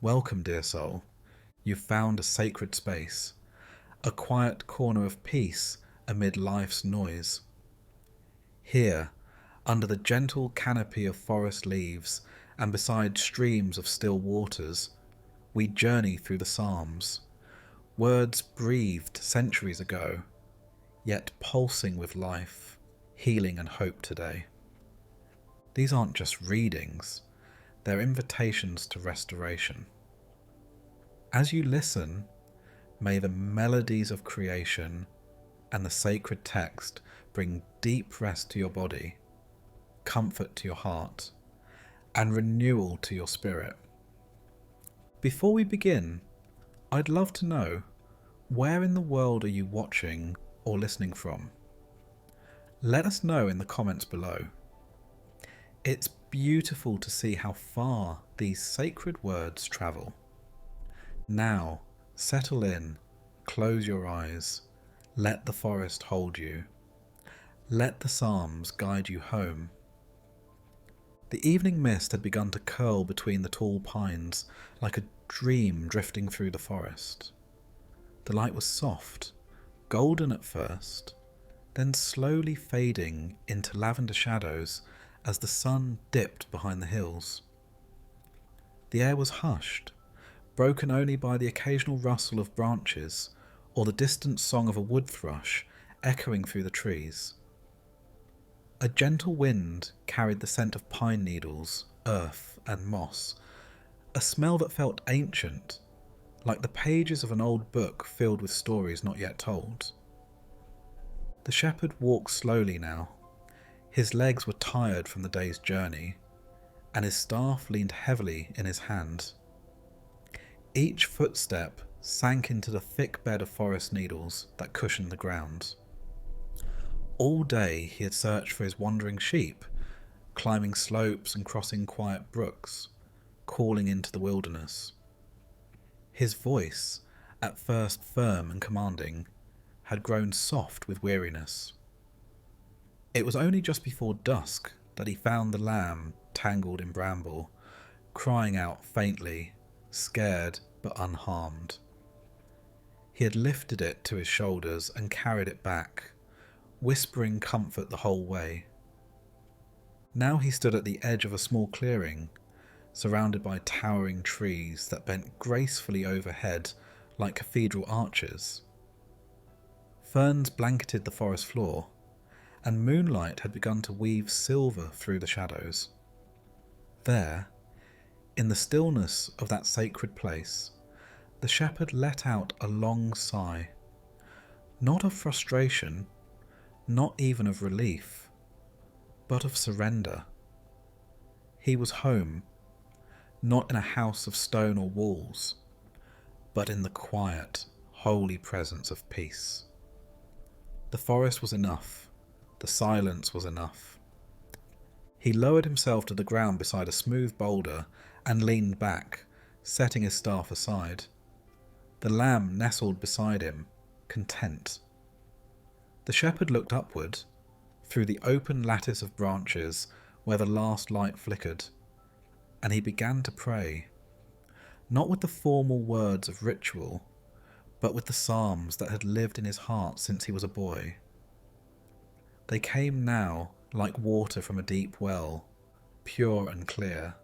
Welcome, dear soul. You've found a sacred space, a quiet corner of peace amid life's noise. Here, under the gentle canopy of forest leaves and beside streams of still waters, we journey through the Psalms, words breathed centuries ago, yet pulsing with life, healing and hope today. These aren't just readings, they're invitations to restoration. As you listen, may the melodies of creation and the sacred text bring deep rest to your body, comfort to your heart, and renewal to your spirit. Before we begin, I'd love to know, where in the world are you watching or listening from? Let us know in the comments below. It's beautiful to see how far these sacred words travel. Now, settle in, close your eyes, let the forest hold you. Let the Psalms guide you home. The evening mist had begun to curl between the tall pines like a dream drifting through the forest. The light was soft, golden at first, then slowly fading into lavender shadows as the sun dipped behind the hills. The air was hushed, broken only by the occasional rustle of branches or the distant song of a wood thrush echoing through the trees. A gentle wind carried the scent of pine needles, earth, and moss, a smell that felt ancient, like the pages of an old book filled with stories not yet told. The shepherd walked slowly now. His legs were tired from the day's journey, and his staff leaned heavily in his hand. Each footstep sank into the thick bed of forest needles that cushioned the ground. All day he had searched for his wandering sheep, climbing slopes and crossing quiet brooks, calling into the wilderness. His voice, at first firm and commanding, had grown soft with weariness. It was only just before dusk that he found the lamb tangled in bramble, crying out faintly, scared but unharmed. He had lifted it to his shoulders and carried it back, whispering comfort the whole way. Now he stood at the edge of a small clearing, surrounded by towering trees that bent gracefully overhead like cathedral arches. Ferns blanketed the forest floor, and moonlight had begun to weave silver through the shadows. There, in the stillness of that sacred place, the shepherd let out a long sigh, not of frustration, not even of relief, but of surrender. He was home, not in a house of stone or walls, but in the quiet, holy presence of peace. The forest was enough. The silence was enough. He lowered himself to the ground beside a smooth boulder and leaned back, setting his staff aside. The lamb nestled beside him, content. The shepherd looked upward, through the open lattice of branches where the last light flickered, and he began to pray, not with the formal words of ritual, but with the psalms that had lived in his heart since he was a boy. They came now like water from a deep well, pure and clear.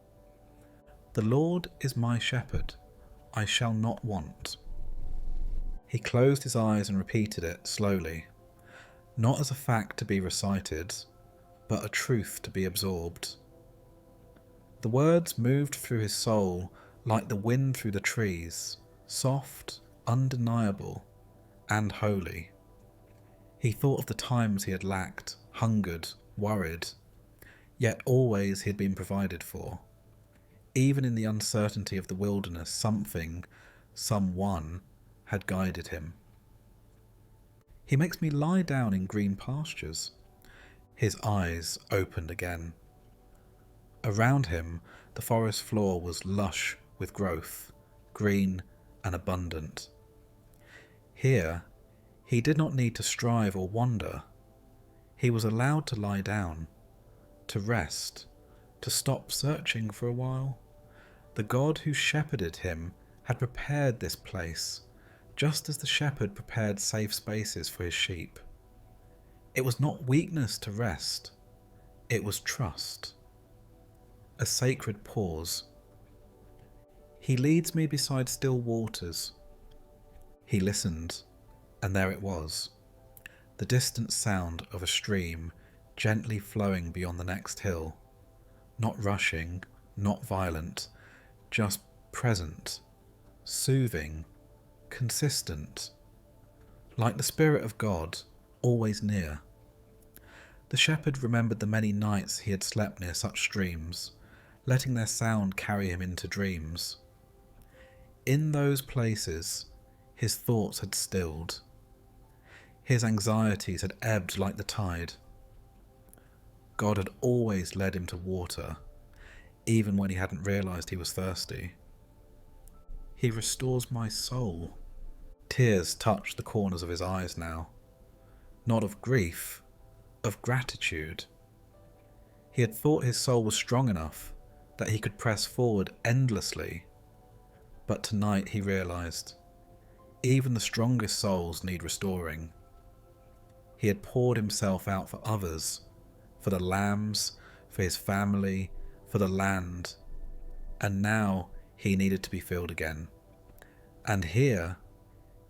The Lord is my shepherd, I shall not want. He closed his eyes and repeated it slowly, not as a fact to be recited, but a truth to be absorbed. The words moved through his soul like the wind through the trees, soft, undeniable, and holy. He thought of the times he had lacked, hungered, worried, yet always he had been provided for. Even in the uncertainty of the wilderness, something, someone, had guided him. He makes me lie down in green pastures. His eyes opened again. Around him, the forest floor was lush with growth, green and abundant. Here, he did not need to strive or wander. He was allowed to lie down, to rest, to stop searching for a while. The God who shepherded him had prepared this place, just as the shepherd prepared safe spaces for his sheep. It was not weakness to rest, it was trust. A sacred pause. He leads me beside still waters. He listened, and there it was, the distant sound of a stream gently flowing beyond the next hill, not rushing, not violent, just present, soothing, consistent, like the Spirit of God, always near. The shepherd remembered the many nights he had slept near such streams, letting their sound carry him into dreams. In those places, his thoughts had stilled. His anxieties had ebbed like the tide. God had always led him to water, even when he hadn't realized he was thirsty. He restores my soul. Tears touched the corners of his eyes now. Not of grief, of gratitude. He had thought his soul was strong enough that he could press forward endlessly. But tonight he realized, even the strongest souls need restoring. He had poured himself out for others, for the lambs, for his family, for the land, and now he needed to be filled again. And here,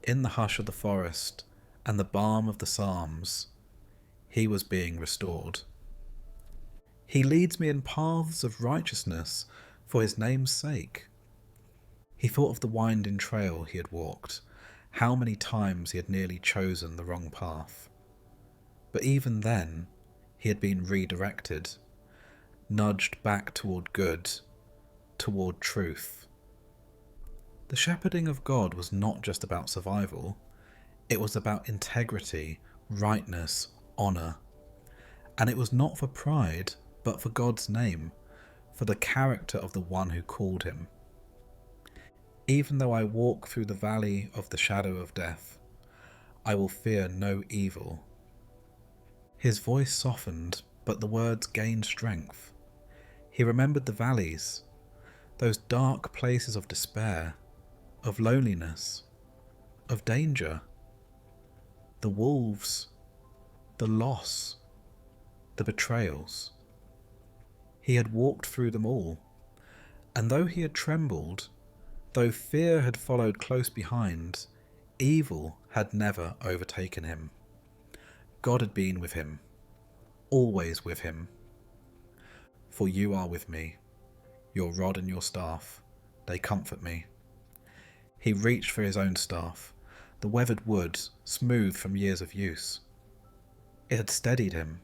in the hush of the forest and the balm of the Psalms, he was being restored. He leads me in paths of righteousness for his name's sake. He thought of the winding trail he had walked, how many times he had nearly chosen the wrong path. But even then, he had been redirected, nudged back toward good, toward truth. The shepherding of God was not just about survival, it was about integrity, rightness, honour. And it was not for pride, but for God's name, for the character of the one who called him. Even though I walk through the valley of the shadow of death, I will fear no evil. His voice softened, but the words gained strength. He remembered the valleys, those dark places of despair, of loneliness, of danger, the wolves, the loss, the betrayals. He had walked through them all, and though he had trembled, though fear had followed close behind, evil had never overtaken him. God had been with him, always with him. For you are with me, your rod and your staff, they comfort me. He reached for his own staff, the weathered wood, smooth from years of use. It had steadied him,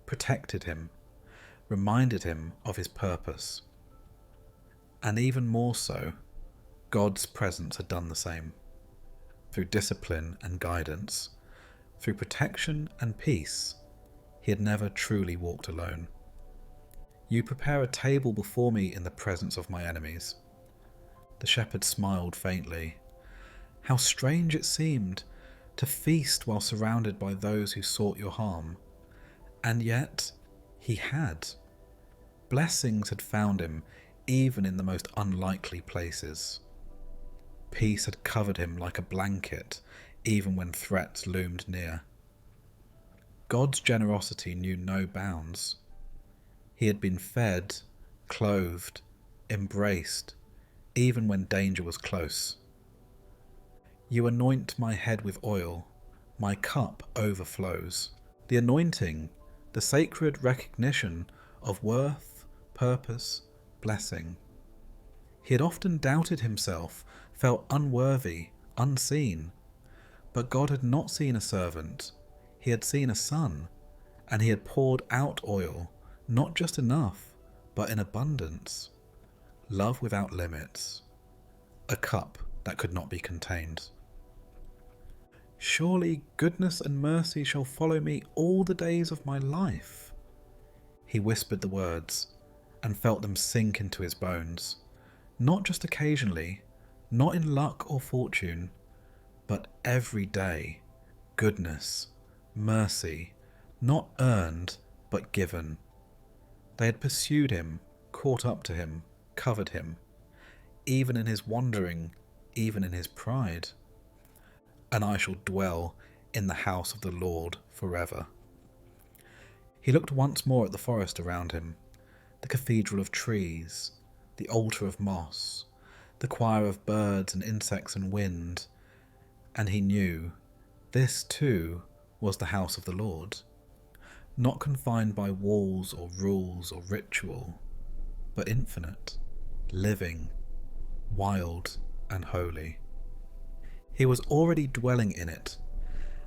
protected him, reminded him of his purpose. And even more so, God's presence had done the same. Through discipline and guidance, through protection and peace, he had never truly walked alone. You prepare a table before me in the presence of my enemies. The shepherd smiled faintly. How strange it seemed to feast while surrounded by those who sought your harm. And yet, he had. Blessings had found him even in the most unlikely places. Peace had covered him like a blanket, even when threats loomed near. God's generosity knew no bounds. He had been fed, clothed, embraced, even when danger was close. You anoint my head with oil, my cup overflows. The anointing, the sacred recognition of worth, purpose, blessing. He had often doubted himself, felt unworthy, unseen. But God had not seen a servant, he had seen a son, and he had poured out oil, not just enough, but in abundance. Love without limits, a cup that could not be contained. Surely goodness and mercy shall follow me all the days of my life. He whispered the words, and felt them sink into his bones, not just occasionally, not in luck or fortune, but every day. Goodness, mercy, not earned, but given. They had pursued him, caught up to him, covered him. even in his wandering, even in his pride. And I shall dwell in the house of the Lord forever. He looked once more at the forest around him, the cathedral of trees, the altar of moss, the choir of birds and insects and wind, and he knew this too was the house of the Lord, not confined by walls or rules or ritual, but infinite, living, wild and holy. He was already dwelling in it,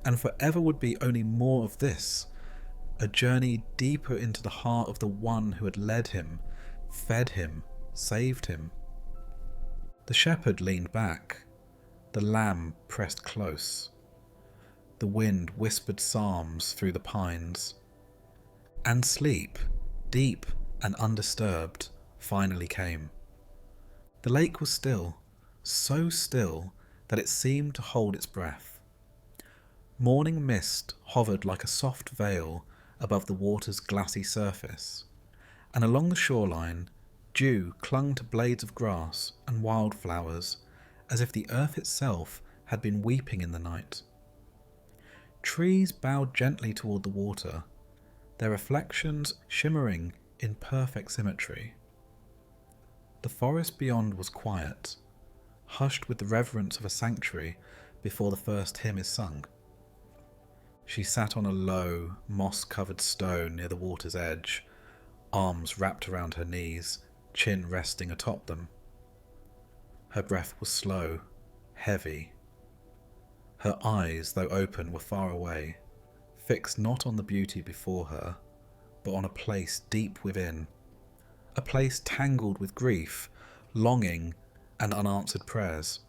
and forever would be only more of this, a journey deeper into the heart of the one who had led him, fed him, saved him. The shepherd leaned back, the lamb pressed close. The wind whispered psalms through the pines, and sleep, deep and undisturbed, finally came. The lake was still, so still that it seemed to hold its breath. Morning mist hovered like a soft veil above the water's glassy surface, and along the shoreline dew clung to blades of grass and wildflowers as if the earth itself had been weeping in the night. Trees bowed gently toward the water, their reflections shimmering in perfect symmetry. The forest beyond was quiet, hushed with the reverence of a sanctuary before the first hymn is sung. She sat on a low, moss-covered stone near the water's edge, arms wrapped around her knees, chin resting atop them. Her breath was slow, heavy. Her eyes, though open, were far away, fixed not on the beauty before her, but on a place deep within, a place tangled with grief, longing, and unanswered prayers.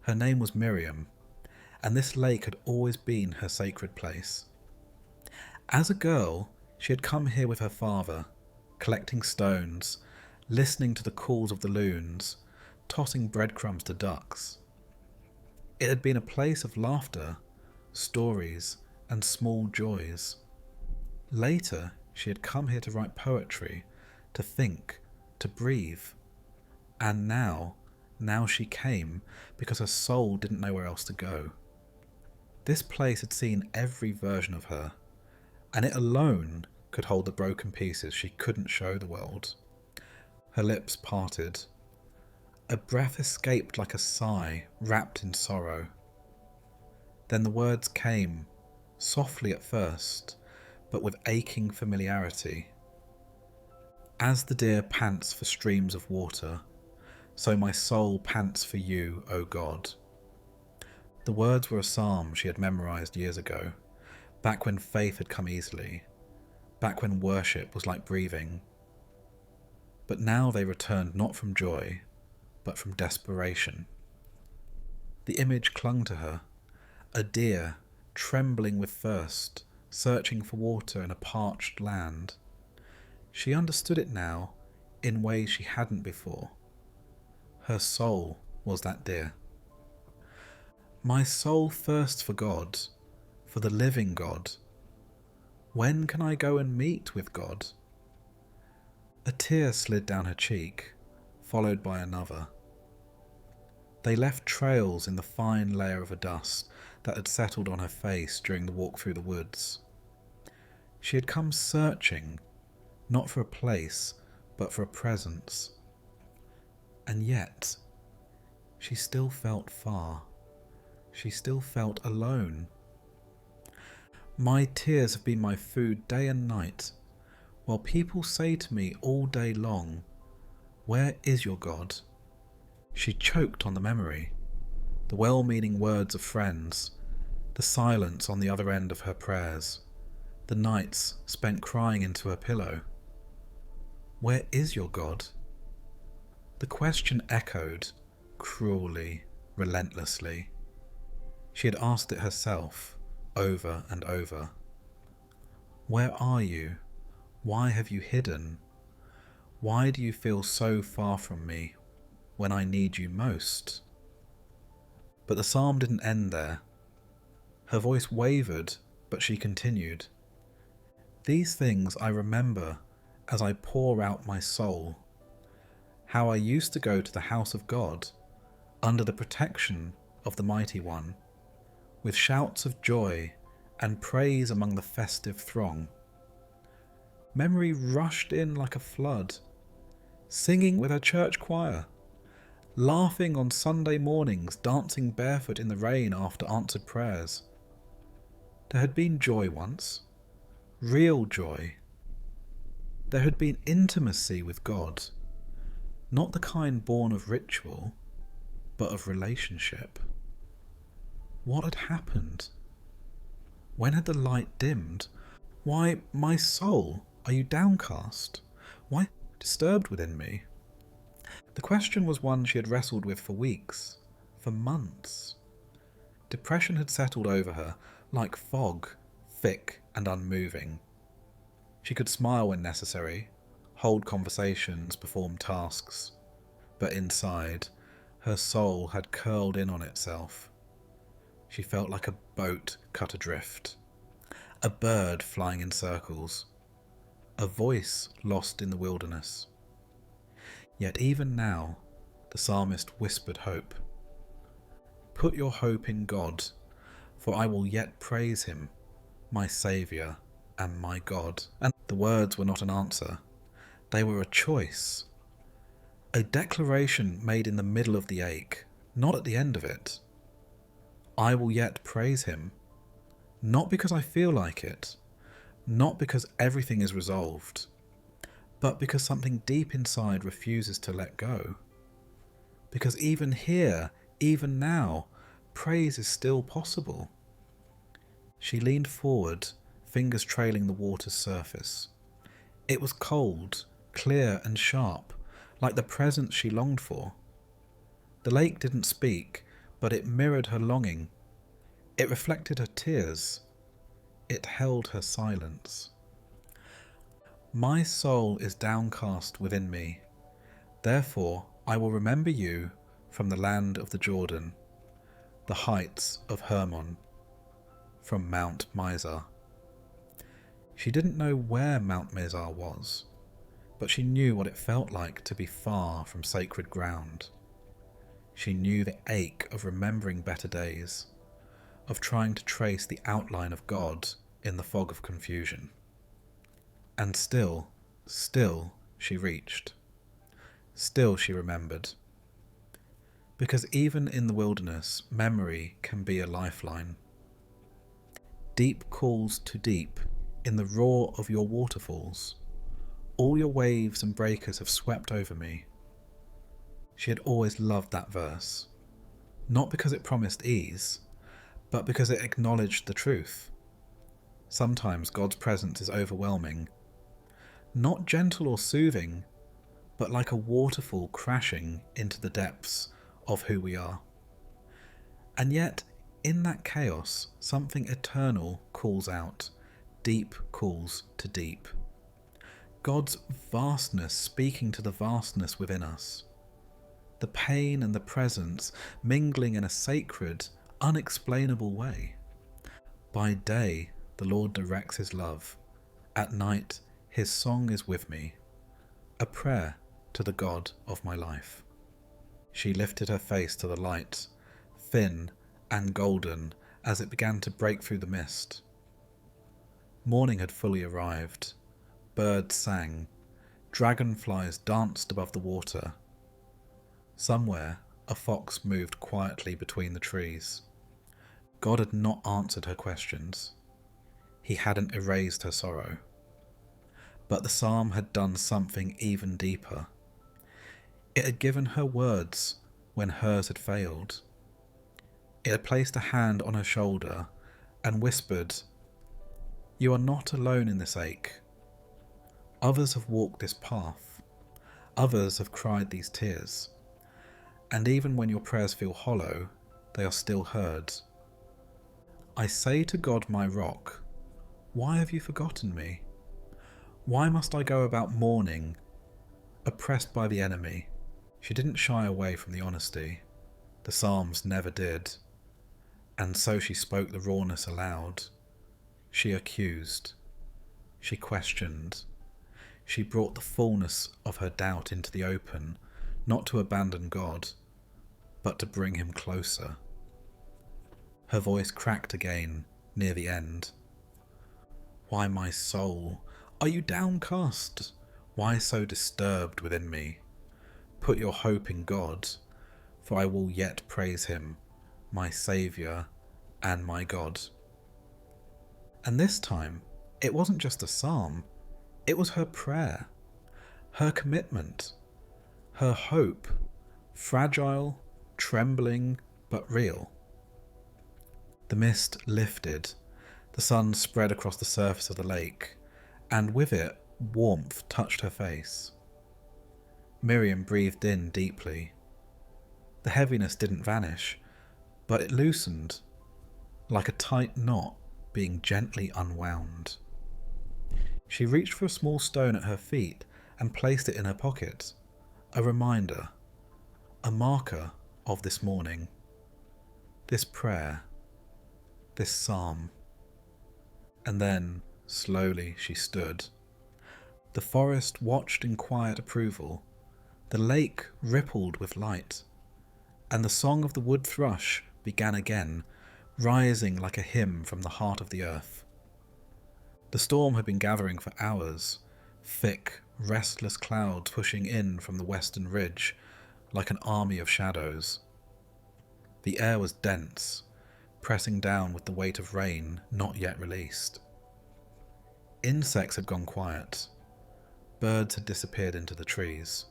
Her name was Miriam, and this lake had always been her sacred place. As a girl, she had come here with her father, collecting stones, listening to the calls of the loons, tossing breadcrumbs to ducks. It had been a place of laughter, stories, and small joys. Later, she had come here to write poetry, to think, to breathe. And now she came because her soul didn't know where else to go. This place had seen every version of her, and it alone could hold the broken pieces she couldn't show the world. Her lips parted. A breath escaped like a sigh wrapped in sorrow. Then the words came, softly at first, but with aching familiarity. As the deer pants for streams of water, so my soul pants for you, O God. The words were a psalm she had memorized years ago, back when faith had come easily, back when worship was like breathing. But now they returned not from joy, but from desperation. The image clung to her, a deer trembling with thirst, searching for water in a parched land. She understood it now in ways she hadn't before. Her soul was that deer. My soul thirsts for God, for the living God. When can I go and meet with God? A tear slid down her cheek, followed by another. They left trails in the fine layer of dust that had settled on her face during the walk through the woods. She had come searching, not for a place, but for a presence. And yet, she still felt far. She still felt alone. My tears have been my food day and night, while people say to me all day long, "Where is your God?" She choked on the memory, the well-meaning words of friends, the silence on the other end of her prayers, the nights spent crying into her pillow. Where is your God? The question echoed, cruelly, relentlessly. She had asked it herself, over and over. Where are you? Why have you hidden? Why do you feel so far from me when I need you most? But the psalm didn't end there. Her voice wavered, but she continued. These things I remember as I pour out my soul. how I used to go to the house of God, under the protection of the Mighty One, with shouts of joy and praise among the festive throng. Memory rushed in like a flood, singing with her church choir, laughing on Sunday mornings, dancing barefoot in the rain after answered prayers. There had been joy once, real joy. There had been intimacy with God, not the kind born of ritual, but of relationship. What had happened? When had the light dimmed? Why, my soul, are you downcast? Why disturbed within me? The question was one she had wrestled with for weeks, for months. Depression had settled over her like fog, thick and unmoving. She could smile when necessary, hold conversations, perform tasks, but inside, her soul had curled in on itself. She felt like a boat cut adrift, a bird flying in circles, a voice lost in the wilderness. Yet even now, the psalmist whispered hope. Put your hope in God, for I will yet praise him, my Saviour and my God. And the words were not an answer. They were a choice. A declaration made in the middle of the ache, not at the end of it. I will yet praise him, not because I feel like it, not because everything is resolved, but because something deep inside refuses to let go. Because even here, even now, praise is still possible. She leaned forward, fingers trailing the water's surface. It was cold, clear and sharp, like the presence she longed for. The lake didn't speak, but it mirrored her longing. It reflected her tears. It held her silence. My soul is downcast within me. Therefore I will remember you from the land of the Jordan, the heights of Hermon, from Mount Mizar. She didn't know where Mount Mizar was, but she knew what it felt like to be far from sacred ground. She knew the ache of remembering better days, of trying to trace the outline of God in the fog of confusion. And still she reached. Still she remembered. Because even in the wilderness, memory can be a lifeline. Deep calls to deep in the roar of your waterfalls. All your waves and breakers have swept over me. She had always loved that verse, not because it promised ease, but because it acknowledged the truth. Sometimes God's presence is overwhelming, not gentle or soothing, but like a waterfall crashing into the depths of who we are. And yet, in that chaos, something eternal calls out, deep calls to deep. God's vastness speaking to the vastness within us. The pain and the presence mingling in a sacred, unexplainable way. By day, the Lord directs his love. At night, his song is with me, a prayer to the God of my life. She lifted her face to the light, thin and golden as it began to break through the mist. Morning had fully arrived. Birds sang. Dragonflies danced above the water. Somewhere, a fox moved quietly between the trees. God had not answered her questions. He hadn't erased her sorrow. But the psalm had done something even deeper. It had given her words when hers had failed. It had placed a hand on her shoulder and whispered, "You are not alone in this ache. Others have walked this path. Others have cried these tears. And even when your prayers feel hollow, they are still heard. I say to God, my rock, why have you forgotten me? Why must I go about mourning, oppressed by the enemy?" She didn't shy away from the honesty. The Psalms never did. And so she spoke the rawness aloud. She accused. She questioned. She brought the fullness of her doubt into the open, not to abandon God, but to bring him closer. Her voice cracked again near the end. Why, my soul, are you downcast? Why so disturbed within me? Put your hope in God, for I will yet praise him, my Saviour and my God. And this time, it wasn't just a psalm, it was her prayer, her commitment, her hope, fragile, trembling, but real. The mist lifted, the sun spread across the surface of the lake, and with it, warmth touched her face. Miriam breathed in deeply. The heaviness didn't vanish, but it loosened, like a tight knot being gently unwound. She reached for a small stone at her feet and placed it in her pocket, a reminder, a marker of this morning, this prayer, this psalm. And then, slowly, she stood. The forest watched in quiet approval, the lake rippled with light, and the song of the wood thrush began again, rising like a hymn from the heart of the earth. The storm had been gathering for hours, thick, restless clouds pushing in from the western ridge like an army of shadows. The air was dense, pressing down with the weight of rain not yet released. Insects had gone quiet. Birds had disappeared into the trees.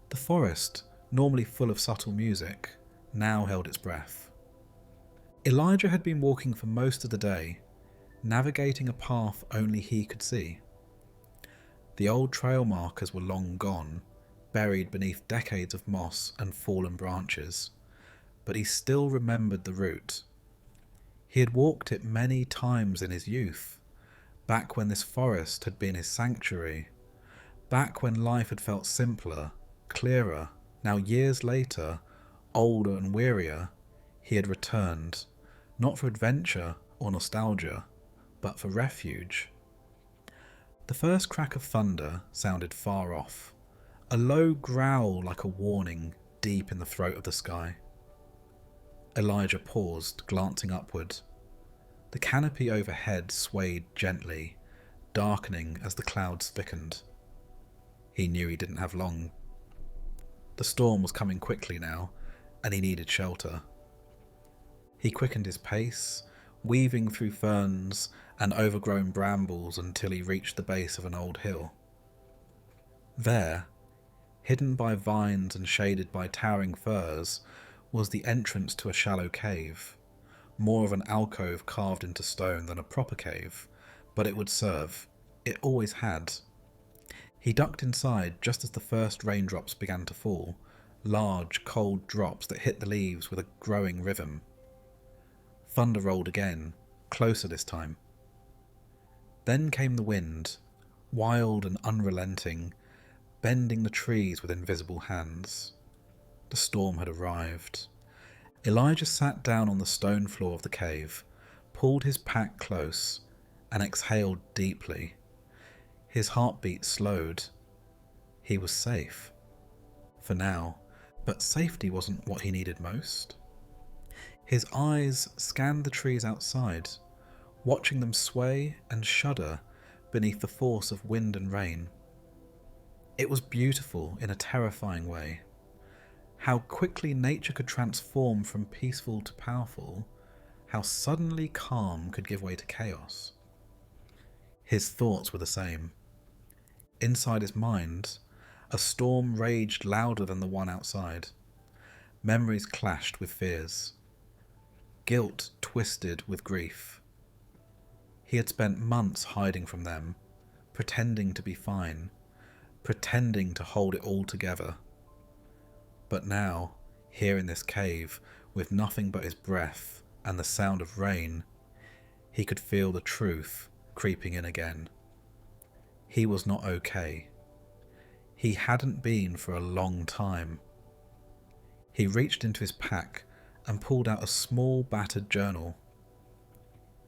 The forest, normally full of subtle music, now held its breath. Elijah had been walking for most of the day, navigating a path only he could see. The old trail markers were long gone, buried beneath decades of moss and fallen branches, but he still remembered the route. He had walked it many times in his youth, back when this forest had been his sanctuary, back when life had felt simpler, clearer. Now years later, older and wearier, he had returned, not for adventure or nostalgia, but for refuge. The first crack of thunder sounded far off, a low growl like a warning deep in the throat of the sky. Elijah paused, glancing upward. The canopy overhead swayed gently, darkening as the clouds thickened. He knew he didn't have long. The storm was coming quickly now, and he needed shelter. He quickened his pace, weaving through ferns and overgrown brambles until he reached the base of an old hill. There, hidden by vines and shaded by towering firs, was the entrance to a shallow cave, more of an alcove carved into stone than a proper cave, but it would serve. It always had. He ducked inside just as the first raindrops began to fall, large, cold drops that hit the leaves with a growing rhythm. Thunder rolled again, closer this time. Then came the wind, wild and unrelenting, bending the trees with invisible hands. The storm had arrived. Elijah sat down on the stone floor of the cave, pulled his pack close, and exhaled deeply. His heartbeat slowed. He was safe. For now, but safety wasn't what he needed most. His eyes scanned the trees outside, watching them sway and shudder beneath the force of wind and rain. It was beautiful in a terrifying way. How quickly nature could transform from peaceful to powerful, how suddenly calm could give way to chaos. His thoughts were the same. Inside his mind, a storm raged louder than the one outside. Memories clashed with fears. Guilt twisted with grief. He had spent months hiding from them, pretending to be fine, pretending to hold it all together. But now, here in this cave, with nothing but his breath and the sound of rain, he could feel the truth creeping in again. He was not okay. He hadn't been for a long time. He reached into his pack and pulled out a small battered journal.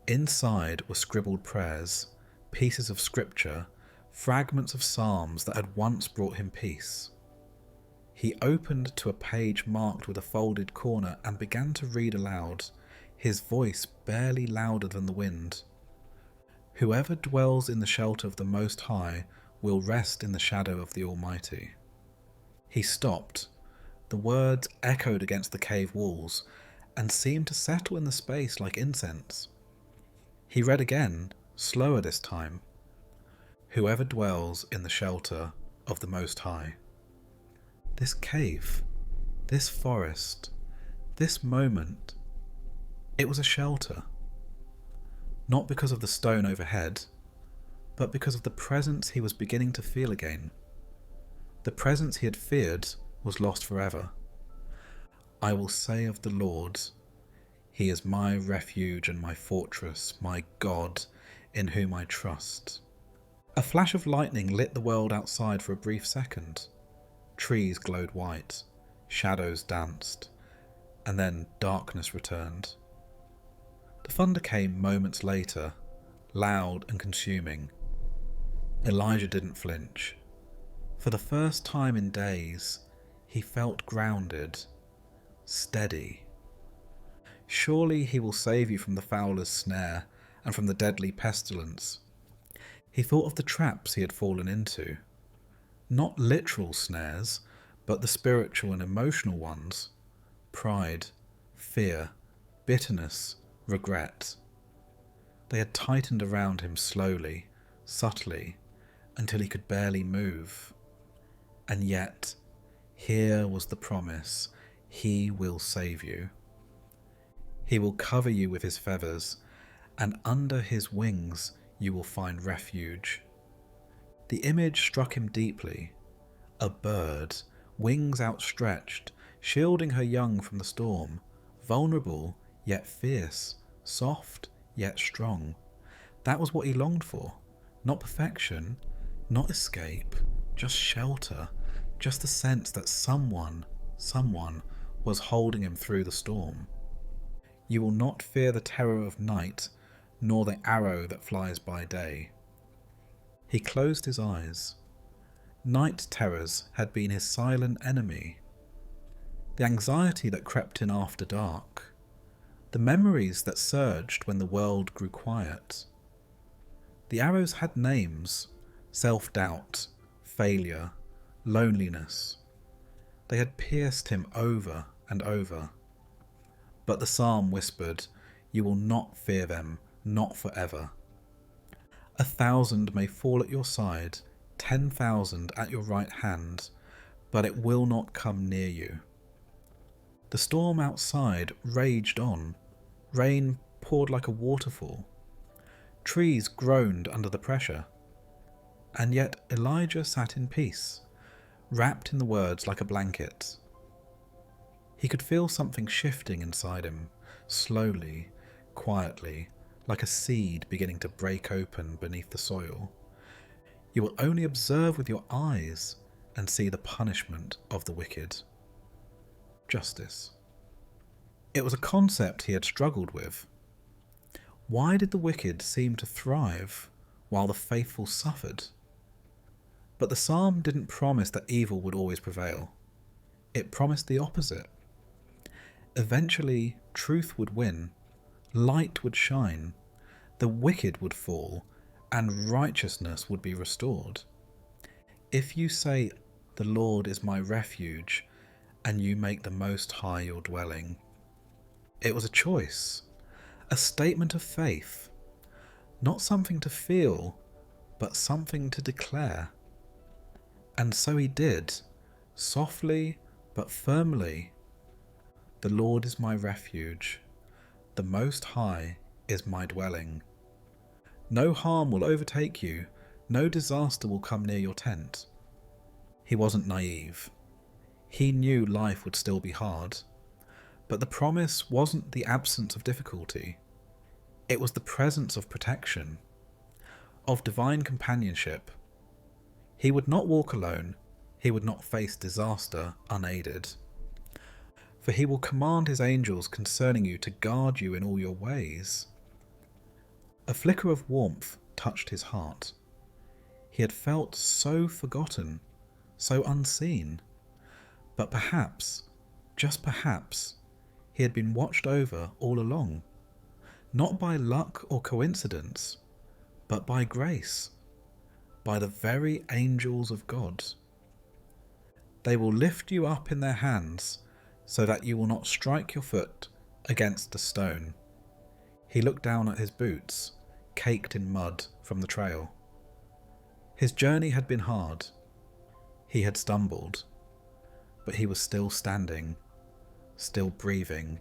Inside were scribbled prayers, pieces of scripture, fragments of psalms that had once brought him peace. He opened to a page marked with a folded corner and began to read aloud, his voice barely louder than the wind. Whoever dwells in the shelter of the Most High will rest in the shadow of the Almighty. He stopped. The words echoed against the cave walls and seemed to settle in the space like incense. He read again, slower this time. Whoever dwells in the shelter of the Most High. This cave, this forest, this moment, it was a shelter. Not because of the stone overhead, but because of the presence he was beginning to feel again. The presence he had feared was lost forever. I will say of the Lord, He is my refuge and my fortress, my God, in whom I trust. A flash of lightning lit the world outside for a brief second. Trees glowed white, shadows danced, and then darkness returned. The thunder came moments later, loud and consuming. Elijah didn't flinch. For the first time in days, he felt grounded, steady. Surely he will save you from the fowler's snare and from the deadly pestilence. He thought of the traps he had fallen into. Not literal snares, but the spiritual and emotional ones. Pride, fear, bitterness, regret. They had tightened around him slowly, subtly, until he could barely move. And yet, here was the promise: He will save you. He will cover you with His feathers, and under His wings you will find refuge. The image struck him deeply. A bird, wings outstretched, shielding her young from the storm, vulnerable yet fierce, soft yet strong. That was what he longed for. Not perfection, not escape, just shelter, just the sense that someone was holding him through the storm. You will not fear the terror of night, nor the arrow that flies by day. He closed his eyes. Night terrors had been his silent enemy. The anxiety that crept in after dark. The memories that surged when the world grew quiet. The arrows had names: self-doubt, failure, loneliness. They had pierced him over and over. But the psalm whispered, "You will not fear them, not forever." 1,000 may fall at your side, 10,000 at your right hand, but it will not come near you. The storm outside raged on. Rain poured like a waterfall. Trees groaned under the pressure. And yet Elijah sat in peace, wrapped in the words like a blanket. He could feel something shifting inside him, slowly, quietly, like a seed beginning to break open beneath the soil. You will only observe with your eyes and see the punishment of the wicked. Justice. It was a concept he had struggled with. Why did the wicked seem to thrive while the faithful suffered? But the psalm didn't promise that evil would always prevail. It promised the opposite. Eventually, truth would win, light would shine, the wicked would fall, and righteousness would be restored. If you say, "The Lord is my refuge," and you make the Most High your dwelling. It was a choice, a statement of faith, not something to feel, but something to declare. And so he did, softly but firmly. The Lord is my refuge, the Most High is my dwelling. No harm will overtake you, no disaster will come near your tent. He wasn't naive. He knew life would still be hard, but the promise wasn't the absence of difficulty. It was the presence of protection, of divine companionship. He would not walk alone, he would not face disaster unaided. For he will command his angels concerning you to guard you in all your ways. A flicker of warmth touched his heart. He had felt so forgotten, so unseen. But perhaps, just perhaps, he had been watched over all along, not by luck or coincidence, but by grace, by the very angels of God. They will lift you up in their hands so that you will not strike your foot against a stone. He looked down at his boots, caked in mud from the trail. His journey had been hard. He had stumbled, but he was still standing, still breathing,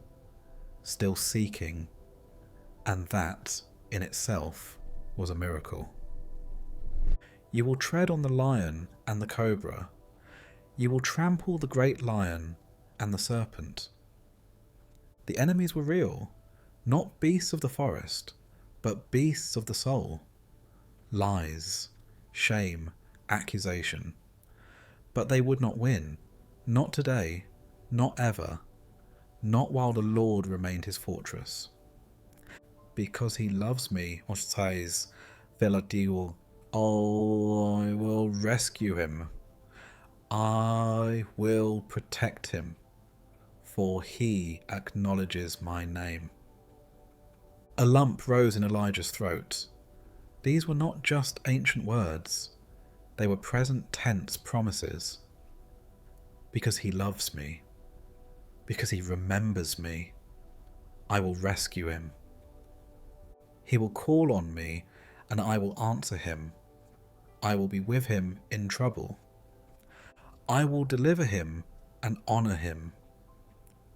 still seeking, and that, in itself, was a miracle. You will tread on the lion and the cobra. You will trample the great lion and the serpent. The enemies were real, not beasts of the forest, but beasts of the soul. Lies, shame, accusation. But they would not win, not today, not ever, not while the Lord remained his fortress. Because he loves me, or says, Veladiu, oh, I will rescue him. I will protect him, for he acknowledges my name. A lump rose in Elijah's throat. These were not just ancient words, they were present tense promises. Because he loves me, because he remembers me, I will rescue him. He will call on me, and I will answer him. I will be with him in trouble. I will deliver him and honour him.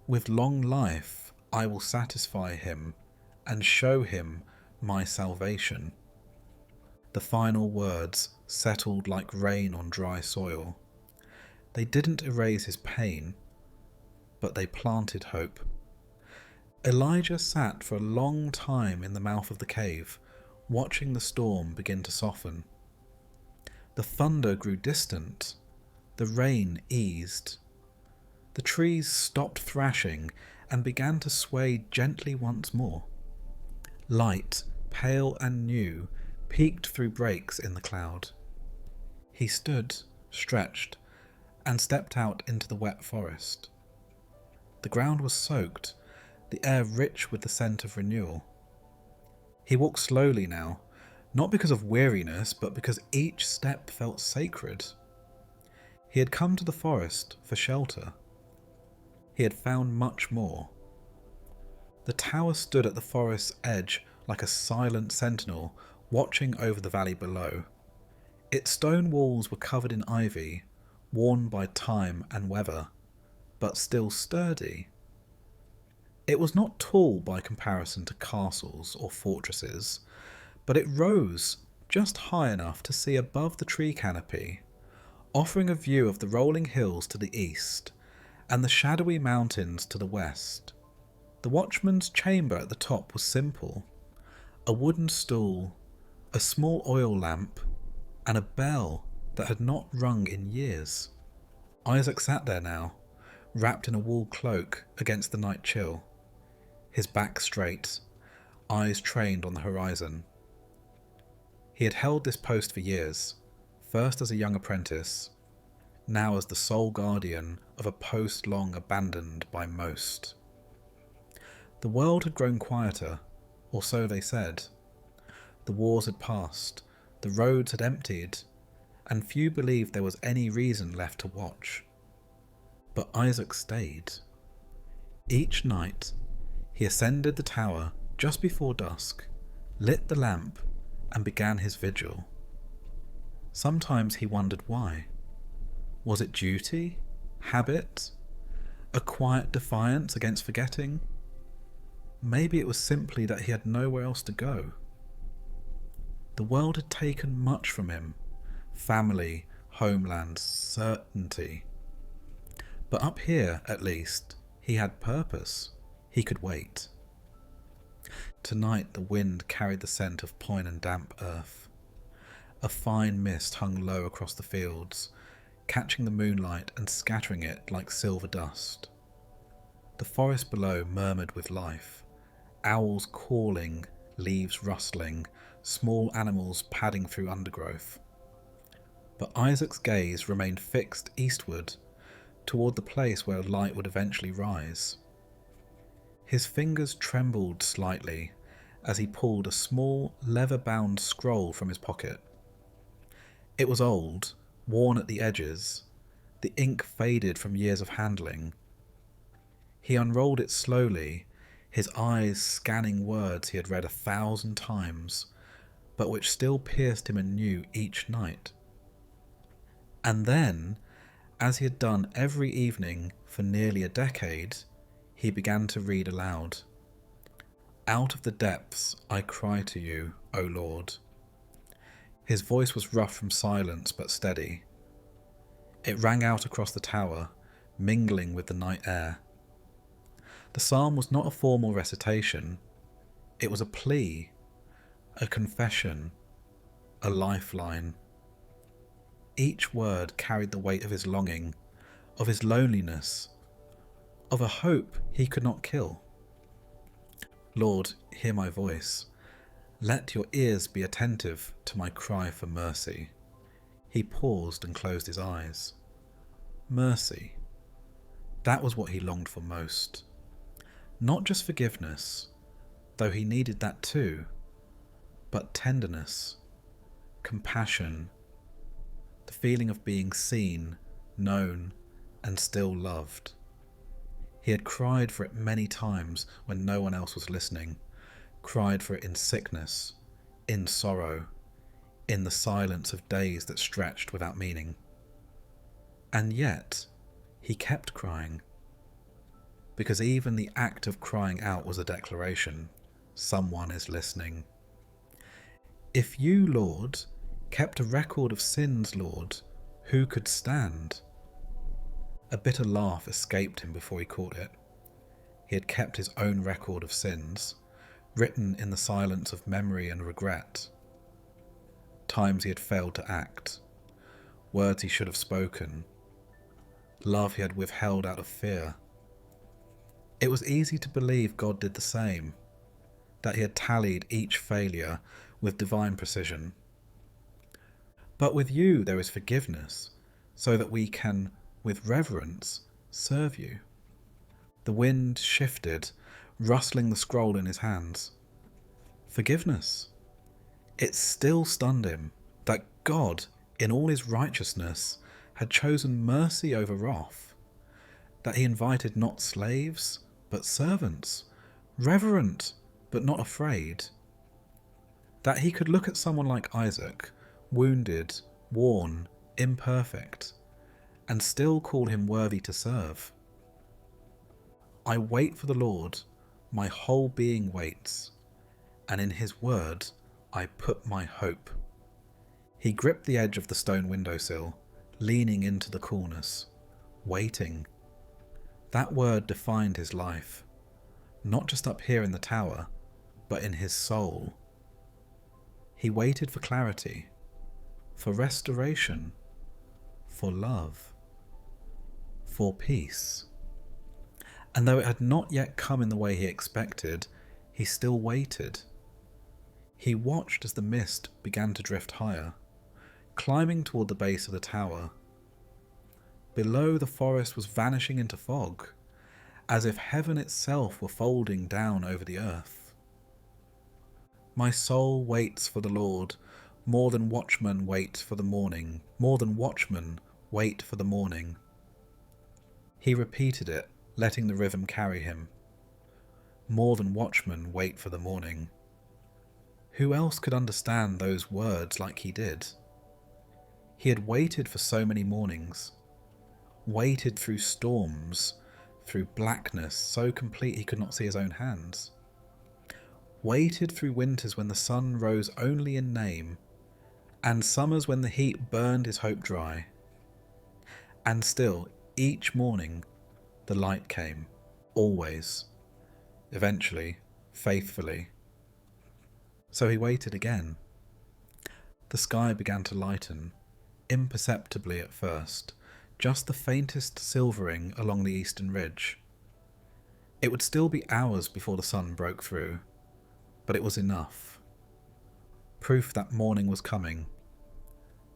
With long life I will satisfy him and show him my salvation. The final words settled like rain on dry soil. They didn't erase his pain, but they planted hope. Elijah sat for a long time in the mouth of the cave, watching the storm begin to soften. The thunder grew distant. The rain eased. The trees stopped thrashing and began to sway gently once more. Light, pale and new, peeked through breaks in the cloud. He stood, stretched, and stepped out into the wet forest. The ground was soaked, the air rich with the scent of renewal. He walked slowly now, not because of weariness, but because each step felt sacred. He had come to the forest for shelter. He had found much more. The tower stood at the forest's edge like a silent sentinel watching over the valley below. Its stone walls were covered in ivy, worn by time and weather, but still sturdy. It was not tall by comparison to castles or fortresses, but it rose just high enough to see above the tree canopy, offering a view of the rolling hills to the east and the shadowy mountains to the west. The watchman's chamber at the top was simple: a wooden stool, a small oil lamp, and a bell that had not rung in years. Isaac sat there now, wrapped in a wool cloak against the night chill, his back straight, eyes trained on the horizon. He had held this post for years, first as a young apprentice, now as the sole guardian of a post long abandoned by most. The world had grown quieter, or so they said. The wars had passed, the roads had emptied, and few believed there was any reason left to watch. But Isaac stayed. Each night, he ascended the tower just before dusk, lit the lamp, and began his vigil. Sometimes he wondered why. Was it duty? Habit? A quiet defiance against forgetting? Maybe it was simply that he had nowhere else to go. The world had taken much from him: family, homeland, certainty. But up here, at least, he had purpose. He could wait. Tonight the wind carried the scent of pine and damp earth. A fine mist hung low across the fields, catching the moonlight and scattering it like silver dust. The forest below murmured with life, owls calling, leaves rustling, small animals padding through undergrowth. But Isaac's gaze remained fixed eastward, toward the place where light would eventually rise. His fingers trembled slightly as he pulled a small, leather-bound scroll from his pocket. It was old, worn at the edges, the ink faded from years of handling. He unrolled it slowly, his eyes scanning words he had read 1,000 times, but which still pierced him anew each night. And then, as he had done every evening for nearly a decade, he began to read aloud. "Out of the depths I cry to you, O Lord." His voice was rough from silence but steady. It rang out across the tower, mingling with the night air. The psalm was not a formal recitation. It was a plea, a confession, a lifeline. Each word carried the weight of his longing, of his loneliness, of a hope he could not kill. "Lord, hear my voice. Let your ears be attentive to my cry for mercy." He paused and closed his eyes. Mercy. That was what he longed for most. Not just forgiveness, though he needed that too, but tenderness, compassion, the feeling of being seen, known, and still loved. He had cried for it many times when no one else was listening, cried for it in sickness, in sorrow, in the silence of days that stretched without meaning. And yet, he kept crying, because even the act of crying out was a declaration. Someone is listening. "If you, Lord, kept a record of sins, Lord, who could stand?" A bitter laugh escaped him before he caught it. He had kept his own record of sins, written in the silence of memory and regret. Times he had failed to act, words he should have spoken, love he had withheld out of fear. It was easy to believe God did the same, that he had tallied each failure with divine precision. But with you there is forgiveness, so that we can, with reverence, serve you. The wind shifted, rustling the scroll in his hands. Forgiveness. It still stunned him that God, in all his righteousness, had chosen mercy over wrath, that he invited not slaves, but servants, reverent, but not afraid, that he could look at someone like Isaac, wounded, worn, imperfect, and still call him worthy to serve. "I wait for the Lord, my whole being waits, and in his word I put my hope." He gripped the edge of the stone windowsill, leaning into the coolness, waiting. That word defined his life, not just up here in the tower, but in his soul. He waited for clarity, for restoration, for love, for peace. And though it had not yet come in the way he expected, he still waited. He watched as the mist began to drift higher, climbing toward the base of the tower. Below, the forest was vanishing into fog, as if heaven itself were folding down over the earth. "My soul waits for the Lord, more than watchmen wait for the morning, more than watchmen wait for the morning." He repeated it, letting the rhythm carry him. More than watchmen wait for the morning. Who else could understand those words like he did? He had waited for so many mornings, waited through storms, through blackness so complete he could not see his own hands, waited through winters when the sun rose only in name, and summers when the heat burned his hope dry. And still, each morning, the light came, always, eventually, faithfully. So he waited again. The sky began to lighten, imperceptibly at first, just the faintest silvering along the eastern ridge. It would still be hours before the sun broke through, but it was enough. Proof that morning was coming.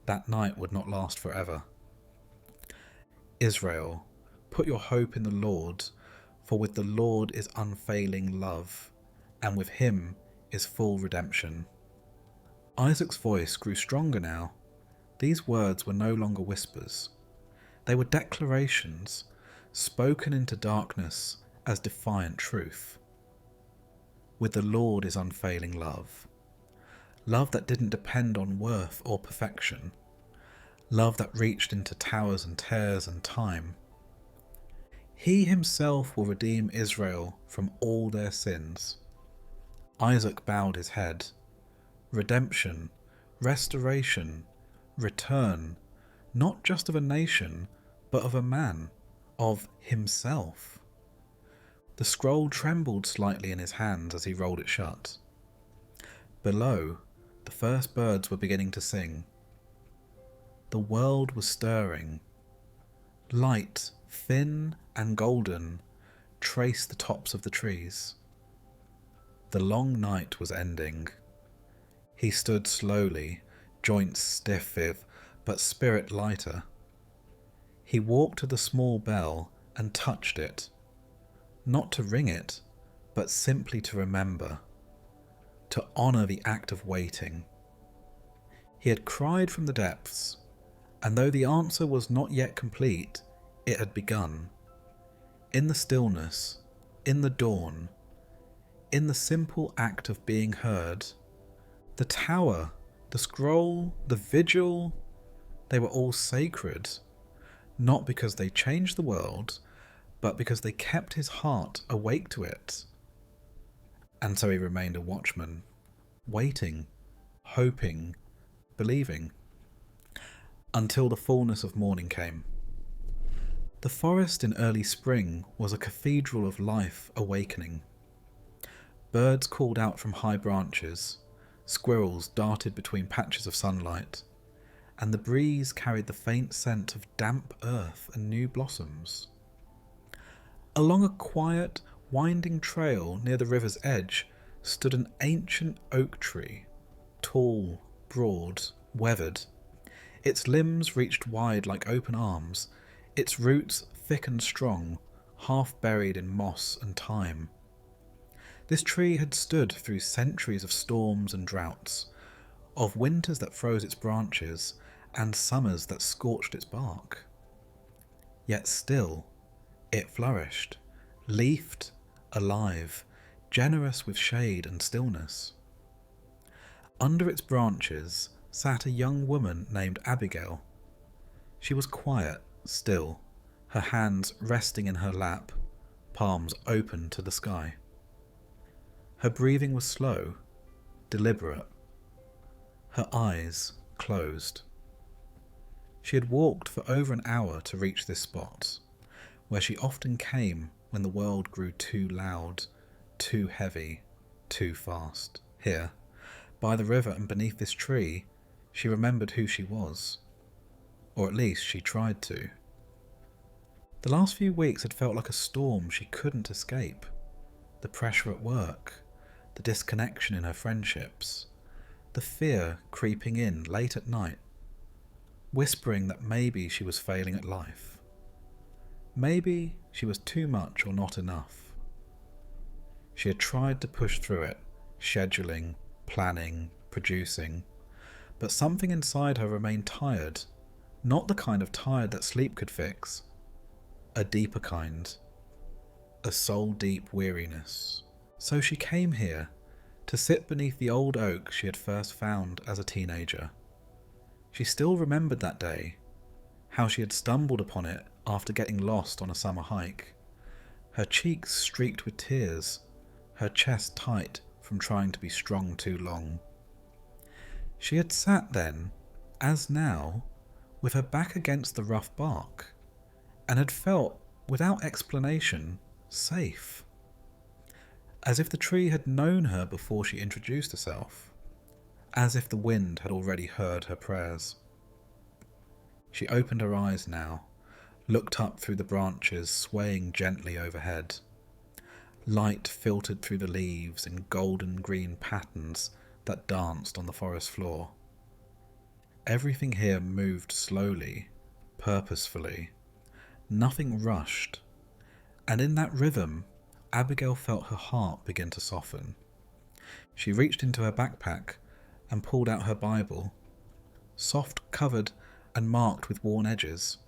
That night would not last forever. Israel, put your hope in the Lord, for with the Lord is unfailing love, and with him is full redemption." Isaac's voice grew stronger now. These words were no longer whispers. They were declarations, spoken into darkness as defiant truth. With the Lord is unfailing love. Love that didn't depend on worth or perfection. Love that reached into towers and tears and time. He himself will redeem Israel from all their sins. Isaac bowed his head. Redemption, restoration, return, not just of a nation, but of a man, of himself. The scroll trembled slightly in his hands as he rolled it shut. Below, the first birds were beginning to sing. The world was stirring. Light, thin and golden, traced the tops of the trees. The long night was ending. He stood slowly, joints stiff but spirit lighter. He walked to the small bell and touched it, not to ring it, but simply to remember, to honour the act of waiting. He had cried from the depths, and though the answer was not yet complete, it had begun. In the stillness, in the dawn, in the simple act of being heard, the tower, the scroll, the vigil, they were all sacred, not because they changed the world, but because they kept his heart awake to it. And so he remained a watchman, waiting, hoping, believing, until the fullness of morning came. The forest in early spring was a cathedral of life awakening. Birds called out from high branches, squirrels darted between patches of sunlight, and the breeze carried the faint scent of damp earth and new blossoms. Along a quiet, winding trail near the river's edge stood an ancient oak tree, tall, broad, weathered. Its limbs reached wide like open arms, its roots thick and strong, half buried in moss and thyme. This tree had stood through centuries of storms and droughts, of winters that froze its branches and summers that scorched its bark. Yet still, it flourished, leafed, alive, generous with shade and stillness. Under its branches sat a young woman named Abigail. She was quiet, still, her hands resting in her lap, palms open to the sky. Her breathing was slow, deliberate, her eyes closed. She had walked for over an hour to reach this spot, where she often came when the world grew too loud, too heavy, too fast. Here, by the river and beneath this tree, she remembered who she was, or at least she tried to. The last few weeks had felt like a storm she couldn't escape. The pressure at work, the disconnection in her friendships, the fear creeping in late at night, whispering that maybe she was failing at life. Maybe she was too much or not enough. She had tried to push through it, scheduling, planning, producing, but something inside her remained tired, not the kind of tired that sleep could fix, a deeper kind, a soul-deep weariness. So she came here, to sit beneath the old oak she had first found as a teenager. She still remembered that day, how she had stumbled upon it after getting lost on a summer hike, her cheeks streaked with tears, her chest tight from trying to be strong too long. She had sat then, as now, with her back against the rough bark, and had felt, without explanation, safe. As if the tree had known her before she introduced herself, as if the wind had already heard her prayers. She opened her eyes now, looked up through the branches swaying gently overhead. Light filtered through the leaves in golden green patterns that danced on the forest floor. Everything here moved slowly, purposefully, Nothing rushed, and in that rhythm, Abigail felt her heart begin to soften. She reached into her backpack and pulled out her Bible, soft covered and marked with worn edges.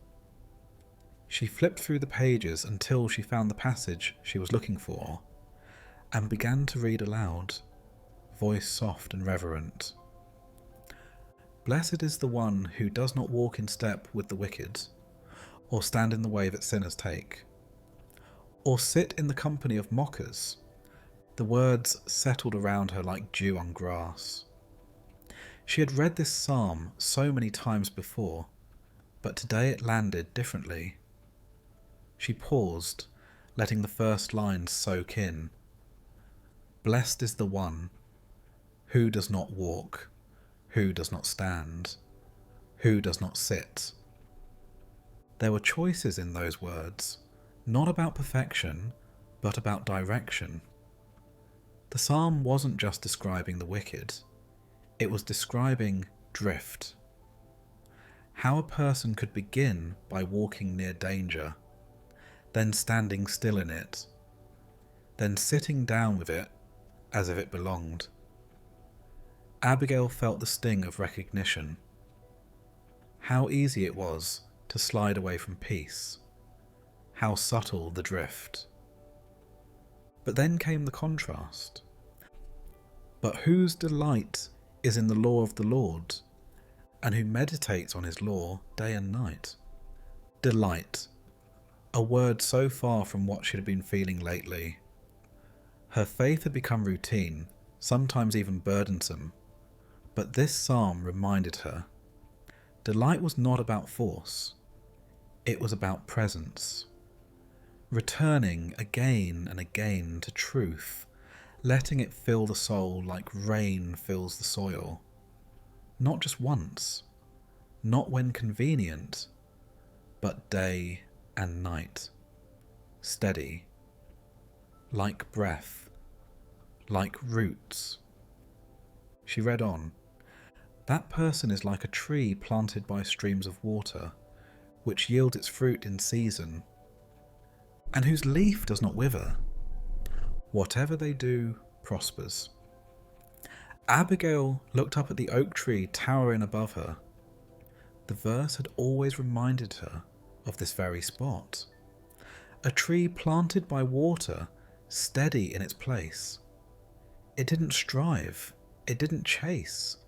She flipped through the pages until she found the passage she was looking for, and began to read aloud, voice soft and reverent. Blessed is the one who does not walk in step with the wicked, or stand in the way that sinners take, or sit in the company of mockers. The words settled around her like dew on grass. She had read this psalm so many times before, but today it landed differently. She paused, letting the first lines soak in. Blessed is the one who does not walk, who does not stand, who does not sit. There were choices in those words, not about perfection, but about direction. The psalm wasn't just describing the wicked, it was describing drift. How a person could begin by walking near danger, then standing still in it, then sitting down with it as if it belonged. Abigail felt the sting of recognition. How easy it was to slide away from peace. How subtle the drift. But then came the contrast. But whose delight is in the law of the Lord, and who meditates on his law day and night? Delight, a word so far from what she had been feeling lately. Her faith had become routine, sometimes even burdensome, but this psalm reminded her. Delight was not about force, it was about presence. Returning again and again to truth, letting it fill the soul like rain fills the soil. Not just once, not when convenient, but day and night. Steady, like breath, like roots. She read on. That person is like a tree planted by streams of water, which yields its fruit in season, and whose leaf does not wither. Whatever they do prospers. Abigail looked up at the oak tree towering above her. The verse had always reminded her of this very spot. A tree planted by water, steady in its place. It didn't strive, it didn't chase.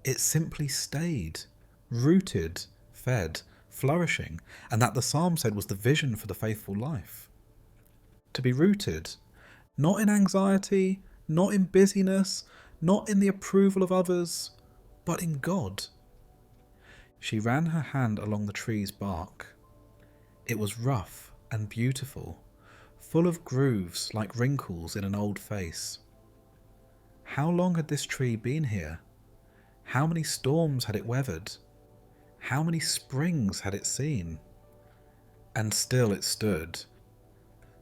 It simply stayed, rooted, fed, flourishing, and that the psalm said was the vision for the faithful life. To be rooted, not in anxiety, not in busyness, not in the approval of others, but in God. She ran her hand along the tree's bark. It was rough and beautiful, full of grooves like wrinkles in an old face. How long had this tree been here? How many storms had it weathered? How many springs had it seen? And still it stood.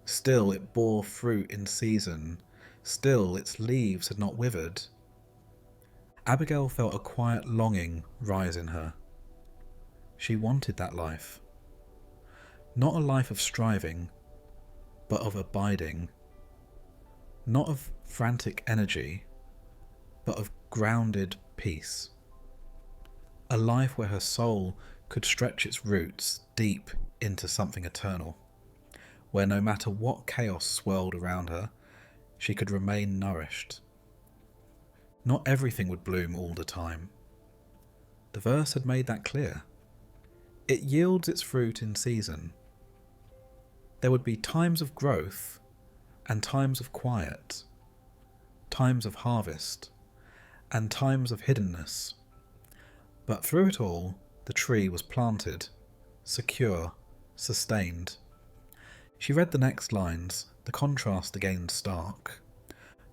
Still it bore fruit in season. Still its leaves had not withered. Abigail felt a quiet longing rise in her. She wanted that life. Not a life of striving, but of abiding. Not of frantic energy, but of grounded peace. A life where her soul could stretch its roots deep into something eternal, where no matter what chaos swirled around her, she could remain nourished. Not everything would bloom all the time. The verse had made that clear. It yields its fruit in season. There would be times of growth and times of quiet, times of harvest and times of hiddenness. But through it all, the tree was planted, secure, sustained. She read the next lines, the contrast again stark.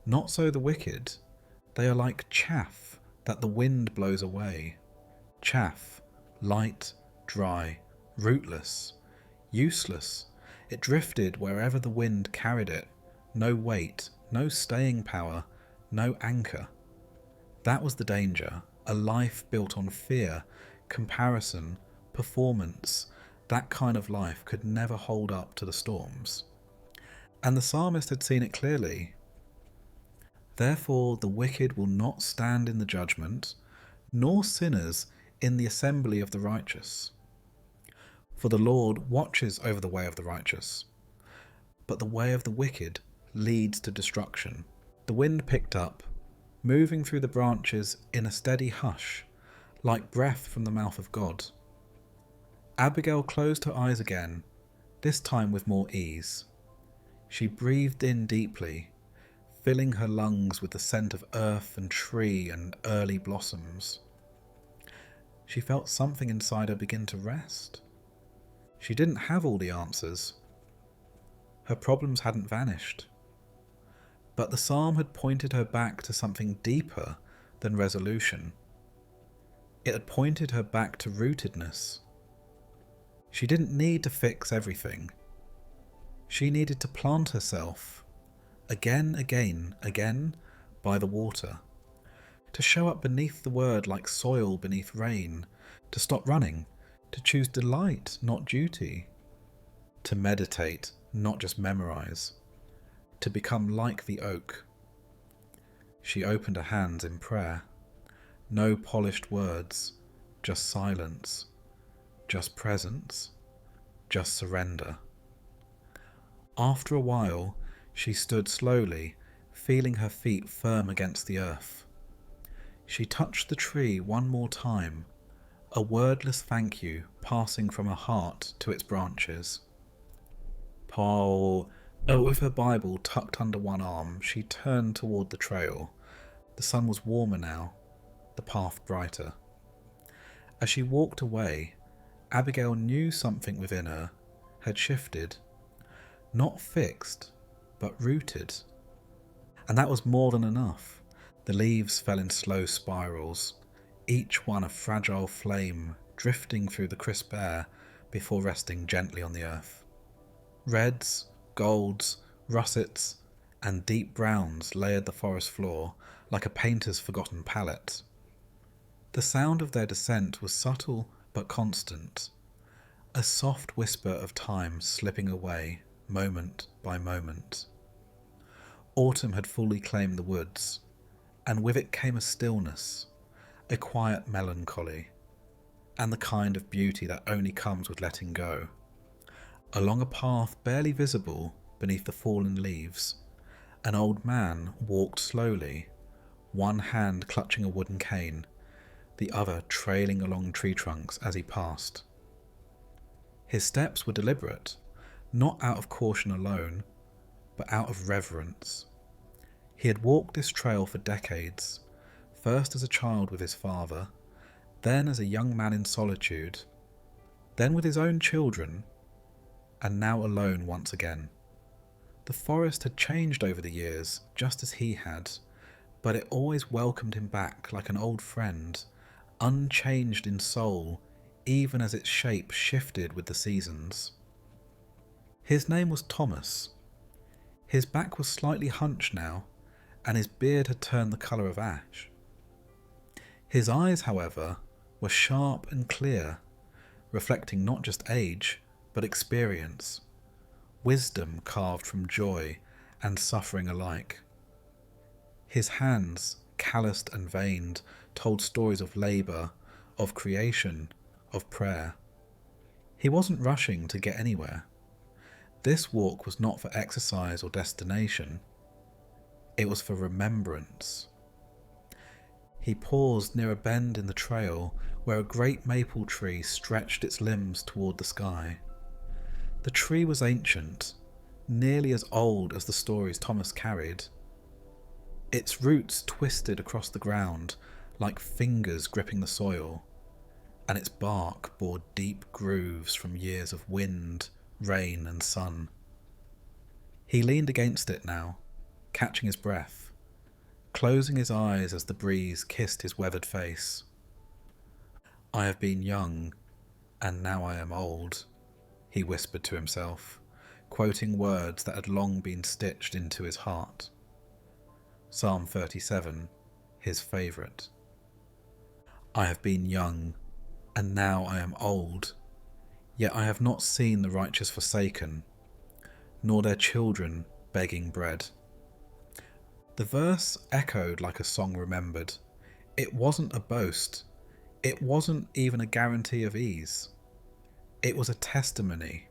Not so the wicked, they are like chaff that the wind blows away. Chaff, light, dry, rootless, useless. It drifted wherever the wind carried it. No weight, no staying power, no anchor. That was the danger, a life built on fear, comparison, performance, That kind of life could never hold up to the storms. And the psalmist had seen it clearly. Therefore the wicked will not stand in the judgment, nor sinners in the assembly of the righteous. For the Lord watches over the way of the righteous, but the way of the wicked leads to destruction. The wind picked up, moving through the branches in a steady hush, like breath from the mouth of God. Abigail closed her eyes again, this time with more ease. She breathed in deeply, filling her lungs with the scent of earth and tree and early blossoms. She felt something inside her begin to rest. She didn't have all the answers. Her problems hadn't vanished. But the psalm had pointed her back to something deeper than resolution. It had pointed her back to rootedness. She didn't need to fix everything. She needed to plant herself, again, by the water, to show up beneath the word like soil beneath rain, to stop running, to choose delight, not duty, to meditate, not just memorize, to become like the oak. She opened her hands in prayer. No polished words, just silence, just presence, just surrender. After a while, she stood slowly, feeling her feet firm against the earth. She touched the tree one more time, a wordless thank you passing from her heart to its branches. With her Bible tucked under one arm, she turned toward the trail. The sun was warmer now, the path brighter. As she walked away, Abigail knew something within her had shifted, not fixed, but rooted. And that was more than enough. The leaves fell in slow spirals, each one a fragile flame drifting through the crisp air before resting gently on the earth. Reds, golds, russets, and deep browns layered the forest floor like a painter's forgotten palette. The sound of their descent was subtle but constant, a soft whisper of time slipping away, moment by moment. Autumn had fully claimed the woods, and with it came a stillness, a quiet melancholy, and the kind of beauty that only comes with letting go. Along a path barely visible beneath the fallen leaves, an old man walked slowly, one hand clutching a wooden cane, the other trailing along tree trunks as he passed. His steps were deliberate, not out of caution alone, but out of reverence. He had walked this trail for decades, first as a child with his father, then as a young man in solitude, then with his own children, and now alone once again. The forest had changed over the years, just as he had, but it always welcomed him back like an old friend, unchanged in soul, even as its shape shifted with the seasons. His name was Thomas. His back was slightly hunched now, and his beard had turned the colour of ash. His eyes, however, were sharp and clear, reflecting not just age, but experience, wisdom carved from joy and suffering alike. His hands, calloused and veined, told stories of labour, of creation, of prayer. He wasn't rushing to get anywhere. This walk was not for exercise or destination. It was for remembrance. He paused near a bend in the trail where a great maple tree stretched its limbs toward the sky. The tree was ancient, nearly as old as the stories Thomas carried. Its roots twisted across the ground like fingers gripping the soil, and its bark bore deep grooves from years of wind, rain and sun. He leaned against it now, catching his breath, closing his eyes as the breeze kissed his weathered face. "I have been young, and now I am old," he whispered to himself, quoting words that had long been stitched into his heart. Psalm 37, his favourite. "I have been young, and now I am old," Yet I have not seen the righteous forsaken, nor their children begging bread. The verse echoed like a song remembered. It wasn't a boast. It wasn't even a guarantee of ease. It was a testimony,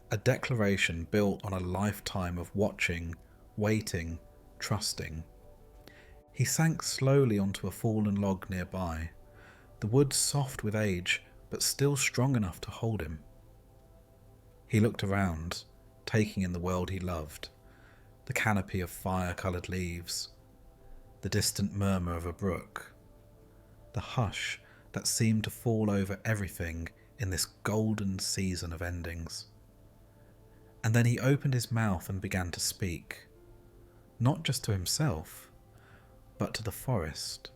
a declaration built on a lifetime of watching, waiting, trusting. He sank slowly onto a fallen log nearby, the wood soft with age, but still strong enough to hold him. He looked around, taking in the world he loved, the canopy of fire-coloured leaves, the distant murmur of a brook, the hush that seemed to fall over everything in this golden season of endings. And then he opened his mouth and began to speak, not just to himself, but to the forest,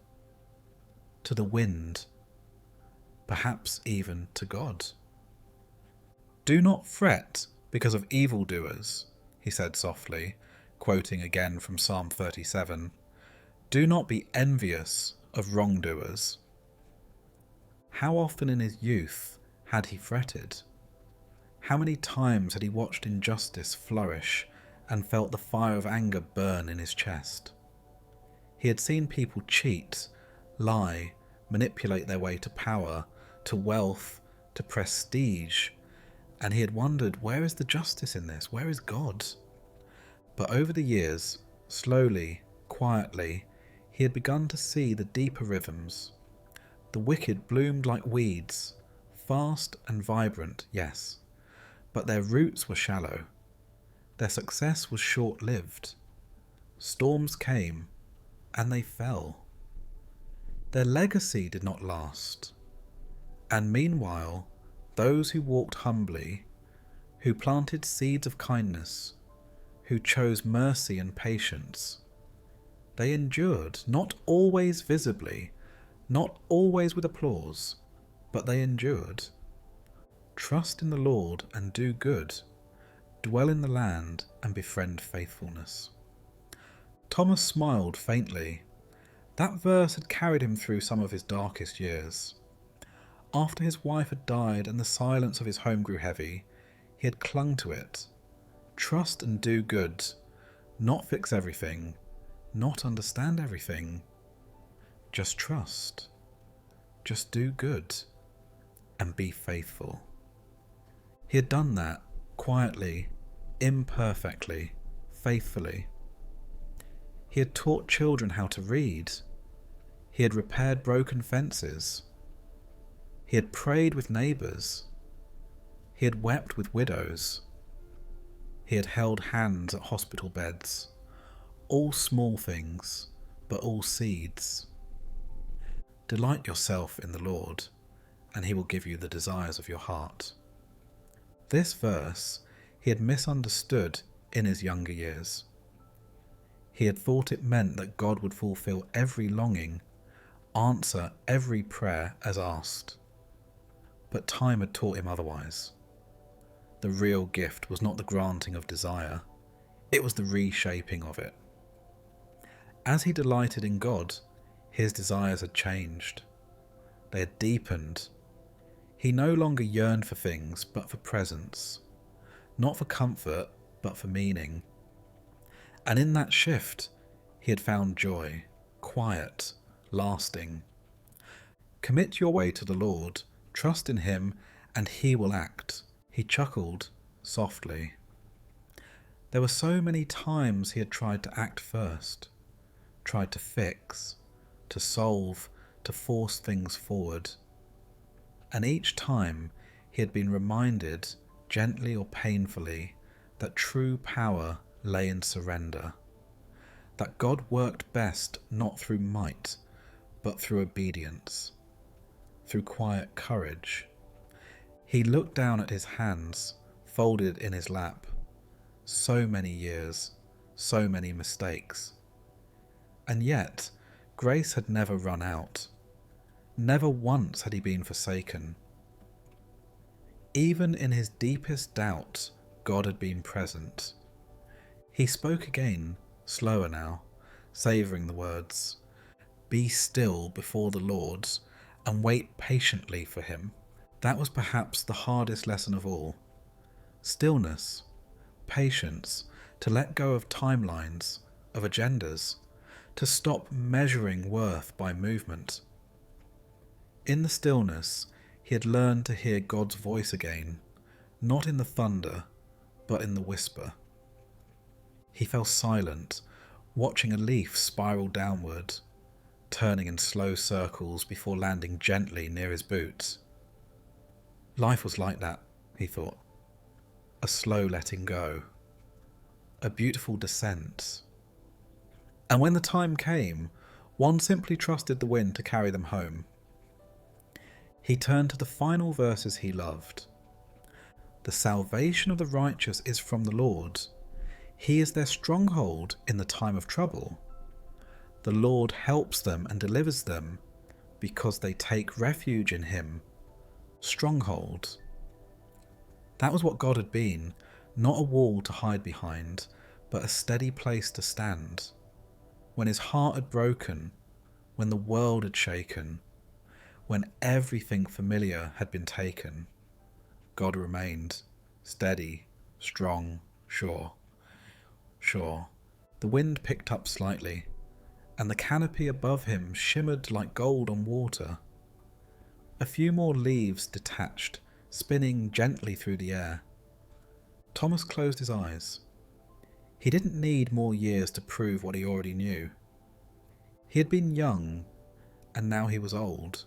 to the wind, perhaps even to God. "Do not fret because of evildoers," he said softly, quoting again from Psalm 37. "Do not be envious of wrongdoers." How often in his youth had he fretted? How many times had he watched injustice flourish and felt the fire of anger burn in his chest? He had seen people cheat, lie, manipulate their way to power, to wealth, to prestige, and he had wondered, where is the justice in this? Where is God? But over the years, slowly, quietly, he had begun to see the deeper rhythms. The wicked bloomed like weeds, fast and vibrant, yes, but their roots were shallow. Their success was short-lived. Storms came, and they fell. Their legacy did not last. And meanwhile, those who walked humbly, who planted seeds of kindness, who chose mercy and patience, they endured, not always visibly, not always with applause, but they endured. Trust in the Lord and do good. Dwell in the land and befriend faithfulness. Thomas smiled faintly. That verse had carried him through some of his darkest years. After his wife had died and the silence of his home grew heavy, he had clung to it. Trust and do good. Not fix everything. Not understand everything. Just trust. Just do good. And be faithful. He had done that quietly, imperfectly, faithfully. He had taught children how to read. He had repaired broken fences. He had prayed with neighbours. He had wept with widows. He had held hands at hospital beds. All small things, but all seeds. Delight yourself in the Lord, and he will give you the desires of your heart. This verse he had misunderstood in his younger years. He had thought it meant that God would fulfill every longing, answer every prayer as asked. But time had taught him otherwise. The real gift was not the granting of desire, it was the reshaping of it. As he delighted in God, his desires had changed. They had deepened. He no longer yearned for things, but for presence. Not for comfort, but for meaning. And in that shift, he had found joy, quiet, lasting. Commit your way to the Lord, trust in him, and he will act. He chuckled softly. There were so many times he had tried to act first, tried to fix, to solve, to force things forward. And each time he had been reminded, gently or painfully, that true power lay in surrender, that God worked best not through might, but through obedience, through quiet courage. He looked down at his hands, folded in his lap. So many years, so many mistakes. And yet, grace had never run out. Never once had he been forsaken. Even in his deepest doubt, God had been present. He spoke again, slower now, savouring the words. Be still before the Lord, and wait patiently for him. That was perhaps the hardest lesson of all. Stillness, patience, to let go of timelines, of agendas, to stop measuring worth by movement. In the stillness, he had learned to hear God's voice again, not in the thunder, but in the whisper. He fell silent, watching a leaf spiral downward, turning in slow circles before landing gently near his boots. Life was like that, he thought. A slow letting go. A beautiful descent. And when the time came, one simply trusted the wind to carry them home. He turned to the final verses he loved. The salvation of the righteous is from the Lord. He is their stronghold in the time of trouble. The Lord helps them and delivers them because they take refuge in him. Stronghold. That was what God had been, not a wall to hide behind, but a steady place to stand. When his heart had broken, when the world had shaken, when everything familiar had been taken, God remained, steady, strong, sure. Sure. The wind picked up slightly, and the canopy above him shimmered like gold on water. A few more leaves detached, spinning gently through the air. Thomas closed his eyes. He didn't need more years to prove what he already knew. He had been young, and now he was old.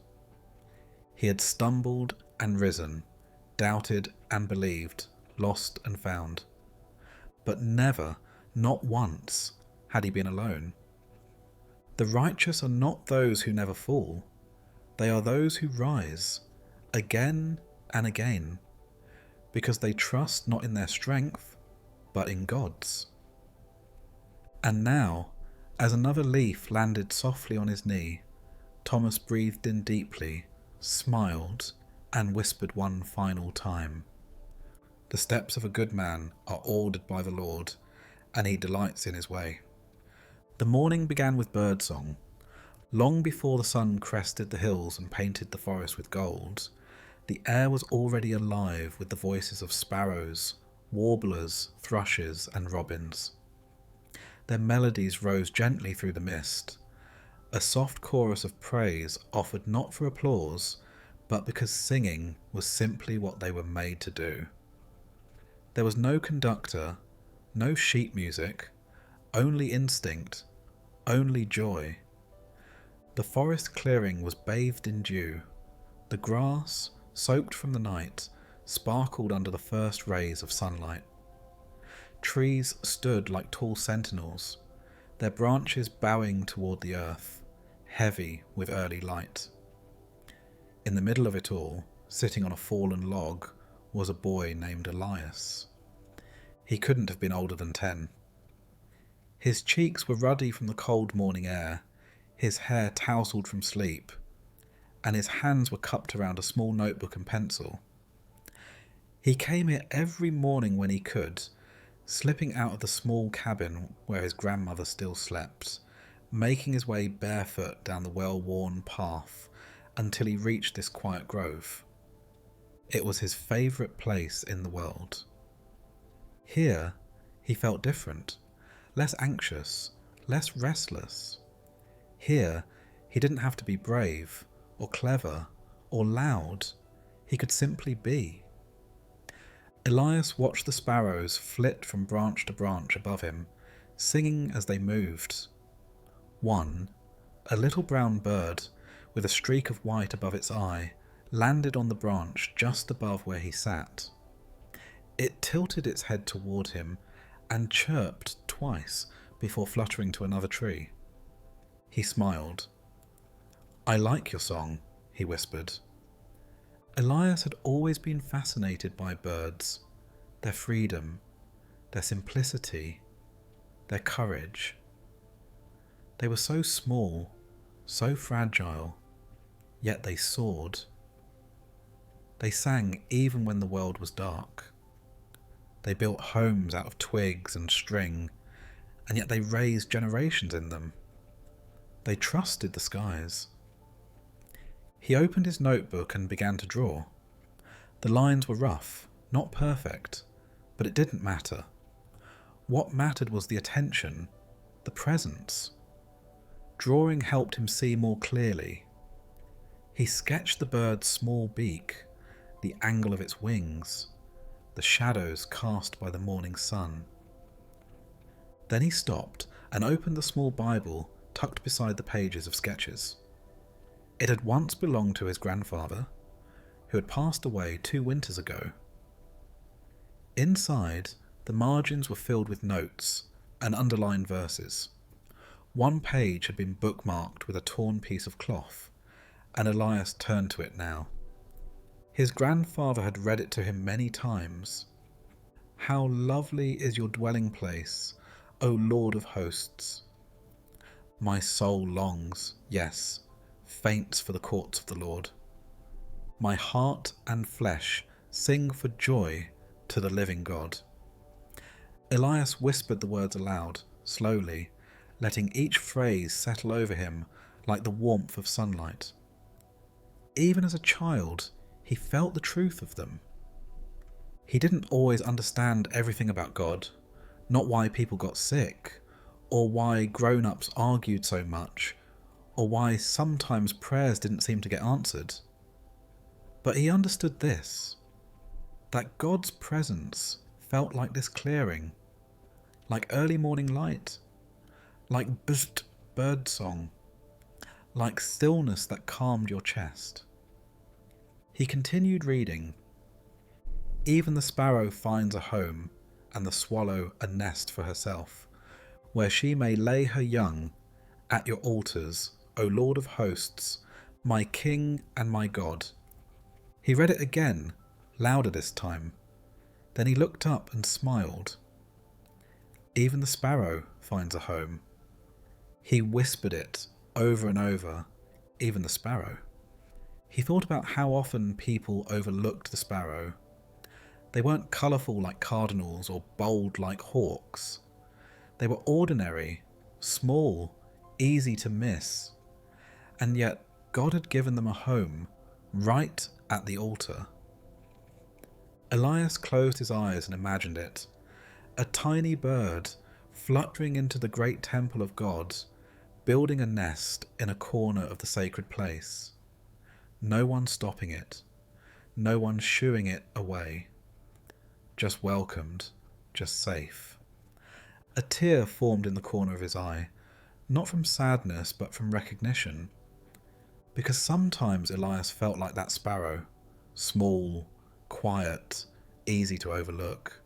He had stumbled and risen, doubted and believed, lost and found. But never, not once, had he been alone. The righteous are not those who never fall. They are those who rise, again and again, because they trust not in their strength, but in God's. And now, as another leaf landed softly on his knee, Thomas breathed in deeply, smiled, and whispered one final time, "The steps of a good man are ordered by the Lord, and he delights in his way." The morning began with birdsong. Long before the sun crested the hills and painted the forest with gold, the air was already alive with the voices of sparrows, warblers, thrushes, and robins. Their melodies rose gently through the mist, a soft chorus of praise offered not for applause, but because singing was simply what they were made to do. There was no conductor, no sheet music, only instinct, only joy. The forest clearing was bathed in dew. The grass, soaked from the night, sparkled under the first rays of sunlight. Trees stood like tall sentinels, their branches bowing toward the earth, heavy with early light. In the middle of it all, sitting on a fallen log, was a boy named Elias. He couldn't have been older than 10. His cheeks were ruddy from the cold morning air, his hair tousled from sleep, and his hands were cupped around a small notebook and pencil. He came here every morning when he could, slipping out of the small cabin where his grandmother still slept, making his way barefoot down the well-worn path until he reached this quiet grove. It was his favourite place in the world. Here, he felt different, less anxious, less restless. Here, he didn't have to be brave, or clever, or loud. He could simply be. Elias watched the sparrows flit from branch to branch above him, singing as they moved. One, a little brown bird, with a streak of white above its eye, landed on the branch just above where he sat. It tilted its head toward him and chirped twice before fluttering to another tree. He smiled. "I like your song," he whispered. Elias had always been fascinated by birds, their freedom, their simplicity, their courage. They were so small, so fragile, yet they soared. They sang even when the world was dark. They built homes out of twigs and string, and yet they raised generations in them. They trusted the skies. He opened his notebook and began to draw. The lines were rough, not perfect, but it didn't matter. What mattered was the attention, the presence. Drawing helped him see more clearly. He sketched the bird's small beak, the angle of its wings, the shadows cast by the morning sun. Then he stopped and opened the small Bible tucked beside the pages of sketches. It had once belonged to his grandfather, who had passed away 2 winters ago. Inside, the margins were filled with notes and underlined verses. One page had been bookmarked with a torn piece of cloth, and Elias turned to it now. His grandfather had read it to him many times. "How lovely is your dwelling place, O Lord of hosts! My soul longs, yes, faints for the courts of the Lord. My heart and flesh sing for joy to the living God." Elias whispered the words aloud, slowly, letting each phrase settle over him like the warmth of sunlight. Even as a child, he felt the truth of them. He didn't always understand everything about God, not why people got sick, or why grown-ups argued so much, or why sometimes prayers didn't seem to get answered. But he understood this, that God's presence felt like this clearing, like early morning light, like bzzzt bird song, like stillness that calmed your chest. He continued reading. "Even the sparrow finds a home, and the swallow a nest for herself, where she may lay her young at your altars, O Lord of hosts, my King and my God." He read it again, louder this time. Then he looked up and smiled. "Even the sparrow finds a home." He whispered it over and over, even the sparrow. He thought about how often people overlooked the sparrow. They weren't colourful like cardinals or bold like hawks. They were ordinary, small, easy to miss. And yet God had given them a home right at the altar. Elias closed his eyes and imagined it. A tiny bird fluttering into the great temple of God, building a nest in a corner of the sacred place. No one stopping it, no one shooing it away. Just welcomed, just safe. A tear formed in the corner of his eye, not from sadness but from recognition. Because sometimes Elias felt like that sparrow, small, quiet, easy to overlook.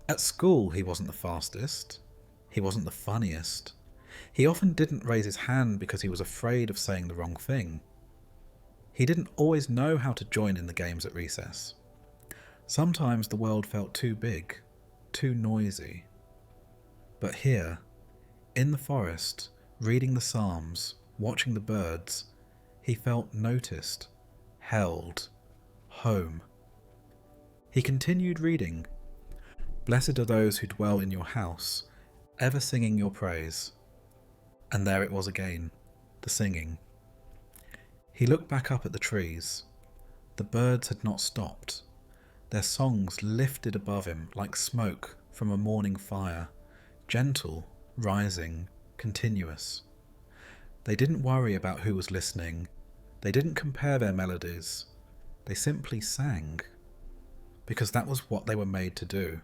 At school he wasn't the fastest, he wasn't the funniest. He often didn't raise his hand because he was afraid of saying the wrong thing. He didn't always know how to join in the games at recess. Sometimes the world felt too big, too noisy. But here, in the forest, reading the Psalms, watching the birds, he felt noticed, held, home. He continued reading. "Blessed are those who dwell in your house, ever singing your praise." And there it was again, the singing. He looked back up at the trees. The birds had not stopped. Their songs lifted above him like smoke from a morning fire, gentle, rising, continuous. They didn't worry about who was listening. They didn't compare their melodies. They simply sang, because that was what they were made to do.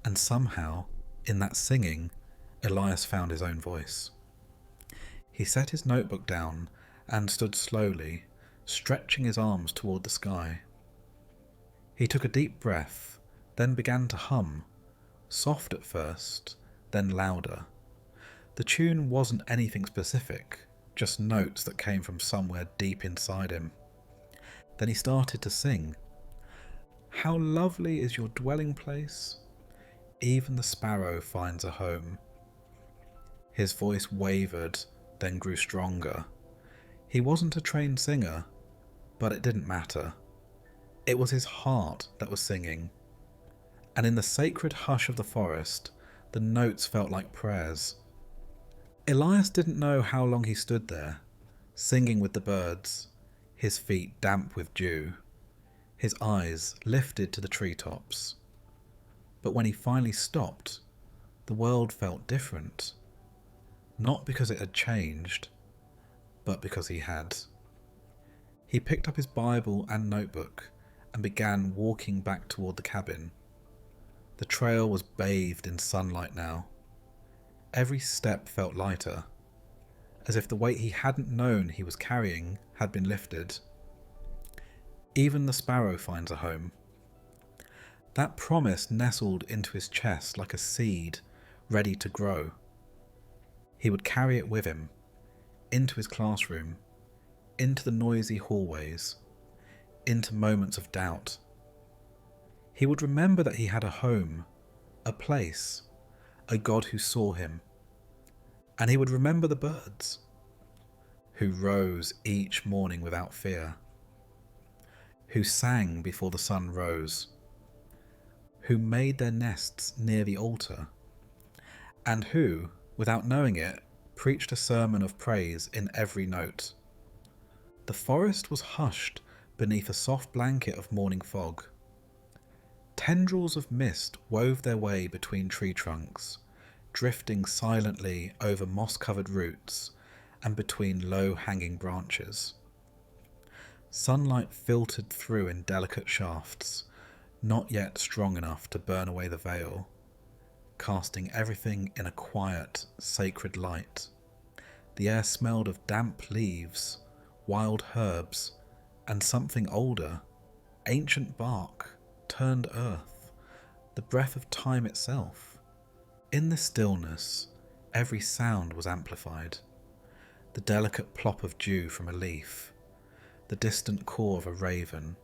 And somehow, in that singing, Elias found his own voice. He set his notebook down and stood slowly, stretching his arms toward the sky. He took a deep breath, then began to hum, soft at first, then louder. The tune wasn't anything specific, just notes that came from somewhere deep inside him. Then he started to sing. "How lovely is your dwelling place! Even the sparrow finds a home." His voice wavered, then grew stronger. He wasn't a trained singer, but it didn't matter. It was his heart that was singing. And in the sacred hush of the forest, the notes felt like prayers. Elias didn't know how long he stood there, singing with the birds, his feet damp with dew. his eyes lifted to the treetops. But when he finally stopped, the world felt different. Not because it had changed, but because he had. He picked up his Bible and notebook and began walking back toward the cabin. The trail was bathed in sunlight now. Every step felt lighter, as if the weight he hadn't known he was carrying had been lifted. Even the sparrow finds a home. That promise nestled into his chest like a seed ready to grow. He would carry it with him, into his classroom, into the noisy hallways, into moments of doubt. He would remember that he had a home, a place, a God who saw him. And he would remember the birds, who rose each morning without fear, who sang before the sun rose, who made their nests near the altar, and who, without knowing it, preached a sermon of praise in every note. The forest was hushed beneath a soft blanket of morning fog. Tendrils of mist wove their way between tree trunks, drifting silently over moss-covered roots and between low-hanging branches. Sunlight filtered through in delicate shafts, not yet strong enough to burn away the veil, casting everything in a quiet, sacred light. The air smelled of damp leaves, wild herbs, and something older, ancient bark, turned earth, the breath of time itself. In the stillness, every sound was amplified. The delicate plop of dew from a leaf, the distant caw of a raven,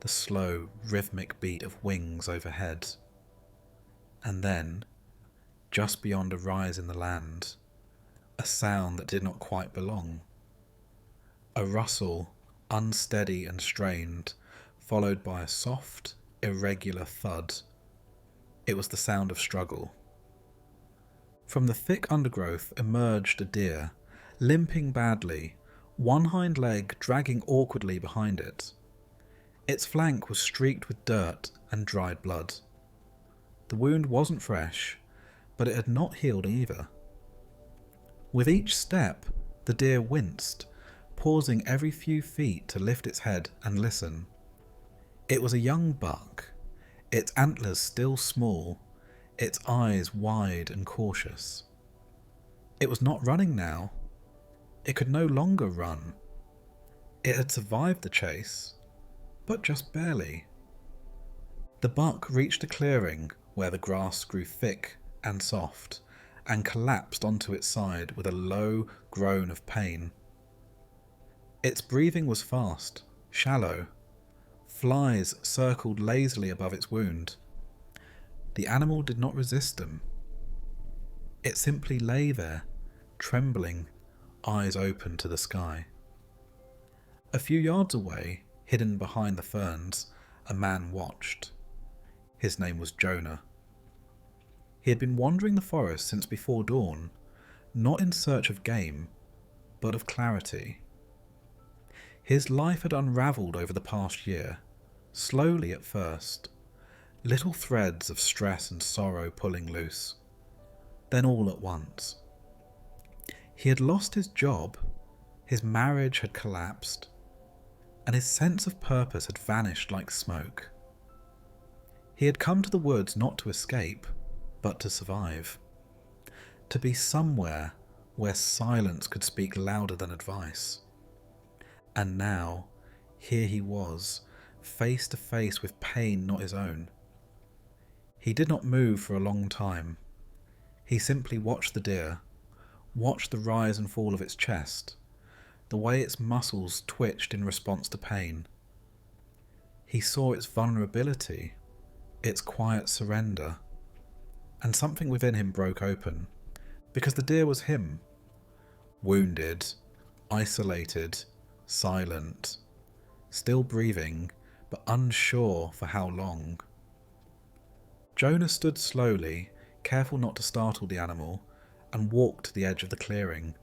the slow, rhythmic beat of wings overhead. And then, just beyond a rise in the land, a sound that did not quite belong. A rustle, unsteady and strained, followed by a soft, irregular thud. It was the sound of struggle. From the thick undergrowth emerged a deer, limping badly, one hind leg dragging awkwardly behind it. Its flank was streaked with dirt and dried blood. The wound wasn't fresh, but it had not healed either. With each step, the deer winced, pausing every few feet to lift its head and listen. It was a young buck, its antlers still small, its eyes wide and cautious. It was not running now. It could no longer run. It had survived the chase, but just barely. The buck reached a clearing where the grass grew thick and soft, and collapsed onto its side with a low groan of pain. Its breathing was fast, shallow. Flies circled lazily above its wound. The animal did not resist them. It simply lay there, trembling, eyes open to the sky. A few yards away, hidden behind the ferns, a man watched. His name was Jonah. He had been wandering the forest since before dawn, not in search of game, but of clarity. His life had unravelled over the past year, slowly at first, little threads of stress and sorrow pulling loose, then all at once. He had lost his job, his marriage had collapsed, and his sense of purpose had vanished like smoke. He had come to the woods not to escape, but to survive, to be somewhere where silence could speak louder than advice. And now, here he was, face to face with pain not his own. He did not move for a long time. He simply watched the deer, watched the rise and fall of its chest, the way its muscles twitched in response to pain. He saw its vulnerability, its quiet surrender, and something within him broke open, because the deer was him, wounded, isolated, silent, still breathing, but unsure for how long. Jonah stood slowly, careful not to startle the animal, and walked to the edge of the clearing.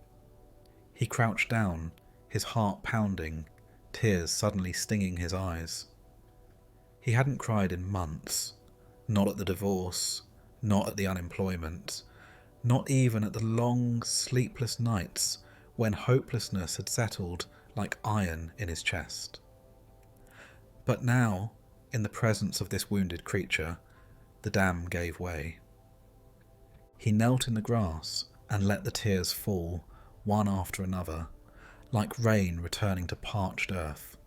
He crouched down, his heart pounding, tears suddenly stinging his eyes. He hadn't cried in months, not at the divorce, not at the unemployment, not even at the long, sleepless nights when hopelessness had settled like iron in his chest. But now, in the presence of this wounded creature, the dam gave way. He knelt in the grass and let the tears fall, one after another, like rain returning to parched earth.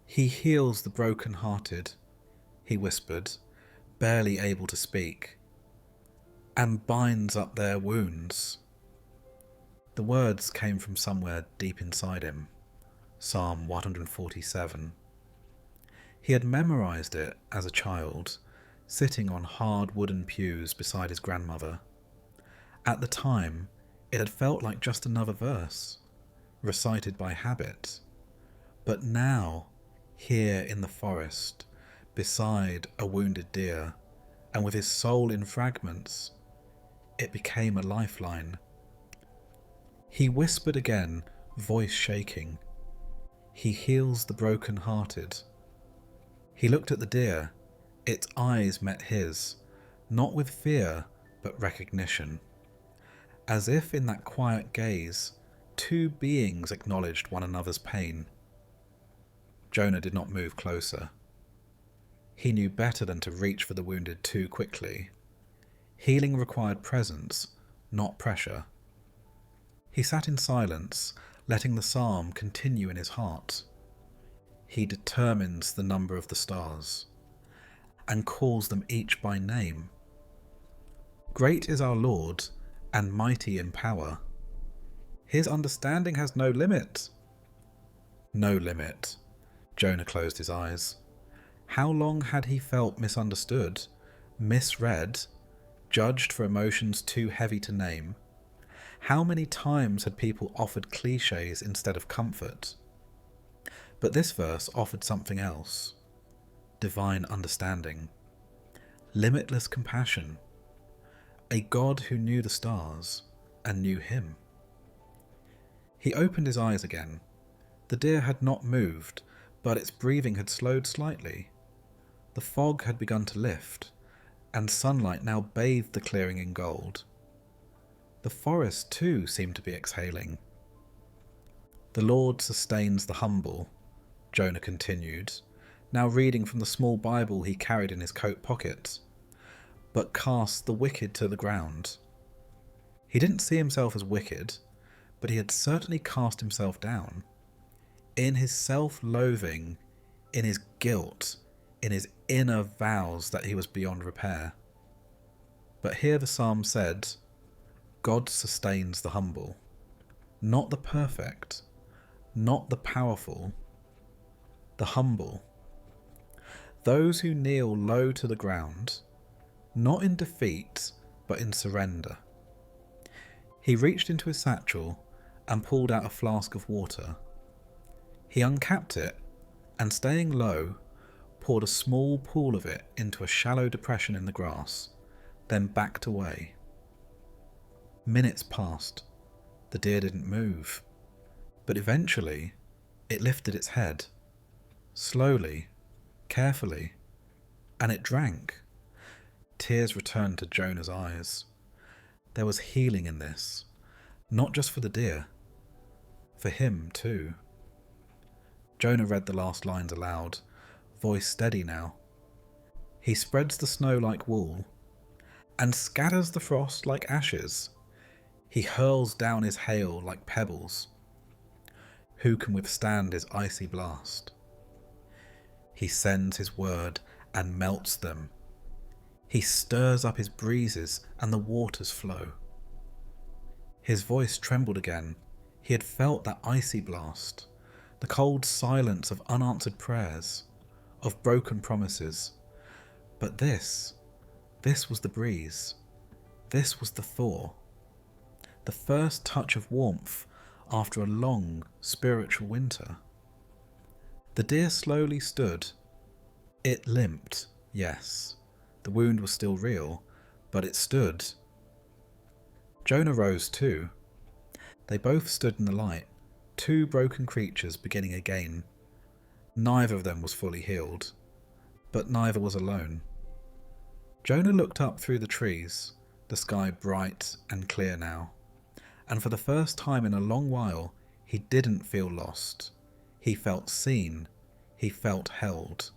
"He heals the broken-hearted," he whispered, barely able to speak, "and binds up their wounds." The words came from somewhere deep inside him. Psalm 147. He had memorized it as a child, sitting on hard wooden pews beside his grandmother. At the time, it had felt like just another verse, recited by habit. But now, here in the forest, beside a wounded deer, and with his soul in fragments, it became a lifeline. He whispered again, voice shaking, "He heals the broken-hearted." He looked at the deer. Its eyes met his, not with fear, but recognition. As if in that quiet gaze, two beings acknowledged one another's pain. Jonah did not move closer. He knew better than to reach for the wounded too quickly. Healing required presence, not pressure. He sat in silence, letting the psalm continue in his heart. He determines the number of the stars, and calls them each by name. Great is our Lord, and mighty in power. His understanding has no limit. No limit. Jonah closed his eyes. How long had he felt misunderstood, misread, judged for emotions too heavy to name? How many times had people offered cliches instead of comfort? But this verse offered something else. Divine understanding. Limitless compassion. A God who knew the stars and knew him. He opened his eyes again. The deer had not moved, but its breathing had slowed slightly. The fog had begun to lift, and sunlight now bathed the clearing in gold. The forest too seemed to be exhaling. "The Lord sustains the humble," Jonah continued, now reading from the small Bible he carried in his coat pocket, "but casts the wicked to the ground." He didn't see himself as wicked, but he had certainly cast himself down. In his self-loathing, in his guilt, in his inner vows that he was beyond repair. But here the psalm said, God sustains the humble, not the perfect, not the powerful, the humble. Those who kneel low to the ground, not in defeat, but in surrender. He reached into his satchel and pulled out a flask of water. He uncapped it and, staying low, poured a small pool of it into a shallow depression in the grass, then backed away. Minutes passed. The deer didn't move, but eventually it lifted its head, slowly, carefully, and it drank. Tears returned to Jonah's eyes. There was healing in this, not just for the deer, for him too. Jonah read the last lines aloud, voice steady now. He spreads the snow like wool, and scatters the frost like ashes. He hurls down his hail like pebbles. Who can withstand his icy blast? He sends his word and melts them. He stirs up his breezes and the waters flow. His voice trembled again. He had felt that icy blast, the cold silence of unanswered prayers, of broken promises. But this was the breeze. This was the thaw. The first touch of warmth after a long spiritual winter. The deer slowly stood. It limped, yes. The wound was still real, but it stood. Jonah rose too. They both stood in the light, two broken creatures beginning again. Neither of them was fully healed. but neither was alone. Jonah looked up through the trees, the sky bright and clear now, and for the first time in a long while he didn't feel lost. He felt seen. He felt held.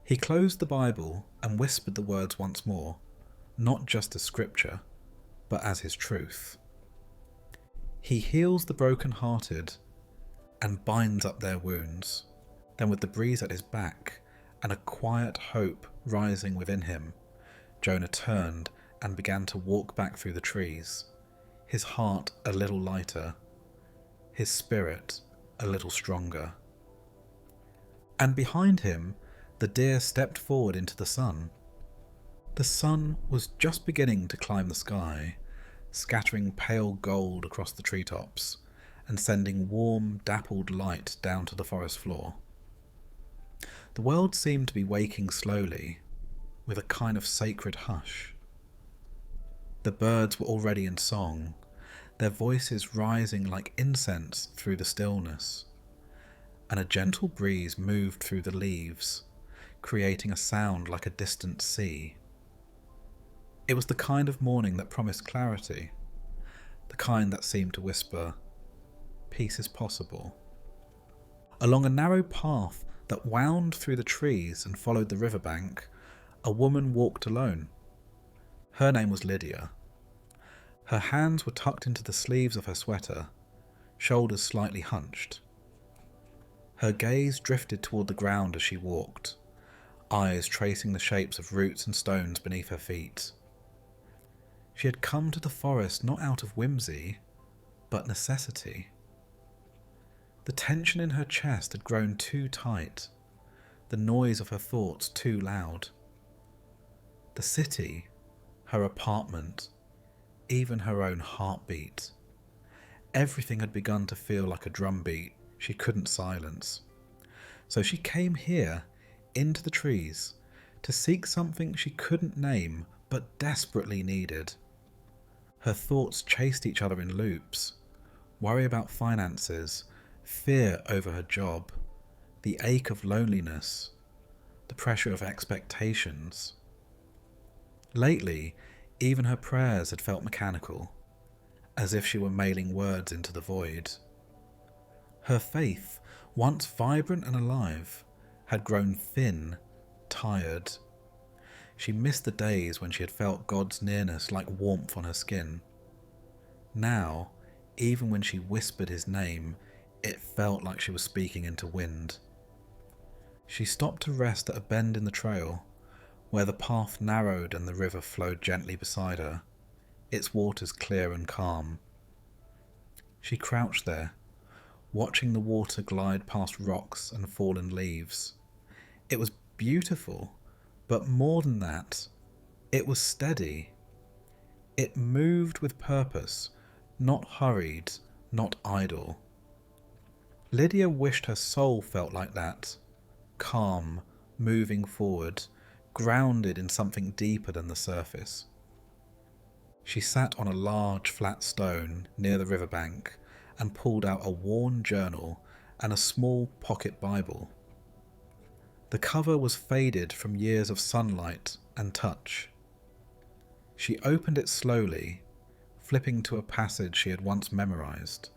He closed the Bible and whispered the words once more, not just as scripture, but as his truth. He heals the broken-hearted and binds up their wounds. Then with the breeze at his back and a quiet hope rising within him, Jonah turned and began to walk back through the trees, his heart a little lighter, his spirit a little stronger. And behind him, the deer stepped forward into the sun. The sun was just beginning to climb the sky, scattering pale gold across the treetops and sending warm, dappled light down to the forest floor. The world seemed to be waking slowly, with a kind of sacred hush. The birds were already in song, their voices rising like incense through the stillness, and a gentle breeze moved through the leaves, creating a sound like a distant sea. It was the kind of morning that promised clarity, the kind that seemed to whisper, "Peace is possible." Along a narrow path that wound through the trees and followed the riverbank, a woman walked alone. Her name was Lydia. Her hands were tucked into the sleeves of her sweater, shoulders slightly hunched. Her gaze drifted toward the ground as she walked, eyes tracing the shapes of roots and stones beneath her feet. She had come to the forest not out of whimsy, but necessity. The tension in her chest had grown too tight, the noise of her thoughts too loud. The city, her apartment, even her own heartbeat. Everything had begun to feel like a drumbeat she couldn't silence. So she came here, into the trees, to seek something she couldn't name but desperately needed. Her thoughts chased each other in loops, worry about finances, fear over her job, the ache of loneliness, the pressure of expectations. Lately, even her prayers had felt mechanical, as if she were mailing words into the void. Her faith, once vibrant and alive, had grown thin, tired. She missed the days when she had felt God's nearness like warmth on her skin. Now, even when she whispered his name, it felt like she was speaking into wind. She stopped to rest at a bend in the trail, where the path narrowed and the river flowed gently beside her, its waters clear and calm. She crouched there, watching the water glide past rocks and fallen leaves. It was beautiful, but more than that, it was steady. It moved with purpose, not hurried, not idle. Lydia wished her soul felt like that, calm, moving forward, grounded in something deeper than the surface. She sat on a large flat stone near the riverbank and pulled out a worn journal and a small pocket Bible. The cover was faded from years of sunlight and touch. She opened it slowly, flipping to a passage she had once memorized,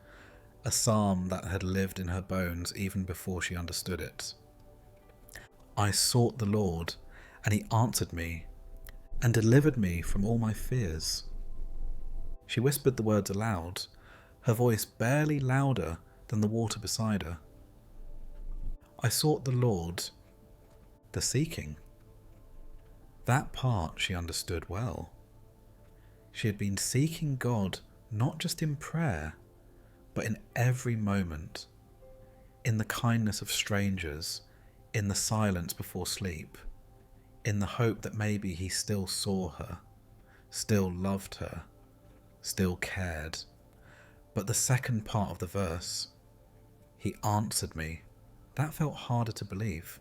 a psalm that had lived in her bones even before she understood it. "I sought the Lord, and he answered me, and delivered me from all my fears." She whispered the words aloud, her voice barely louder than the water beside her. I sought the Lord, the seeking. That part she understood well. She had been seeking God not just in prayer, but in every moment, in the kindness of strangers, in the silence before sleep, in the hope that maybe he still saw her, still loved her, still cared. But the second part of the verse, "He answered me," that felt harder to believe.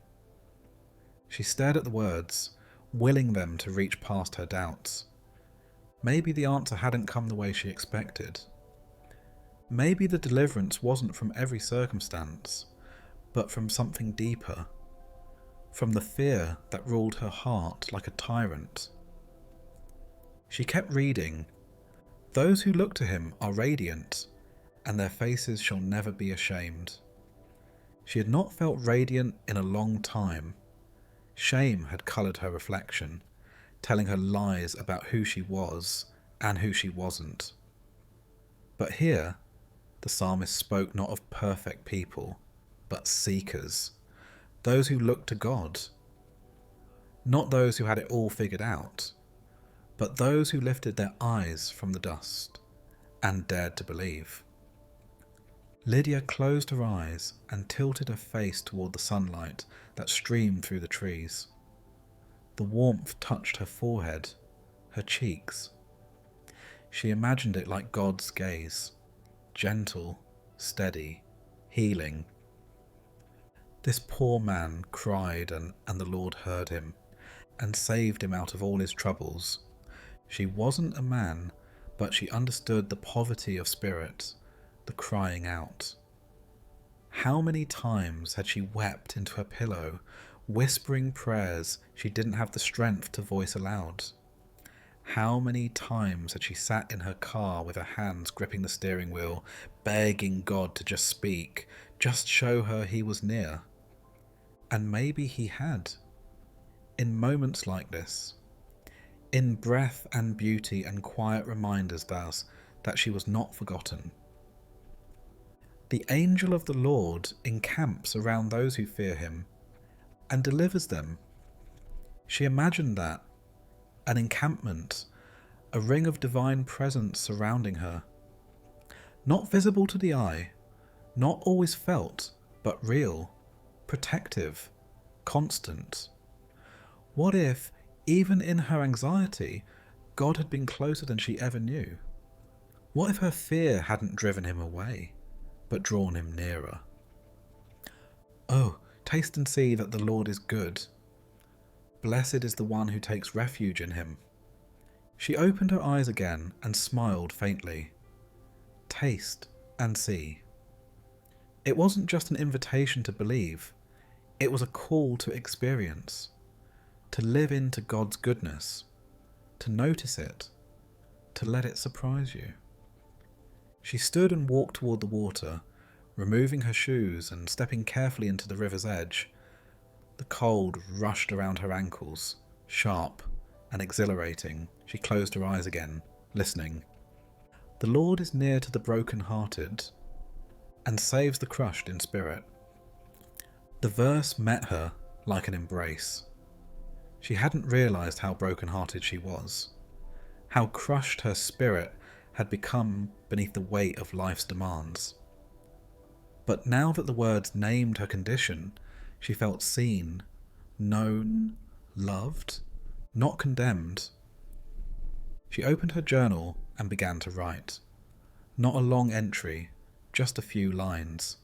She stared at the words, willing them to reach past her doubts. Maybe the answer hadn't come the way she expected. Maybe the deliverance wasn't from every circumstance, but from something deeper. from the fear that ruled her heart like a tyrant. She kept reading, "Those who look to him are radiant, and their faces shall never be ashamed." She had not felt radiant in a long time. Shame had coloured her reflection, telling her lies about who she was and who she wasn't. But here, the psalmist spoke not of perfect people, but seekers, those who looked to God. Not those who had it all figured out, but those who lifted their eyes from the dust and dared to believe. Lydia closed her eyes and tilted her face toward the sunlight that streamed through the trees. The warmth touched her forehead, her cheeks. She imagined it like God's gaze, gentle, steady, healing. This poor man cried and the Lord heard him and saved him out of all his troubles. She wasn't a man, but she understood the poverty of spirit, the crying out. How many times had she wept into her pillow, whispering prayers she didn't have the strength to voice aloud? How many times had she sat in her car with her hands gripping the steering wheel, begging God to just speak, just show her he was near? And maybe he had. In moments like this, in breath and beauty and quiet reminders thus that she was not forgotten. The angel of the Lord encamps around those who fear him and delivers them. She imagined that, an encampment, a ring of divine presence surrounding her. Not visible to the eye, not always felt, but real, protective, constant. What if, even in her anxiety, God had been closer than she ever knew? What if her fear hadn't driven him away, but drawn him nearer? Oh, taste and see that the Lord is good. Blessed is the one who takes refuge in him. She opened her eyes again and smiled faintly. Taste and see. It wasn't just an invitation to believe, it was a call to experience, to live into God's goodness, to notice it, to let it surprise you. She stood and walked toward the water, removing her shoes and stepping carefully into the river's edge. The cold rushed around her ankles, sharp and exhilarating. She closed her eyes again, listening. The Lord is near to the broken-hearted and saves the crushed in spirit. The verse met her like an embrace. She hadn't realized how broken-hearted she was, how crushed her spirit had become beneath the weight of life's demands. But now that the words named her condition, she felt seen, known, loved, not condemned. She opened her journal and began to write. Not a long entry, just a few lines.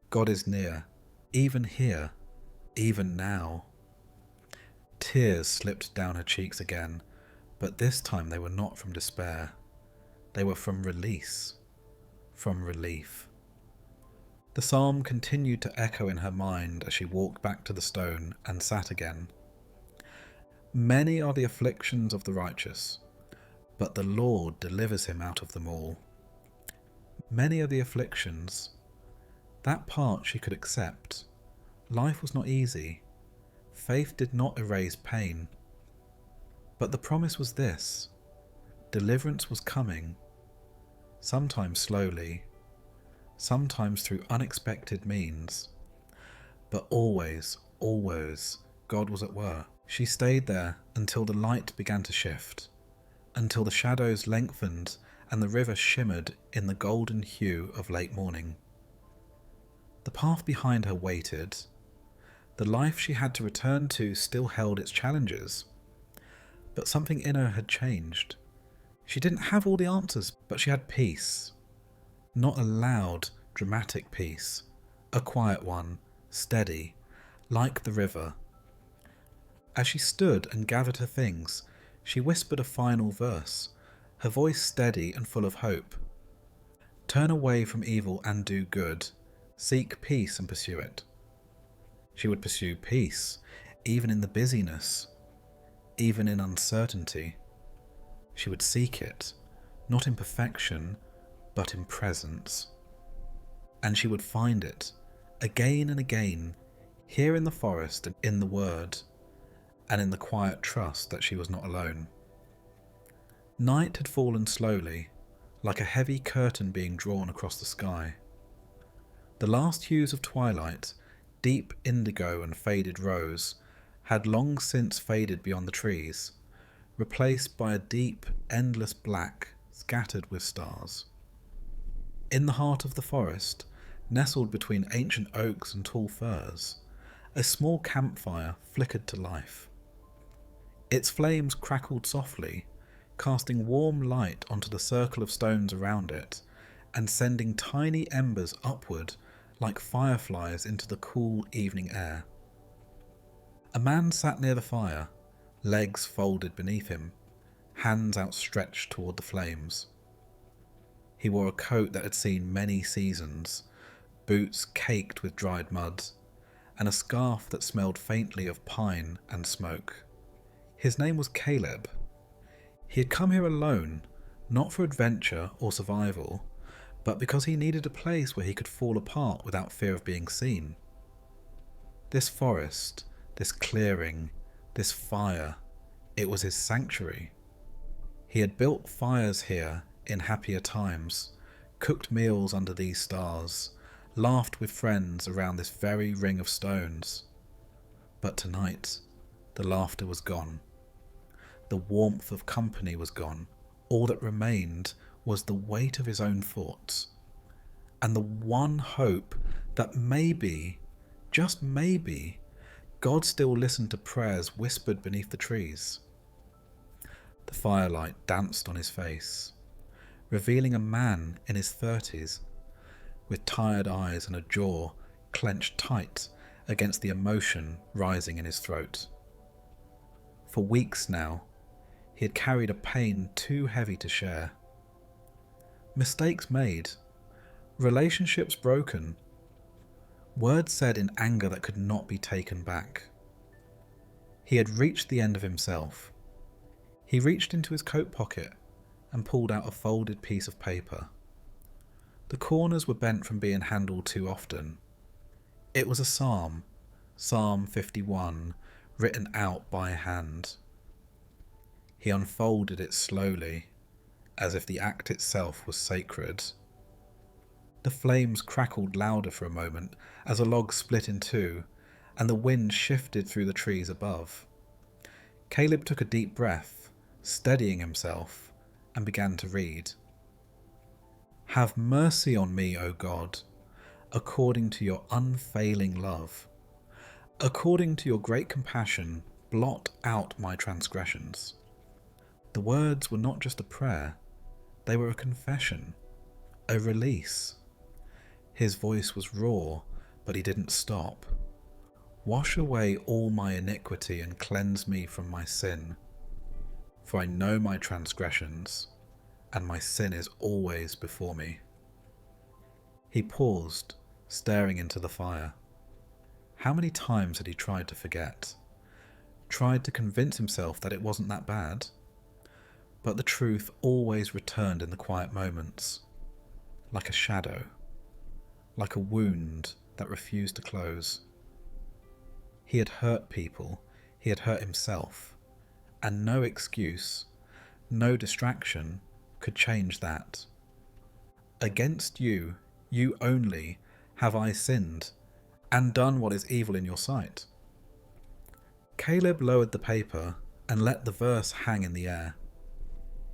God is near, even here, even now. Tears slipped down her cheeks again, but this time they were not from despair. They were from release, from relief. The psalm continued to echo in her mind as she walked back to the stone and sat again. Many are the afflictions of the righteous, but the Lord delivers him out of them all. Many are the afflictions. That part she could accept. Life was not easy. Faith did not erase pain. But the promise was this: deliverance was coming, sometimes slowly, sometimes through unexpected means, but always, always, God was at work. She stayed there until the light began to shift, until the shadows lengthened and the river shimmered in the golden hue of late morning. The path behind her waited. The life she had to return to still held its challenges, but something in her had changed. She didn't have all the answers, but she had peace. Not a loud, dramatic peace, a quiet one, steady, like the river. As she stood and gathered her things, she whispered a final verse, her voice steady and full of hope. Turn away from evil and do good. Seek peace and pursue it. She would pursue peace, even in the busyness, even in uncertainty. She would seek it, not in perfection, but in presence. And she would find it, again and again, here in the forest and in the Word, and in the quiet trust that she was not alone. Night had fallen slowly, like a heavy curtain being drawn across the sky. The last hues of twilight, deep indigo and faded rose, had long since faded beyond the trees, replaced by a deep, endless black scattered with stars. In the heart of the forest, nestled between ancient oaks and tall firs, a small campfire flickered to life. Its flames crackled softly, casting warm light onto the circle of stones around it, and sending tiny embers upward like fireflies into the cool evening air. A man sat near the fire, legs folded beneath him, hands outstretched toward the flames. He wore a coat that had seen many seasons, boots caked with dried mud, and a scarf that smelled faintly of pine and smoke. His name was Caleb. He had come here alone, not for adventure or survival, but because he needed a place where he could fall apart without fear of being seen. This forest, this clearing, this fire, it was his sanctuary. He had built fires here in happier times, cooked meals under these stars, laughed with friends around this very ring of stones. But tonight, the laughter was gone. The warmth of company was gone. All that remained was the weight of his own thoughts, and the one hope that maybe, just maybe, God still listened to prayers whispered beneath the trees. The firelight danced on his face, revealing a man in his 30s, with tired eyes and a jaw clenched tight against the emotion rising in his throat. For weeks now, he had carried a pain too heavy to share. Mistakes made, relationships broken, words said in anger that could not be taken back. He had reached the end of himself. He reached into his coat pocket and pulled out a folded piece of paper. The corners were bent from being handled too often. It was a psalm, Psalm 51, written out by hand. He unfolded it slowly, as if the act itself was sacred. The flames crackled louder for a moment as a log split in two, and the wind shifted through the trees above. Caleb took a deep breath, steadying himself, and began to read. "Have mercy on me, O God, according to your unfailing love. According to your great compassion, blot out my transgressions." The words were not just a prayer, they were a confession, a release. His voice was raw, but he didn't stop. "Wash away all my iniquity and cleanse me from my sin. For I know my transgressions, and my sin is always before me." He paused, staring into the fire. How many times had he tried to forget? Tried to convince himself that it wasn't that bad? But the truth always returned in the quiet moments, like a shadow, like a wound that refused to close. He had hurt people, he had hurt himself, and no excuse, no distraction could change that. "Against you, you only, have I sinned, and done what is evil in your sight." Caleb lowered the paper and let the verse hang in the air.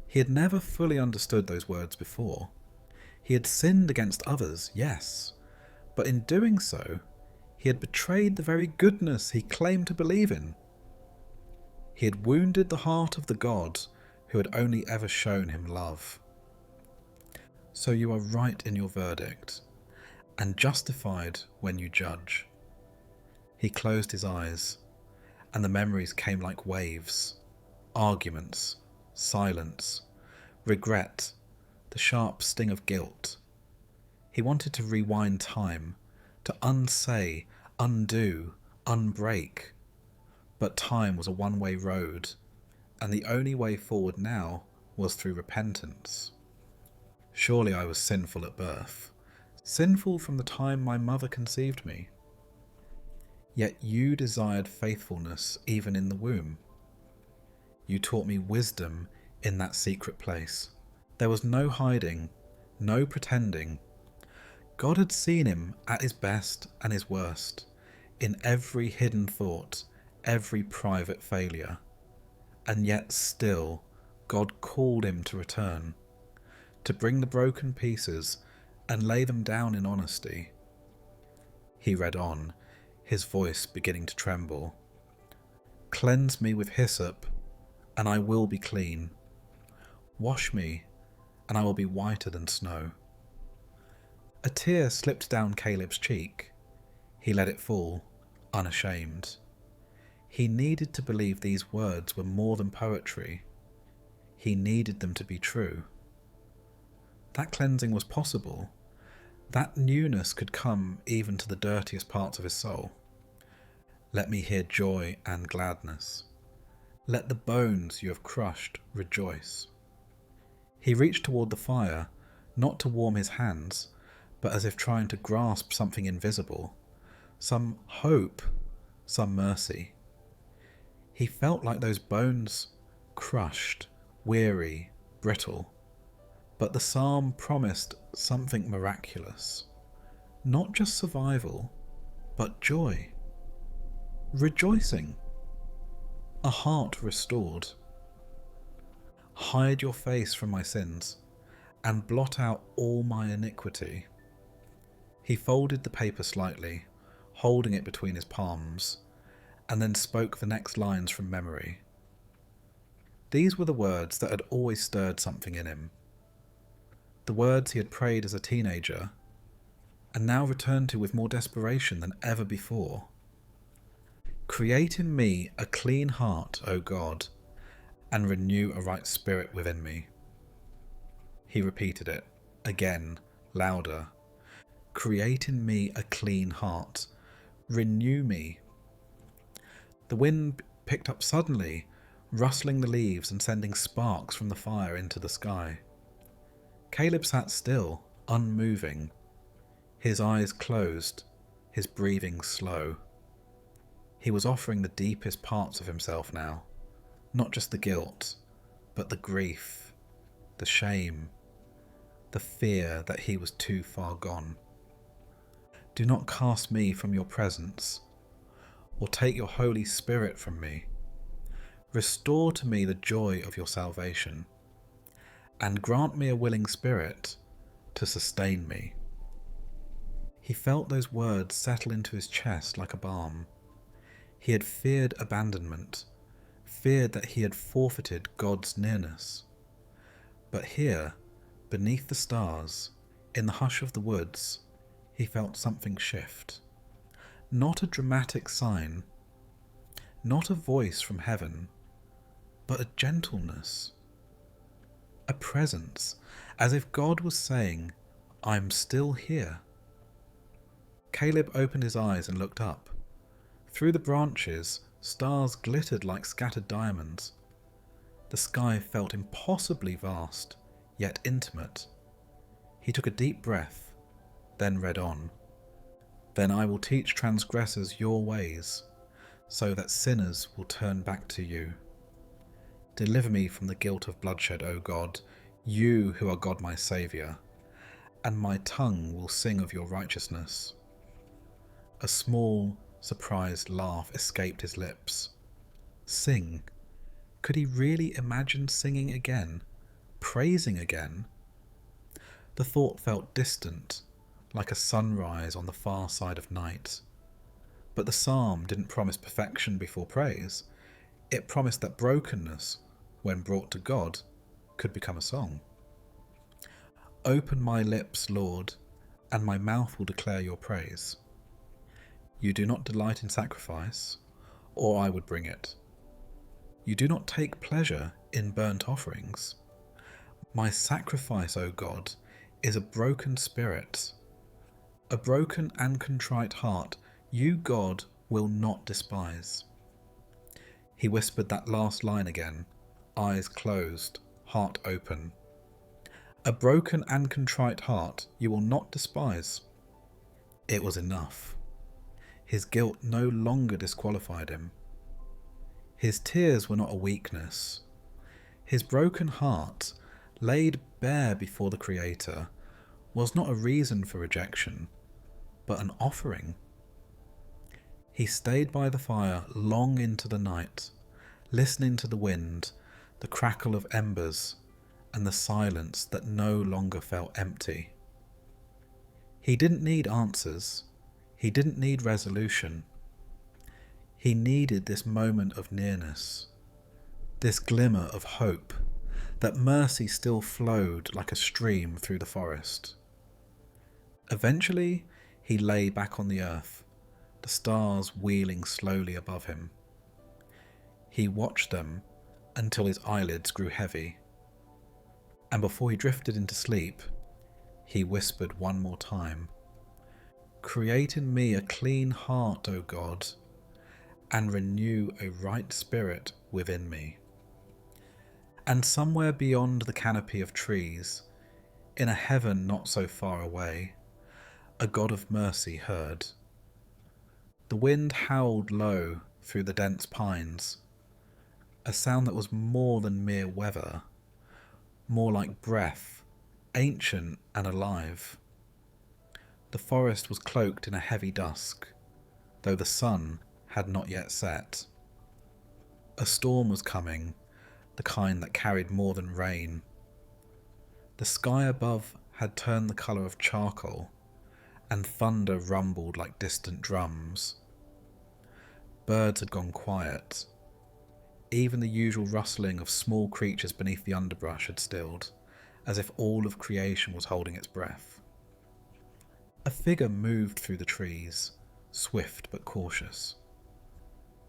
He had never fully understood those words before. He had sinned against others, yes, but in doing so, he had betrayed the very goodness he claimed to believe in. He had wounded the heart of the God who had only ever shown him love. "So you are right in your verdict, and justified when you judge." He closed his eyes, and the memories came like waves. Arguments, silence, regret, the sharp sting of guilt. He wanted to rewind time, to unsay, undo unbreak. But time was a one-way road, and the only way forward now was through repentance. Surely I was sinful at birth, sinful from the time my mother conceived me. Yet you desired faithfulness even in the womb. You taught me wisdom in that secret place. There was no hiding, no pretending. God had seen him at his best and his worst, in every hidden thought, every private failure. And yet still, God called him to return, to bring the broken pieces and lay them down in honesty. He read on, his voice beginning to tremble. Cleanse me with hyssop, and I will be clean. Wash me, and I will be whiter than snow. A tear slipped down Caleb's cheek. He let it fall, unashamed. He needed to believe these words were more than poetry. He needed them to be true. That cleansing was possible. That newness could come even to the dirtiest parts of his soul. Let me hear joy and gladness. Let the bones you have crushed rejoice. He reached toward the fire, not to warm his hands, but as if trying to grasp something invisible, some hope, some mercy. He felt like those bones, crushed, weary, brittle. But the psalm promised something miraculous. Not just survival, but joy. Rejoicing. A heart restored. Hide your face from my sins, and blot out all my iniquity. He folded the paper slightly, holding it between his palms, and then spoke the next lines from memory. These were the words that had always stirred something in him. The words he had prayed as a teenager, and now returned to with more desperation than ever before. Create in me a clean heart, O God, and renew a right spirit within me. He repeated it, again, louder. Create in me a clean heart. Renew me. The wind picked up suddenly, rustling the leaves and sending sparks from the fire into the sky. Caleb sat still, unmoving, his eyes closed, his breathing slow. He was offering the deepest parts of himself now, not just the guilt, but the grief, the shame, the fear that he was too far gone. Do not cast me from your presence, or take your Holy Spirit from me. Restore to me the joy of your salvation, and grant me a willing spirit to sustain me. He felt those words settle into his chest like a balm. He had feared abandonment, feared that he had forfeited God's nearness. But here, beneath the stars, in the hush of the woods, he felt something shift. Not a dramatic sign, not a voice from heaven, but a gentleness, a presence, as if God was saying, I'm still here. Caleb opened his eyes and looked up. Through the branches, stars glittered like scattered diamonds. The sky felt impossibly vast, yet intimate. He took a deep breath, then read on. Then I will teach transgressors your ways, so that sinners will turn back to you. Deliver me from the guilt of bloodshed, O God, you who are God my Saviour, and my tongue will sing of your righteousness. A small, surprised laugh escaped his lips. Sing? Could he really imagine singing again? Praising again? The thought felt distant, like a sunrise on the far side of night. But the psalm didn't promise perfection before praise. It promised that brokenness, when brought to God, could become a song. Open my lips, Lord, and my mouth will declare your praise. You do not delight in sacrifice, or I would bring it. You do not take pleasure in burnt offerings. My sacrifice, O God, is a broken spirit. A broken and contrite heart, you, God, will not despise. He whispered that last line again, eyes closed, heart open. A broken and contrite heart you will not despise. It was enough. His guilt no longer disqualified him. His tears were not a weakness. His broken heart, laid bare before the Creator, was not a reason for rejection, but an offering. He stayed by the fire long into the night, listening to the wind, the crackle of embers, and the silence that no longer felt empty. He didn't need answers. He didn't need resolution. He needed this moment of nearness, this glimmer of hope, that mercy still flowed like a stream through the forest. Eventually, he lay back on the earth, the stars wheeling slowly above him. He watched them until his eyelids grew heavy, and before he drifted into sleep, he whispered one more time, "Create in me a clean heart, O God, and renew a right spirit within me." And somewhere beyond the canopy of trees, in a heaven not so far away, a God of mercy heard. The wind howled low through the dense pines, a sound that was more than mere weather, more like breath, ancient and alive. The forest was cloaked in a heavy dusk, though the sun had not yet set. A storm was coming, the kind that carried more than rain. The sky above had turned the colour of charcoal, and thunder rumbled like distant drums. Birds had gone quiet. Even the usual rustling of small creatures beneath the underbrush had stilled, as if all of creation was holding its breath. A figure moved through the trees, swift but cautious.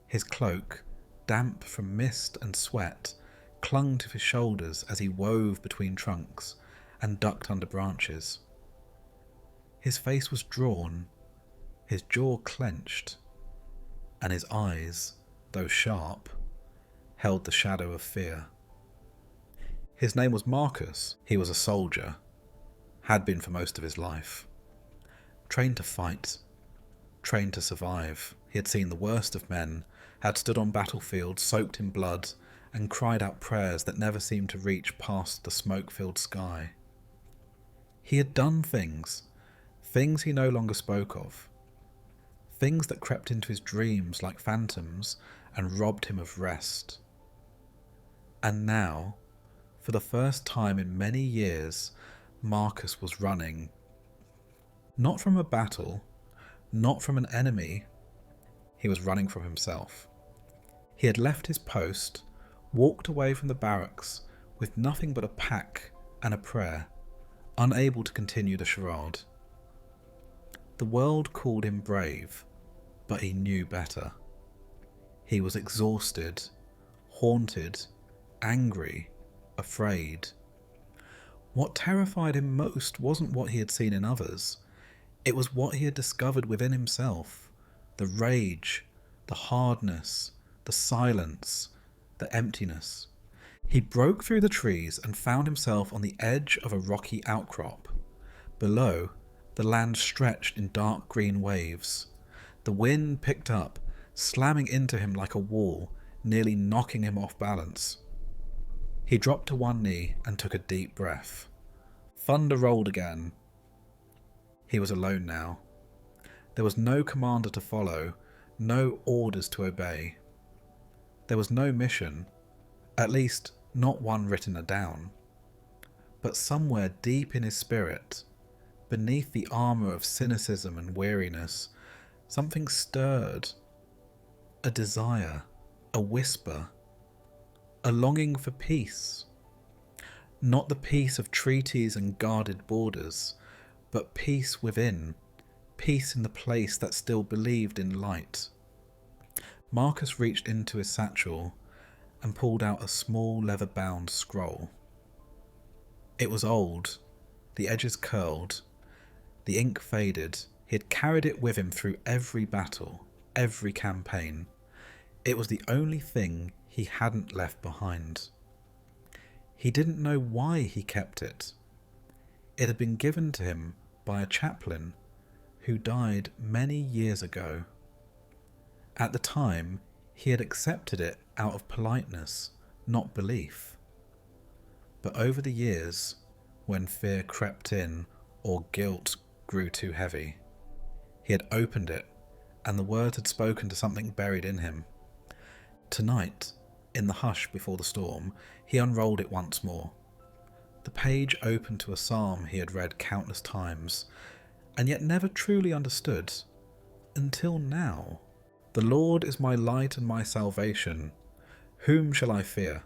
His cloak, damp from mist and sweat, clung to his shoulders as he wove between trunks and ducked under branches. His face was drawn, his jaw clenched, and his eyes, though sharp, held the shadow of fear. His name was Marcus. He was a soldier, had been for most of his life. Trained to fight, trained to survive. He had seen the worst of men, had stood on battlefields soaked in blood, and cried out prayers that never seemed to reach past the smoke-filled sky. He had done things he no longer spoke of, things that crept into his dreams like phantoms and robbed him of rest. And now, for the first time in many years, Marcus was running. Not from a battle, not from an enemy, he was running from himself. He had left his post, walked away from the barracks with nothing but a pack and a prayer, unable to continue the charade. The world called him brave, but he knew better. He was exhausted, haunted, angry, afraid. What terrified him most wasn't what he had seen in others. It was what he had discovered within himself. The rage, the hardness, the silence, the emptiness. He broke through the trees and found himself on the edge of a rocky outcrop. Below, the land stretched in dark green waves. The wind picked up, slamming into him like a wall, nearly knocking him off balance. He dropped to one knee and took a deep breath. Thunder rolled again. He was alone now. There was no commander to follow, no orders to obey. There was no mission, at least not one written down. But somewhere deep in his spirit, beneath the armour of cynicism and weariness, something stirred. A desire, a whisper, a longing for peace. Not the peace of treaties and guarded borders, but peace within, peace in the place that still believed in light. Marcus reached into his satchel and pulled out a small leather-bound scroll. It was old, the edges curled, the ink faded. He had carried it with him through every battle. every campaign. It was the only thing he hadn't left behind. He didn't know why he kept it. It had been given to him by a chaplain who died many years ago. At the time, he had accepted it out of politeness, not belief. But over the years, when fear crept in or guilt grew too heavy, he had opened it, and the words had spoken to something buried in him. Tonight, in the hush before the storm, he unrolled it once more. The page opened to a psalm he had read countless times, and yet never truly understood, until now. The Lord is my light and my salvation. Whom shall I fear?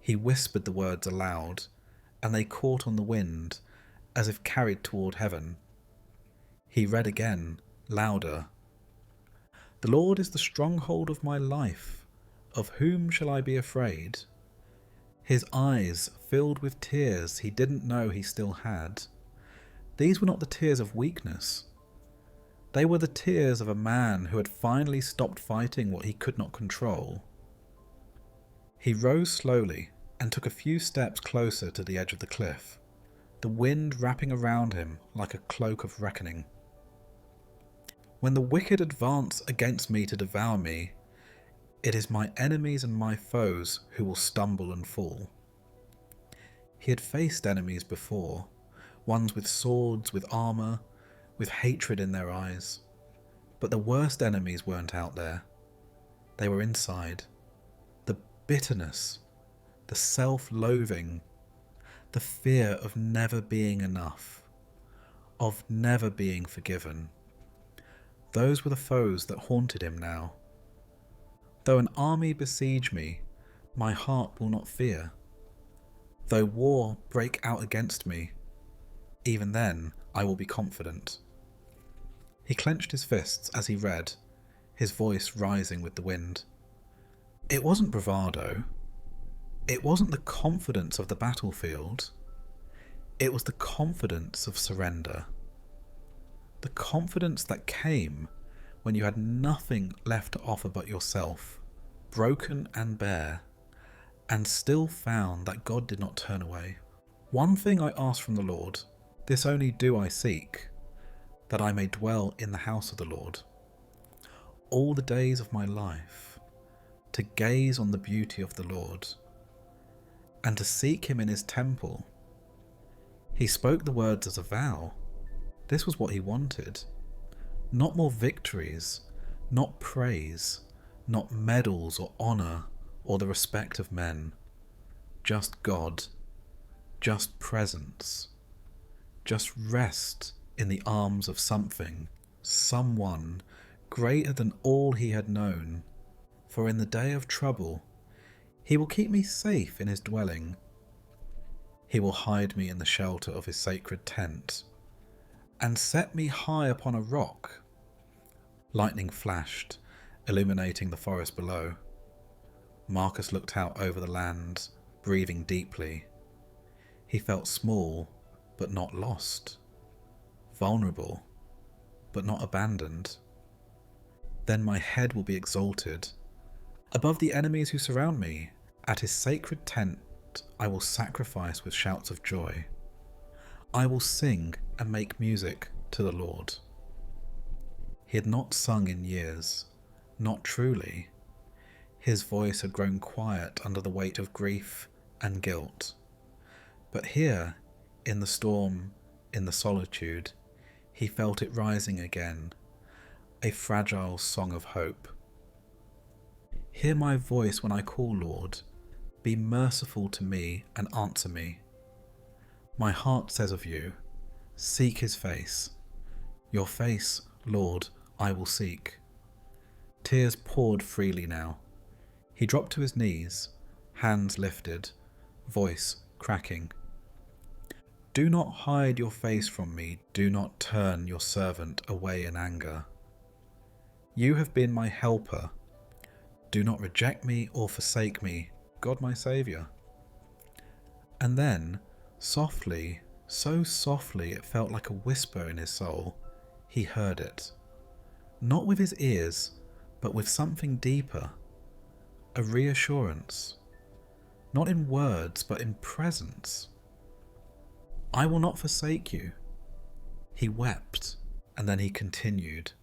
He whispered the words aloud, and they caught on the wind, as if carried toward heaven. He read again, louder. The Lord is the stronghold of my life. Of whom shall I be afraid? His eyes filled with tears he didn't know he still had. These were not the tears of weakness. They were the tears of a man who had finally stopped fighting what he could not control. He rose slowly and took a few steps closer to the edge of the cliff, the wind wrapping around him like a cloak of reckoning. When the wicked advance against me to devour me, it is my enemies and my foes who will stumble and fall. He had faced enemies before, ones with swords, with armour, with hatred in their eyes. But the worst enemies weren't out there. They were inside. The bitterness, the self-loathing, the fear of never being enough, of never being forgiven. Those were the foes that haunted him now. Though an army besiege me, my heart will not fear. Though war break out against me, even then I will be confident. He clenched his fists as he read, his voice rising with the wind. It wasn't bravado. It wasn't the confidence of the battlefield. It was the confidence of surrender. The confidence that came when you had nothing left to offer but yourself, broken and bare, and still found that God did not turn away. One thing I ask from the Lord, this only do I seek, that I may dwell in the house of the Lord all the days of my life, to gaze on the beauty of the Lord, and to seek him in his temple. He spoke the words as a vow. This was what he wanted. Not more victories, not praise, not medals or honour or the respect of men. Just God, just presence, just rest in the arms of something, someone greater than all he had known. For in the day of trouble, he will keep me safe in his dwelling. He will hide me in the shelter of his sacred tent, and set me high upon a rock. Lightning flashed, illuminating the forest below. Marcus looked out over the land, breathing deeply. He felt small, but not lost. Vulnerable, but not abandoned. Then my head will be exalted. Above the enemies who surround me, at his sacred tent, I will sacrifice with shouts of joy. I will sing and make music to the Lord. He had not sung in years, not truly. His voice had grown quiet under the weight of grief and guilt. But here, in the storm, in the solitude, he felt it rising again, a fragile song of hope. Hear my voice when I call, Lord. Be merciful to me and answer me. My heart says of you, seek his face. Your face, Lord, I will seek. Tears poured freely now. He dropped to his knees, hands lifted, voice cracking. Do not hide your face from me. Do not turn your servant away in anger. You have been my helper. Do not reject me or forsake me, God my Saviour. And then, softly, so softly it felt like a whisper in his soul, he heard it. not with his ears, but with something deeper, a reassurance, not in words, but in presence. I will not forsake you. He wept, and then he continued,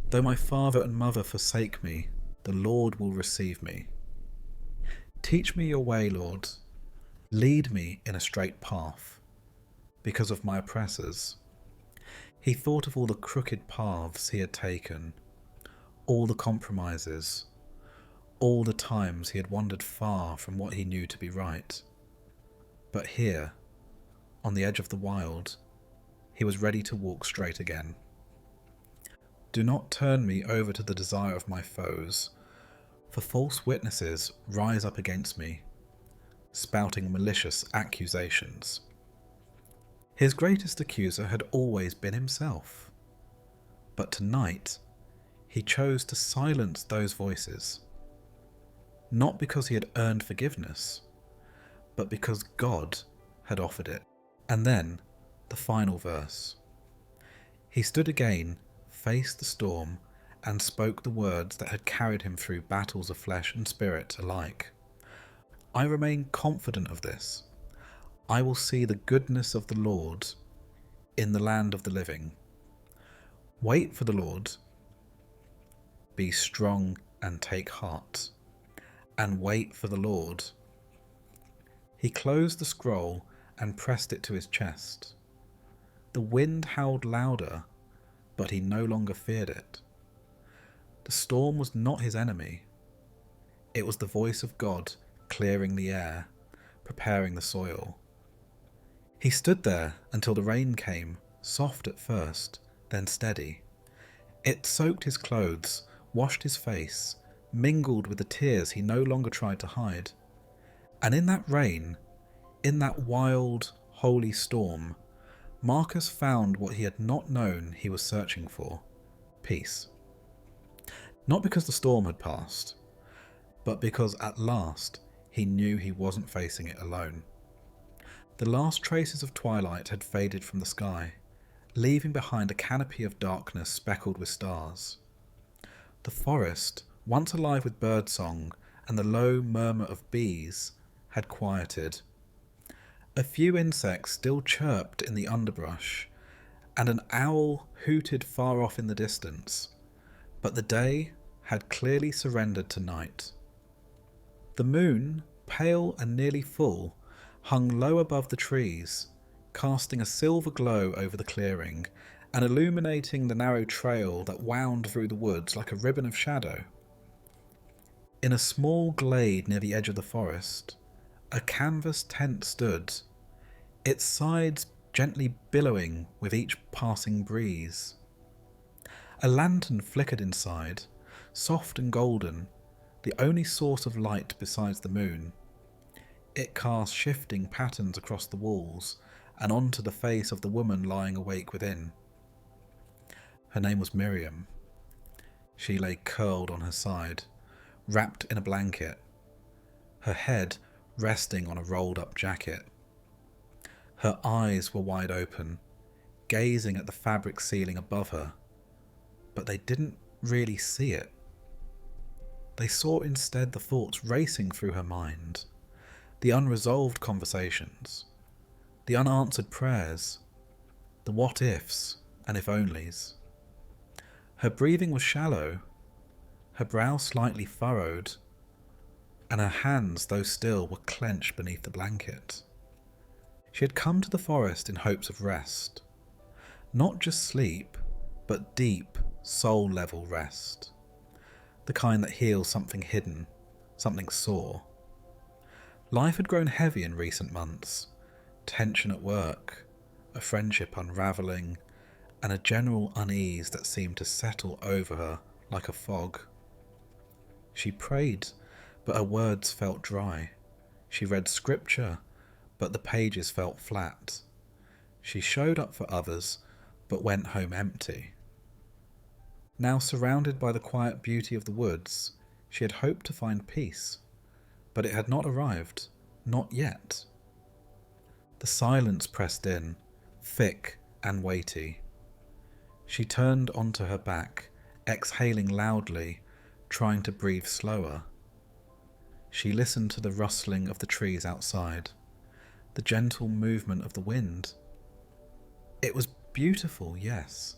though my father and mother forsake me, the Lord will receive me. Teach me your way, Lord. Lead me in a straight path, because of my oppressors. He thought of all the crooked paths he had taken, all the compromises, all the times he had wandered far from what he knew to be right. But here, on the edge of the wild, he was ready to walk straight again. Do not turn me over to the desire of my foes, for false witnesses rise up against me, spouting malicious accusations. His greatest accuser had always been himself, but tonight he chose to silence those voices, not because he had earned forgiveness, but because God had offered it. And then the final verse. He stood again, faced the storm, and spoke the words that had carried him through battles of flesh and spirit alike. I remain confident of this. I will see the goodness of the Lord in the land of the living. Wait for the Lord. Be strong and take heart, and wait for the Lord. He closed the scroll and pressed it to his chest. The wind howled louder, but he no longer feared it. The storm was not his enemy. It was the voice of God clearing the air, preparing the soil. He stood there until the rain came, soft at first, then steady. It soaked his clothes, washed his face, mingled with the tears he no longer tried to hide. And in that rain, in that wild, holy storm, Marcus found what he had not known he was searching for: peace. Not because the storm had passed, but because at last he knew he wasn't facing it alone. The last traces of twilight had faded from the sky, leaving behind a canopy of darkness speckled with stars. The forest, once alive with birdsong and the low murmur of bees, had quieted. A few insects still chirped in the underbrush, and an owl hooted far off in the distance, but the day had clearly surrendered to night. The moon, pale and nearly full, hung low above the trees, casting a silver glow over the clearing and illuminating the narrow trail that wound through the woods like a ribbon of shadow. In a small glade near the edge of the forest, a canvas tent stood, its sides gently billowing with each passing breeze. A lantern flickered inside, soft and golden, the only source of light besides the moon. It cast shifting patterns across the walls and onto the face of the woman lying awake within. Her name was Miriam. She lay curled on her side, wrapped in a blanket, her head resting on a rolled-up jacket. Her eyes were wide open, gazing at the fabric ceiling above her, but they didn't really see it. They saw instead the thoughts racing through her mind, the unresolved conversations, the unanswered prayers, the what-ifs and if-onlys. Her breathing was shallow, her brow slightly furrowed, and her hands, though still, were clenched beneath the blanket. She had come to the forest in hopes of rest. Not just sleep, but deep, soul-level rest. The kind that heals something hidden, something sore. Life had grown heavy in recent months. Tension at work, a friendship unravelling, and a general unease that seemed to settle over her like a fog. She prayed, but her words felt dry. She read scripture, but the pages felt flat. She showed up for others, but went home empty. Now surrounded by the quiet beauty of the woods, she had hoped to find peace, but it had not arrived, not yet. The silence pressed in, thick and weighty. She turned onto her back, exhaling loudly, trying to breathe slower. She listened to the rustling of the trees outside, the gentle movement of the wind. It was beautiful, yes,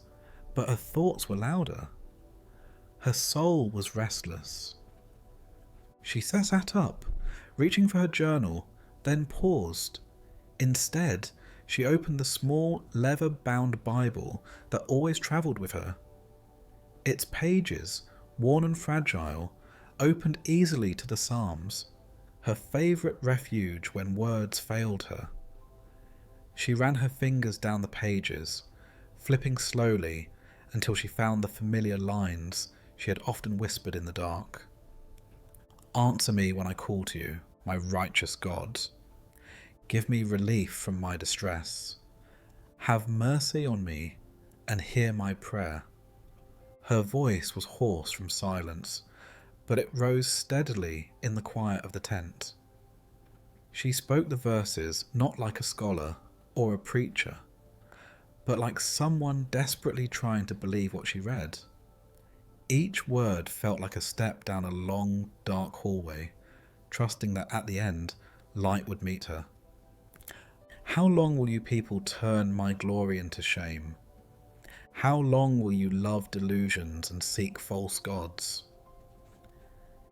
but her thoughts were louder. Her soul was restless. She sat up, reaching for her journal, then paused. Instead, she opened the small, leather-bound Bible that always travelled with her. Its pages, worn and fragile, opened easily to the Psalms, her favourite refuge when words failed her. She ran her fingers down the pages, flipping slowly until she found the familiar lines she had often whispered in the dark. Answer me when I call to you, my righteous God. Give me relief from my distress. Have mercy on me and hear my prayer. Her voice was hoarse from silence, but it rose steadily in the quiet of the tent. She spoke the verses not like a scholar or a preacher, but like someone desperately trying to believe what she read. Each word felt like a step down a long, dark hallway, trusting that at the end, light would meet her. How long will you people turn my glory into shame? How long will you love delusions and seek false gods?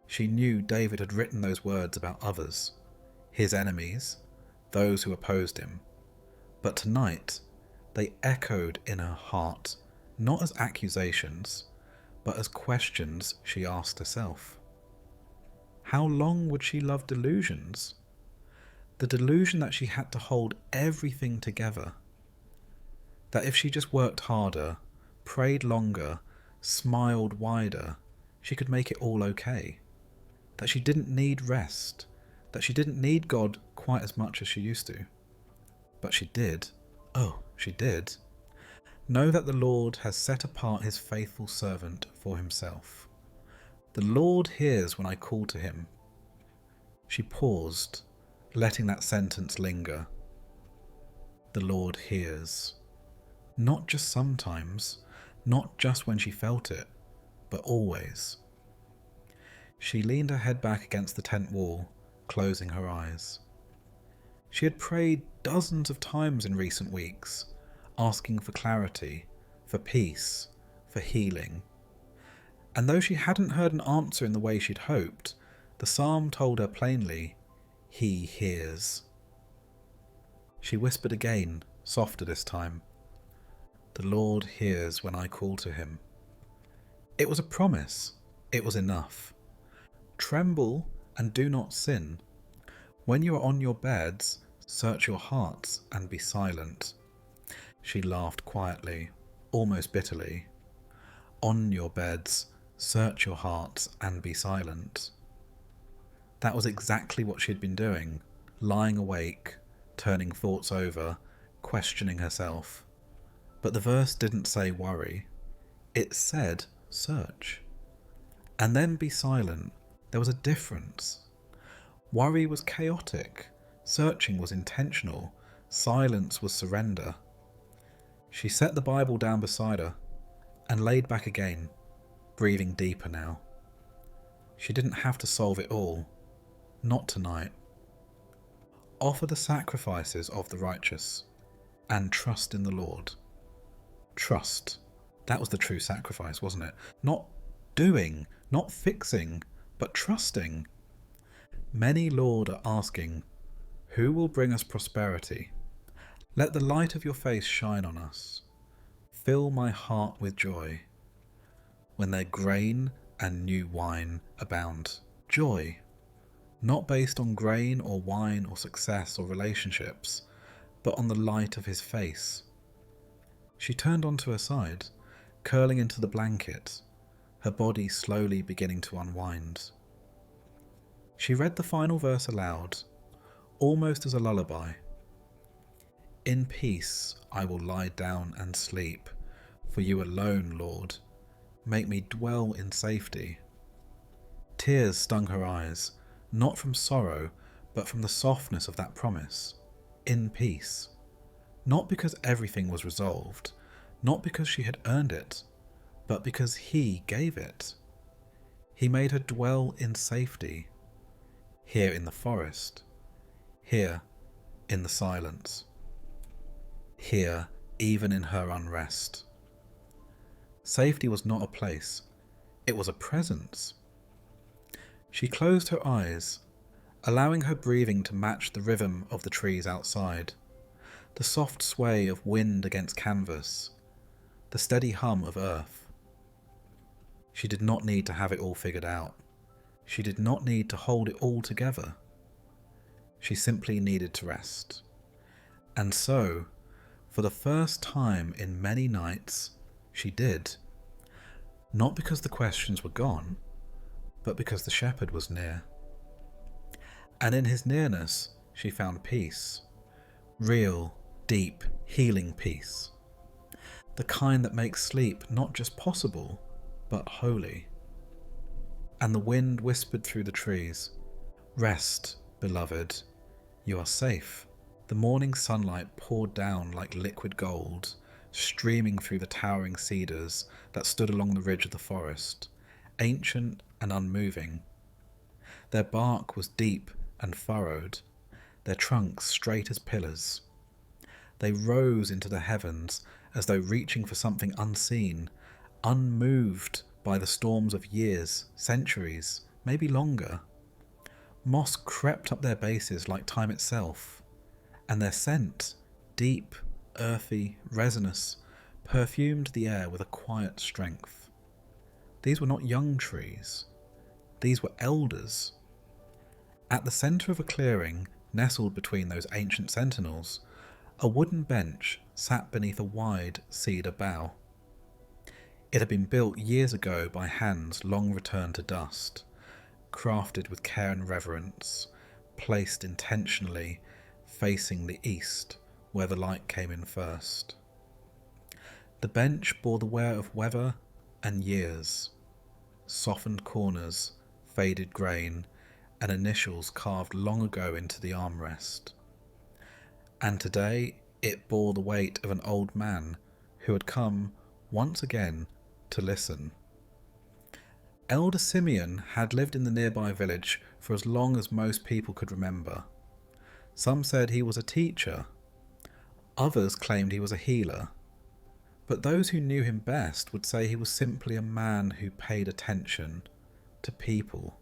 She knew David had written those words about others, his enemies, those who opposed him. But tonight, they echoed in her heart, not as accusations, but as questions she asked herself. How long would she love delusions? The delusion that she had to hold everything together. That if she just worked harder, prayed longer, smiled wider, she could make it all okay. That she didn't need rest. That she didn't need God quite as much as she used to. But she did. Oh, she did. Know that the Lord has set apart his faithful servant for himself. The Lord hears when I call to him. She paused, letting that sentence linger. The Lord hears. Not just sometimes, not just when she felt it, but always. She leaned her head back against the tent wall, closing her eyes. She had prayed dozens of times in recent weeks, asking for clarity, for peace, for healing. And though she hadn't heard an answer in the way she'd hoped, the psalm told her plainly, He hears. She whispered again, softer this time. The Lord hears when I call to him. It was a promise. It was enough. Tremble and do not sin. When you are on your beds, search your hearts and be silent. She laughed quietly, almost bitterly. On your beds, search your hearts and be silent. That was exactly what she'd been doing, lying awake, turning thoughts over, questioning herself. But the verse didn't say worry. It said search. And then be silent. There was a difference. Worry was chaotic. Searching was intentional. Silence was surrender. She set the Bible down beside her and laid back again, breathing deeper now. She didn't have to solve it all. Not tonight. Offer the sacrifices of the righteous and trust in the Lord. Trust. That was the true sacrifice, wasn't it? Not doing, not fixing, but trusting. Many, Lord, are asking, who will bring us prosperity? Let the light of your face shine on us. Fill my heart with joy. When their grain and new wine abound. Joy. Not based on grain or wine or success or relationships, but on the light of his face. She turned onto her side, curling into the blanket, her body slowly beginning to unwind. She read the final verse aloud, almost as a lullaby. In peace I will lie down and sleep, for you alone, Lord, make me dwell in safety. Tears stung her eyes, not from sorrow, but from the softness of that promise. In peace. Not because everything was resolved, not because she had earned it, but because he gave it. He made her dwell in safety, here in the forest, here in the silence, here even in her unrest. Safety was not a place, it was a presence. She closed her eyes, allowing her breathing to match the rhythm of the trees outside, the soft sway of wind against canvas, the steady hum of earth. She did not need to have it all figured out. She did not need to hold it all together. She simply needed to rest. And so, for the first time in many nights, she did. Not because the questions were gone, but because the shepherd was near. And in his nearness, she found peace. Real, deep, healing peace. The kind that makes sleep not just possible, but holy. And the wind whispered through the trees, "Rest, beloved, you are safe." The morning sunlight poured down like liquid gold, streaming through the towering cedars that stood along the ridge of the forest, ancient and unmoving. Their bark was deep and furrowed, their trunks straight as pillars. They rose into the heavens as though reaching for something unseen, unmoved by the storms of years, centuries, maybe longer. Moss crept up their bases like time itself, and their scent, deep, earthy, resinous, perfumed the air with a quiet strength. These were not young trees. These were elders. At the centre of a clearing, nestled between those ancient sentinels, a wooden bench sat beneath a wide cedar bough. It had been built years ago by hands long returned to dust, crafted with care and reverence, placed intentionally facing the east where the light came in first. The bench bore the wear of weather and years, softened corners, faded grain, and initials carved long ago into the armrest. And today it bore the weight of an old man who had come once again to listen. Elder Simeon had lived in the nearby village for as long as most people could remember. Some said he was a teacher. Others claimed he was a healer. But those who knew him best would say he was simply a man who paid attention to people,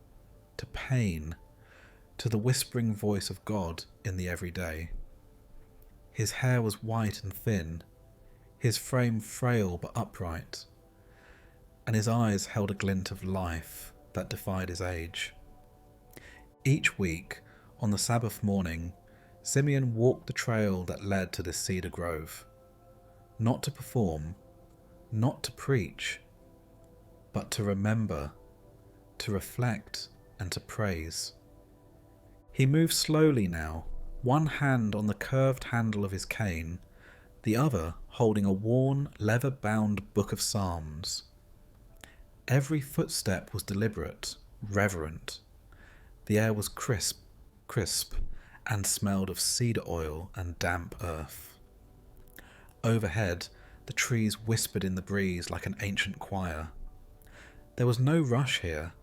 to pain, to the whispering voice of God in the everyday. His hair was white and thin, his frame frail but upright, and his eyes held a glint of life that defied his age. Each week, on the Sabbath morning, Simeon walked the trail that led to this cedar grove, not to perform, not to preach, but to remember, to reflect, and to praise. He moved slowly now, one hand on the curved handle of his cane, the other holding a worn, leather-bound book of Psalms. Every footstep was deliberate, reverent. The air was crisp, and smelled of cedar oil and damp earth. Overhead, the trees whispered in the breeze like an ancient choir. There was no rush here.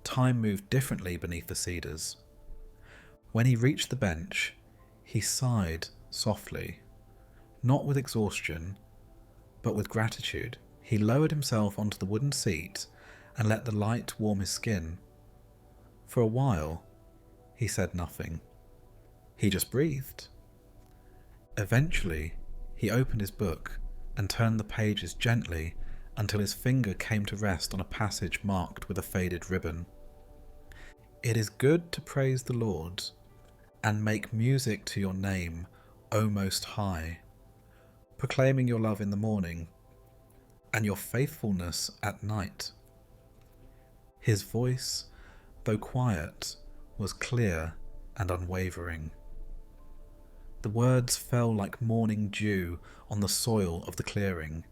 Time moved differently beneath the cedars. When he reached the bench, he sighed softly, not with exhaustion, but with gratitude. He lowered himself onto the wooden seat and let the light warm his skin. For a while, he said nothing. He just breathed. Eventually, he opened his book and turned the pages gently until his finger came to rest on a passage marked with a faded ribbon. "It is good to praise the Lord and make music to your name, O Most High, proclaiming your love in the morning and your faithfulness at night." His voice, though quiet, was clear and unwavering. The words fell like morning dew on the soil of the clearing,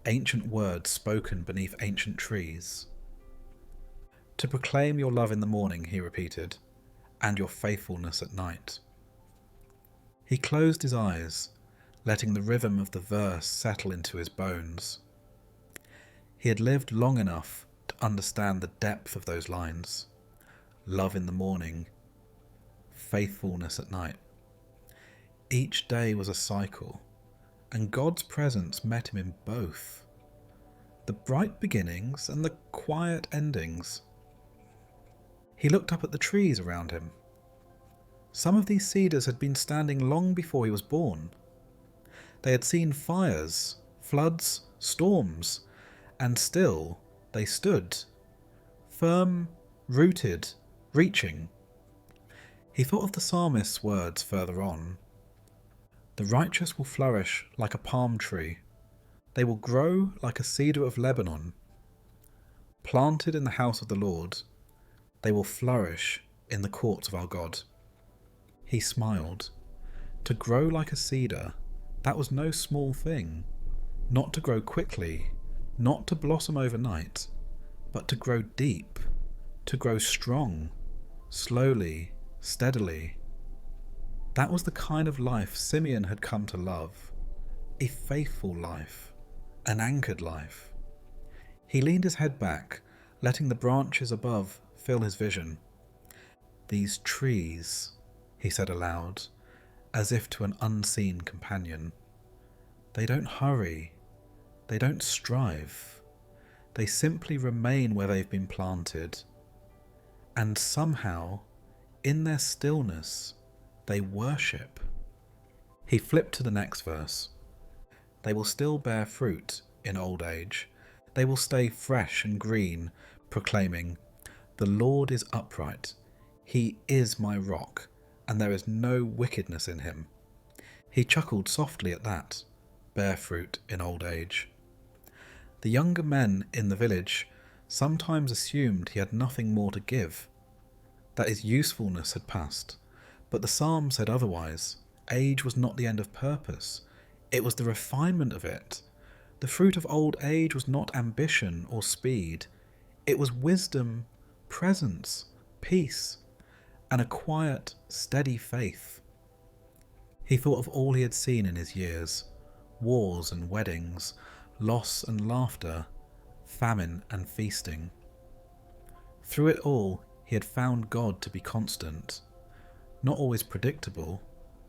ancient words spoken beneath ancient trees. "To proclaim your love in the morning," he repeated, "and your faithfulness at night." He closed his eyes, letting the rhythm of the verse settle into his bones. He had lived long enough to understand the depth of those lines. Love in the morning, faithfulness at night. Each day was a cycle, and God's presence met him in both. The bright beginnings and the quiet endings. He looked up at the trees around him. Some of these cedars had been standing long before he was born. They had seen fires, floods, storms, and still they stood, firm, rooted, reaching. He thought of the psalmist's words further on. The righteous will flourish like a palm tree. They will grow like a cedar of Lebanon. Planted in the house of the Lord, they will flourish in the courts of our God. He smiled. To grow like a cedar, that was no small thing. Not to grow quickly, not to blossom overnight, but to grow deep, to grow strong, slowly, steadily. That was the kind of life Simeon had come to love. A faithful life, an anchored life. He leaned his head back, letting the branches above fill his vision. These trees, he said aloud, as if to an unseen companion. They don't hurry. They don't strive. They simply remain where they've been planted. And somehow, in their stillness, they worship. He flipped to the next verse. They will still bear fruit in old age. They will stay fresh and green, proclaiming, "The Lord is upright. He is my rock, and there is no wickedness in him." He chuckled softly at that, bear fruit in old age. The younger men in the village sometimes assumed he had nothing more to give, that his usefulness had passed, but the psalm said otherwise. Age was not the end of purpose, it was the refinement of it. The fruit of old age was not ambition or speed, it was wisdom, presence, peace, and a quiet, steady faith. He thought of all he had seen in his years, wars and weddings, loss and laughter, famine and feasting. Through it all, he had found God to be constant, not always predictable,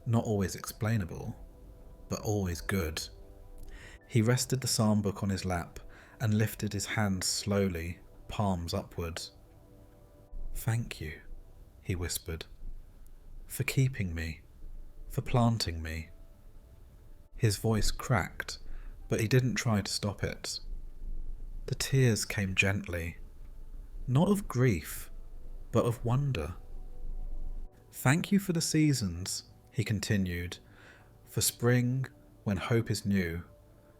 not always explainable, but always good. He rested the psalm book on his lap and lifted his hands slowly, palms upward. "Thank you," he whispered, "for keeping me, for planting me." His voice cracked, but he didn't try to stop it. The tears came gently, not of grief, but of wonder. "Thank you for the seasons," he continued, "for spring when hope is new,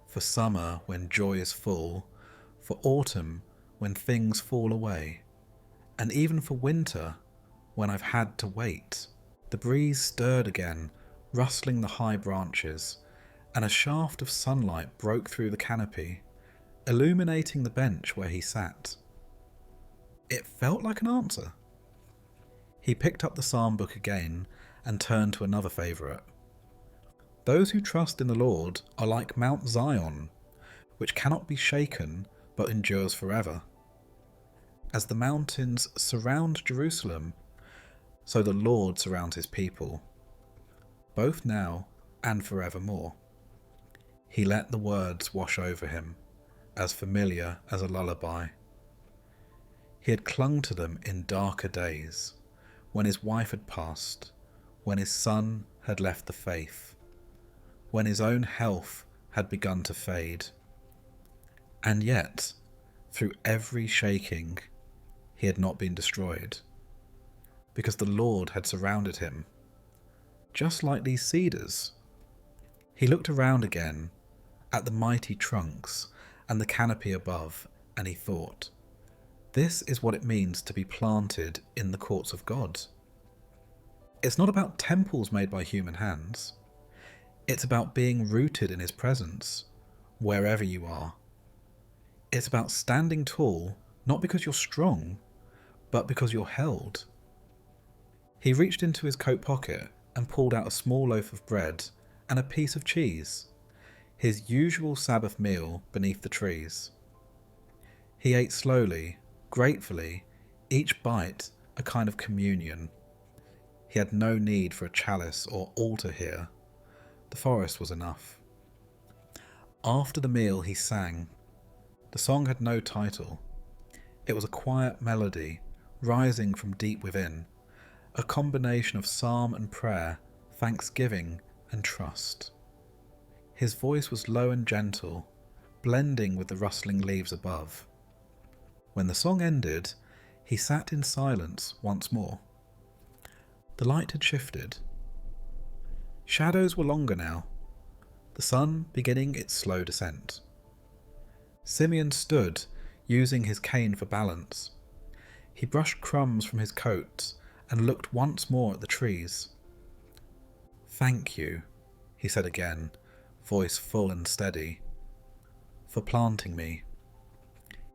for summer when joy is full, for autumn when things fall away, and even for winter when I've had to wait." The breeze stirred again, rustling the high branches, and a shaft of sunlight broke through the canopy, illuminating the bench where he sat. It felt like an answer. He picked up the psalm book again and turned to another favourite. "Those who trust in the Lord are like Mount Zion, which cannot be shaken but endures forever. As the mountains surround Jerusalem, so the Lord surrounds his people, both now and forevermore." He let the words wash over him, as familiar as a lullaby. He had clung to them in darker days, when his wife had passed, when his son had left the faith, when his own health had begun to fade. And yet, through every shaking, he had not been destroyed, because the Lord had surrounded him, just like these cedars. He looked around again, at the mighty trunks and the canopy above, and he thought, this is what it means to be planted in the courts of God. It's not about temples made by human hands. It's about being rooted in his presence, wherever you are. It's about standing tall, not because you're strong, but because you're held. He reached into his coat pocket and pulled out a small loaf of bread and a piece of cheese, his usual Sabbath meal beneath the trees. He ate slowly, gratefully, each bite a kind of communion. He had no need for a chalice or altar here. The forest was enough. After the meal he sang. The song had no title. It was a quiet melody, rising from deep within, a combination of psalm and prayer, thanksgiving and trust. His voice was low and gentle, blending with the rustling leaves above. When the song ended, he sat in silence once more. The light had shifted. Shadows were longer now, the sun beginning its slow descent. Simeon stood, using his cane for balance. He brushed crumbs from his coat and looked once more at the trees. "Thank you," he said again, voice full and steady, "for planting me."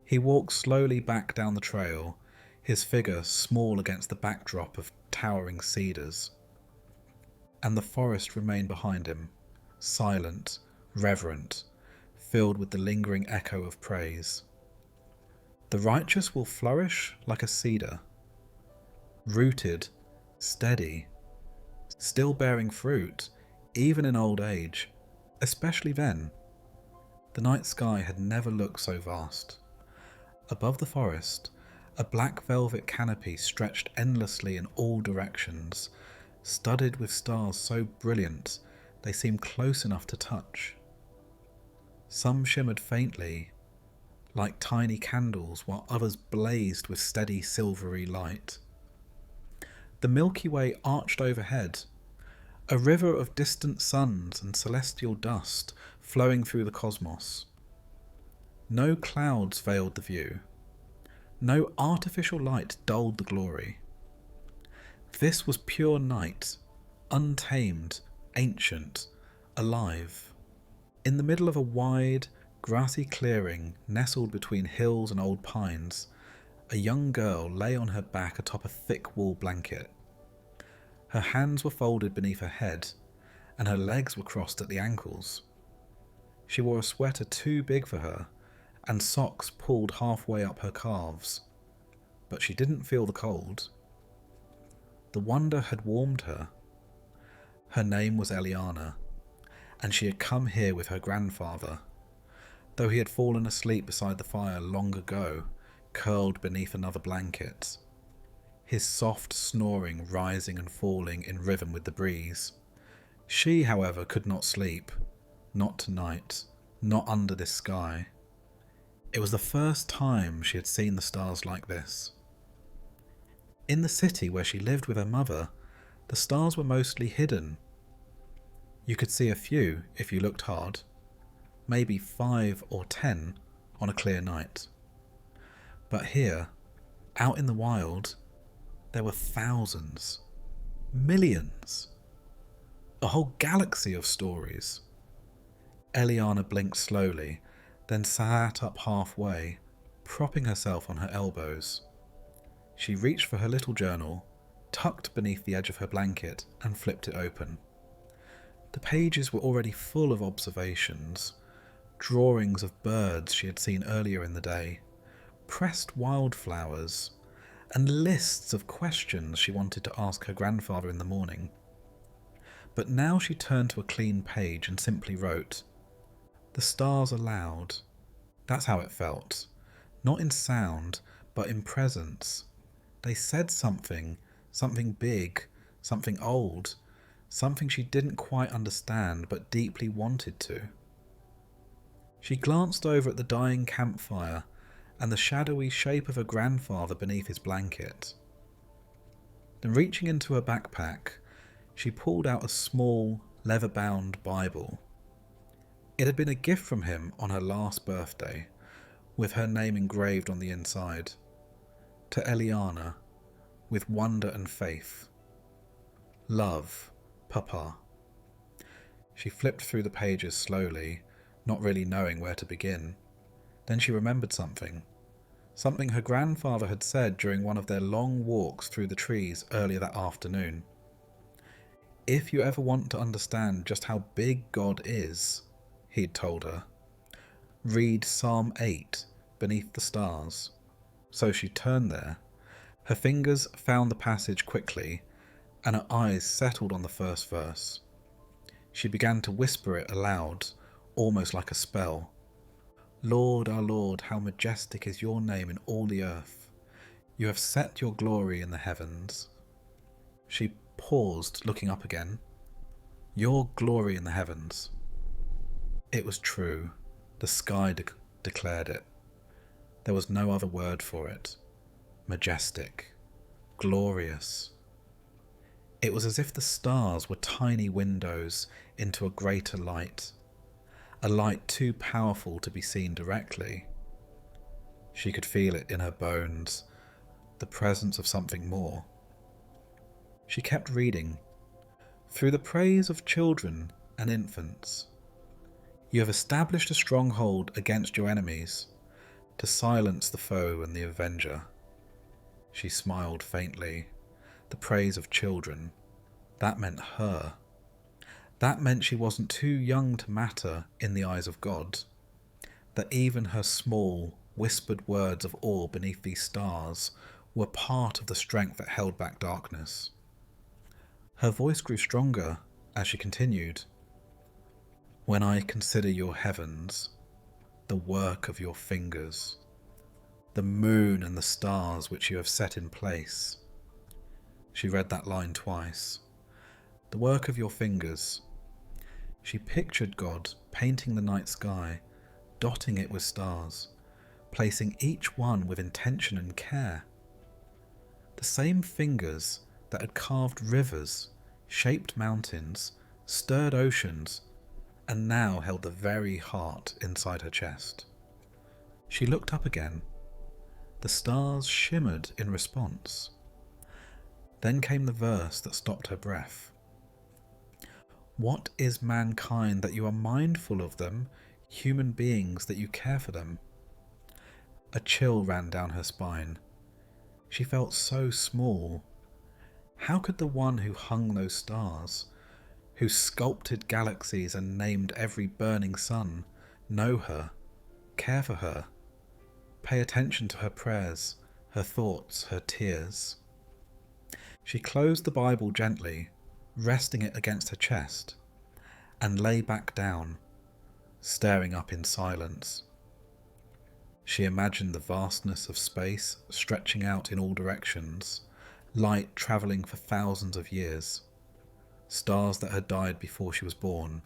He walked slowly back down the trail, his figure small against the backdrop of towering cedars. And the forest remained behind him, silent, reverent, filled with the lingering echo of praise. The righteous will flourish like a cedar, rooted, steady, still bearing fruit, even in old age, especially then. The night sky had never looked so vast. Above the forest, a black velvet canopy stretched endlessly in all directions, studded with stars so brilliant they seemed close enough to touch. Some shimmered faintly, like tiny candles, while others blazed with steady silvery light. The Milky Way arched overhead, a river of distant suns and celestial dust flowing through the cosmos. No clouds veiled the view. No artificial light dulled the glory. This was pure night, untamed, ancient, alive. In the middle of a wide, grassy clearing nestled between hills and old pines, a young girl lay on her back atop a thick wool blanket. Her hands were folded beneath her head, and her legs were crossed at the ankles. She wore a sweater too big for her, and socks pulled halfway up her calves. But she didn't feel the cold. The wonder had warmed her. Her name was Eliana, and she had come here with her grandfather, though he had fallen asleep beside the fire long ago, curled beneath another blanket, his soft snoring rising and falling in rhythm with the breeze. She, however, could not sleep, not tonight, not under this sky. It was the first time she had seen the stars like this. In the city where she lived with her mother, the stars were mostly hidden. You could see a few if you looked hard, maybe 5 or 10 on a clear night. But here, out in the wild, there were thousands, millions, a whole galaxy of stories. Eliana blinked slowly, then sat up halfway, propping herself on her elbows. She reached for her little journal, tucked beneath the edge of her blanket, and flipped it open. The pages were already full of observations, drawings of birds she had seen earlier in the day, pressed wildflowers, and lists of questions she wanted to ask her grandfather in the morning. But now she turned to a clean page and simply wrote, "The stars are loud." That's how it felt. Not in sound, but in presence. They said something big, something old, something she didn't quite understand but deeply wanted to. She glanced over at the dying campfire and the shadowy shape of her grandfather beneath his blanket. Then, reaching into her backpack, she pulled out a small, leather-bound Bible. It had been a gift from him on her last birthday, with her name engraved on the inside. To Eliana, with wonder and faith. Love, Papa. She flipped through the pages slowly, not really knowing where to begin. Then she remembered something her grandfather had said during one of their long walks through the trees earlier that afternoon. If you ever want to understand just how big God is, he'd told her, read Psalm 8, beneath the stars. So she turned there. Her fingers found the passage quickly, and her eyes settled on the first verse. She began to whisper it aloud, almost like a spell. Lord, our Lord, how majestic is your name in all the earth. You have set your glory in the heavens. She paused, looking up again. Your glory in the heavens. It was true. The sky declared it. There was no other word for it. Majestic. Glorious. It was as if the stars were tiny windows into a greater light. A light too powerful to be seen directly. She could feel it in her bones, the presence of something more. She kept reading. Through the praise of children and infants, you have established a stronghold against your enemies, to silence the foe and the avenger. She smiled faintly. The praise of children. That meant her. That meant she wasn't too young to matter in the eyes of God. That even her small, whispered words of awe beneath these stars were part of the strength that held back darkness. Her voice grew stronger as she continued. When I consider your heavens, the work of your fingers, the moon and the stars which you have set in place. She read that line twice. The work of your fingers. She pictured God painting the night sky, dotting it with stars, placing each one with intention and care. The same fingers that had carved rivers, shaped mountains, stirred oceans, and now held the very heart inside her chest. She looked up again. The stars shimmered in response. Then came the verse that stopped her breath. What is mankind that you are mindful of them, human beings that you care for them? A chill ran down her spine. She felt so small. How could the one who hung those stars, who sculpted galaxies and named every burning sun, know her, care for her, pay attention to her prayers, her thoughts, her tears? She closed the Bible gently, resting it against her chest, and lay back down, staring up in silence. She imagined the vastness of space stretching out in all directions, light travelling for thousands of years, stars that had died before she was born,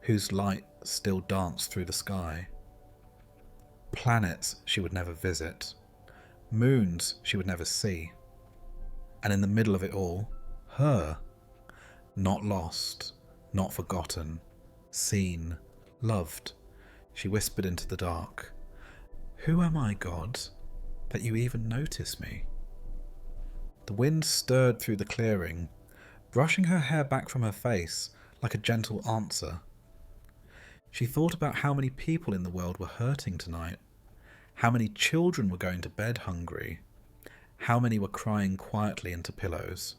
whose light still danced through the sky, planets she would never visit, moons she would never see, and in the middle of it all, her, not lost, not forgotten, seen, loved. She whispered into the dark, Who am I, God, that you even notice me? The wind stirred through the clearing, brushing her hair back from her face like a gentle answer. She thought about how many people in the world were hurting tonight, how many children were going to bed hungry, how many were crying quietly into pillows,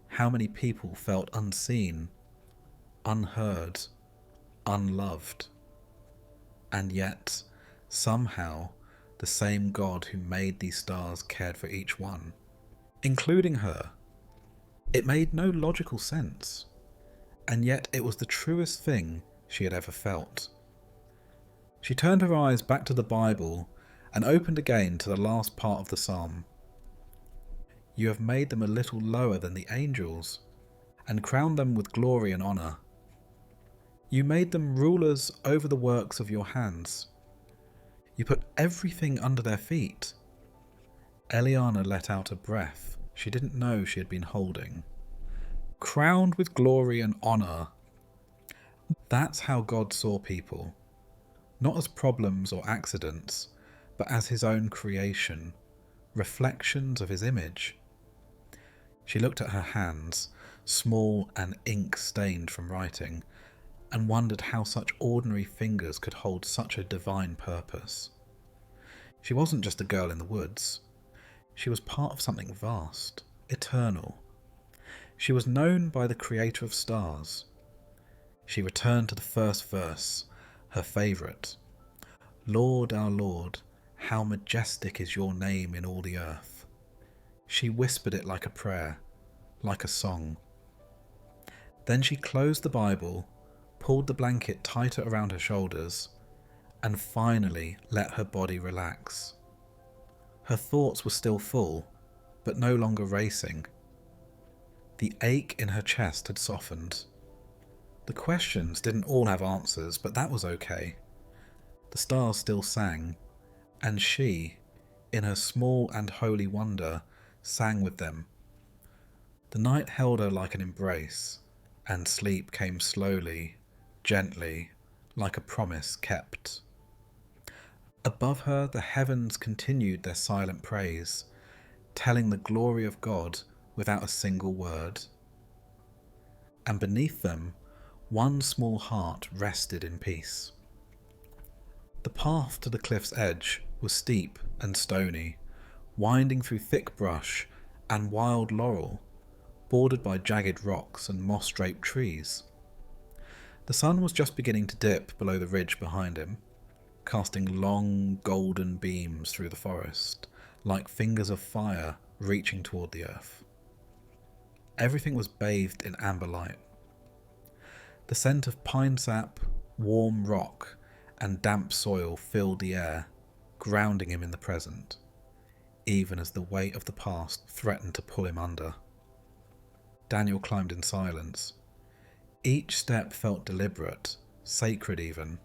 how many people felt unseen, unheard, unloved. And yet, somehow, the same God who made these stars cared for each one, including her. It made no logical sense, and yet it was the truest thing she had ever felt. She turned her eyes back to the Bible and opened again to the last part of the psalm. You have made them a little lower than the angels, and crowned them with glory and honour. You made them rulers over the works of your hands. You put everything under their feet. Eliana let out a breath she didn't know she had been holding. Crowned with glory and honour. That's how God saw people. Not as problems or accidents, but as his own creation, reflections of his image. She looked at her hands, small and ink-stained from writing, and wondered how such ordinary fingers could hold such a divine purpose. She wasn't just a girl in the woods. She was part of something vast, eternal. She was known by the creator of stars. She returned to the first verse, her favourite. Lord our Lord, how majestic is your name in all the earth. She whispered it like a prayer, like a song. Then she closed the Bible, pulled the blanket tighter around her shoulders, and finally let her body relax. Her thoughts were still full, but no longer racing. The ache in her chest had softened. The questions didn't all have answers, but that was okay. The stars still sang, and she, in her small and holy wonder, sang with them. The night held her like an embrace, and sleep came slowly, gently, like a promise kept. Above her the heavens continued their silent praise, telling the glory of God without a single word. And beneath them, one small heart rested in peace. The path to the cliff's edge was steep and stony, winding through thick brush and wild laurel, bordered by jagged rocks and moss-draped trees. The sun was just beginning to dip below the ridge behind him, casting long, golden beams through the forest, like fingers of fire reaching toward the earth. Everything was bathed in amber light. The scent of pine sap, warm rock, and damp soil filled the air, grounding him in the present, even as the weight of the past threatened to pull him under. Daniel climbed in silence. Each step felt deliberate, sacred even.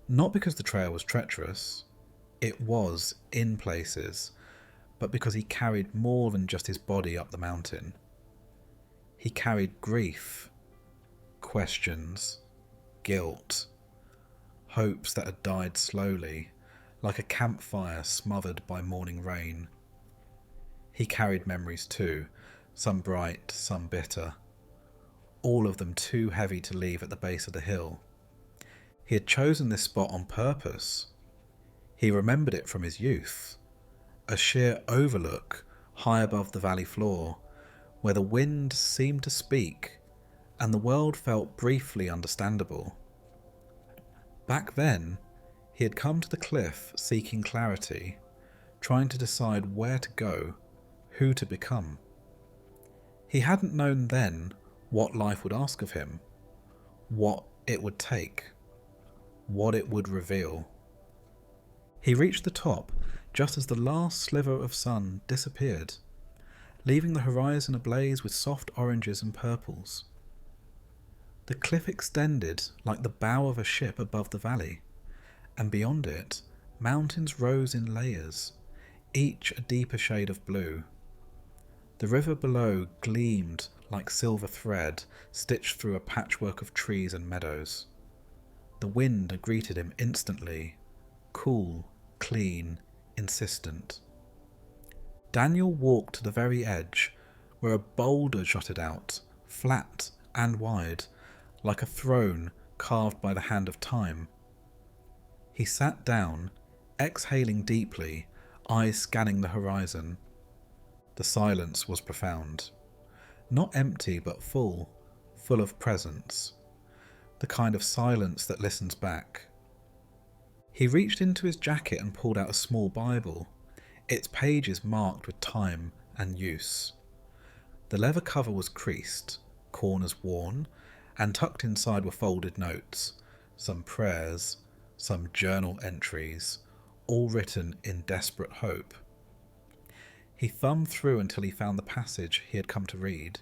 Not because the trail was treacherous, it was in places, but because he carried more than just his body up the mountain. He carried grief, questions, guilt, hopes that had died slowly, like a campfire smothered by morning rain. He carried memories too, some bright, some bitter, all of them too heavy to leave at the base of the hill. He had chosen this spot on purpose. He remembered it from his youth, a sheer overlook high above the valley floor, where the wind seemed to speak and the world felt briefly understandable. Back then, he had come to the cliff seeking clarity, trying to decide where to go, who to become. He hadn't known then what life would ask of him, what it would take, what it would reveal. He reached the top just as the last sliver of sun disappeared, leaving the horizon ablaze with soft oranges and purples. The cliff extended like the bow of a ship above the valley, and beyond it, mountains rose in layers, each a deeper shade of blue. The river below gleamed like silver thread stitched through a patchwork of trees and meadows. The wind greeted him instantly, cool, clean, insistent. Daniel walked to the very edge, where a boulder jutted out, flat and wide, like a throne carved by the hand of time. He sat down, exhaling deeply, eyes scanning the horizon. The silence was profound. Not empty, but full of presence. The kind of silence that listens back. He reached into his jacket and pulled out a small Bible, its pages marked with time and use. The leather cover was creased, corners worn, and tucked inside were folded notes, some prayers, some journal entries, all written in desperate hope. He thumbed through until he found the passage he had come to read,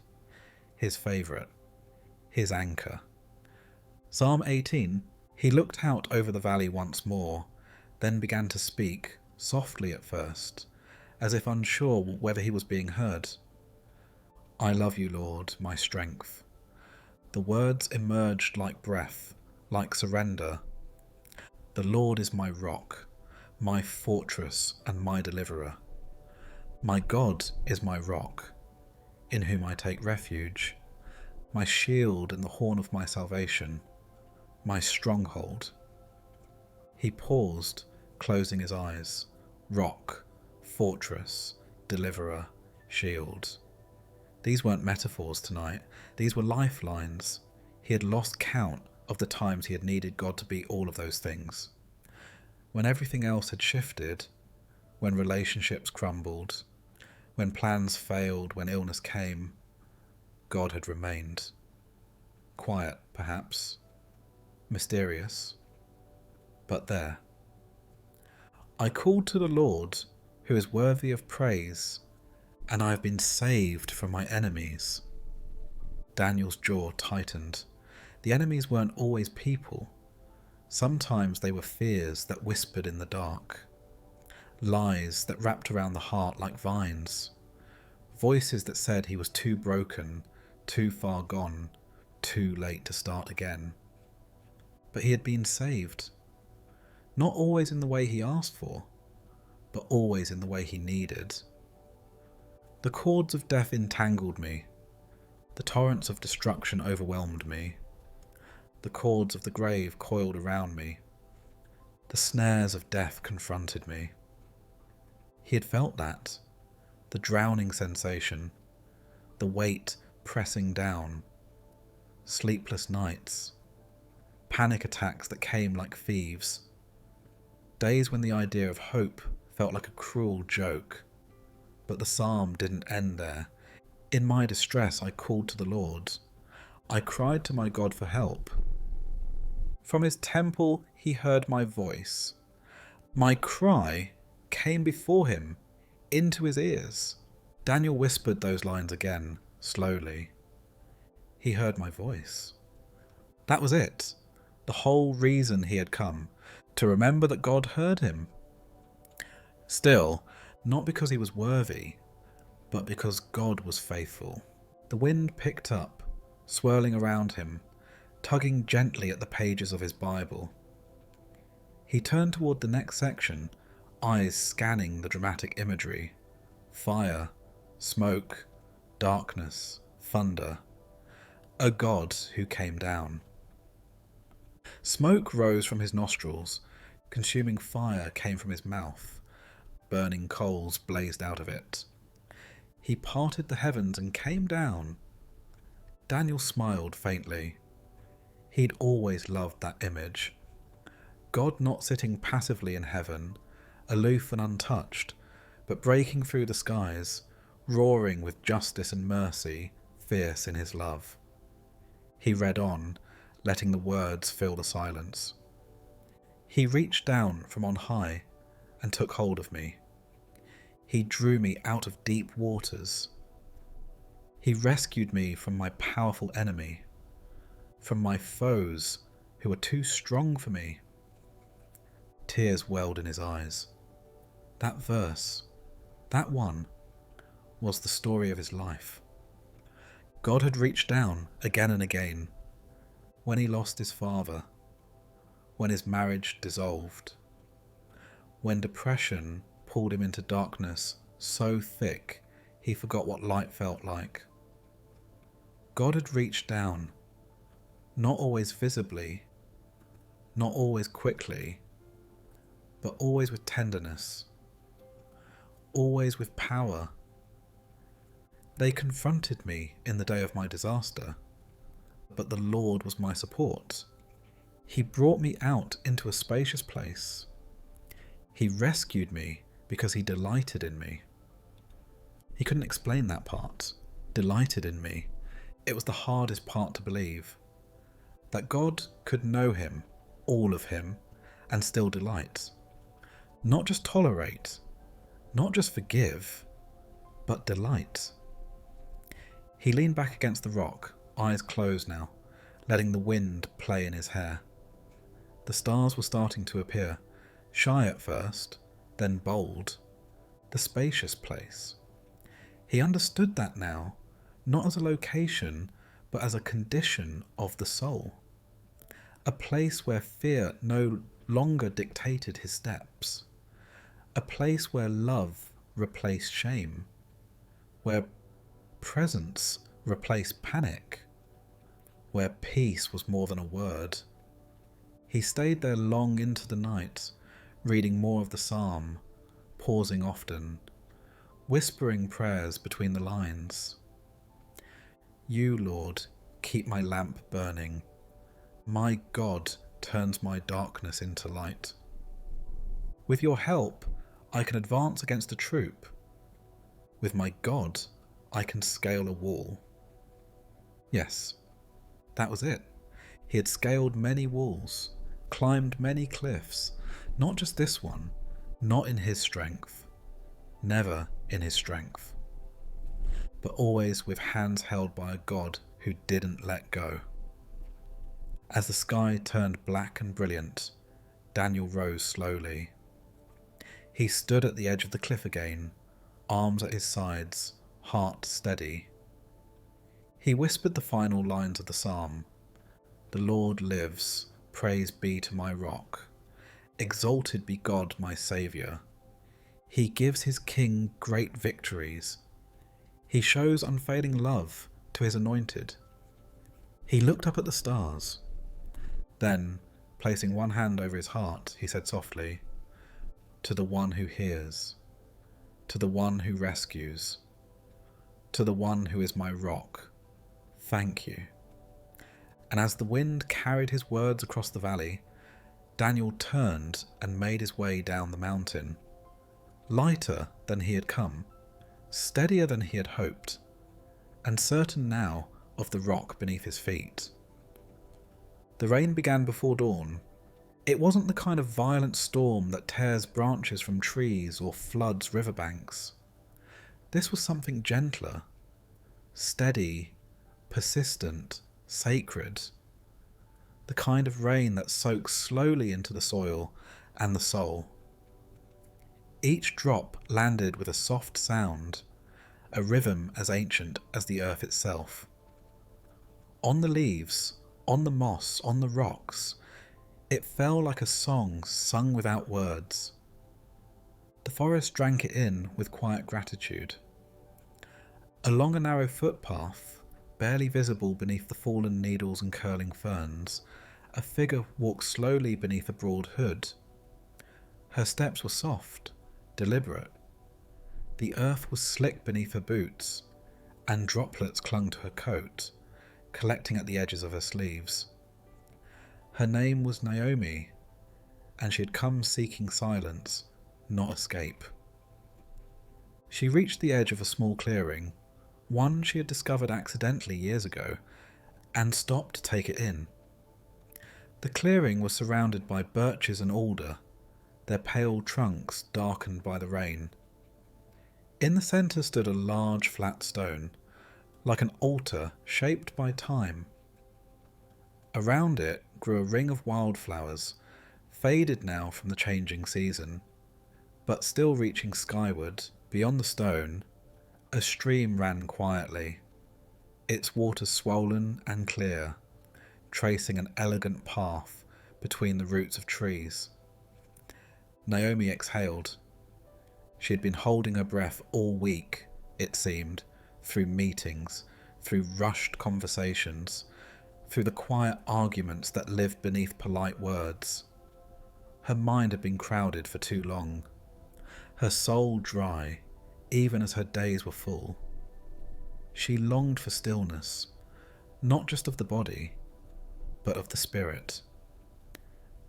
his favourite, his anchor. Psalm 18. He looked out over the valley once more, then began to speak, softly at first, as if unsure whether he was being heard. I love you, Lord, my strength. The words emerged like breath, like surrender. The Lord is my rock, my fortress and my deliverer. My God is my rock, in whom I take refuge, my shield and the horn of my salvation, my stronghold. He paused, closing his eyes. Rock, fortress, deliverer, shield. These weren't metaphors tonight. These were lifelines. He had lost count of the times he had needed God to be all of those things. When everything else had shifted, when relationships crumbled, when plans failed, when illness came, God had remained. Quiet, perhaps, mysterious, but there. I called to the Lord, who is worthy of praise, and I have been saved from my enemies. Daniel's jaw tightened. The enemies weren't always people. Sometimes they were fears that whispered in the dark, lies that wrapped around the heart like vines, voices that said he was too broken, too far gone, too late to start again. But he had been saved. Not always in the way he asked for, but always in the way he needed. The cords of death entangled me. The torrents of destruction overwhelmed me. The cords of the grave coiled around me. The snares of death confronted me. He had felt that, the drowning sensation, the weight pressing down, sleepless nights, panic attacks that came like thieves, days when the idea of hope felt like a cruel joke. But the psalm didn't end there. In my distress I called to the Lord. I cried to my God for help. From his temple he heard my voice. My cry came before him, into his ears. Daniel whispered those lines again, slowly. He heard my voice. That was it. The whole reason he had come, to remember that God heard him. Still, not because he was worthy, but because God was faithful. The wind picked up, swirling around him, tugging gently at the pages of his Bible. He turned toward the next section, eyes scanning the dramatic imagery. Fire, smoke, darkness, thunder. A God who came down. Smoke rose from his nostrils. Consuming fire came from his mouth. Burning coals blazed out of it. He parted the heavens and came down. Daniel smiled faintly. He'd always loved that image. God not sitting passively in heaven, aloof and untouched, but breaking through the skies, roaring with justice and mercy, fierce in his love. He read on, letting the words fill the silence. He reached down from on high and took hold of me. He drew me out of deep waters. He rescued me from my powerful enemy, from my foes who were too strong for me. Tears welled in his eyes. That verse, that one, was the story of his life. God had reached down again and again, when he lost his father, when his marriage dissolved, when depression pulled him into darkness so thick he forgot what light felt like. God had reached down, not always visibly, not always quickly, but always with tenderness, always with power. They confronted me in the day of my disaster, but the Lord was my support. He brought me out into a spacious place. He rescued me because he delighted in me. He couldn't explain that part. Delighted in me. It was the hardest part to believe. That God could know him, all of him, and still delight. Not just tolerate, not just forgive, but delight. He leaned back against the rock, eyes closed now, letting the wind play in his hair. The stars were starting to appear, shy at first, then bold. The spacious place. He understood that now, not as a location, but as a condition of the soul. A place where fear no longer dictated his steps. A place where love replaced shame. Where presence replaced panic. Where peace was more than a word. He stayed there long into the night, reading more of the psalm, pausing often, whispering prayers between the lines. You, Lord, keep my lamp burning. My God turns my darkness into light. With your help, I can advance against a troop. With my God, I can scale a wall. Yes, that was it. He had scaled many walls, climbed many cliffs, not just this one, not in his strength, never in his strength, but always with hands held by a God who didn't let go. As the sky turned black and brilliant, Daniel rose slowly. He stood at the edge of the cliff again, arms at his sides, heart steady. He whispered the final lines of the psalm. The Lord lives, praise be to my rock. Exalted be God my Saviour. He gives his king great victories. He shows unfailing love to his anointed. He looked up at the stars. Then, placing one hand over his heart, he said softly, to the one who hears, to the one who rescues, to the one who is my rock, thank you. And as the wind carried his words across the valley, Daniel turned and made his way down the mountain, lighter than he had come, steadier than he had hoped, and certain now of the rock beneath his feet. The rain began before dawn. It wasn't the kind of violent storm that tears branches from trees or floods riverbanks. This was something gentler, steady, persistent, sacred. The kind of rain that soaks slowly into the soil and the soul. Each drop landed with a soft sound, a rhythm as ancient as the earth itself. On the leaves, on the moss, on the rocks, it fell like a song sung without words. The forest drank it in with quiet gratitude. Along a narrow footpath, barely visible beneath the fallen needles and curling ferns, a figure walked slowly beneath a broad hood. Her steps were soft, deliberate. The earth was slick beneath her boots, and droplets clung to her coat, collecting at the edges of her sleeves. Her name was Naomi, and she had come seeking silence, not escape. She reached the edge of a small clearing, one she had discovered accidentally years ago, and stopped to take it in. The clearing was surrounded by birches and alder, their pale trunks darkened by the rain. In the centre stood a large flat stone, like an altar shaped by time. Around it grew a ring of wildflowers, faded now from the changing season, but still reaching skyward, beyond the stone. A stream ran quietly, its waters swollen and clear, tracing an elegant path between the roots of trees. Naomi exhaled. She had been holding her breath all week, it seemed, through meetings, through rushed conversations, through the quiet arguments that lived beneath polite words. Her mind had been crowded for too long, her soul dry, even as her days were full. She longed for stillness, not just of the body, but of the spirit.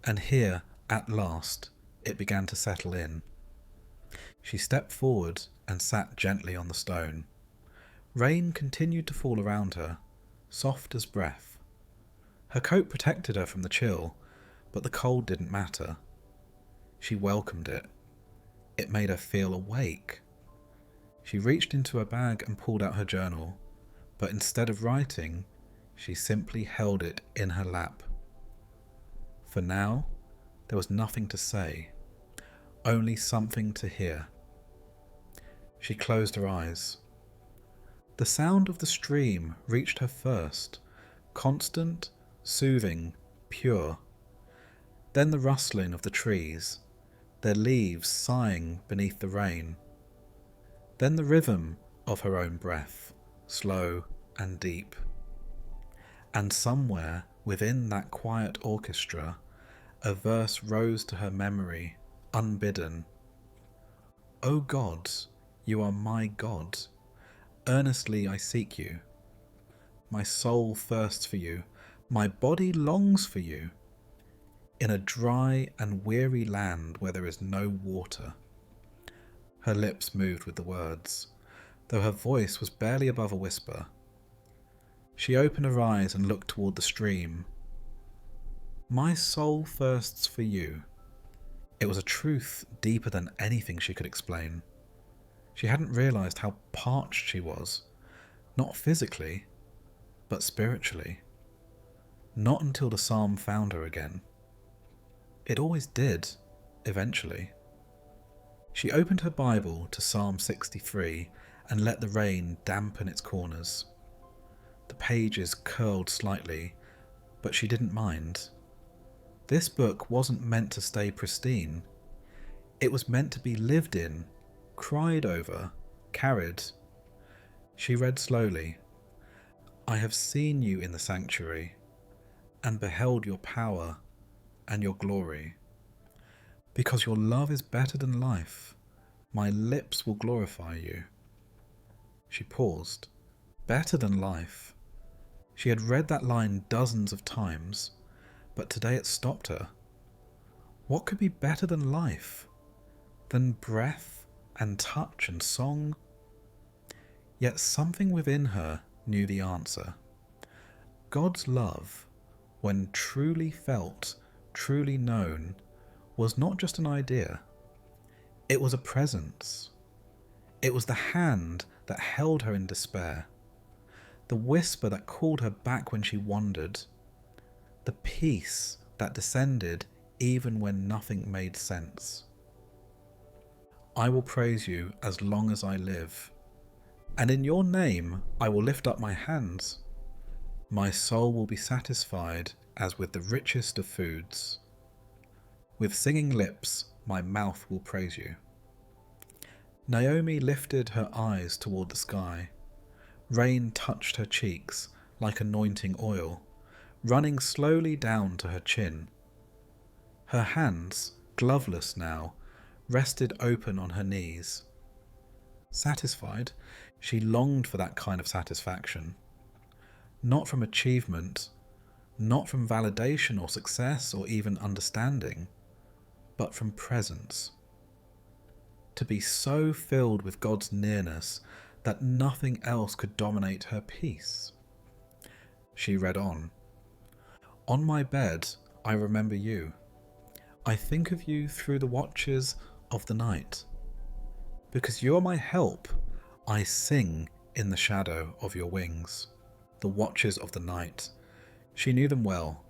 And here, at last, it began to settle in. She stepped forward and sat gently on the stone. Rain continued to fall around her, soft as breath. Her coat protected her from the chill, but the cold didn't matter. She welcomed it. It made her feel awake. She reached into her bag and pulled out her journal, but instead of writing, she simply held it in her lap. For now, there was nothing to say, only something to hear. She closed her eyes. The sound of the stream reached her first, constant, soothing, pure. Then the rustling of the trees, their leaves sighing beneath the rain. Then the rhythm of her own breath, slow and deep. And somewhere within that quiet orchestra, a verse rose to her memory, unbidden. O God, you are my God. Earnestly I seek you. My soul thirsts for you. My body longs for you. in a dry and weary land where there is no water. Her lips moved with the words, though her voice was barely above a whisper. She opened her eyes and looked toward the stream. My soul thirsts for you. It was a truth deeper than anything she could explain. She hadn't realized how parched she was, not physically, but spiritually. Not until the psalm found her again. It always did, eventually. She opened her Bible to Psalm 63 and let the rain dampen its corners. The pages curled slightly, but she didn't mind. This book wasn't meant to stay pristine. It was meant to be lived in, cried over, carried. She read slowly. I have seen you in the sanctuary, and beheld your power and your glory. Because your love is better than life, my lips will glorify you. She paused. Better than life. She had read that line dozens of times, but today it stopped her. What could be better than life? Than breath and touch and song? Yet something within her knew the answer. God's love, when truly felt, truly known, was not just an idea. It was a presence. It was the hand that held her in despair, the whisper that called her back when she wandered, the peace that descended even when nothing made sense. I will praise you as long as I live, and in your name I will lift up my hands. My soul will be satisfied as with the richest of foods. With singing lips my mouth will praise you. Naomi lifted her eyes toward the sky. Rain touched her cheeks like anointing oil, running slowly down to her chin. Her hands, gloveless now, rested open on her knees. Satisfied, she longed for that kind of satisfaction. Not from achievement, not from validation or success or even understanding, but from presence. To be so filled with God's nearness that nothing else could dominate her peace. She read on. On my bed, I remember you. I think of you through the watches of the night. Because you are my help, I sing in the shadow of your wings. The watches of the night. She knew them well.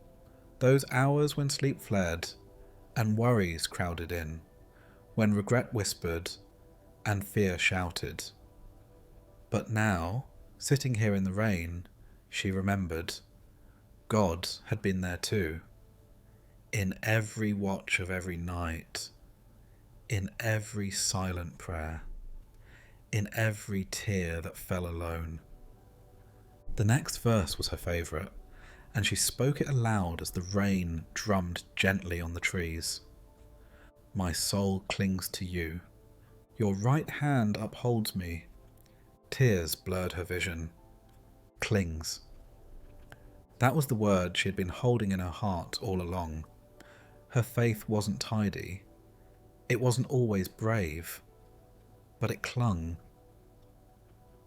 Those hours when sleep fled and worries crowded in, when regret whispered and fear shouted. But now, sitting here in the rain, she remembered. God had been there too. In every watch of every night, in every silent prayer, in every tear that fell alone. The next verse was her favourite, and she spoke it aloud as the rain drummed gently on the trees. My soul clings to you. Your right hand upholds me. Tears blurred her vision. Clings. That was the word she had been holding in her heart all along. Her faith wasn't tidy. It wasn't always brave. But it clung.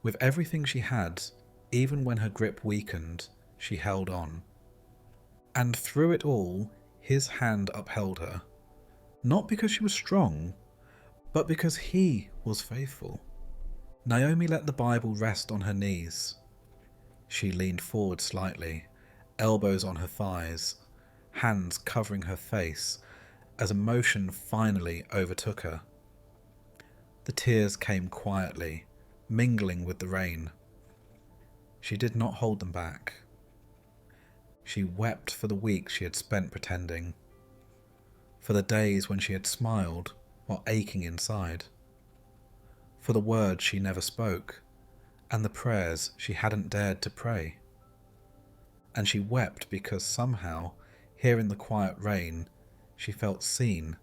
With everything she had, even when her grip weakened, she held on. And through it all, his hand upheld her. Not because she was strong, but because he was faithful. Naomi let the Bible rest on her knees. She leaned forward slightly, elbows on her thighs, hands covering her face, as emotion finally overtook her. The tears came quietly, mingling with the rain. She did not hold them back. She wept for the weeks she had spent pretending, for the days when she had smiled while aching inside, for the words she never spoke, and the prayers she hadn't dared to pray. And she wept because somehow, here in the quiet rain, she felt seen,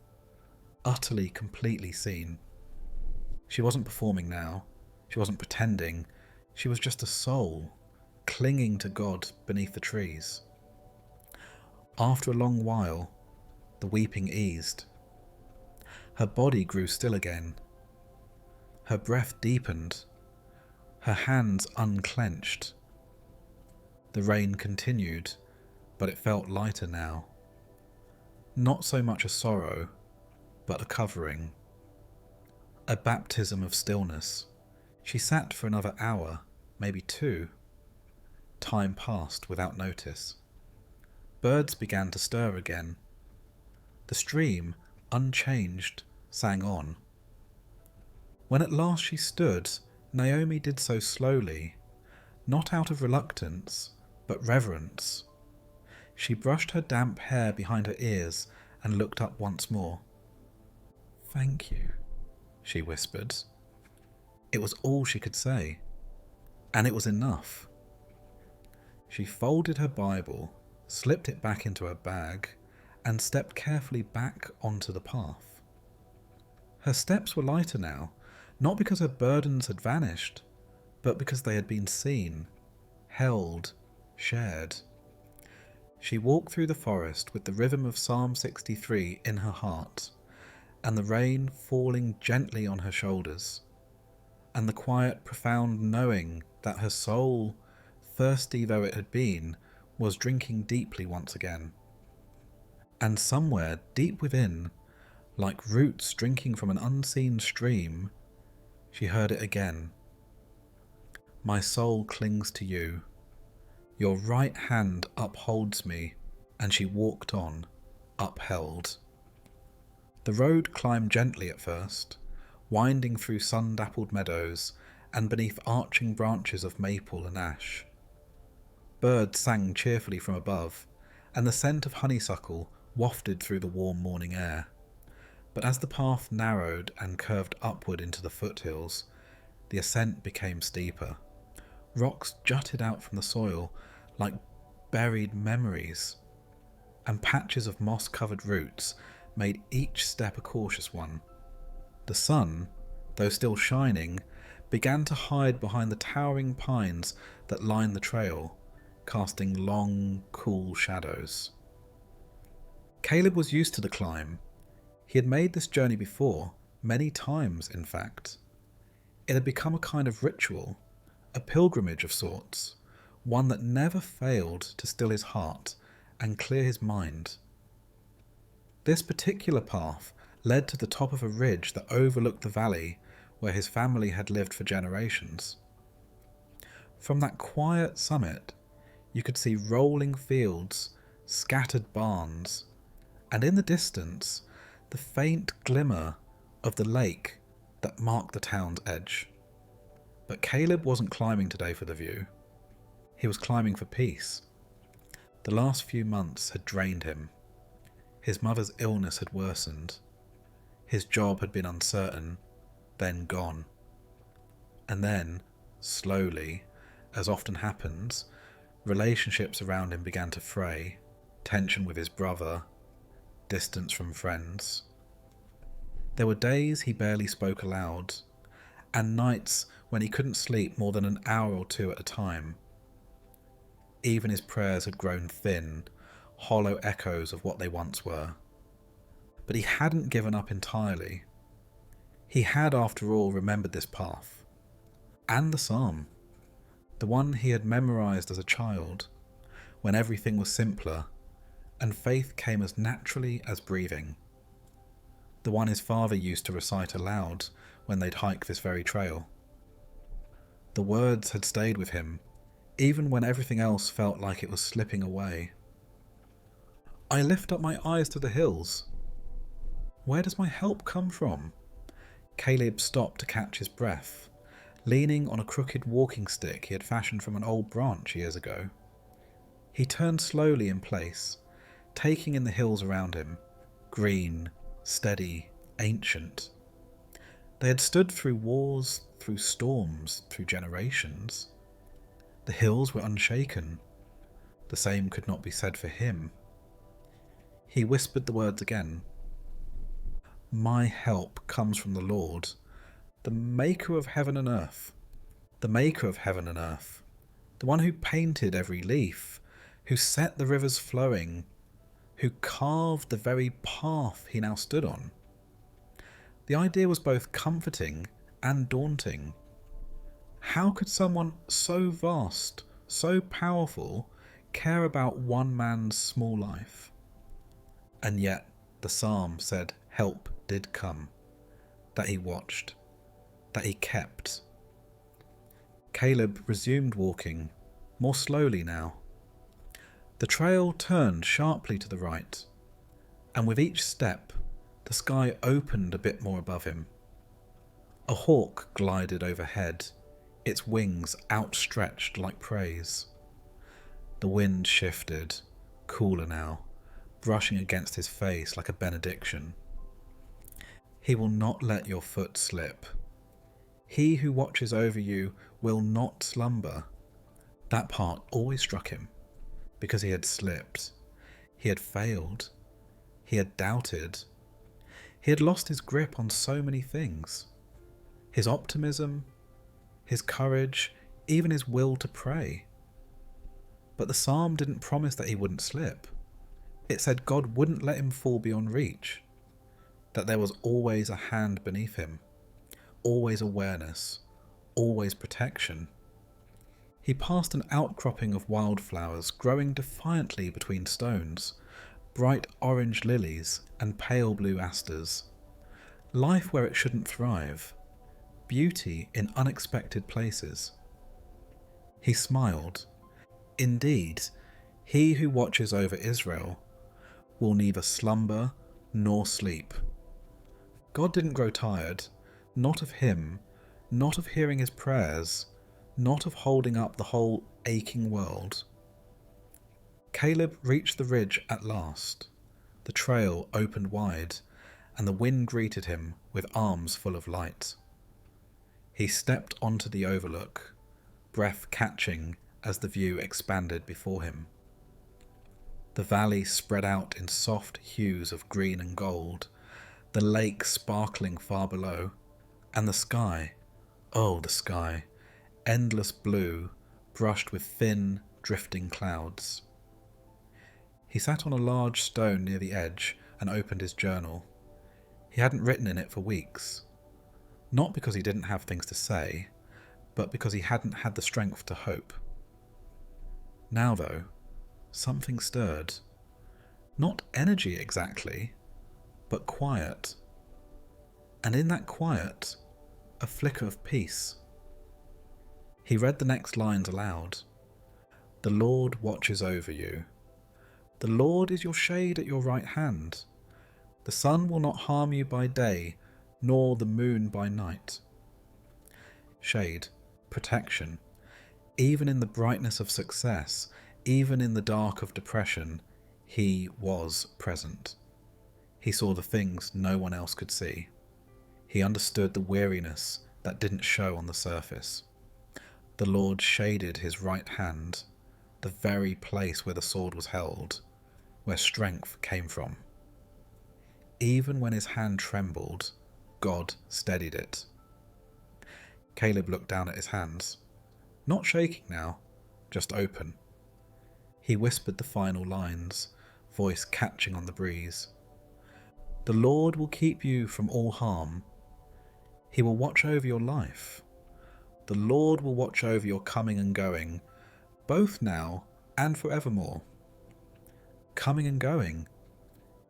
utterly, completely seen. She wasn't performing now, she wasn't pretending, she was just a soul, clinging to God beneath the trees. After a long while, The weeping eased. Her body grew still again. Her breath deepened. Her hands unclenched. The rain continued, but it felt lighter now. Not so much a sorrow, but a covering. A baptism of stillness. She sat for another hour, maybe 2. Time passed without notice. Birds began to stir again. The stream, unchanged, sang on. When at last she stood, Naomi did so slowly, not out of reluctance, but reverence. She brushed her damp hair behind her ears and looked up once more. "Thank you," she whispered. It was all she could say, and it was enough. She folded her Bible, slipped it back into her bag, and stepped carefully back onto the path. Her steps were lighter now, not because her burdens had vanished, but because they had been seen, held, shared. She walked through the forest with the rhythm of Psalm 63 in her heart, and the rain falling gently on her shoulders, and the quiet, profound knowing that her soul, thirsty though it had been, was drinking deeply once again. And somewhere deep within, like roots drinking from an unseen stream, she heard it again. "My soul clings to you. Your right hand upholds me," and she walked on, upheld. The road climbed gently at first, winding through sun-dappled meadows and beneath arching branches of maple and ash. Birds sang cheerfully from above, and the scent of honeysuckle wafted through the warm morning air. But as the path narrowed and curved upward into the foothills, the ascent became steeper. Rocks jutted out from the soil like buried memories, and patches of moss-covered roots made each step a cautious one. The sun, though still shining, began to hide behind the towering pines that lined the trail, casting long, cool shadows. Caleb was used to the climb. He had made this journey before, many times in fact. It had become a kind of ritual, a pilgrimage of sorts, one that never failed to still his heart and clear his mind. This particular path led to the top of a ridge that overlooked the valley where his family had lived for generations. From that quiet summit, you could see rolling fields, scattered barns, and in the distance, the faint glimmer of the lake that marked the town's edge. But Caleb wasn't climbing today for the view. He was climbing for peace. The last few months had drained him. His mother's illness had worsened. His job had been uncertain, then gone. And then, slowly, as often happens, relationships around him began to fray, tension with his brother, distance from friends. There were days he barely spoke aloud, and nights when he couldn't sleep more than an hour or 2 at a time. Even his prayers had grown thin, hollow echoes of what they once were. But he hadn't given up entirely. He had, after all, remembered this path, and the psalm, the one he had memorized as a child, when everything was simpler, and faith came as naturally as breathing. The one his father used to recite aloud when they'd hike this very trail. The words had stayed with him, even when everything else felt like it was slipping away. "I lift up my eyes to the hills. Where does my help come from?" Caleb stopped to catch his breath, leaning on a crooked walking stick he had fashioned from an old branch years ago. He turned slowly in place, taking in the hills around him, green, steady, ancient. They had stood through wars, through storms, through generations. The hills were unshaken. The same could not be said for him. He whispered the words again. "My help comes from the Lord, the maker of heaven and earth. The maker of heaven and earth. The one who painted every leaf, who set the rivers flowing, who carved the very path he now stood on. The idea was both comforting and daunting. How could someone so vast, so powerful, care about one man's small life? And yet the psalm said help did come, that he watched, that he kept. Caleb resumed walking, more slowly now. The trail turned sharply to the right, and with each step the sky opened a bit more above him. A hawk glided overhead, its wings outstretched like praise. The wind shifted, cooler now, brushing against his face like a benediction. He will not let your foot slip. He who watches over you will not slumber. That part always struck him, because he had slipped, he had failed, he had doubted, he had lost his grip on so many things. His optimism, his courage, even his will to pray. But the psalm didn't promise that he wouldn't slip. It said God wouldn't let him fall beyond reach, that there was always a hand beneath him, always awareness, always protection. He passed an outcropping of wildflowers growing defiantly between stones, bright orange lilies and pale blue asters. Life where it shouldn't thrive, beauty in unexpected places. He smiled. Indeed, he who watches over Israel will neither slumber nor sleep. God didn't grow tired, not of him, not of hearing his prayers, not of holding up the whole aching world. Caleb reached the ridge at last. The trail opened wide, and the wind greeted him with arms full of light. He stepped onto the overlook, breath catching as the view expanded before him. The valley spread out in soft hues of green and gold, the lake sparkling far below, and the sky, oh the sky, endless blue, brushed with thin, drifting clouds. He sat on a large stone near the edge and opened his journal. He hadn't written in it for weeks. Not because he didn't have things to say, but because he hadn't had the strength to hope. Now, though, something stirred. Not energy exactly, but quiet. And in that quiet, a flicker of peace. He read the next lines aloud. The Lord watches over you. The Lord is your shade at your right hand. The sun will not harm you by day, nor the moon by night. Shade, protection. Even in the brightness of success, even in the dark of depression, he was present. He saw the things no one else could see. He understood the weariness that didn't show on the surface. The Lord shaded his right hand, the very place where the sword was held, where strength came from. Even when his hand trembled, God steadied it. Caleb looked down at his hands, not shaking now, just open. He whispered the final lines, voice catching on the breeze. The Lord will keep you from all harm. He will watch over your life. The Lord will watch over your coming and going, both now and forevermore. Coming and going,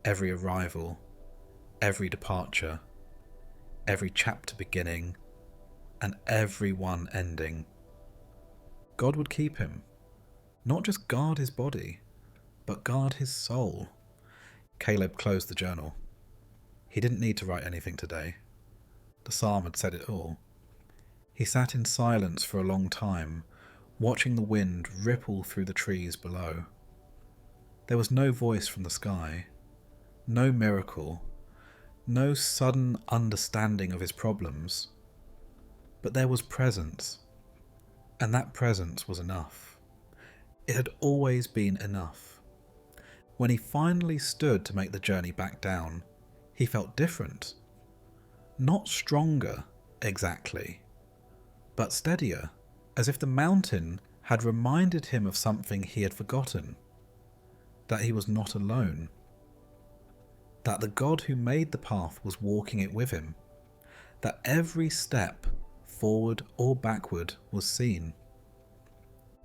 every arrival, every departure, every chapter beginning, and every one ending. God would keep him, not just guard his body, but guard his soul. Caleb closed the journal. He didn't need to write anything today. The psalm had said it all. He sat in silence for a long time, watching the wind ripple through the trees below. There was no voice from the sky, no miracle, no sudden understanding of his problems. But there was presence, and that presence was enough. It had always been enough. When he finally stood to make the journey back down, he felt different. Not stronger, exactly, but steadier, as if the mountain had reminded him of something he had forgotten. that he was not alone, that the God who made the path was walking it with him, that every step, forward or backward, was seen.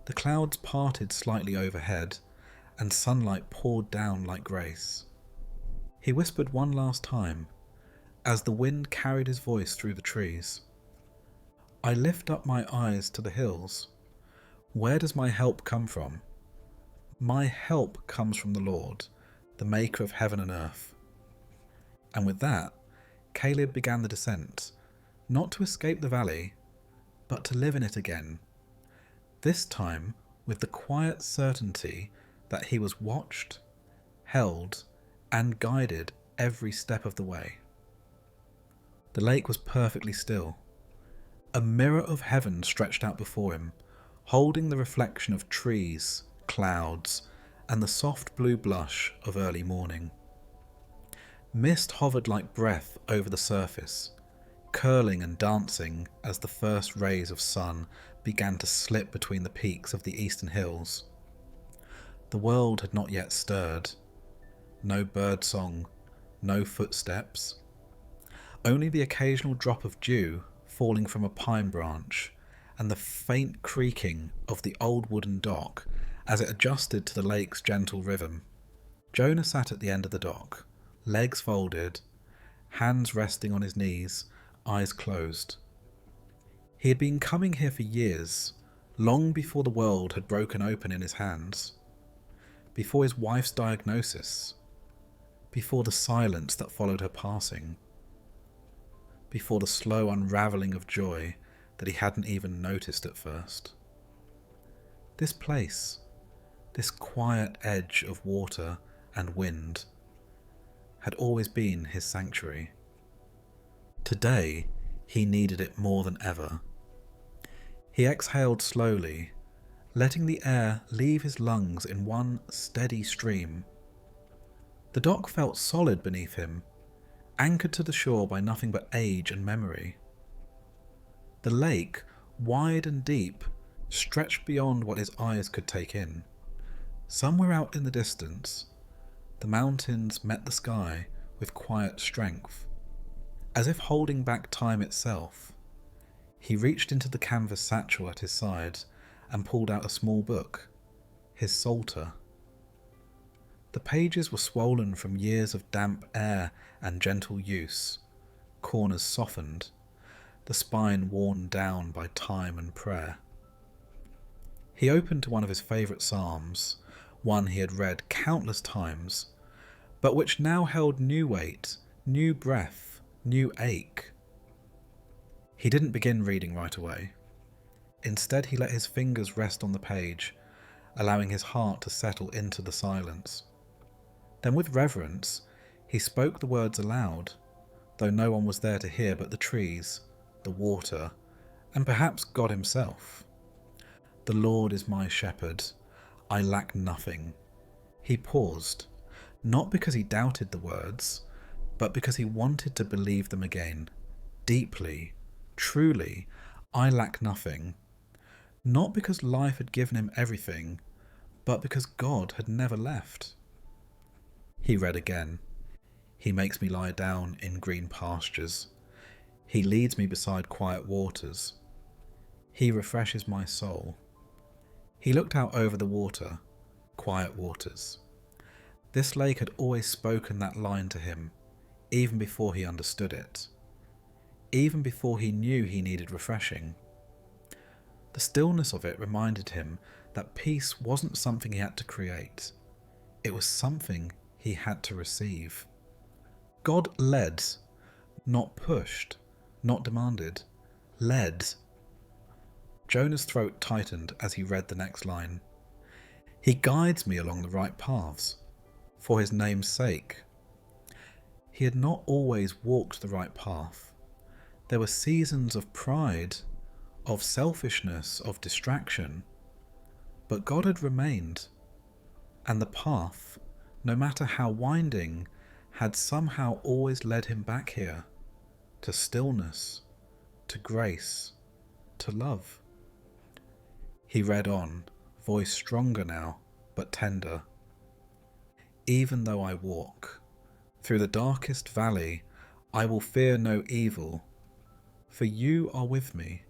The clouds parted slightly overhead, and sunlight poured down like grace. He whispered one last time, as the wind carried his voice through the trees. I lift up my eyes to the hills. Where does my help come from? My help comes from the Lord, the maker of heaven and earth. And with that, Caleb began the descent, not to escape the valley, but to live in it again, this time with the quiet certainty that he was watched, held, and guided every step of the way. The lake was perfectly still. A mirror of heaven stretched out before him, holding the reflection of trees, clouds, and the soft blue blush of early morning. Mist hovered like breath over the surface, curling and dancing as the first rays of sun began to slip between the peaks of the eastern hills. The world had not yet stirred. No bird song, no footsteps. Only the occasional drop of dew falling from a pine branch and the faint creaking of the old wooden dock as it adjusted to the lake's gentle rhythm. Jonah sat at the end of the dock, legs folded, hands resting on his knees, eyes closed. He had been coming here for years, long before the world had broken open in his hands, before his wife's diagnosis, before the silence that followed her passing, before the slow unravelling of joy that he hadn't even noticed at first. This place, this quiet edge of water and wind, had always been his sanctuary. Today, he needed it more than ever. He exhaled slowly, letting the air leave his lungs in one steady stream. The dock felt solid beneath him, anchored to the shore by nothing but age and memory. The lake, wide and deep, stretched beyond what his eyes could take in. Somewhere out in the distance, the mountains met the sky with quiet strength. As if holding back time itself, he reached into the canvas satchel at his side and pulled out a small book, his Psalter. The pages were swollen from years of damp air and gentle use, corners softened, the spine worn down by time and prayer. He opened to one of his favourite psalms, one he had read countless times, but which now held new weight, new breath, new ache. He didn't begin reading right away. Instead, he let his fingers rest on the page, allowing his heart to settle into the silence. Then with reverence, he spoke the words aloud, though no one was there to hear but the trees, the water, and perhaps God himself. The Lord is my shepherd, I lack nothing. He paused, not because he doubted the words, but because he wanted to believe them again, deeply, truly, I lack nothing. Not because life had given him everything, but because God had never left. He read again. He makes me lie down in green pastures. He leads me beside quiet waters. He refreshes my soul. He looked out over the water, quiet waters. This lake had always spoken that line to him, even before he understood it, even before he knew he needed refreshing. The stillness of it reminded him that peace wasn't something he had to create. It was something he had to receive. God led, not pushed, not demanded, led. Jonah's throat tightened as he read the next line. He guides me along the right paths, for his name's sake. He had not always walked the right path. There were seasons of pride, of selfishness, of distraction. But God had remained, and the path, no matter how winding, had somehow always led him back here, to stillness, to grace, to love. He read on, voice stronger now, but tender. Even though I walk through the darkest valley, I will fear no evil, for you are with me.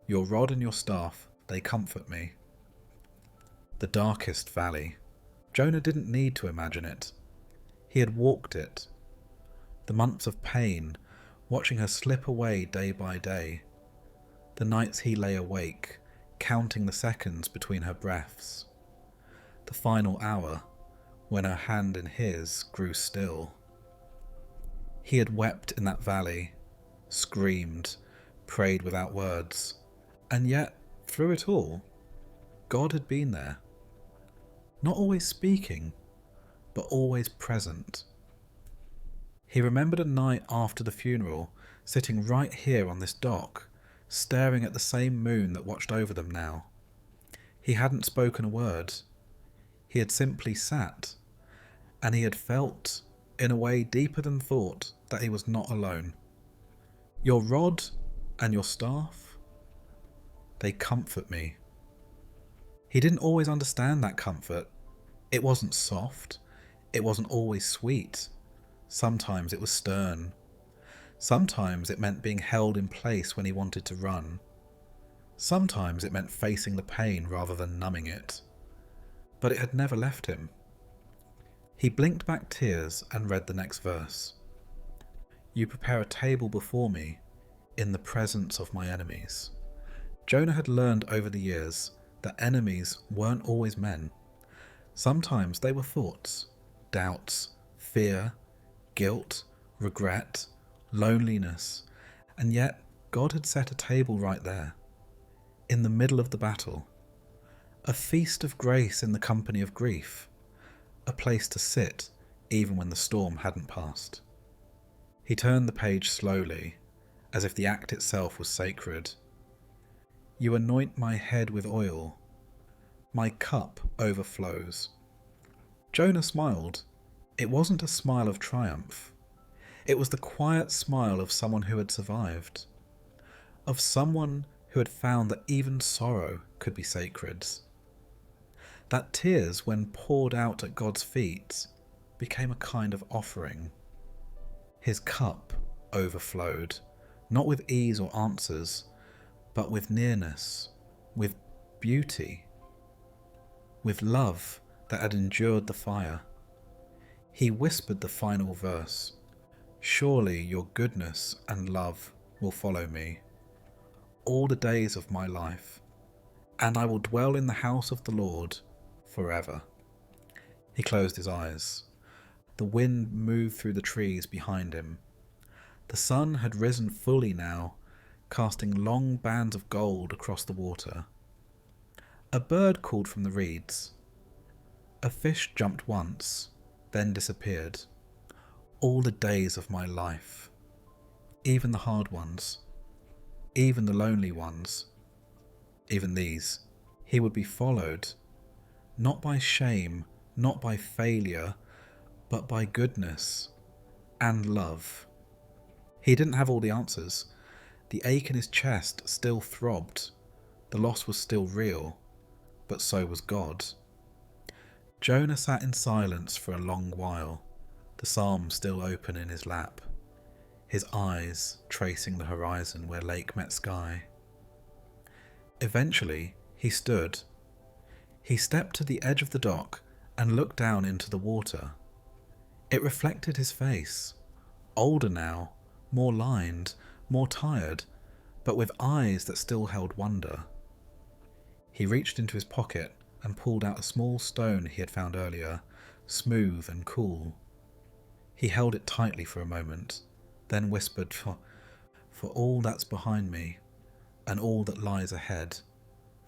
Your rod and your staff, they comfort me. The darkest valley. Jonah didn't need to imagine it. He had walked it. The months of pain, watching her slip away day by day. The nights he lay awake, counting the seconds between her breaths. The final hour, when her hand in his grew still. He had wept in that valley, screamed, prayed without words, and yet, through it all, God had been there. Not always speaking, but always present. He remembered a night after the funeral, sitting right here on this dock, staring at the same moon that watched over them now. He hadn't spoken a word. He had simply sat, and he had felt, in a way deeper than thought, that he was not alone. Your rod and your staff, they comfort me. He didn't always understand that comfort. It wasn't soft. It wasn't always sweet. Sometimes it was stern. Sometimes it meant being held in place when he wanted to run. Sometimes it meant facing the pain rather than numbing it. But it had never left him. He blinked back tears and read the next verse. You prepare a table before me in the presence of my enemies. Jonah had learned over the years that enemies weren't always men. Sometimes they were thoughts, doubts, fear, guilt, regret, loneliness, and yet God had set a table right there, in the middle of the battle, a feast of grace in the company of grief, a place to sit even when the storm hadn't passed. He turned the page slowly, as if the act itself was sacred. You anoint my head with oil. My cup overflows. Jonah smiled. It wasn't a smile of triumph. It was the quiet smile of someone who had survived. Of someone who had found that even sorrow could be sacred. That tears, when poured out at God's feet, became a kind of offering. His cup overflowed, not with ease or answers, but with nearness, with beauty, with love that had endured the fire. He whispered the final verse, surely your goodness and love will follow me all the days of my life, and I will dwell in the house of the Lord forever. He closed his eyes. The wind moved through the trees behind him. The sun had risen fully now, casting long bands of gold across the water. A bird called from the reeds. A fish jumped once, then disappeared. All the days of my life, even the hard ones, even the lonely ones, even these, he would be followed, not by shame, not by failure, but by goodness and love. He didn't have all the answers. The ache in his chest still throbbed. The loss was still real, but so was God. Jonah sat in silence for a long while, the psalm still open in his lap, his eyes tracing the horizon where lake met sky. Eventually, he stood. He stepped to the edge of the dock and looked down into the water. It reflected his face, older now, more lined, more tired, but with eyes that still held wonder. He reached into his pocket and pulled out a small stone he had found earlier, smooth and cool. He held it tightly for a moment, then whispered, for all that's behind me, and all that lies ahead,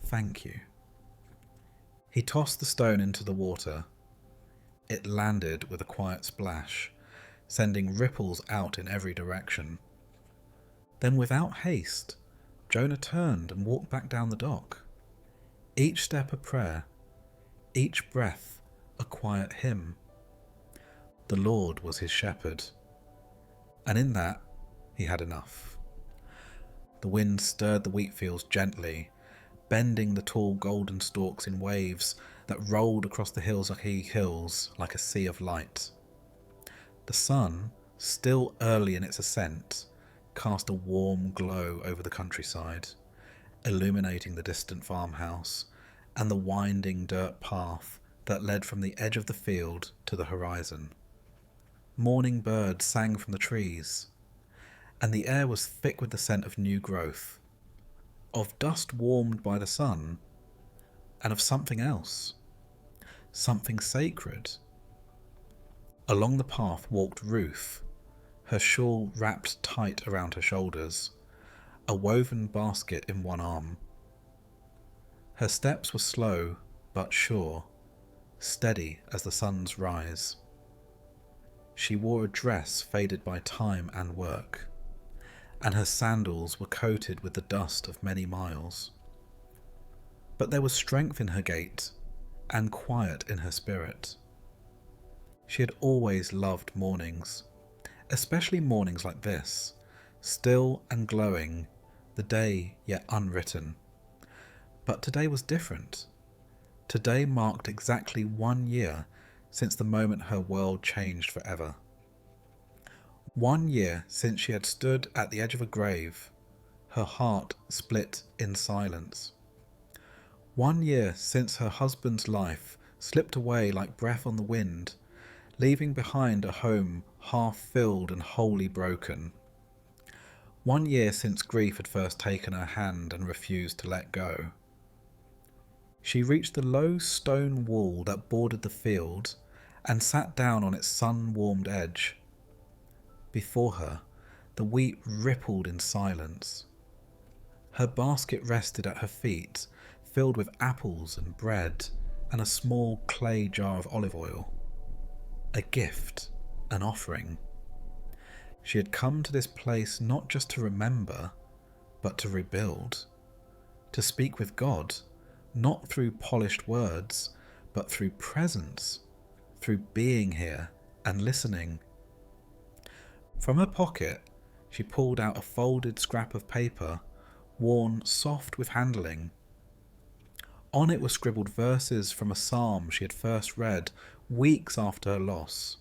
thank you. He tossed the stone into the water. It landed with a quiet splash, sending ripples out in every direction. Then without haste, Jonah turned and walked back down the dock. Each step a prayer, each breath a quiet hymn. The Lord was his shepherd, and in that he had enough. The wind stirred the wheat fields gently, bending the tall golden stalks in waves that rolled across the hills like a sea of light. The sun, still early in its ascent, cast a warm glow over the countryside, illuminating the distant farmhouse and the winding dirt path that led from the edge of the field to the horizon. Morning birds sang from the trees, and the air was thick with the scent of new growth, of dust warmed by the sun, and of something else, something sacred. Along the path walked Ruth, her shawl wrapped tight around her shoulders, a woven basket in one arm. Her steps were slow but sure, steady as the sun's rise. She wore a dress faded by time and work, and her sandals were coated with the dust of many miles. But there was strength in her gait and quiet in her spirit. She had always loved mornings, especially mornings like this, still and glowing, the day yet unwritten. But today was different. Today marked exactly 1 year since the moment her world changed forever. 1 year since she had stood at the edge of a grave, her heart split in silence. 1 year since her husband's life slipped away like breath on the wind, leaving behind a home half filled and wholly broken. 1 year since grief had first taken her hand and refused to let go. She reached the low stone wall that bordered the field and sat down on its sun-warmed edge. Before her, the wheat rippled in silence. Her basket rested at her feet, filled with apples and bread and a small clay jar of olive oil. A gift, an offering. She had come to this place not just to remember, but to rebuild, to speak with God, not through polished words, but through presence, through being here and listening. From her pocket, she pulled out a folded scrap of paper, worn soft with handling. On it were scribbled verses from a psalm she had first read weeks after her loss,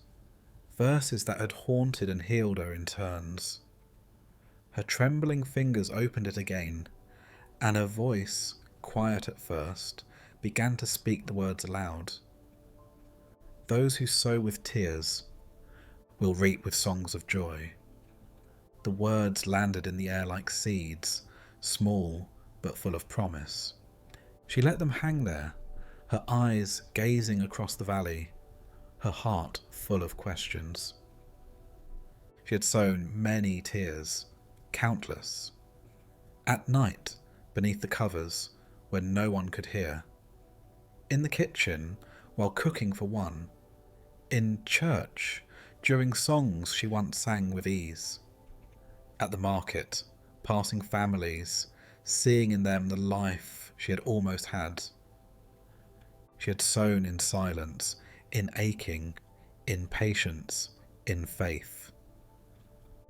verses that had haunted and healed her in turns. Her trembling fingers opened it again, and her voice, quiet at first, began to speak the words aloud. Those who sow with tears will reap with songs of joy. The words landed in the air like seeds, small but full of promise. She let them hang there, her eyes gazing across the valley, her heart full of questions. She had sown many tears, countless. At night, beneath the covers, when no one could hear. In the kitchen, while cooking for one. In church, during songs she once sang with ease. At the market, passing families, seeing in them the life she had almost had. She had sown in silence, in aching, in patience, in faith.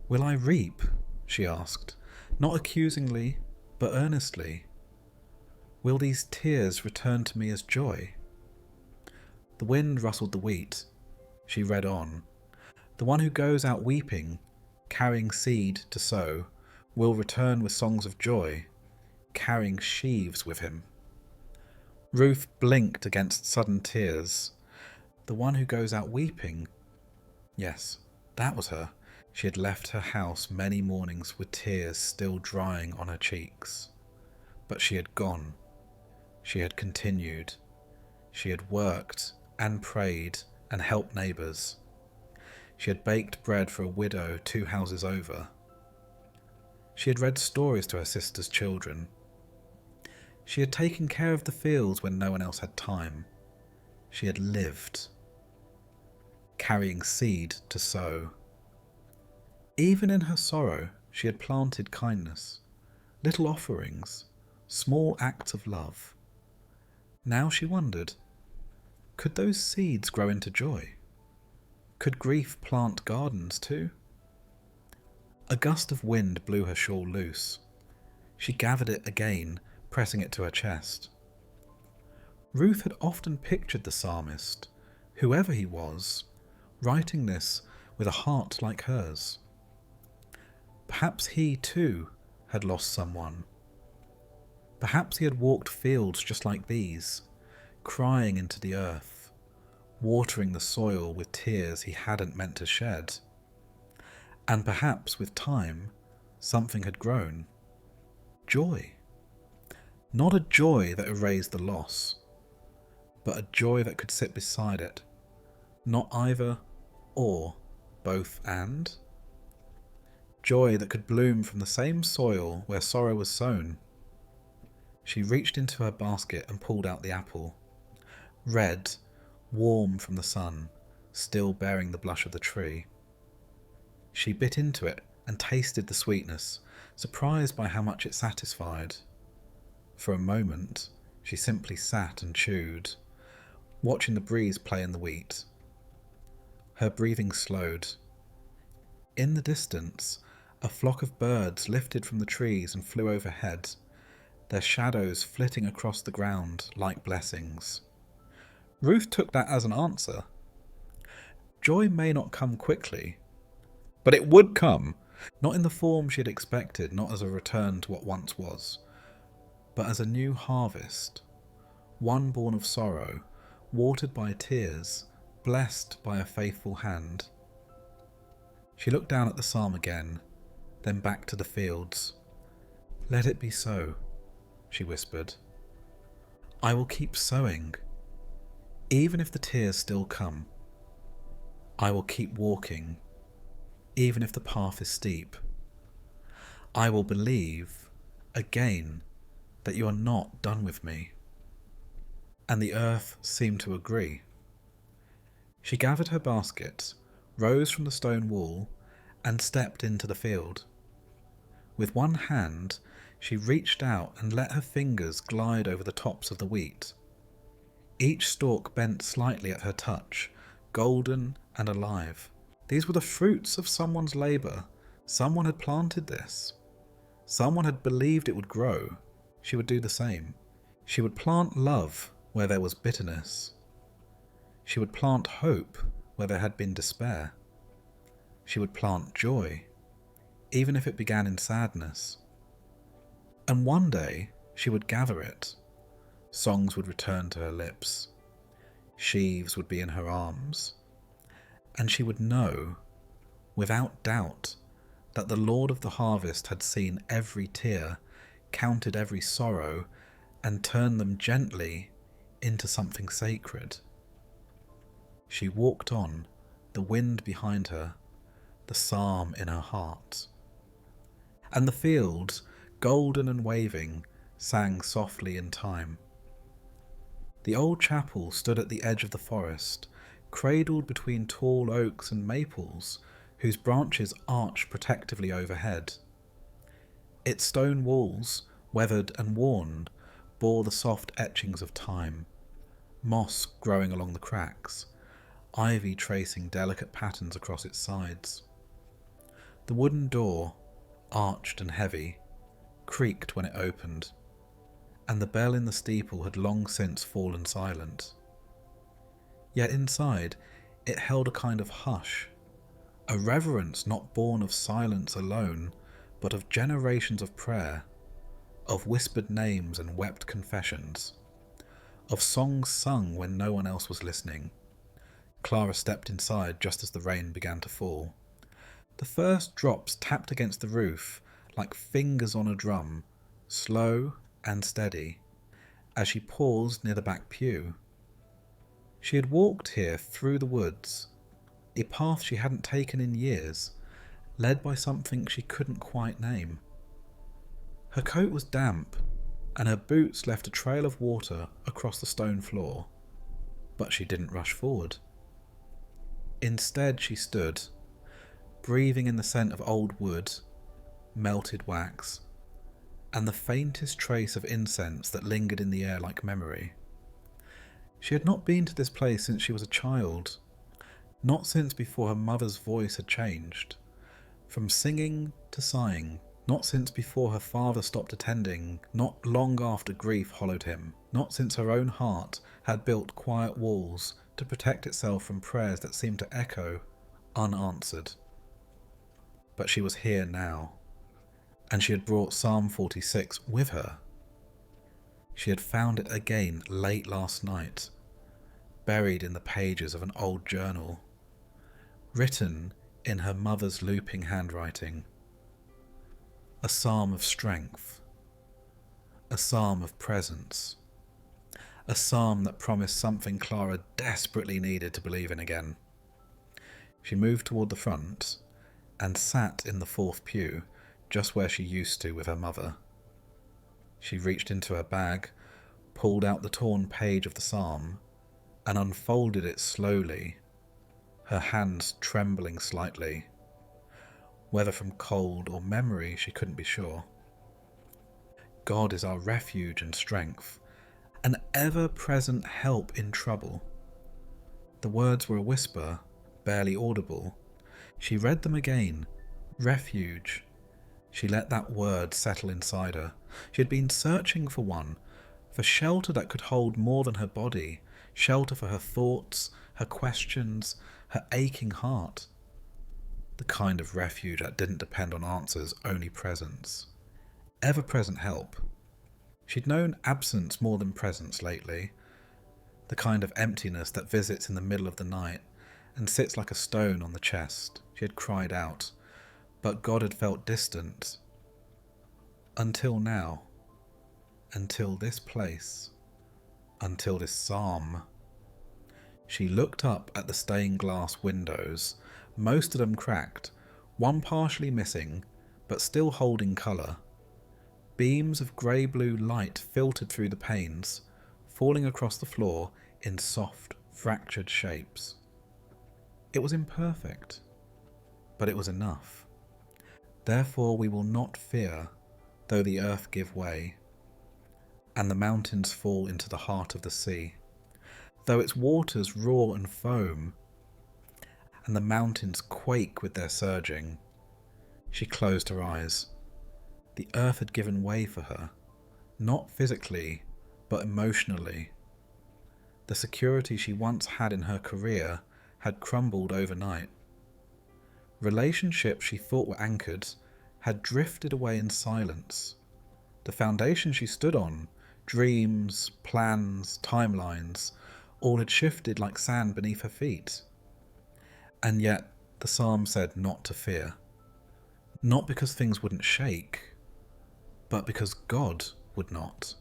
"Will I reap?" she asked, not accusingly, but earnestly. "Will these tears return to me as joy?" The wind rustled the wheat. She read on. "The one who goes out weeping, carrying seed to sow, will return with songs of joy, carrying sheaves with him." Ruth blinked against sudden tears. The one who goes out weeping? Yes, that was her. She had left her house many mornings with tears still drying on her cheeks. But she had gone. She had continued. She had worked and prayed and helped neighbours. She had baked bread for a widow 2 houses over. She had read stories to her sister's children. She had taken care of the fields when no one else had time. She had lived, carrying seed to sow. Even in her sorrow, she had planted kindness, little offerings, small acts of love. Now she wondered, could those seeds grow into joy? Could grief plant gardens too? A gust of wind blew her shawl loose. She gathered it again, pressing it to her chest. Ruth had often pictured the psalmist, whoever he was, writing this with a heart like hers. Perhaps he, too, had lost someone. Perhaps he had walked fields just like these, crying into the earth, watering the soil with tears he hadn't meant to shed. And perhaps, with time, something had grown. Joy. Not a joy that erased the loss, but a joy that could sit beside it, not either or, both and. Joy that could bloom from the same soil where sorrow was sown. She reached into her basket and pulled out the apple, red, warm from the sun, still bearing the blush of the tree. She bit into it and tasted the sweetness, surprised by how much it satisfied. For a moment, she simply sat and chewed, watching the breeze play in the wheat. Her breathing slowed. In the distance, a flock of birds lifted from the trees and flew overhead, their shadows flitting across the ground like blessings. Ruth took that as an answer. Joy may not come quickly, but it would come, not in the form she had expected, not as a return to what once was, but as a new harvest, one born of sorrow, watered by tears, blessed by a faithful hand. She looked down at the psalm again, then back to the fields. "Let it be so," she whispered. "I will keep sowing, even if the tears still come. I will keep walking, even if the path is steep. I will believe, again, that you are not done with me." And the earth seemed to agree. She gathered her basket, rose from the stone wall, and stepped into the field. With one hand, she reached out and let her fingers glide over the tops of the wheat. Each stalk bent slightly at her touch, golden and alive. These were the fruits of someone's labour. Someone had planted this. Someone had believed it would grow. She would do the same. She would plant love where there was bitterness. She would plant hope where there had been despair. She would plant joy, even if it began in sadness. And one day she would gather it. Songs would return to her lips. Sheaves would be in her arms. And she would know, without doubt, that the Lord of the harvest had seen every tear, counted every sorrow, and turned them gently into something sacred. She walked on, the wind behind her, the psalm in her heart. And the fields, golden and waving, sang softly in time. The old chapel stood at the edge of the forest, cradled between tall oaks and maples, whose branches arched protectively overhead. Its stone walls, weathered and worn, bore the soft etchings of time, moss growing along the cracks, ivy tracing delicate patterns across its sides. The wooden door, arched and heavy, creaked when it opened, and the bell in the steeple had long since fallen silent. Yet inside it held a kind of hush, a reverence not born of silence alone, but of generations of prayer, of whispered names and wept confessions, of songs sung when no one else was listening. Clara stepped inside just as the rain began to fall. The first drops tapped against the roof like fingers on a drum, slow and steady, as she paused near the back pew. She had walked here through the woods, a path she hadn't taken in years, led by something she couldn't quite name. Her coat was damp, and her boots left a trail of water across the stone floor, but she didn't rush forward. Instead she stood, breathing in the scent of old wood, melted wax, and the faintest trace of incense that lingered in the air like memory. She had not been to this place since she was a child, not since before her mother's voice had changed, from singing to sighing, Not since before her father stopped attending, not long after grief hollowed him, not since her own heart had built quiet walls to protect itself from prayers that seemed to echo unanswered. But she was here now, and she had brought Psalm 46 with her. She had found it again late last night, buried in the pages of an old journal, written in her mother's looping handwriting. A psalm of strength, a psalm of presence, a psalm that promised something Clara desperately needed to believe in again. She moved toward the front and sat in the fourth pew, just where she used to with her mother. She reached into her bag, pulled out the torn page of the psalm, and unfolded it slowly, her hands trembling slightly. Whether from cold or memory, she couldn't be sure. God is our refuge and strength, an ever-present help in trouble. The words were a whisper, barely audible. She read them again. Refuge. She let that word settle inside her. She had been searching for one, for shelter that could hold more than her body, shelter for her thoughts, her questions, her aching heart. The kind of refuge that didn't depend on answers, only presence. Ever-present help. She'd known absence more than presence lately. The kind of emptiness that visits in the middle of the night and sits like a stone on the chest. She had cried out, but God had felt distant. Until now. Until this place. Until this psalm. She looked up at the stained glass windows, most of them cracked, one partially missing, but still holding colour. Beams of grey-blue light filtered through the panes, falling across the floor in soft, fractured shapes. It was imperfect, but it was enough. Therefore we will not fear, though the earth give way, and the mountains fall into the heart of the sea, though its waters roar and foam, and the mountains quake with their surging. She closed her eyes. The earth had given way for her, not physically, but emotionally. The security she once had in her career had crumbled overnight. Relationships she thought were anchored had drifted away in silence. The foundation she stood on, dreams, plans, timelines, all had shifted like sand beneath her feet. And yet the psalm said not to fear. Not because things wouldn't shake, but because God would not.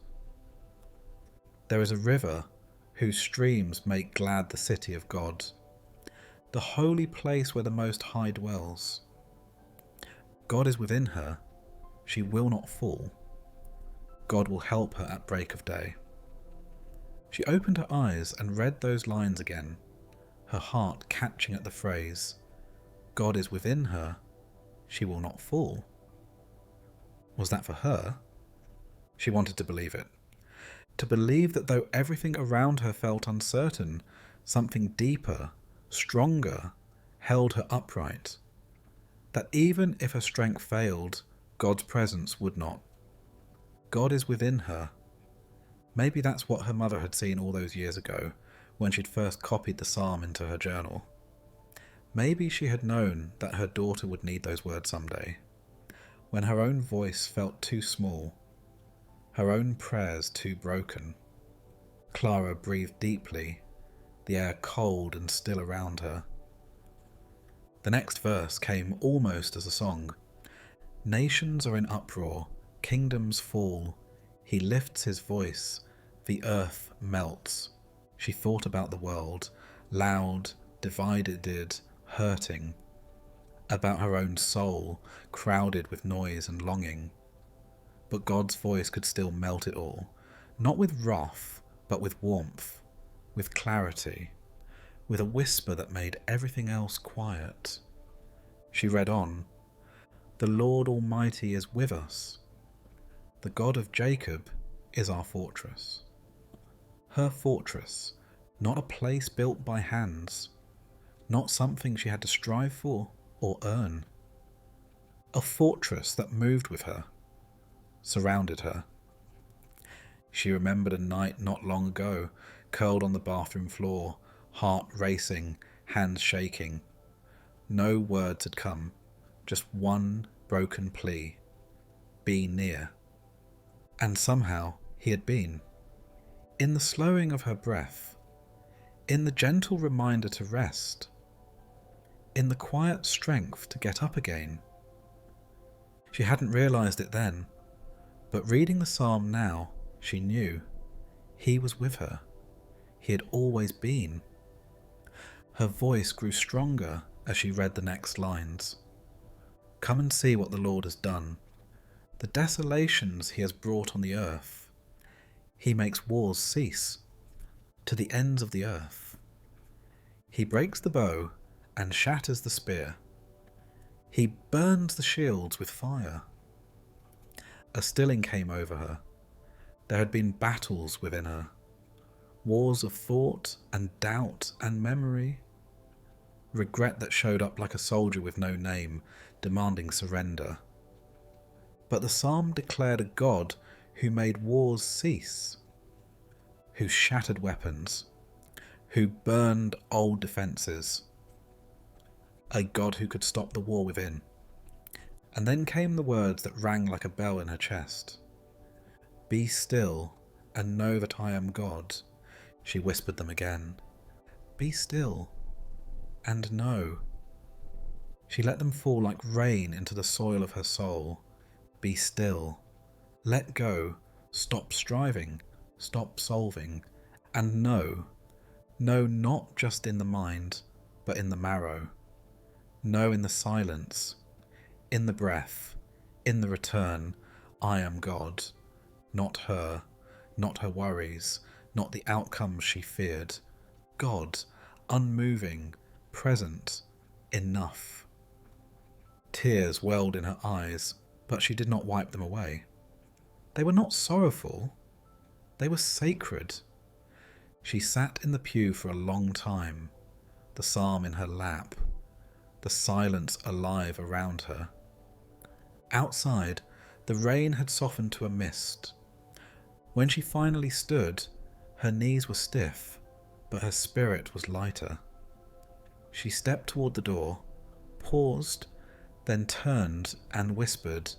There is a river whose streams make glad the city of God, the holy place where the Most High dwells. God is within her. She will not fall. God will help her at break of day. She opened her eyes and read those lines again, her heart catching at the phrase, God is within her. She will not fall. Was that for her? She wanted to believe it. To believe that though everything around her felt uncertain, something deeper, stronger, held her upright. That even if her strength failed, God's presence would not. God is within her. Maybe that's what her mother had seen all those years ago, when she'd first copied the psalm into her journal. Maybe she had known that her daughter would need those words someday, when her own voice felt too small, her own prayers too broken. Clara breathed deeply, the air cold and still around her. The next verse came almost as a song. Nations are in uproar, kingdoms fall. He lifts his voice, the earth melts. She thought about the world, loud, divided, hurting. About her own soul, crowded with noise and longing. But God's voice could still melt it all, not with wrath, but with warmth, with clarity, with a whisper that made everything else quiet. She read on, the Lord Almighty is with us. The God of Jacob is our fortress. Her fortress, not a place built by hands, not something she had to strive for or earn. a fortress that moved with her, surrounded her. She remembered a night not long ago, curled on the bathroom floor, heart racing, hands shaking. No words had come, just one broken plea. Be near. And somehow he had been. In the slowing of her breath, in the gentle reminder to rest, in the quiet strength to get up again. She hadn't realised it then, but reading the psalm now, she knew. He was with her. He had always been. Her voice grew stronger as she read the next lines. Come and see what the Lord has done, the desolations he has brought on the earth. He makes wars cease to the ends of the earth. He breaks the bow and shatters the spear. He burns the shields with fire. A stilling came over her. There had been battles within her, wars of thought and doubt and memory, regret that showed up like a soldier with no name, demanding surrender. But the psalm declared a God who made wars cease, who shattered weapons, who burned old defences, a God who could stop the war within. And then came the words that rang like a bell in her chest. Be still and know that I am God. She whispered them again. Be still and know. She let them fall like rain into the soil of her soul. Be still. Let go. Stop striving. Stop solving. And know. Know not just in the mind, but in the marrow. Know in the silence, in the breath, in the return, I am God. Not her, not her worries, not the outcomes she feared. God, unmoving, present, enough. Tears welled in her eyes, but she did not wipe them away. They were not sorrowful, they were sacred. She sat in the pew for a long time, the psalm in her lap, the silence alive around her. Outside, the rain had softened to a mist. When she finally stood, her knees were stiff, but her spirit was lighter. She stepped toward the door, paused, then turned and whispered,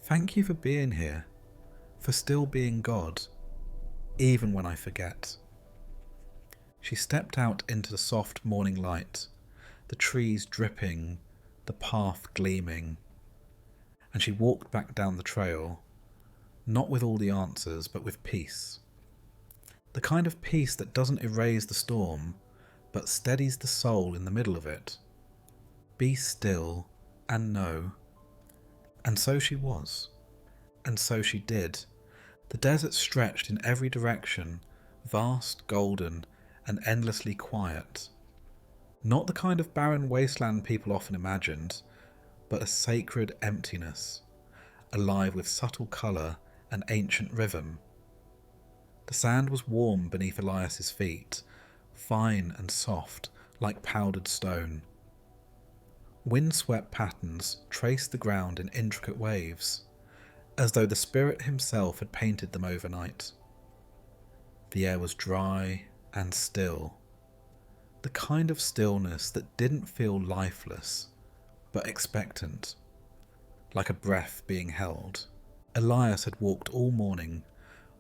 Thank you for being here, for still being God, even when I forget. She stepped out into the soft morning light, the trees dripping, the path gleaming, and she walked back down the trail, not with all the answers, but with peace. The kind of peace that doesn't erase the storm, but steadies the soul in the middle of it. Be still and know. And so she was. And so she did. The desert stretched in every direction, vast, golden, and endlessly quiet. Not the kind of barren wasteland people often imagined, but a sacred emptiness, alive with subtle colour and ancient rhythm. The sand was warm beneath Elias's feet, fine and soft like powdered stone. Wind-swept patterns traced the ground in intricate waves, as though the spirit himself had painted them overnight. The air was dry and still, the kind of stillness that didn't feel lifeless, but expectant, like a breath being held. Elias had walked all morning,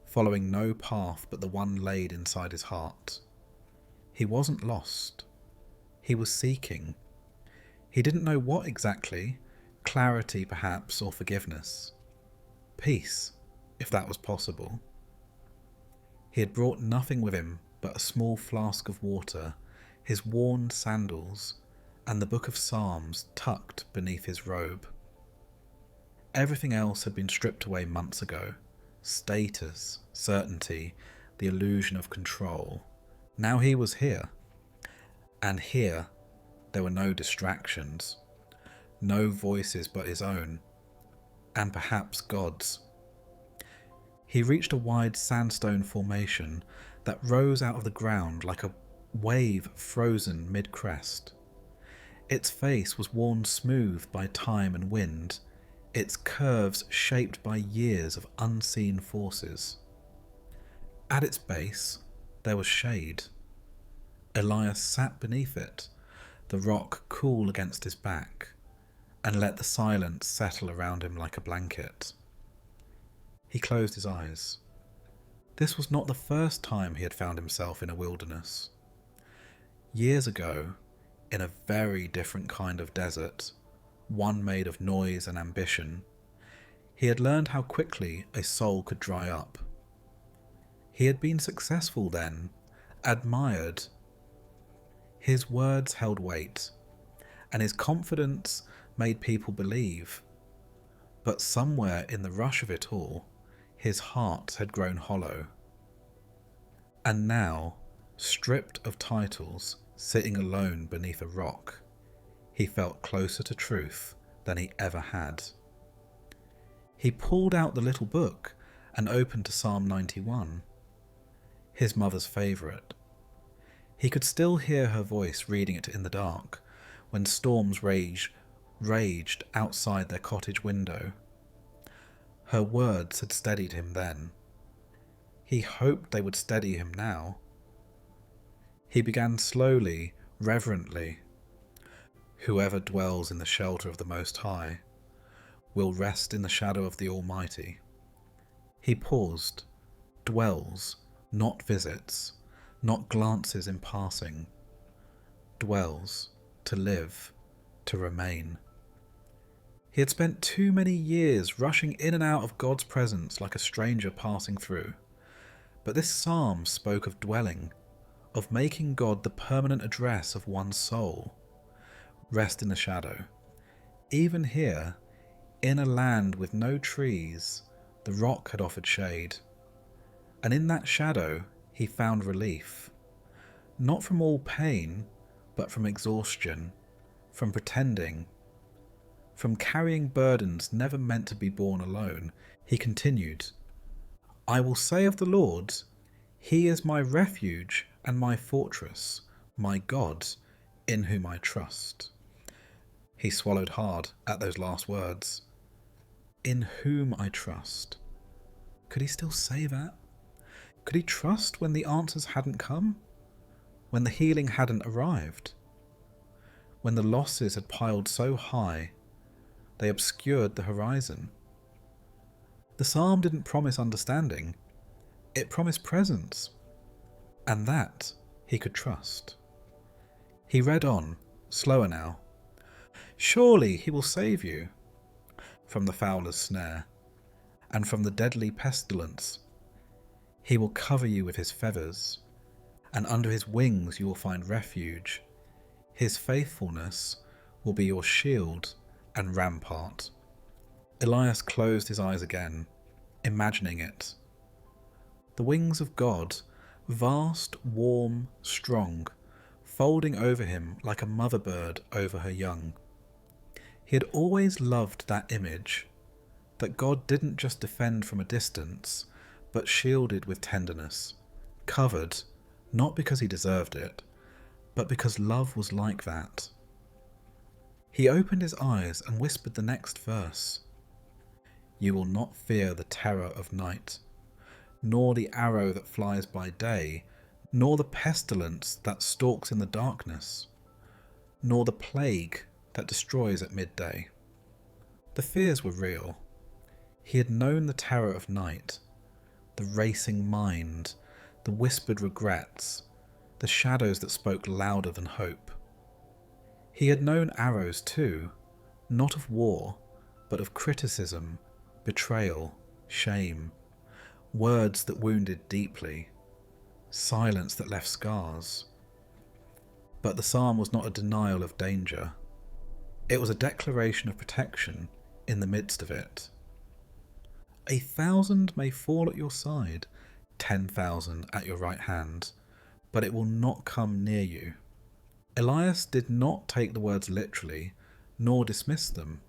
following no path but the one laid inside his heart. He wasn't lost. He was seeking. He didn't know what exactly, clarity perhaps, or forgiveness. Peace, if that was possible. He had brought nothing with him but a small flask of water, his worn sandals, and the book of Psalms tucked beneath his robe. Everything else had been stripped away months ago. Status, certainty, the illusion of control. Now he was here. And here, there were no distractions. No voices but his own. And perhaps God's. He reached a wide sandstone formation that rose out of the ground like a wave frozen mid-crest. Its face was worn smooth by time and wind, its curves shaped by years of unseen forces. At its base, there was shade. Elias sat beneath it, the rock cool against his back, and let the silence settle around him like a blanket. He closed his eyes. This was not the first time he had found himself in a wilderness. Years ago, in a very different kind of desert, one made of noise and ambition, he had learned how quickly a soul could dry up. He had been successful then, admired. His words held weight, and his confidence made people believe. But somewhere in the rush of it all, his heart had grown hollow. And now, stripped of titles, sitting alone beneath a rock, he felt closer to truth than he ever had. He pulled out the little book and opened to Psalm 91, his mother's favourite. He could still hear her voice reading it in the dark when storms raged outside their cottage window. Her words had steadied him then. He hoped they would steady him now. He began slowly, reverently. Whoever dwells in the shelter of the Most High will rest in the shadow of the Almighty. He paused. Dwells, not visits, not glances in passing. Dwells, to live, to remain. He had spent too many years rushing in and out of God's presence like a stranger passing through. But this psalm spoke of dwelling, of making God the permanent address of one's soul. Rest in the shadow. Even here, in a land with no trees, the rock had offered shade. And in that shadow, he found relief. Not from all pain, but from exhaustion, from pretending, from carrying burdens never meant to be borne alone. He continued, I will say of the Lord, He is my refuge and my fortress, my God, in whom I trust. He swallowed hard at those last words. In whom I trust. Could he still say that? Could he trust when the answers hadn't come? When the healing hadn't arrived? When the losses had piled so high, they obscured the horizon? The psalm didn't promise understanding. It promised presence. And that he could trust. He read on, slower now. Surely he will save you from the fowler's snare and from the deadly pestilence. He will cover you with his feathers, and under his wings you will find refuge. His faithfulness will be your shield and rampart. Elias closed his eyes again, imagining it. The wings of God, vast, warm, strong, folding over him like a mother bird over her young. He had always loved that image, that God didn't just defend from a distance, but shielded with tenderness, covered, not because he deserved it, but because love was like that. He opened his eyes and whispered the next verse. You will not fear the terror of night, nor the arrow that flies by day, nor the pestilence that stalks in the darkness, nor the plague that destroys at midday. The fears were real. He had known the terror of night, the racing mind, the whispered regrets, the shadows that spoke louder than hope. He had known arrows too, not of war, but of criticism, betrayal, shame, words that wounded deeply, silence that left scars. But the psalm was not a denial of danger. It was a declaration of protection in the midst of it. 1,000 may fall at your side, 10,000 at your right hand, but it will not come near you. Elias did not take the words literally, nor dismiss them.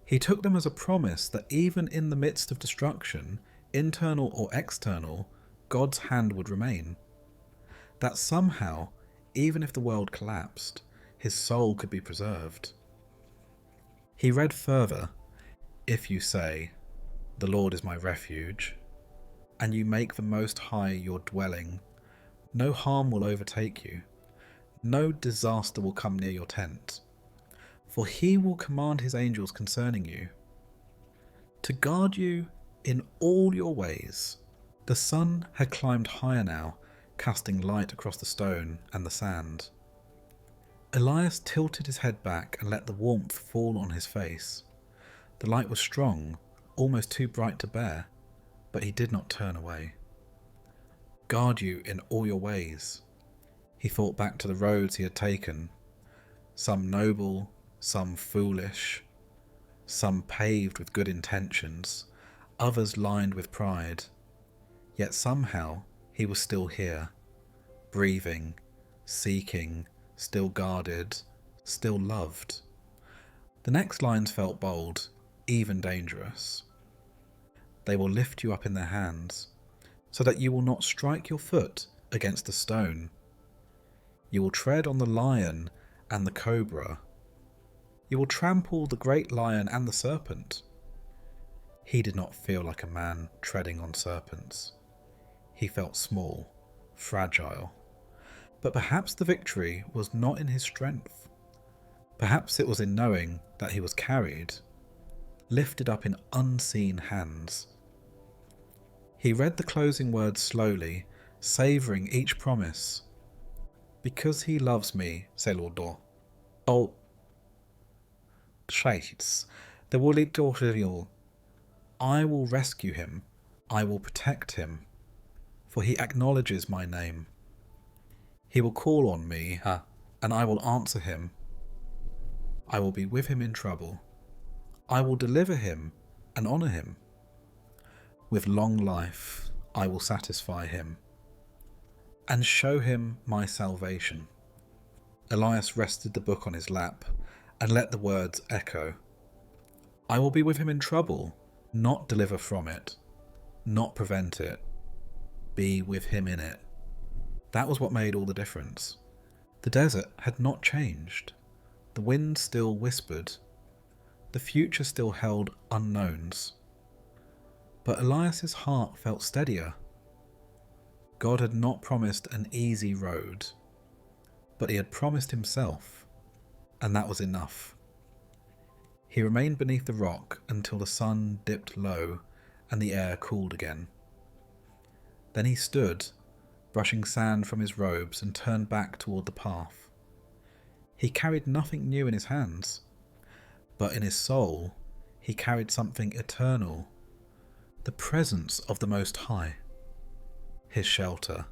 He took them as a promise that even in the midst of destruction, internal or external, God's hand would remain. That somehow, even if the world collapsed, his soul could be preserved. He read further, "If you say, 'The Lord is my refuge,' and you make the Most High your dwelling, no harm will overtake you, no disaster will come near your tent. For he will command his angels concerning you, to guard you in all your ways." The sun had climbed higher now, casting light across the stone and the sand. Elias tilted his head back and let the warmth fall on his face. The light was strong, almost too bright to bear, but he did not turn away. Guard you in all your ways. He thought back to the roads he had taken, some noble, some foolish, some paved with good intentions, others lined with pride. Yet somehow he was still here, breathing, seeking, still guarded, still loved. The next lines felt bold, even dangerous. "They will lift you up in their hands, so that you will not strike your foot against a stone. You will tread on the lion and the cobra. You will trample the great lion and the serpent." He did not feel like a man treading on serpents. He felt small, fragile. But perhaps the victory was not in his strength. Perhaps it was in knowing that he was carried, lifted up in unseen hands. He read the closing words slowly, savouring each promise. "Because he loves me, Selodo. Oh, Scheiß, the woolly daughter, I will rescue him. I will protect him. For he acknowledges my name. He will call on me, and I will answer him. I will be with him in trouble. I will deliver him and honour him. With long life I will satisfy him and show him my salvation." Elias rested the book on his lap and let the words echo. "I will be with him in trouble, not deliver from it, not prevent it. Be with him in it." That was what made all the difference. The desert had not changed. The wind still whispered. The future still held unknowns. But Elias's heart felt steadier. God had not promised an easy road, but he had promised himself, and that was enough. He remained beneath the rock until the sun dipped low and the air cooled again. Then he stood, brushing sand from his robes, and turned back toward the path. He carried nothing new in his hands, but in his soul he carried something eternal, the presence of the Most High. His shelter,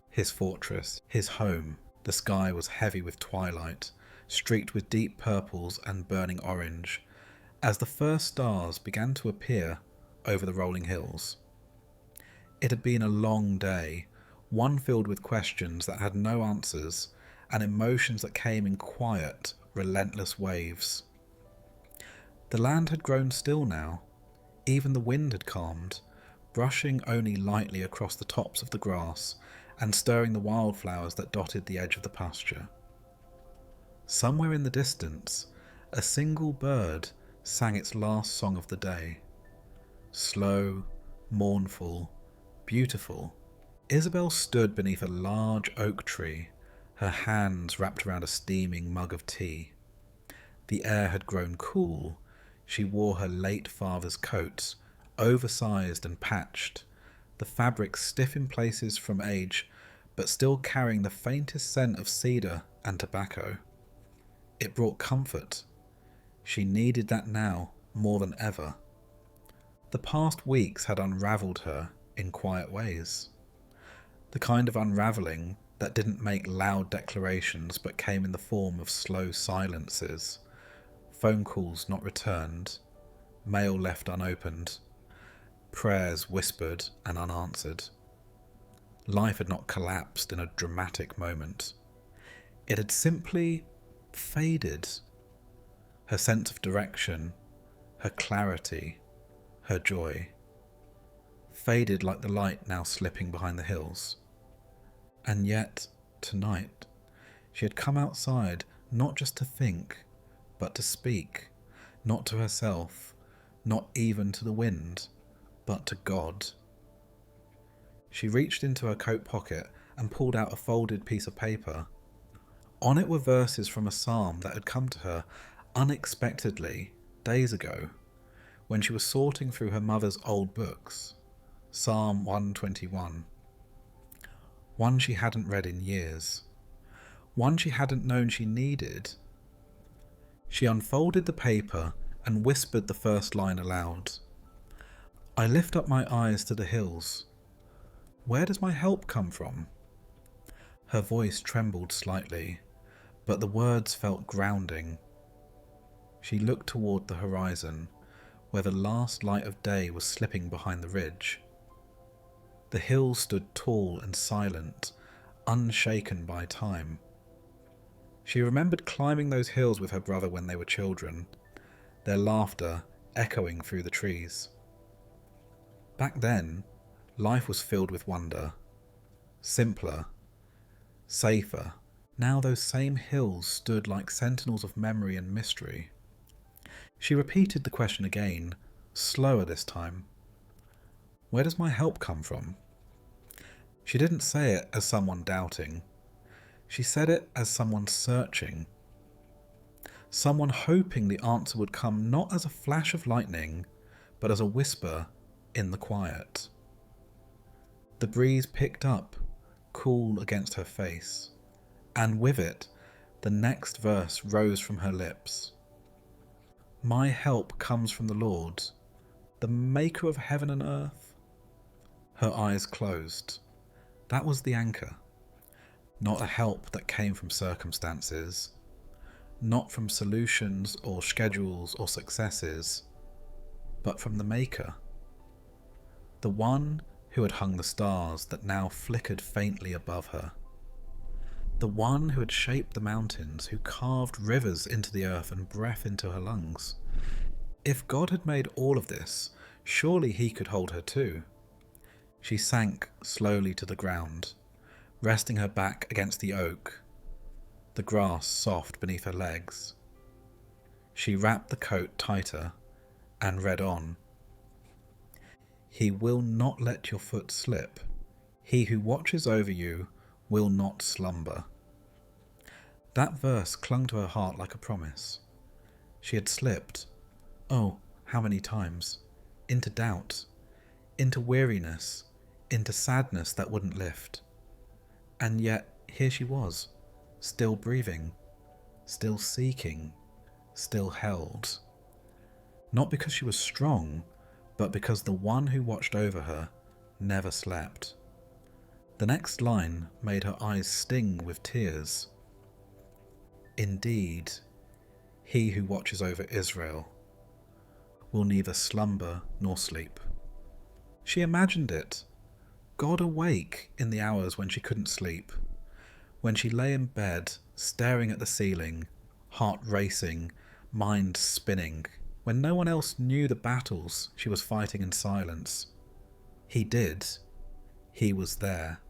his fortress, his home. The sky was heavy with twilight, streaked with deep purples and burning orange, as the first stars began to appear over the rolling hills. It had been a long day, one filled with questions that had no answers, and emotions that came in quiet, relentless waves. The land had grown still now. Even the wind had calmed, brushing only lightly across the tops of the grass and stirring the wildflowers that dotted the edge of the pasture. Somewhere in the distance, a single bird sang its last song of the day. Slow, mournful, beautiful. Isabel stood beneath a large oak tree, her hands wrapped around a steaming mug of tea. The air had grown cool. She wore her late father's coat, oversized and patched, the fabric stiff in places from age, but still carrying the faintest scent of cedar and tobacco. It brought comfort. She needed that now more than ever. The past weeks had unravelled her in quiet ways. The kind of unravelling that didn't make loud declarations but came in the form of slow silences, phone calls not returned, mail left unopened, prayers whispered and unanswered. Life had not collapsed in a dramatic moment. It had simply faded. Her sense of direction, her clarity, her joy, faded like the light now slipping behind the hills. And yet, tonight, she had come outside not just to think, but to speak, not to herself, not even to the wind, but to God. She reached into her coat pocket and pulled out a folded piece of paper. On it were verses from a psalm that had come to her unexpectedly days ago, when she was sorting through her mother's old books. Psalm 121. One she hadn't read in years. One she hadn't known she needed. She unfolded the paper and whispered the first line aloud. I lift up my eyes to the hills. Where does my help come from? Her voice trembled slightly, but the words felt grounding. She looked toward the horizon, where the last light of day was slipping behind the ridge. The hills stood tall and silent, unshaken by time. She remembered climbing those hills with her brother when they were children, their laughter echoing through the trees. Back then, life was filled with wonder, simpler, safer. Now those same hills stood like sentinels of memory and mystery. She repeated the question again, slower this time. Where does my help come from? She didn't say it as someone doubting. She said it as someone searching. Someone hoping the answer would come not as a flash of lightning, but as a whisper in the quiet. The breeze picked up, cool against her face, and with it, the next verse rose from her lips. My help comes from the Lord, the maker of heaven and earth. Her eyes closed. That was the anchor. Not a help that came from circumstances, not from solutions or schedules or successes, but from the Maker. The one who had hung the stars that now flickered faintly above her. The one who had shaped the mountains, who carved rivers into the earth and breath into her lungs. If God had made all of this, surely he could hold her too. She sank slowly to the ground, resting her back against the oak, the grass soft beneath her legs. She wrapped the coat tighter and read on. He will not let your foot slip. He who watches over you will not slumber. That verse clung to her heart like a promise. She had slipped, oh, how many times, into doubt, into weariness, into sadness that wouldn't lift. And yet here she was, still breathing, still seeking, still held. Not because she was strong, but because the one who watched over her never slept. The next line made her eyes sting with tears. Indeed, he who watches over Israel will neither slumber nor sleep. She imagined it, God awake in the hours when she couldn't sleep, when she lay in bed staring at the ceiling, heart racing, mind spinning, when no one else knew the battles she was fighting in silence. He did. He was there.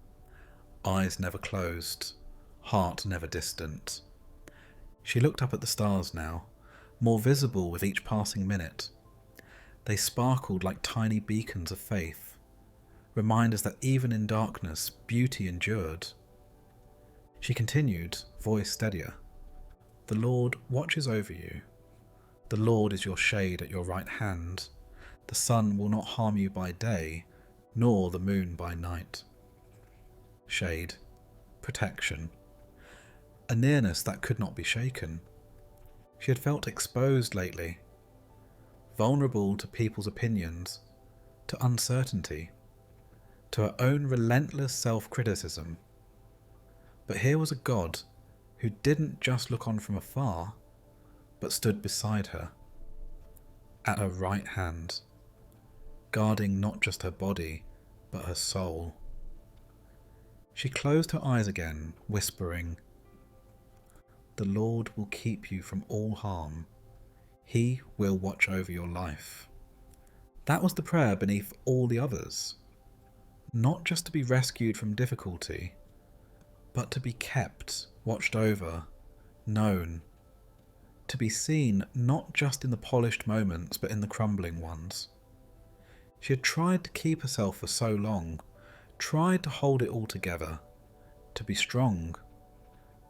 Eyes never closed, heart never distant. She looked up at the stars now, more visible with each passing minute. They sparkled like tiny beacons of faith, reminders that even in darkness, beauty endured. She continued, voice steadier. The Lord watches over you. The Lord is your shade at your right hand. The sun will not harm you by day, nor the moon by night. Shade, protection, a nearness that could not be shaken. She had felt exposed lately, vulnerable to people's opinions, to uncertainty, to her own relentless self-criticism. But here was a God who didn't just look on from afar, but stood beside her, at her right hand, guarding not just her body, but her soul. She closed her eyes again, whispering, "The Lord will keep you from all harm. He will watch over your life." That was the prayer beneath all the others. Not just to be rescued from difficulty, but to be kept, watched over, known, to be seen not just in the polished moments but in the crumbling ones. She had tried to keep herself for so long, tried to hold it all together, to be strong,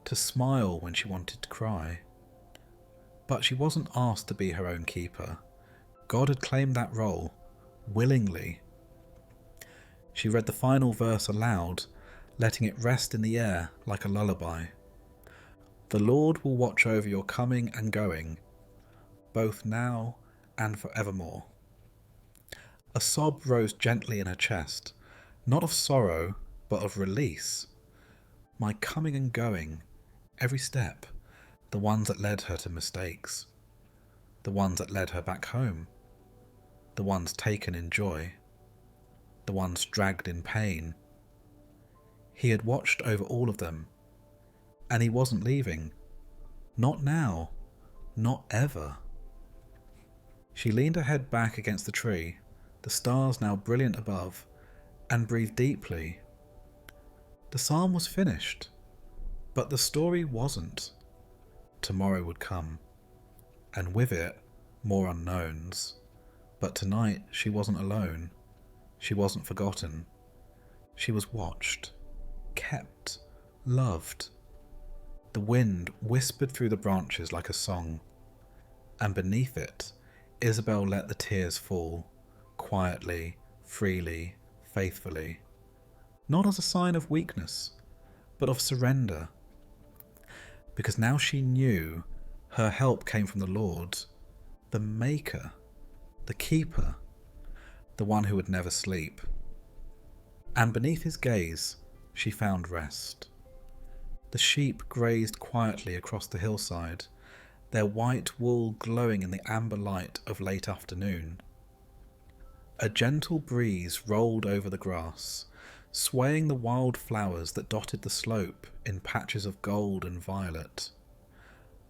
to smile when she wanted to cry. But she wasn't asked to be her own keeper. God had claimed that role, willingly. She read the final verse aloud, letting it rest in the air like a lullaby. The Lord will watch over your coming and going, both now and forevermore. A sob rose gently in her chest, not of sorrow, but of release. My coming and going, every step, the ones that led her to mistakes, the ones that led her back home, the ones taken in joy, the ones dragged in pain. He had watched over all of them, and he wasn't leaving. Not now, not ever. She leaned her head back against the tree, the stars now brilliant above, and breathed deeply. The psalm was finished, but the story wasn't. Tomorrow would come, and with it, more unknowns. But tonight she wasn't alone. She wasn't forgotten. She was watched, kept, loved. The wind whispered through the branches like a song, and beneath it, Isabel let the tears fall, quietly, freely, faithfully, not as a sign of weakness, but of surrender. Because now she knew her help came from the Lord, the Maker, the Keeper, the one who would never sleep. And beneath his gaze, she found rest. The sheep grazed quietly across the hillside, their white wool glowing in the amber light of late afternoon. A gentle breeze rolled over the grass, swaying the wild flowers that dotted the slope in patches of gold and violet.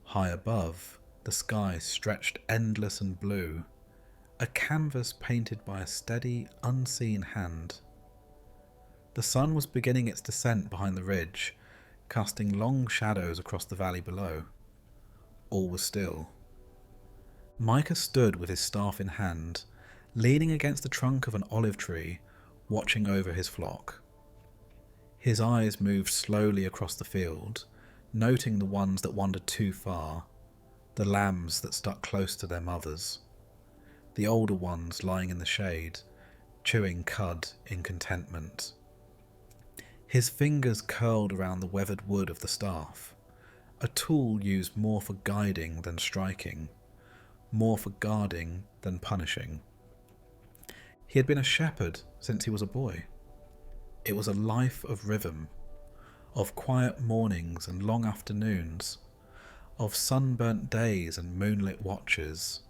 High above, the sky stretched endless and blue, a canvas painted by a steady, unseen hand. The sun was beginning its descent behind the ridge, casting long shadows across the valley below. All was still. Micah stood with his staff in hand, leaning against the trunk of an olive tree, watching over his flock. His eyes moved slowly across the field, noting the ones that wandered too far, the lambs that stuck close to their mothers, the older ones lying in the shade, chewing cud in contentment. His fingers curled around the weathered wood of the staff, a tool used more for guiding than striking, more for guarding than punishing. He had been a shepherd since he was a boy. It was a life of rhythm, of quiet mornings and long afternoons, of sunburnt days and moonlit watches,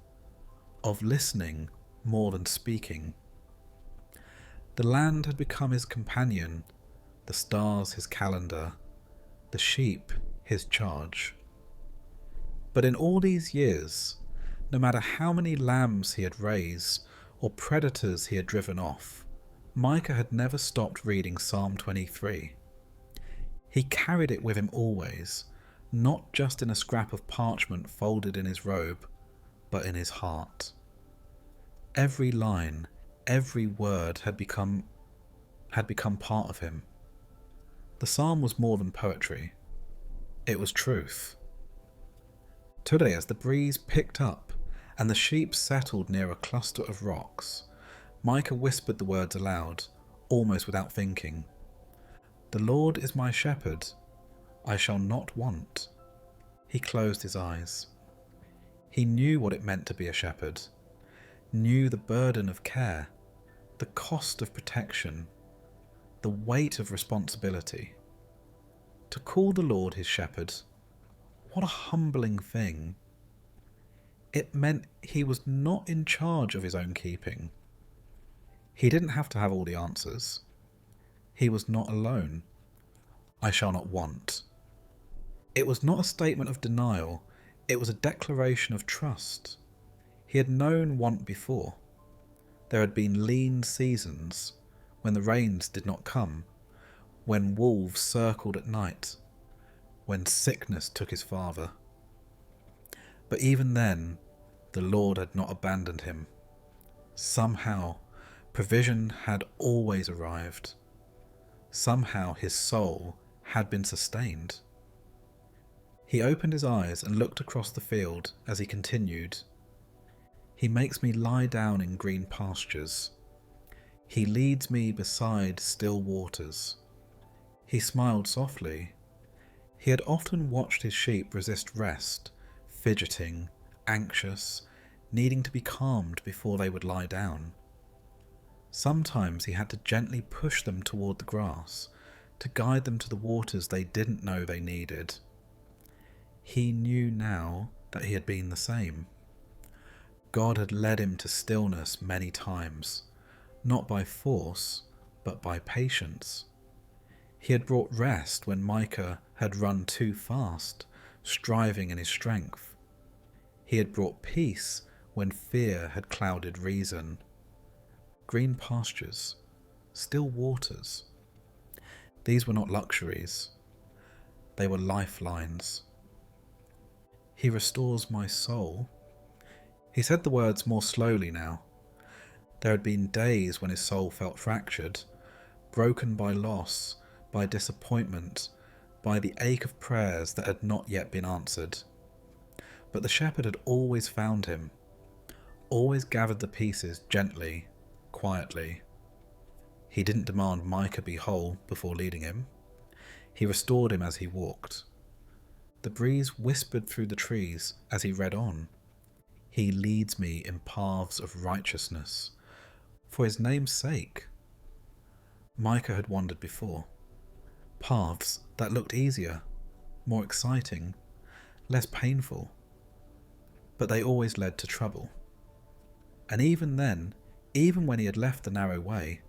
of listening more than speaking. The land had become his companion, the stars his calendar, the sheep his charge. But in all these years, no matter how many lambs he had raised or predators he had driven off, Micah had never stopped reading Psalm 23. He carried it with him always, not just in a scrap of parchment folded in his robe, but in his heart. Every line, every word had become part of him. The psalm was more than poetry. It was truth. Today, as the breeze picked up and the sheep settled near a cluster of rocks, Micah whispered the words aloud, almost without thinking. The Lord is my shepherd, I shall not want. He closed his eyes. He knew what it meant to be a shepherd, knew the burden of care, the cost of protection, the weight of responsibility. To call the Lord his shepherd, what a humbling thing. It meant he was not in charge of his own keeping. He didn't have to have all the answers. He was not alone. I shall not want. It was not a statement of denial, it was a declaration of trust. He had known want before. There had been lean seasons, when the rains did not come, when wolves circled at night, when sickness took his father. But even then, the Lord had not abandoned him. Somehow, provision had always arrived. Somehow his soul had been sustained. He opened his eyes and looked across the field as he continued. He makes me lie down in green pastures. He leads me beside still waters. He smiled softly. He had often watched his sheep resist rest, fidgeting, anxious, needing to be calmed before they would lie down. Sometimes he had to gently push them toward the grass, to guide them to the waters they didn't know they needed. He knew now that he had been the same. God had led him to stillness many times, not by force, but by patience. He had brought rest when Micah had run too fast, striving in his strength. He had brought peace when fear had clouded reason. Green pastures, still waters. These were not luxuries. They were lifelines. He restores my soul. He said the words more slowly now. There had been days when his soul felt fractured, broken by loss, by disappointment, by the ache of prayers that had not yet been answered. But the shepherd had always found him, always gathered the pieces gently, quietly. He didn't demand Micah be whole before leading him. He restored him as he walked. The breeze whispered through the trees as he read on. He leads me in paths of righteousness, for his name's sake. Micah had wandered before. Paths that looked easier, more exciting, less painful. But they always led to trouble. And even then, even when he had left the narrow way,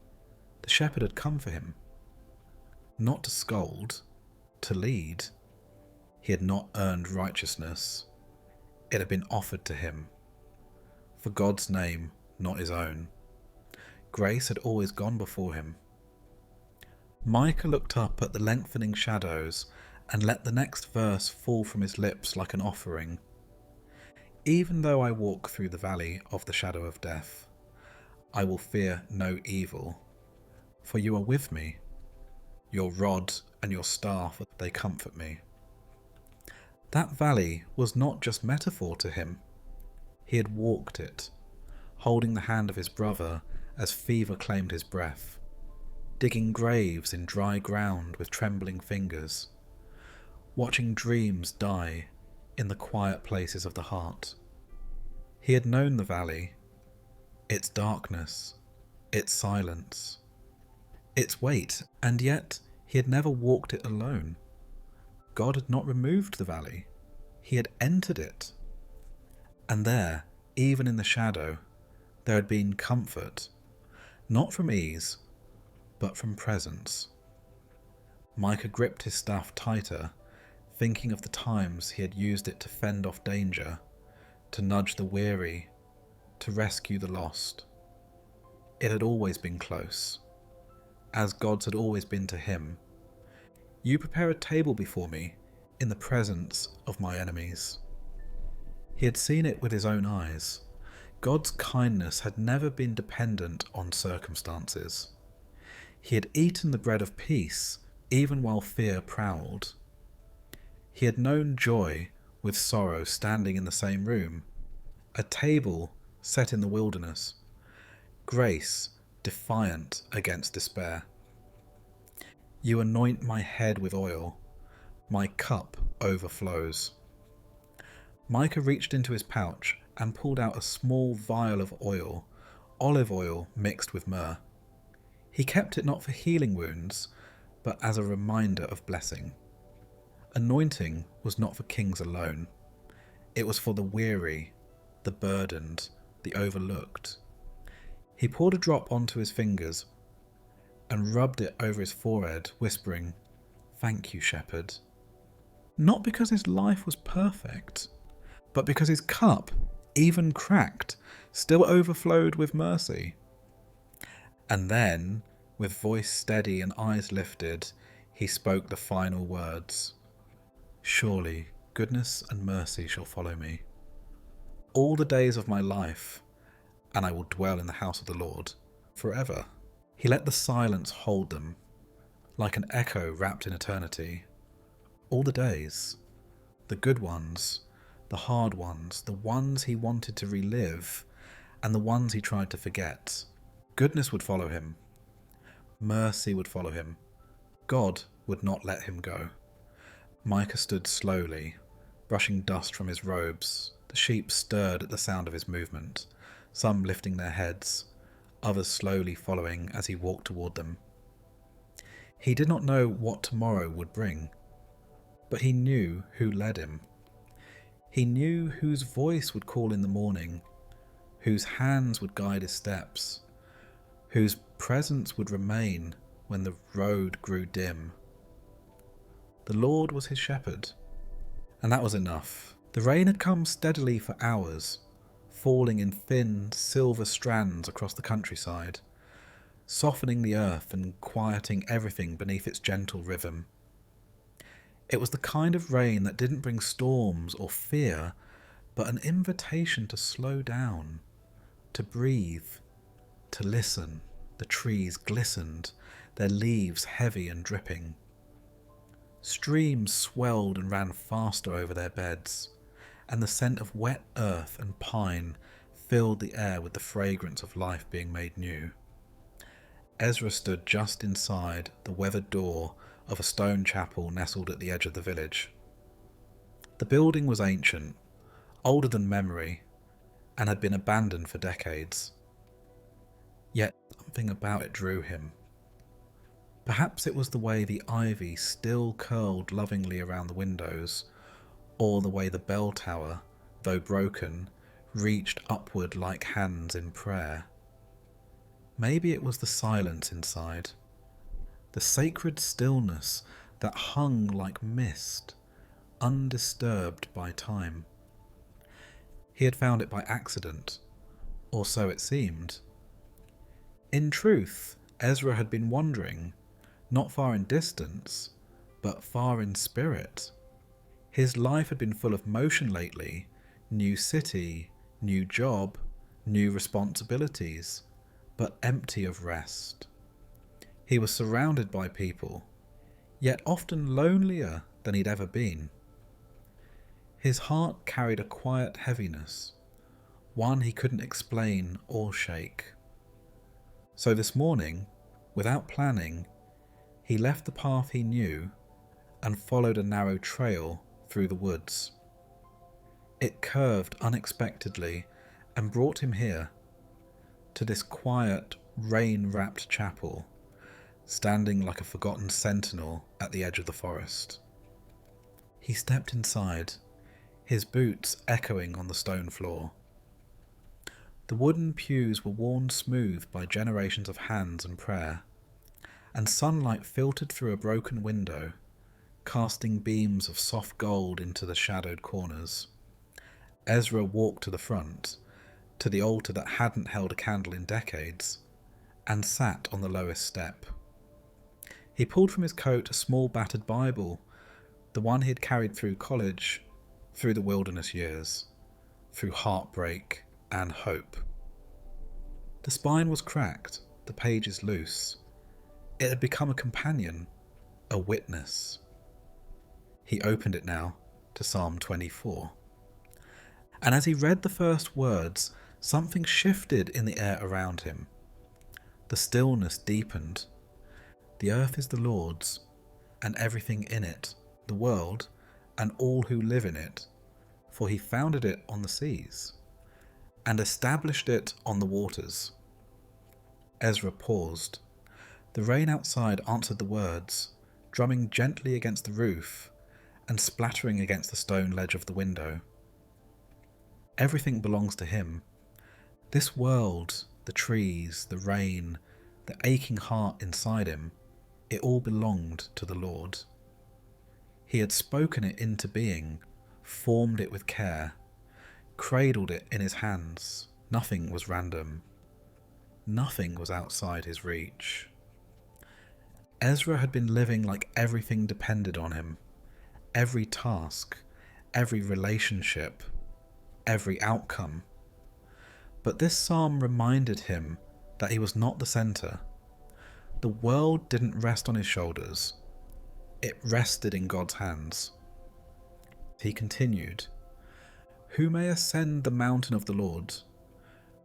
the shepherd had come for him. Not to scold, to lead. He had not earned righteousness. It had been offered to him. For God's name, not his own. Grace had always gone before him. Micah looked up at the lengthening shadows and let the next verse fall from his lips like an offering. Even though I walk through the valley of the shadow of death, I will fear no evil, for you are with me. Your rod and your staff, they comfort me. That valley was not just metaphor to him. He had walked it, holding the hand of his brother as fever claimed his breath, digging graves in dry ground with trembling fingers, watching dreams die in the quiet places of the heart. He had known the valley, its darkness, its silence, its weight, and yet he had never walked it alone. God had not removed the valley. He had entered it. And there, even in the shadow, there had been comfort, not from ease, but from presence. Micah gripped his staff tighter, thinking of the times he had used it to fend off danger, to nudge the weary, to rescue the lost. It had always been close, as God's had always been to him. You prepare a table before me in the presence of my enemies. He had seen it with his own eyes. God's kindness had never been dependent on circumstances. He had eaten the bread of peace even while fear prowled. He had known joy with sorrow standing in the same room, a table set in the wilderness, grace defiant against despair. You anoint my head with oil, my cup overflows. Micah reached into his pouch and pulled out a small vial of oil, olive oil mixed with myrrh. He kept it not for healing wounds, but as a reminder of blessing. Anointing was not for kings alone. It was for the weary, the burdened, the overlooked. He poured a drop onto his fingers and rubbed it over his forehead, whispering, "Thank you, shepherd." Not because his life was perfect, but because his cup, even cracked, still overflowed with mercy. And then, with voice steady and eyes lifted, he spoke the final words. Surely goodness and mercy shall follow me all the days of my life, and I will dwell in the house of the Lord forever. He let the silence hold them, like an echo wrapped in eternity. All the days, the good ones, the hard ones, the ones he wanted to relive, and the ones he tried to forget. Goodness would follow him. Mercy would follow him. God would not let him go. Micah stood slowly, brushing dust from his robes. The sheep stirred at the sound of his movement, some lifting their heads, others slowly following as he walked toward them. He did not know what tomorrow would bring, but he knew who led him. He knew whose voice would call in the morning, whose hands would guide his steps, whose presence would remain when the road grew dim. The Lord was his shepherd, and that was enough. The rain had come steadily for hours, falling in thin, silver strands across the countryside, softening the earth and quieting everything beneath its gentle rhythm. It was the kind of rain that didn't bring storms or fear, but an invitation to slow down, to breathe, to listen. The trees glistened, their leaves heavy and dripping. Streams swelled and ran faster over their beds, and the scent of wet earth and pine filled the air with the fragrance of life being made new. Ezra stood just inside the weathered door of a stone chapel nestled at the edge of the village. The building was ancient, older than memory, and had been abandoned for decades. Yet something about it drew him. Perhaps it was the way the ivy still curled lovingly around the windows, or the way the bell tower, though broken, reached upward like hands in prayer. Maybe it was the silence inside, the sacred stillness that hung like mist, undisturbed by time. He had found it by accident, or so it seemed. In truth, Ezra had been wandering, not far in distance, but far in spirit. His life had been full of motion lately, new city, new job, new responsibilities, but empty of rest. He was surrounded by people, yet often lonelier than he'd ever been. His heart carried a quiet heaviness, one he couldn't explain or shake. So this morning, without planning, he left the path he knew and followed a narrow trail through the woods. It curved unexpectedly and brought him here, to this quiet, rain-wrapped chapel, standing like a forgotten sentinel at the edge of the forest. He stepped inside, his boots echoing on the stone floor. The wooden pews were worn smooth by generations of hands and prayer, and sunlight filtered through a broken window, casting beams of soft gold into the shadowed corners. Ezra walked to the front, to the altar that hadn't held a candle in decades, and sat on the lowest step. He pulled from his coat a small battered Bible, the one he had carried through college, through the wilderness years, through heartbreak and hope. The spine was cracked, the pages loose. It had become a companion, a witness. He opened it now to Psalm 24. And as he read the first words, something shifted in the air around him. The stillness deepened. The earth is the Lord's, and everything in it, the world, and all who live in it, for he founded it on the seas, and established it on the waters. Ezra paused. The rain outside answered the words, drumming gently against the roof and splattering against the stone ledge of the window. Everything belongs to him. This world, the trees, the rain, the aching heart inside him, it all belonged to the Lord. He had spoken it into being, formed it with care, cradled it in his hands. Nothing was random. Nothing was outside his reach. Ezra had been living like everything depended on him. every task, every relationship, every outcome. But this psalm reminded him that he was not the centre. The world didn't rest on his shoulders. It rested in God's hands. He continued, "Who may ascend the mountain of the Lord?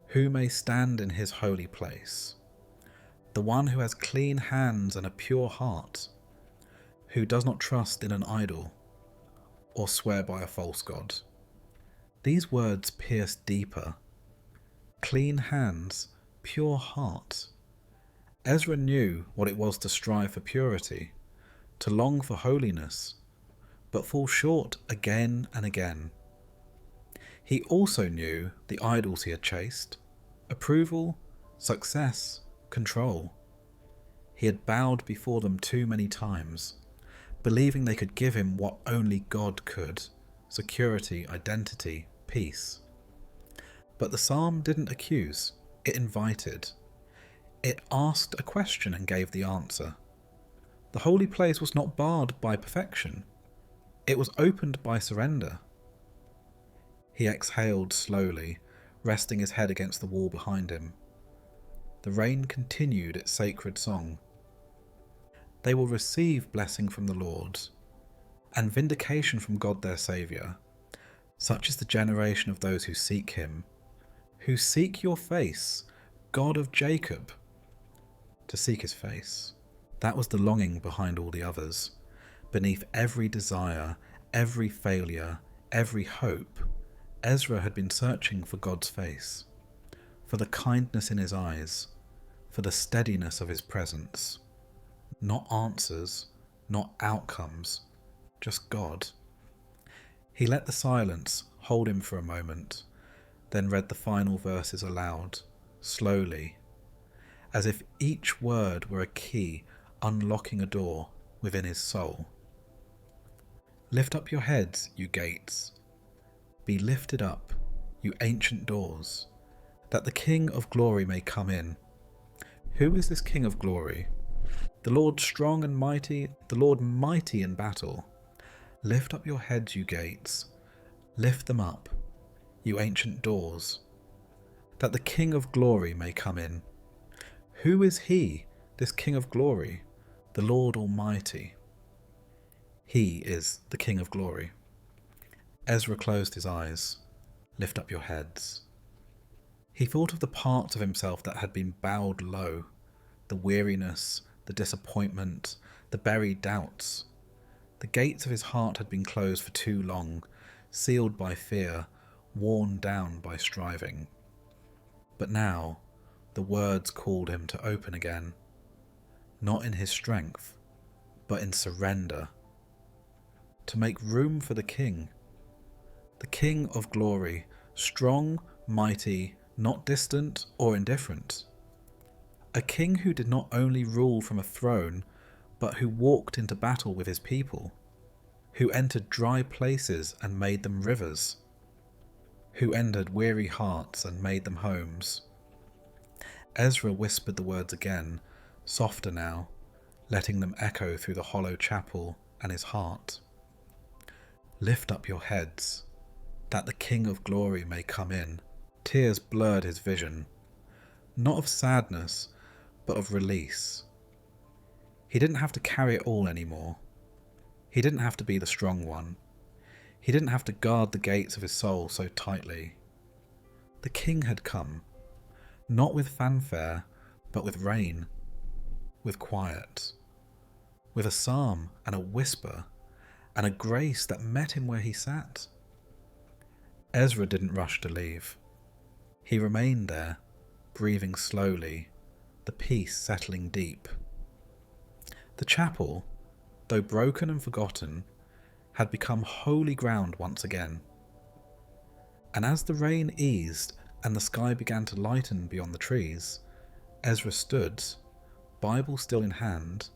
Who may stand in his holy place? The one who has clean hands and a pure heart, who does not trust in an idol or swear by a false god." These words pierce deeper. Clean hands, pure heart. Ezra knew what it was to strive for purity, to long for holiness, but fall short again and again. He also knew the idols he had chased: approval, success, control. He had bowed before them too many times, believing they could give him what only God could: security, identity, peace. But the psalm didn't accuse, it invited. It asked a question and gave the answer. The holy place was not barred by perfection. It was opened by surrender. He exhaled slowly, resting his head against the wall behind him. The rain continued its sacred song. They will receive blessing from the Lord, and vindication from God their Saviour. Such is the generation of those who seek him, who seek your face, God of Jacob. To seek his face. That was the longing behind all the others. Beneath every desire, every failure, every hope, Ezra had been searching for God's face, for the kindness in his eyes, for the steadiness of his presence. Not answers, not outcomes, just God. He let the silence hold him for a moment, then read the final verses aloud, slowly, as if each word were a key unlocking a door within his soul. "Lift up your heads, you gates. Be lifted up, you ancient doors, that the King of glory may come in." Who is this King of glory? The Lord strong and mighty, the Lord mighty in battle. Lift up your heads, you gates. Lift them up, you ancient doors, that the King of glory may come in. Who is he, this King of glory? The Lord Almighty. He is the King of glory. Ezra closed his eyes. Lift up your heads. He thought of the parts of himself that had been bowed low, the weariness, the disappointment, the buried doubts. The gates of his heart had been closed for too long, sealed by fear, worn down by striving. But now, the words called him to open again, not in his strength, but in surrender, to make room for the King of glory, strong, mighty, not distant or indifferent. A King who did not only rule from a throne, but who walked into battle with his people, who entered dry places and made them rivers, who entered weary hearts and made them homes. Ezra whispered the words again, softer now, letting them echo through the hollow chapel and his heart. Lift up your heads, that the King of glory may come in. Tears blurred his vision, not of sadness, but of release. He didn't have to carry it all anymore. He didn't have to be the strong one. He didn't have to guard the gates of his soul so tightly. The King had come, not with fanfare, but with rain, with quiet, with a psalm and a whisper, and a grace that met him where he sat. Ezra didn't rush to leave. He remained there, breathing slowly, the peace settling deep. The chapel, though broken and forgotten, had become holy ground once again. And as the rain eased and the sky began to lighten beyond the trees, Ezra stood, Bible still in hand,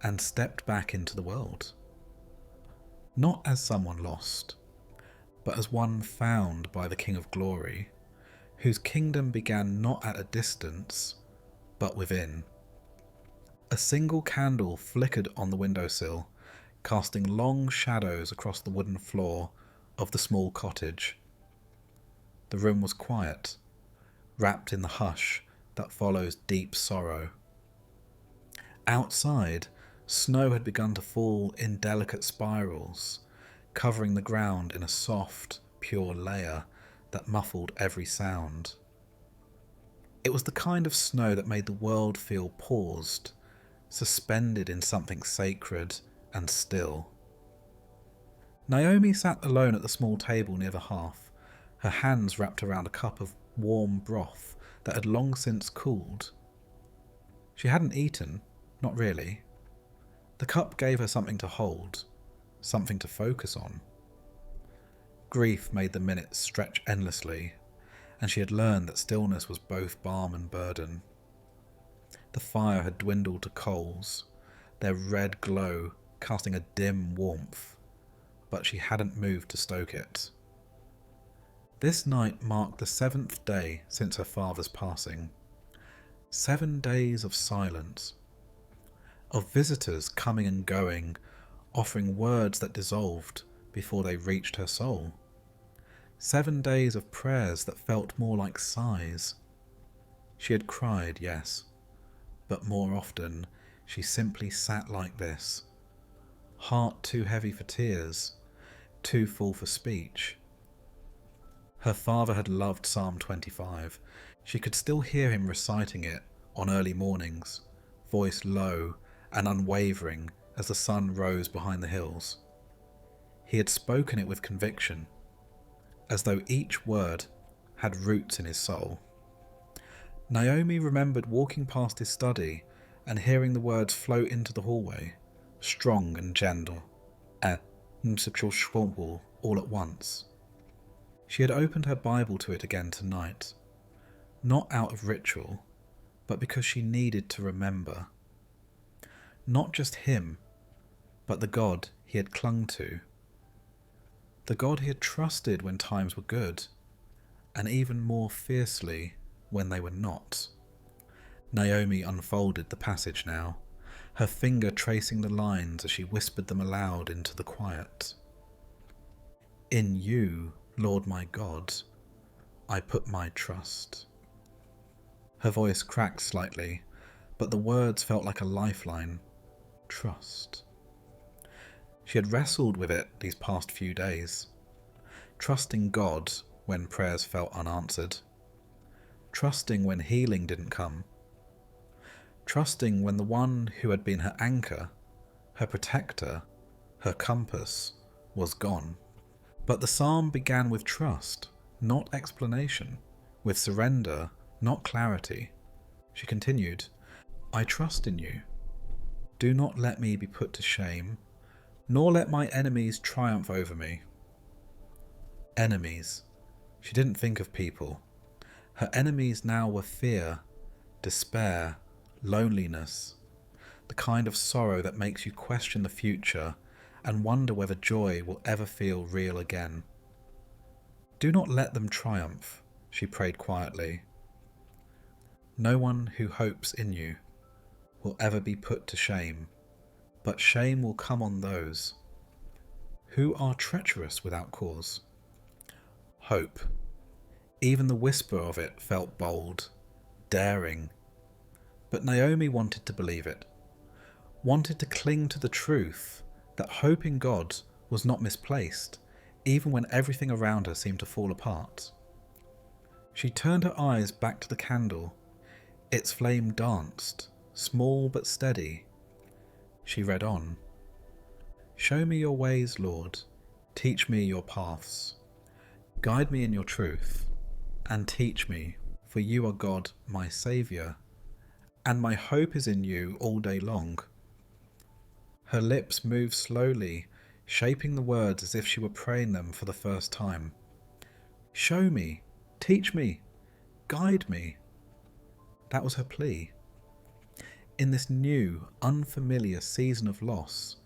and stepped back into the world. Not as someone lost, but as one found by the King of Glory, whose kingdom began not at a distance, but within. A single candle flickered on the windowsill, casting long shadows across the wooden floor of the small cottage. The room was quiet, wrapped in the hush that follows deep sorrow. Outside, snow had begun to fall in delicate spirals, covering the ground in a soft, pure layer that muffled every sound. It was the kind of snow that made the world feel paused, suspended in something sacred and still. Naomi sat alone at the small table near the hearth, her hands wrapped around a cup of warm broth that had long since cooled. She hadn't eaten, not really. The cup gave her something to hold, something to focus on. Grief made the minutes stretch endlessly, and she had learned that stillness was both balm and burden. The fire had dwindled to coals, their red glow casting a dim warmth, but she hadn't moved to stoke it. This night marked the 7th day since her father's passing. 7 days of silence, of visitors coming and going, offering words that dissolved before they reached her soul. 7 days of prayers that felt more like sighs. She had cried, yes, but more often she simply sat like this, heart too heavy for tears, too full for speech. Her father had loved Psalm 25. She could still hear him reciting it on early mornings, voice low and unwavering as the sun rose behind the hills. He had spoken it with conviction, as though each word had roots in his soul. Naomi remembered walking past his study and hearing the words float into the hallway, strong and gentle, all at once. She had opened her Bible to it again tonight, not out of ritual, but because she needed to remember. Not just him, but the God he had clung to. The God he had trusted when times were good, and even more fiercely when they were not. Naomi unfolded the passage now, her finger tracing the lines as she whispered them aloud into the quiet. In you, Lord my God, I put my trust. Her voice cracked slightly, but the words felt like a lifeline. Trust. She had wrestled with it these past few days, trusting God when prayers felt unanswered, trusting when healing didn't come, trusting when the one who had been her anchor, her protector, her compass, was gone. But the psalm began with trust, not explanation, with surrender, not clarity. She continued, I trust in you. Do not let me be put to shame, nor let my enemies triumph over me. Enemies. She didn't think of people. Her enemies now were fear, despair, loneliness, the kind of sorrow that makes you question the future and wonder whether joy will ever feel real again. Do not let them triumph, she prayed quietly. No one who hopes in you will ever be put to shame, but shame will come on those who are treacherous without cause. Hope. Even the whisper of it felt bold, daring. But Naomi wanted to believe it, wanted to cling to the truth that hope in God was not misplaced, even when everything around her seemed to fall apart. She turned her eyes back to the candle. Its flame danced, small but steady. She read on. Show me your ways, Lord. Teach me your paths. Guide me in your truth, and teach me, for you are God, my Saviour, and my hope is in you all day long. Her lips moved slowly, shaping the words as if she were praying them for the first time. Show me, teach me, guide me. That was her plea. In this new, unfamiliar season of loss,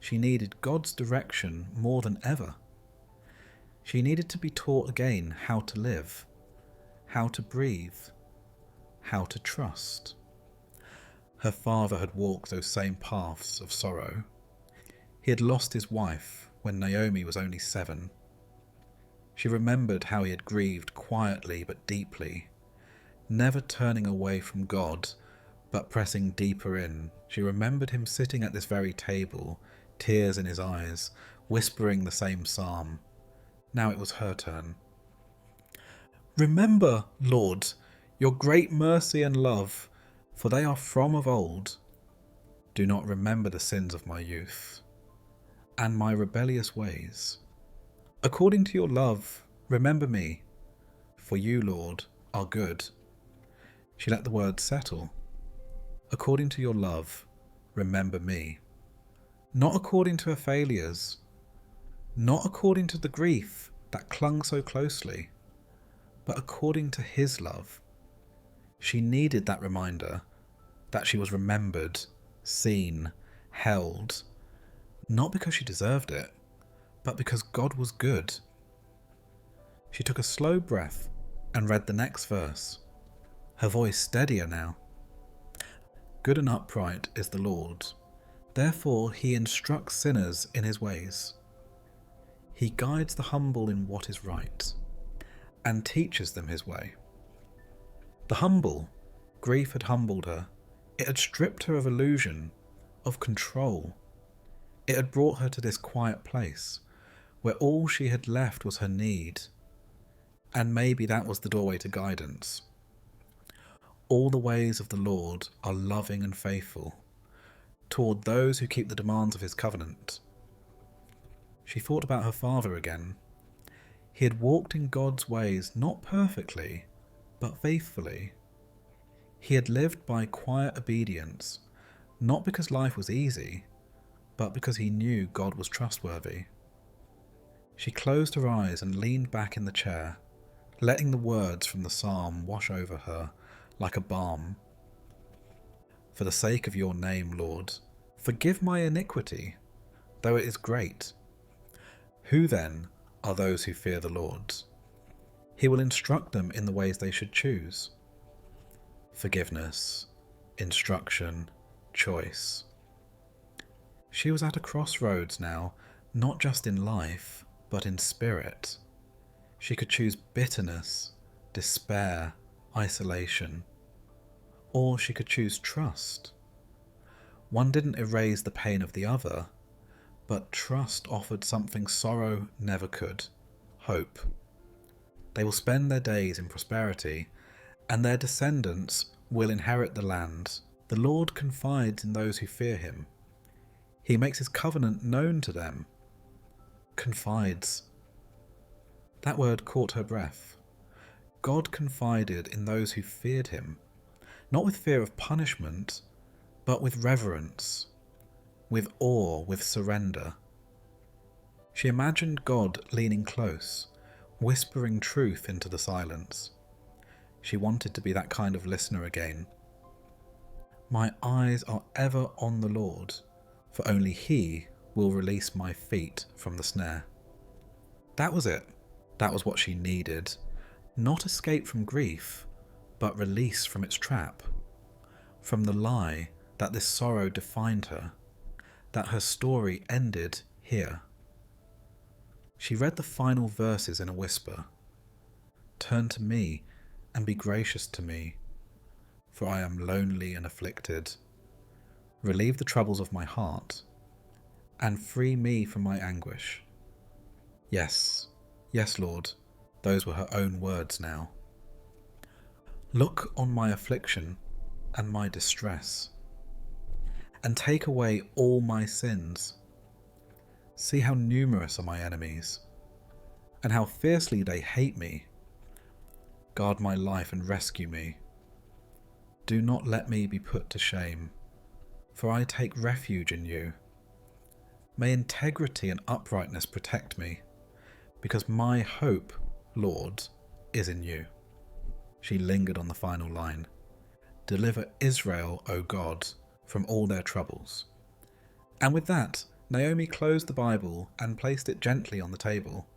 she needed God's direction more than ever. She needed to be taught again how to live, how to breathe, how to trust. Her father had walked those same paths of sorrow. He had lost his wife when Naomi was only 7. She remembered how he had grieved quietly but deeply, never turning away from God, but pressing deeper in. She remembered him sitting at this very table, tears in his eyes, whispering the same psalm. Now it was her turn. "Remember, Lord, your great mercy and love, for they are from of old. Do not remember the sins of my youth, and my rebellious ways. According to your love, remember me, for you, Lord, are good." She let the words settle. According to your love, remember me. Not according to her failures, not according to the grief that clung so closely, but according to his love. She needed that reminder that she was remembered, seen, held, not because she deserved it, but because God was good. She took a slow breath and read the next verse, her voice steadier now. "Good and upright is the Lord. Therefore he instructs sinners in his ways. He guides the humble in what is right, and teaches them his way." The humble, grief had humbled her. It had stripped her of illusion, of control. It had brought her to this quiet place, where all she had left was her need. And maybe that was the doorway to guidance. All the ways of the Lord are loving and faithful, toward those who keep the demands of his covenant. She thought about her father again. He had walked in God's ways not perfectly, but faithfully. He had lived by quiet obedience, not because life was easy, but because he knew God was trustworthy. She closed her eyes and leaned back in the chair, letting the words from the psalm wash over her like a balm. "For the sake of your name, Lord, forgive my iniquity, though it is great. Who then are those who fear the Lord? He will instruct them in the ways they should choose." Forgiveness, instruction, choice. She was at a crossroads now, not just in life, but in spirit. She could choose bitterness, despair, isolation, or she could choose trust. One didn't erase the pain of the other, but trust offered something sorrow never could: hope. They will spend their days in prosperity, and their descendants will inherit the land. The Lord confides in those who fear him. He makes his covenant known to them. Confides. That word caught her breath. God confided in those who feared him, not with fear of punishment, but with reverence, with awe, with surrender. She imagined God leaning close, whispering truth into the silence. She wanted to be that kind of listener again. "My eyes are ever on the Lord, for only he will release my feet from the snare." That was it. That was what she needed. Not escape from grief, but release from its trap, from the lie that this sorrow defined her, that her story ended here. She read the final verses in a whisper. "Turn to me and be gracious to me, for I am lonely and afflicted. Relieve the troubles of my heart, and free me from my anguish." Yes, yes, Lord, those were her own words now. "Look on my affliction and my distress, and take away all my sins. See how numerous are my enemies, and how fiercely they hate me. Guard my life and rescue me. Do not let me be put to shame, for I take refuge in you. May integrity and uprightness protect me, because my hope, Lord, is in you." She lingered on the final line. "Deliver Israel, O God, from all their troubles." And with that, Naomi closed the Bible and placed it gently on the table.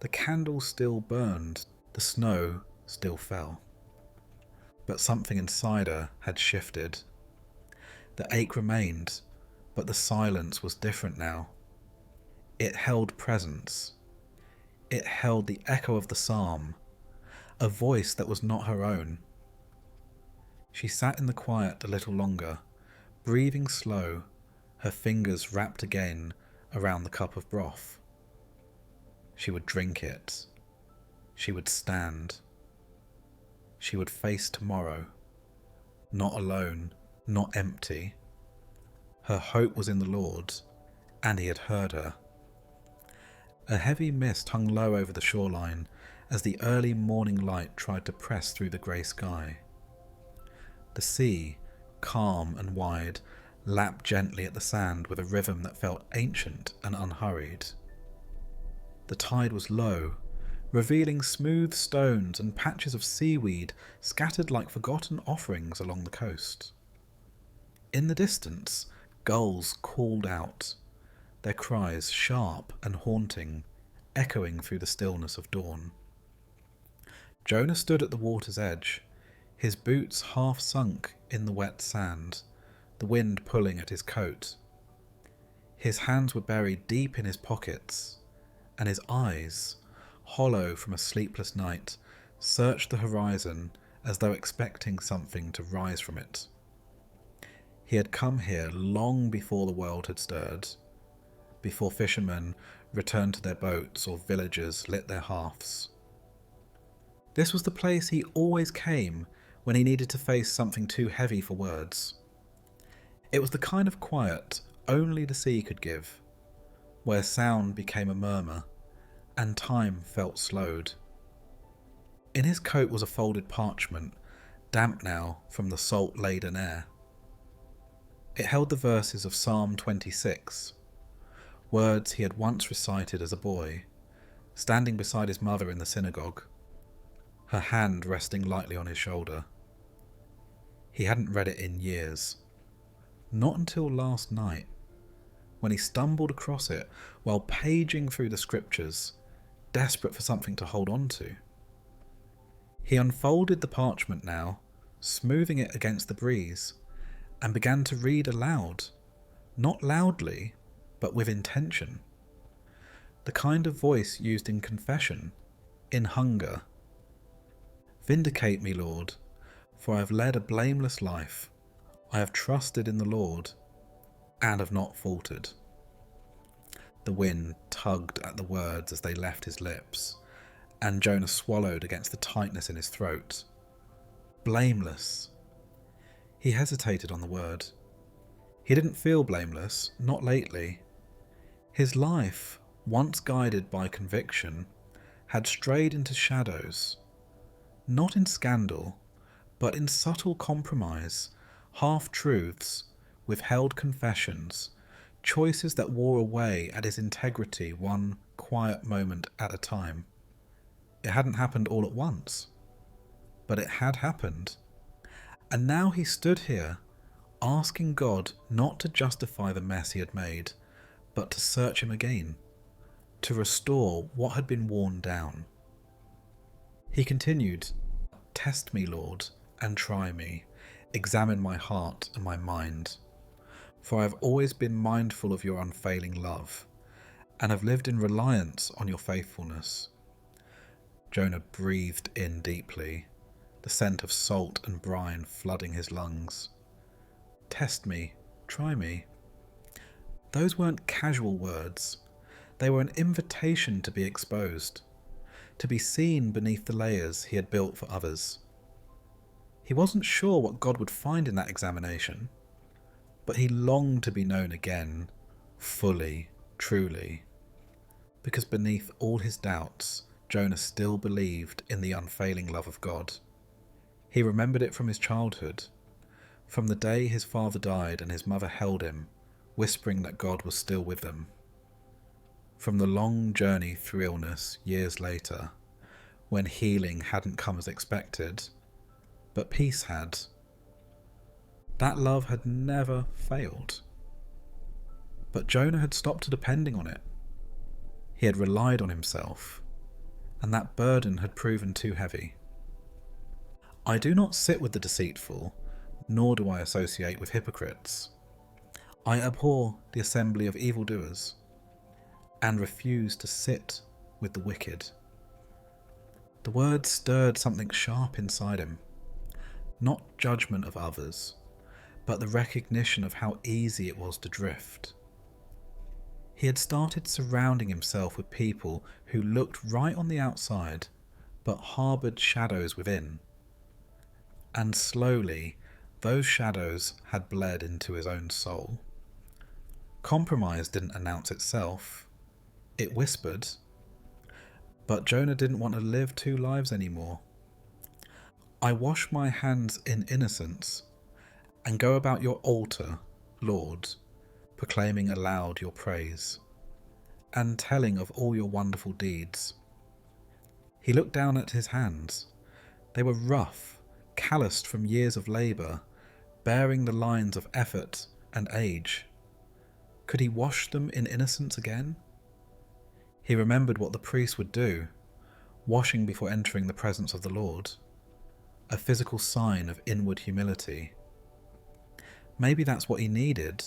The candle still burned, the snow still fell. But something inside her had shifted. The ache remained, But the silence was different now. It held presence. It held the echo of the psalm, a voice that was not her own. She sat in the quiet a little longer, breathing slow, her fingers wrapped again around the cup of broth. She would drink it. She would stand. She would face tomorrow, not alone, not empty. Her hope was in the Lord, and he had heard her. A heavy mist hung low over the shoreline as the early morning light tried to press through the grey sky. The sea, calm and wide, lapped gently at the sand with a rhythm that felt ancient and unhurried. The tide was low, revealing smooth stones and patches of seaweed scattered like forgotten offerings along the coast. In the distance, gulls called out, their cries sharp and haunting, echoing through the stillness of dawn. Jonah stood at the water's edge, his boots half sunk in the wet sand, the wind pulling at his coat. His hands were buried deep in his pockets, and his eyes, hollow from a sleepless night, searched the horizon as though expecting something to rise from it. He had come here long before the world had stirred, before fishermen returned to their boats or villagers lit their hearths. This was the place he always came when he needed to face something too heavy for words. It was the kind of quiet only the sea could give, where sound became a murmur and time felt slowed. In his coat was a folded parchment, damp now from the salt-laden air. It held the verses of Psalm 26, words he had once recited as a boy, standing beside his mother in the synagogue, her hand resting lightly on his shoulder. He hadn't read it in years. Not until last night, when he stumbled across it while paging through the scriptures, desperate for something to hold on to. He unfolded the parchment now, smoothing it against the breeze, and began to read aloud, not loudly, but with intention. The kind of voice used in confession, in hunger. Vindicate me, Lord, for I have led a blameless life. I have trusted in the Lord, and have not faltered. The wind tugged at the words as they left his lips, and Jonah swallowed against the tightness in his throat. Blameless. He hesitated on the word. He didn't feel blameless, not lately. His life, once guided by conviction, had strayed into shadows, not in scandal, but in subtle compromise, half-truths, withheld confessions, choices that wore away at his integrity one quiet moment at a time. It hadn't happened all at once, but it had happened. And now he stood here, asking God not to justify the mess he had made, but to search him again, to restore what had been worn down. He continued, "Test me, Lord, and try me. Examine my heart and my mind. For I have always been mindful of your unfailing love, and have lived in reliance on your faithfulness." Jonah breathed in deeply, the scent of salt and brine flooding his lungs. Test me, try me. Those weren't casual words. They were an invitation to be exposed, to be seen beneath the layers he had built for others. He wasn't sure what God would find in that examination, but he longed to be known again, fully, truly, because beneath all his doubts, Jonah still believed in the unfailing love of God. He remembered it from his childhood, from the day his father died and his mother held him, whispering that God was still with them. From the long journey through illness years later, when healing hadn't come as expected, but peace had. That love had never failed. But Jonah had stopped depending on it. He had relied on himself, and that burden had proven too heavy. I do not sit with the deceitful, nor do I associate with hypocrites. I abhor the assembly of evildoers, and refuse to sit with the wicked. The words stirred something sharp inside him, not judgment of others, but the recognition of how easy it was to drift. He had started surrounding himself with people who looked right on the outside, but harboured shadows within. And slowly, those shadows had bled into his own soul. Compromise didn't announce itself. It whispered. But Jonah didn't want to live two lives anymore. I wash my hands in innocence and go about your altar, Lord, proclaiming aloud your praise and telling of all your wonderful deeds. He looked down at his hands. They were rough, calloused from years of labour, bearing the lines of effort and age. Could he wash them in innocence again? He remembered what the priest would do, washing before entering the presence of the Lord, a physical sign of inward humility. Maybe that's what he needed,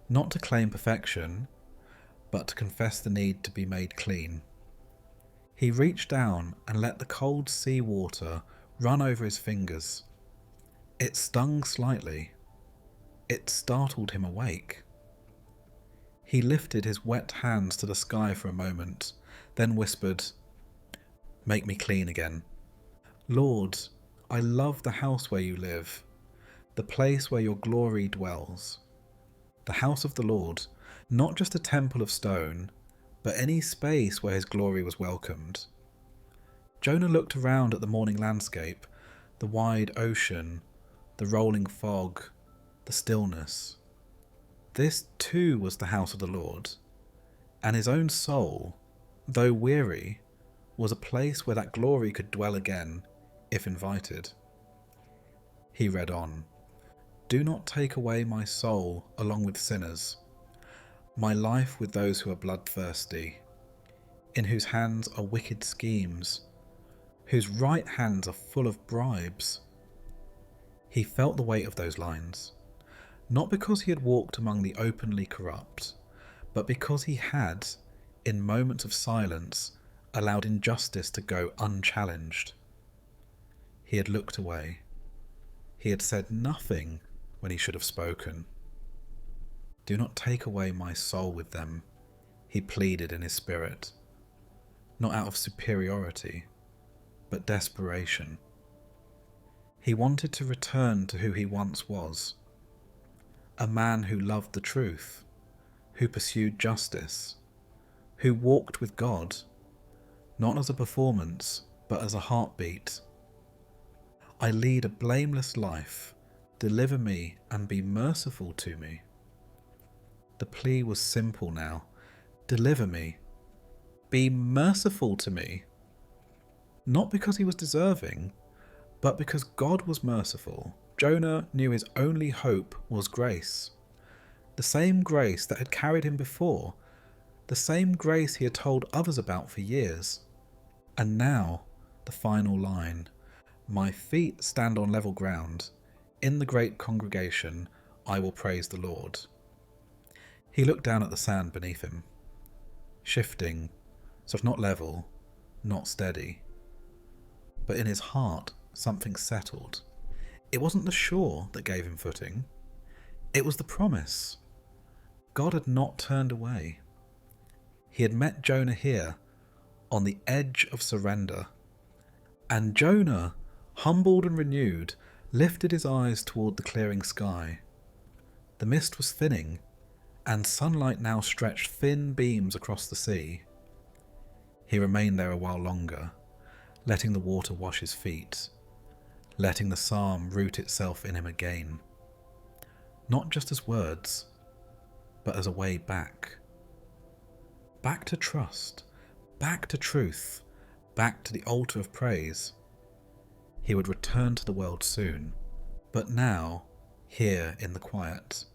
not to claim perfection, but to confess the need to be made clean. He reached down and let the cold sea water run over his fingers. It stung slightly. It startled him awake. He lifted his wet hands to the sky for a moment, then whispered, "Make me clean again. Lord, I love the house where you live, the place where your glory dwells. The house of the Lord, not just a temple of stone, but any space where his glory was welcomed." Jonah looked around at the morning landscape, the wide ocean, the rolling fog, the stillness. This too was the house of the Lord, and his own soul, though weary, was a place where that glory could dwell again, if invited. He read on, "Do not take away my soul along with sinners, my life with those who are bloodthirsty, in whose hands are wicked schemes, whose right hands are full of bribes." He felt the weight of those lines, not because he had walked among the openly corrupt, but because he had, in moments of silence, allowed injustice to go unchallenged. He had looked away. He had said nothing when he should have spoken. "Do not take away my soul with them," he pleaded in his spirit, not out of superiority, but desperation. He wanted to return to who he once was, a man who loved the truth, who pursued justice, who walked with God, not as a performance, but as a heartbeat. "I lead a blameless life. Deliver me and be merciful to me." The plea was simple now. Deliver me. Be merciful to me. Not because he was deserving, but because God was merciful. Jonah knew his only hope was grace. The same grace that had carried him before, the same grace he had told others about for years. And now, the final line, "My feet stand on level ground. In the great congregation, I will praise the Lord." He looked down at the sand beneath him, shifting, so if not level, not steady. But in his heart, something settled. It wasn't the shore that gave him footing. It was the promise. God had not turned away. He had met Jonah here, on the edge of surrender. And Jonah, humbled and renewed, lifted his eyes toward the clearing sky. The mist was thinning, and sunlight now stretched thin beams across the sea. He remained there a while longer, letting the water wash his feet, letting the psalm root itself in him again, not just as words, but as a way back. Back to trust, back to truth, back to the altar of praise. He would return to the world soon, but now, here in the quiet,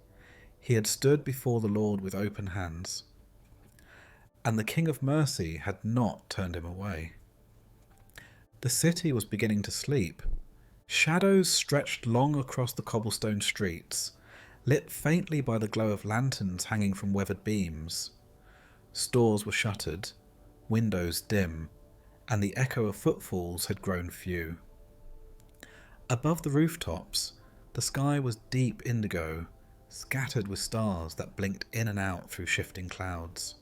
he had stood before the Lord with open hands, and the King of Mercy had not turned him away. The city was beginning to sleep. Shadows stretched long across the cobblestone streets, lit faintly by the glow of lanterns hanging from weathered beams. Stores were shuttered, windows dim, and the echo of footfalls had grown few. Above the rooftops, the sky was deep indigo, scattered with stars that blinked in and out through shifting clouds.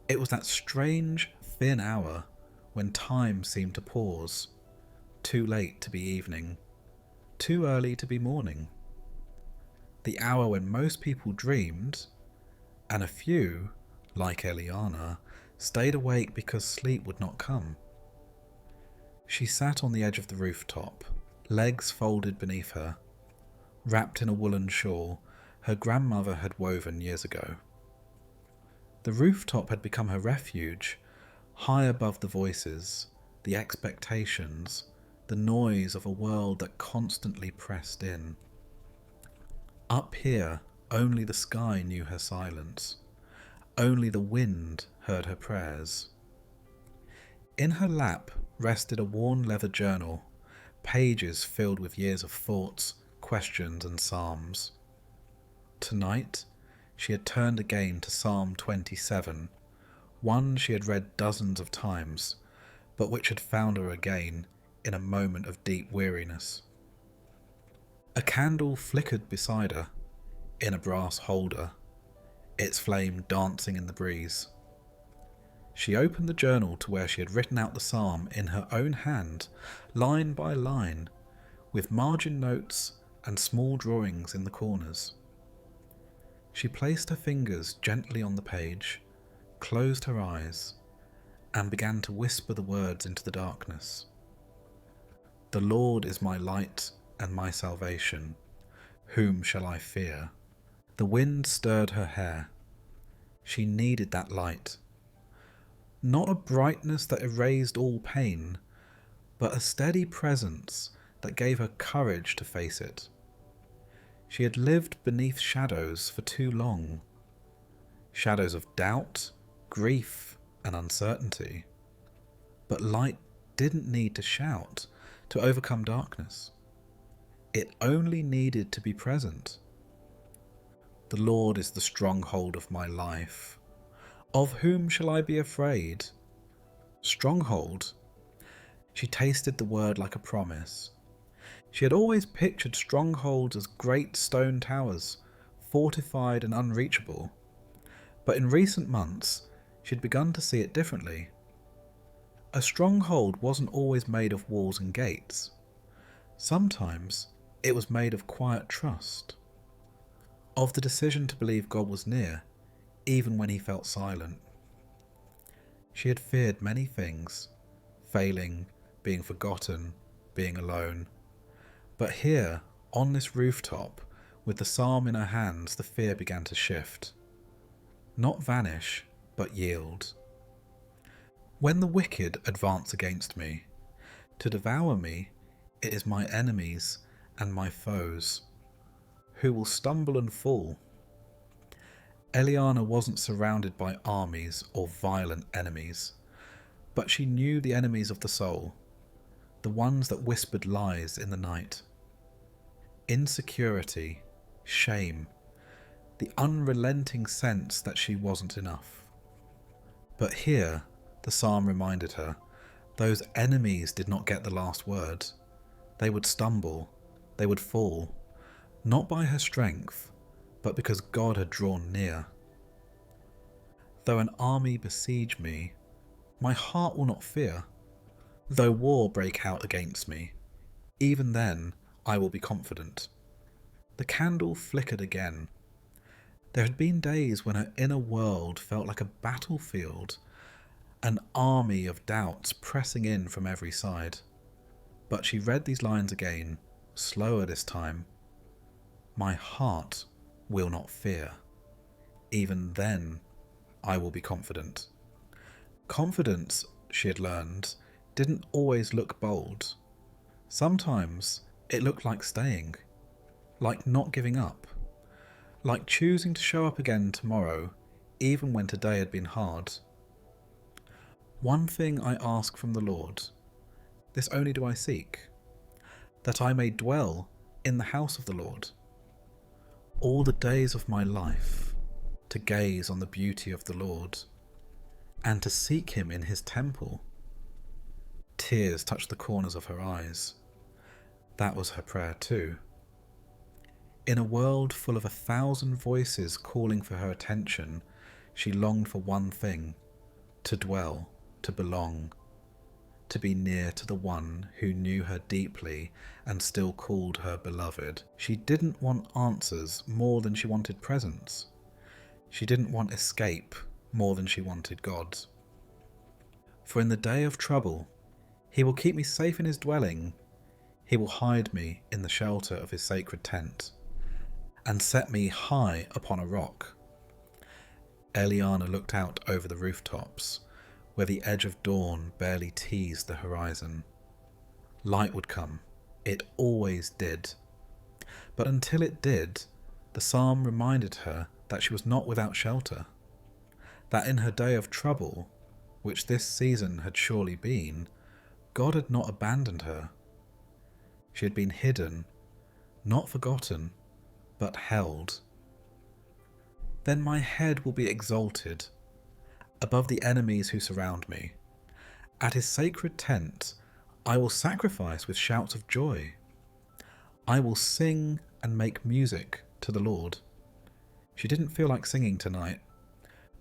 It was that strange, thin hour when time seemed to pause, too late to be evening, too early to be morning. The hour when most people dreamed, and a few, like Eliana, stayed awake because sleep would not come. She sat on the edge of the rooftop, legs folded beneath her, wrapped in a woolen shawl her grandmother had woven years ago. The rooftop had become her refuge, high above the voices, the expectations, the noise of a world that constantly pressed in. Up here, only the sky knew her silence. Only the wind heard her prayers. In her lap rested a worn leather journal, pages filled with years of thoughts, questions and psalms. Tonight, she had turned again to Psalm 27, one she had read dozens of times, but which had found her again in a moment of deep weariness. A candle flickered beside her, in a brass holder, its flame dancing in the breeze. She opened the journal to where she had written out the psalm in her own hand, line by line, with margin notes and small drawings in the corners. She placed her fingers gently on the page, closed her eyes, and began to whisper the words into the darkness. The Lord is my light and my salvation. Whom shall I fear? The wind stirred her hair. She needed that light. Not a brightness that erased all pain, but a steady presence that gave her courage to face it. She had lived beneath shadows for too long. Shadows of doubt, grief, and uncertainty. But light didn't need to shout to overcome darkness. It only needed to be present. The Lord is the stronghold of my life. Of whom shall I be afraid? Stronghold? She tasted the word like a promise. She had always pictured strongholds as great stone towers, fortified and unreachable. But in recent months, she had begun to see it differently. A stronghold wasn't always made of walls and gates. Sometimes it was made of quiet trust, of the decision to believe God was near, even when he felt silent. She had feared many things, failing, being forgotten, being alone. But here, on this rooftop, with the psalm in her hands, the fear began to shift. Not vanish, but yield. When the wicked advance against me, to devour me, it is my enemies and my foes, who will stumble and fall. Eliana wasn't surrounded by armies or violent enemies, but she knew the enemies of the soul, the ones that whispered lies in the night. Insecurity, shame, the unrelenting sense that she wasn't enough. But here, the psalm reminded her, those enemies did not get the last word. They would stumble, they would fall, not by her strength, but because God had drawn near. Though an army besiege me, my heart will not fear. Though war break out against me, even then I will be confident. The candle flickered again. There had been days when her inner world felt like a battlefield, an army of doubts pressing in from every side. But she read these lines again, slower this time. My heart will not fear. Even then, I will be confident. Confidence, she had learned, didn't always look bold. Sometimes it looked like staying, like not giving up, like choosing to show up again tomorrow, even when today had been hard. One thing I ask from the Lord, this only do I seek, that I may dwell in the house of the Lord all the days of my life, to gaze on the beauty of the Lord, and to seek him in his temple. Tears touched the corners of her eyes. That was her prayer too. In a world full of 1,000 voices calling for her attention, she longed for one thing: to dwell, to belong, to be near to the one who knew her deeply and still called her beloved. She didn't want answers more than she wanted presence. She didn't want escape more than she wanted God. For in the day of trouble, he will keep me safe in his dwelling. He will hide me in the shelter of his sacred tent and set me high upon a rock. Eliana looked out over the rooftops, where the edge of dawn barely teased the horizon. Light would come. It always did. But until it did, the psalm reminded her that she was not without shelter, that in her day of trouble, which this season had surely been, God had not abandoned her. She had been hidden, not forgotten, but held. Then my head will be exalted above the enemies who surround me. At his sacred tent, I will sacrifice with shouts of joy. I will sing and make music to the Lord. She didn't feel like singing tonight,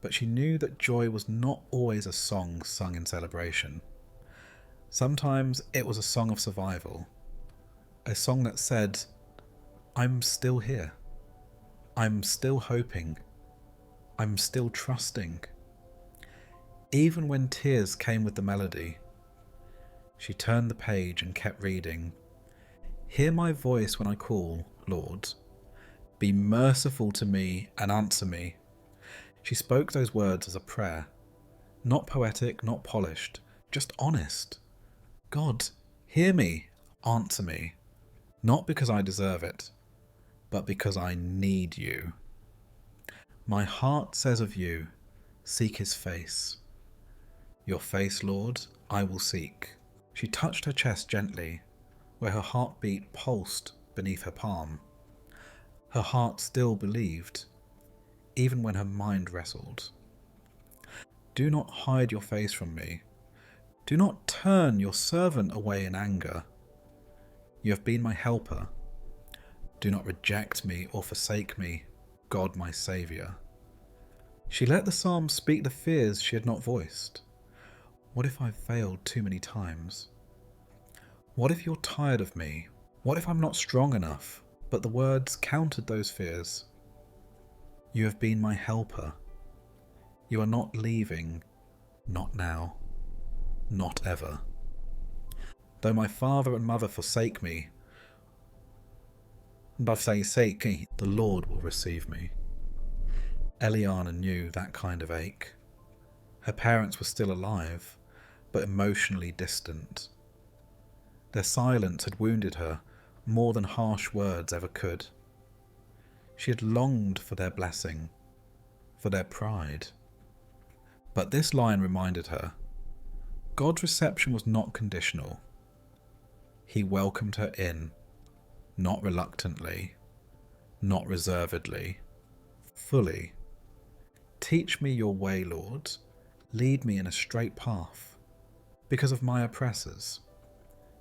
but she knew that joy was not always a song sung in celebration. Sometimes it was a song of survival, a song that said, I'm still here. I'm still hoping. I'm still trusting. Even when tears came with the melody, she turned the page and kept reading. Hear my voice when I call, Lord. Be merciful to me and answer me. She spoke those words as a prayer, not poetic, not polished, just honest. God, hear me, answer me, not because I deserve it, but because I need you. My heart says of you, seek his face. Your face, Lord, I will seek. She touched her chest gently, where her heartbeat pulsed beneath her palm. Her heart still believed, even when her mind wrestled. Do not hide your face from me. Do not turn your servant away in anger. You have been my helper. Do not reject me or forsake me, God my Saviour. She let the psalm speak the fears she had not voiced. What if I've failed too many times? What if you're tired of me? What if I'm not strong enough? But the words countered those fears. You have been my helper. You are not leaving, not now, not ever. Though my father and mother forsake me, and I forsake me, the Lord will receive me. Eliana knew that kind of ache. Her parents were still alive, but emotionally distant. Their silence had wounded her more than harsh words ever could. She had longed for their blessing, for their pride. But this line reminded her, God's reception was not conditional. He welcomed her in, not reluctantly, not reservedly, fully. Teach me your way, Lord. Lead me in a straight path. Because of my oppressors.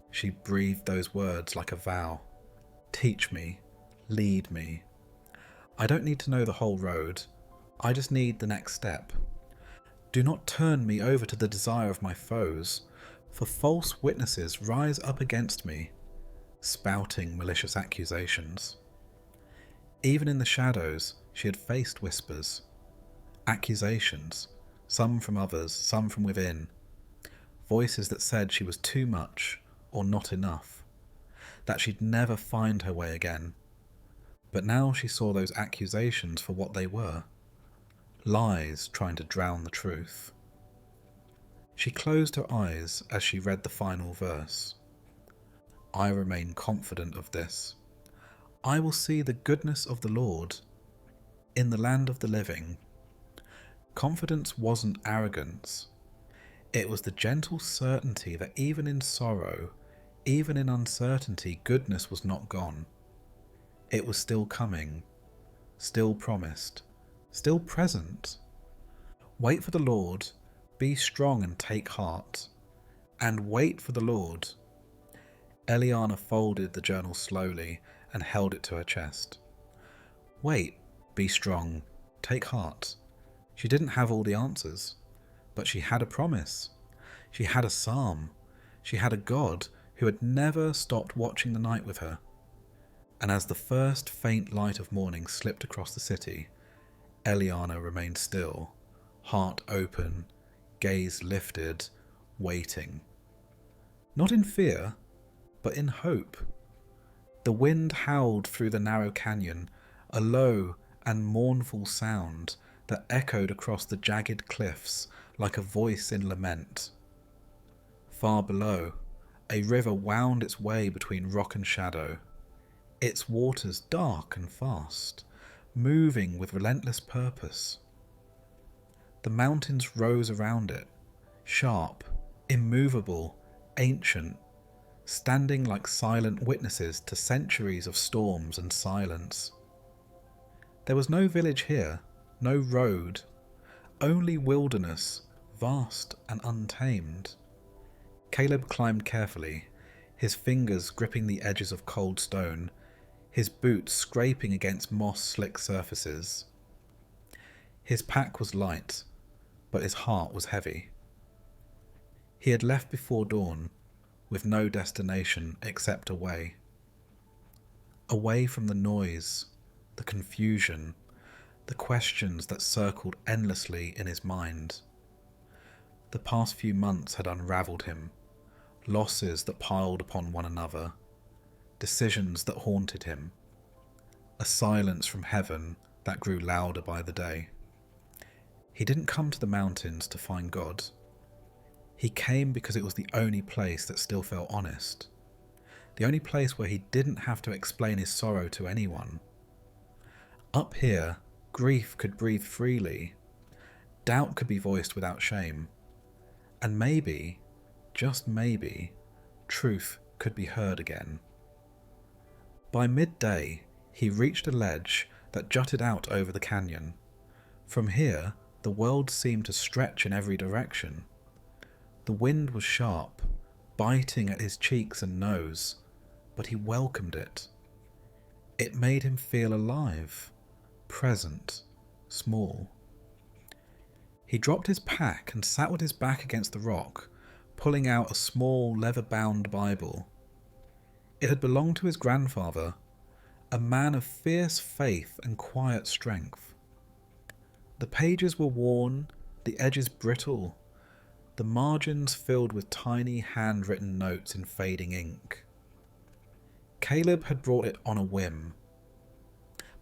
She breathed those words like a vow. Teach me. Lead me. I don't need to know the whole road. I just need the next step. Do not turn me over to the desire of my foes, for false witnesses rise up against me, spouting malicious accusations. Even in the shadows, she had faced whispers, accusations, some from others, some from within, voices that said she was too much or not enough, that she'd never find her way again. But now she saw those accusations for what they were, lies trying to drown the truth. She closed her eyes as she read the final verse. I remain confident of this. I will see the goodness of the Lord in the land of the living. Confidence wasn't arrogance. It was the gentle certainty that even in sorrow, even in uncertainty, goodness was not gone. It was still coming, still promised, still present. Wait for the Lord, be strong and take heart, and wait for the Lord. Eliana folded the journal slowly and held it to her chest. Wait, be strong, take heart. She didn't have all the answers, but she had a promise. She had a psalm. She had a God who had never stopped watching the night with her. And as the first faint light of morning slipped across the city, Eliana remained still, heart open, gaze lifted, waiting. Not in fear, but in hope. The wind howled through the narrow canyon, a low and mournful sound that echoed across the jagged cliffs like a voice in lament. Far below, a river wound its way between rock and shadow, its waters dark and fast, moving with relentless purpose. The mountains rose around it, sharp, immovable, ancient, standing like silent witnesses to centuries of storms and silence. There was no village here, no road, only wilderness, vast and untamed. Caleb climbed carefully, his fingers gripping the edges of cold stone, his boots scraping against moss-slick surfaces. His pack was light, but his heart was heavy. He had left before dawn, with no destination except away. Away from the noise, the confusion, the questions that circled endlessly in his mind. The past few months had unravelled him, losses that piled upon one another, decisions that haunted him, a silence from heaven that grew louder by the day. He didn't come to the mountains to find God. He came because it was the only place that still felt honest, the only place where he didn't have to explain his sorrow to anyone. Up here, grief could breathe freely, doubt could be voiced without shame, and maybe, just maybe, truth could be heard again. By midday, he reached a ledge that jutted out over the canyon. From here, the world seemed to stretch in every direction. The wind was sharp, biting at his cheeks and nose, but he welcomed it. It made him feel alive, present, small. He dropped his pack and sat with his back against the rock, pulling out a small leather-bound Bible. It had belonged to his grandfather, a man of fierce faith and quiet strength. The pages were worn, the edges brittle, the margins filled with tiny handwritten notes in fading ink. Caleb had brought it on a whim,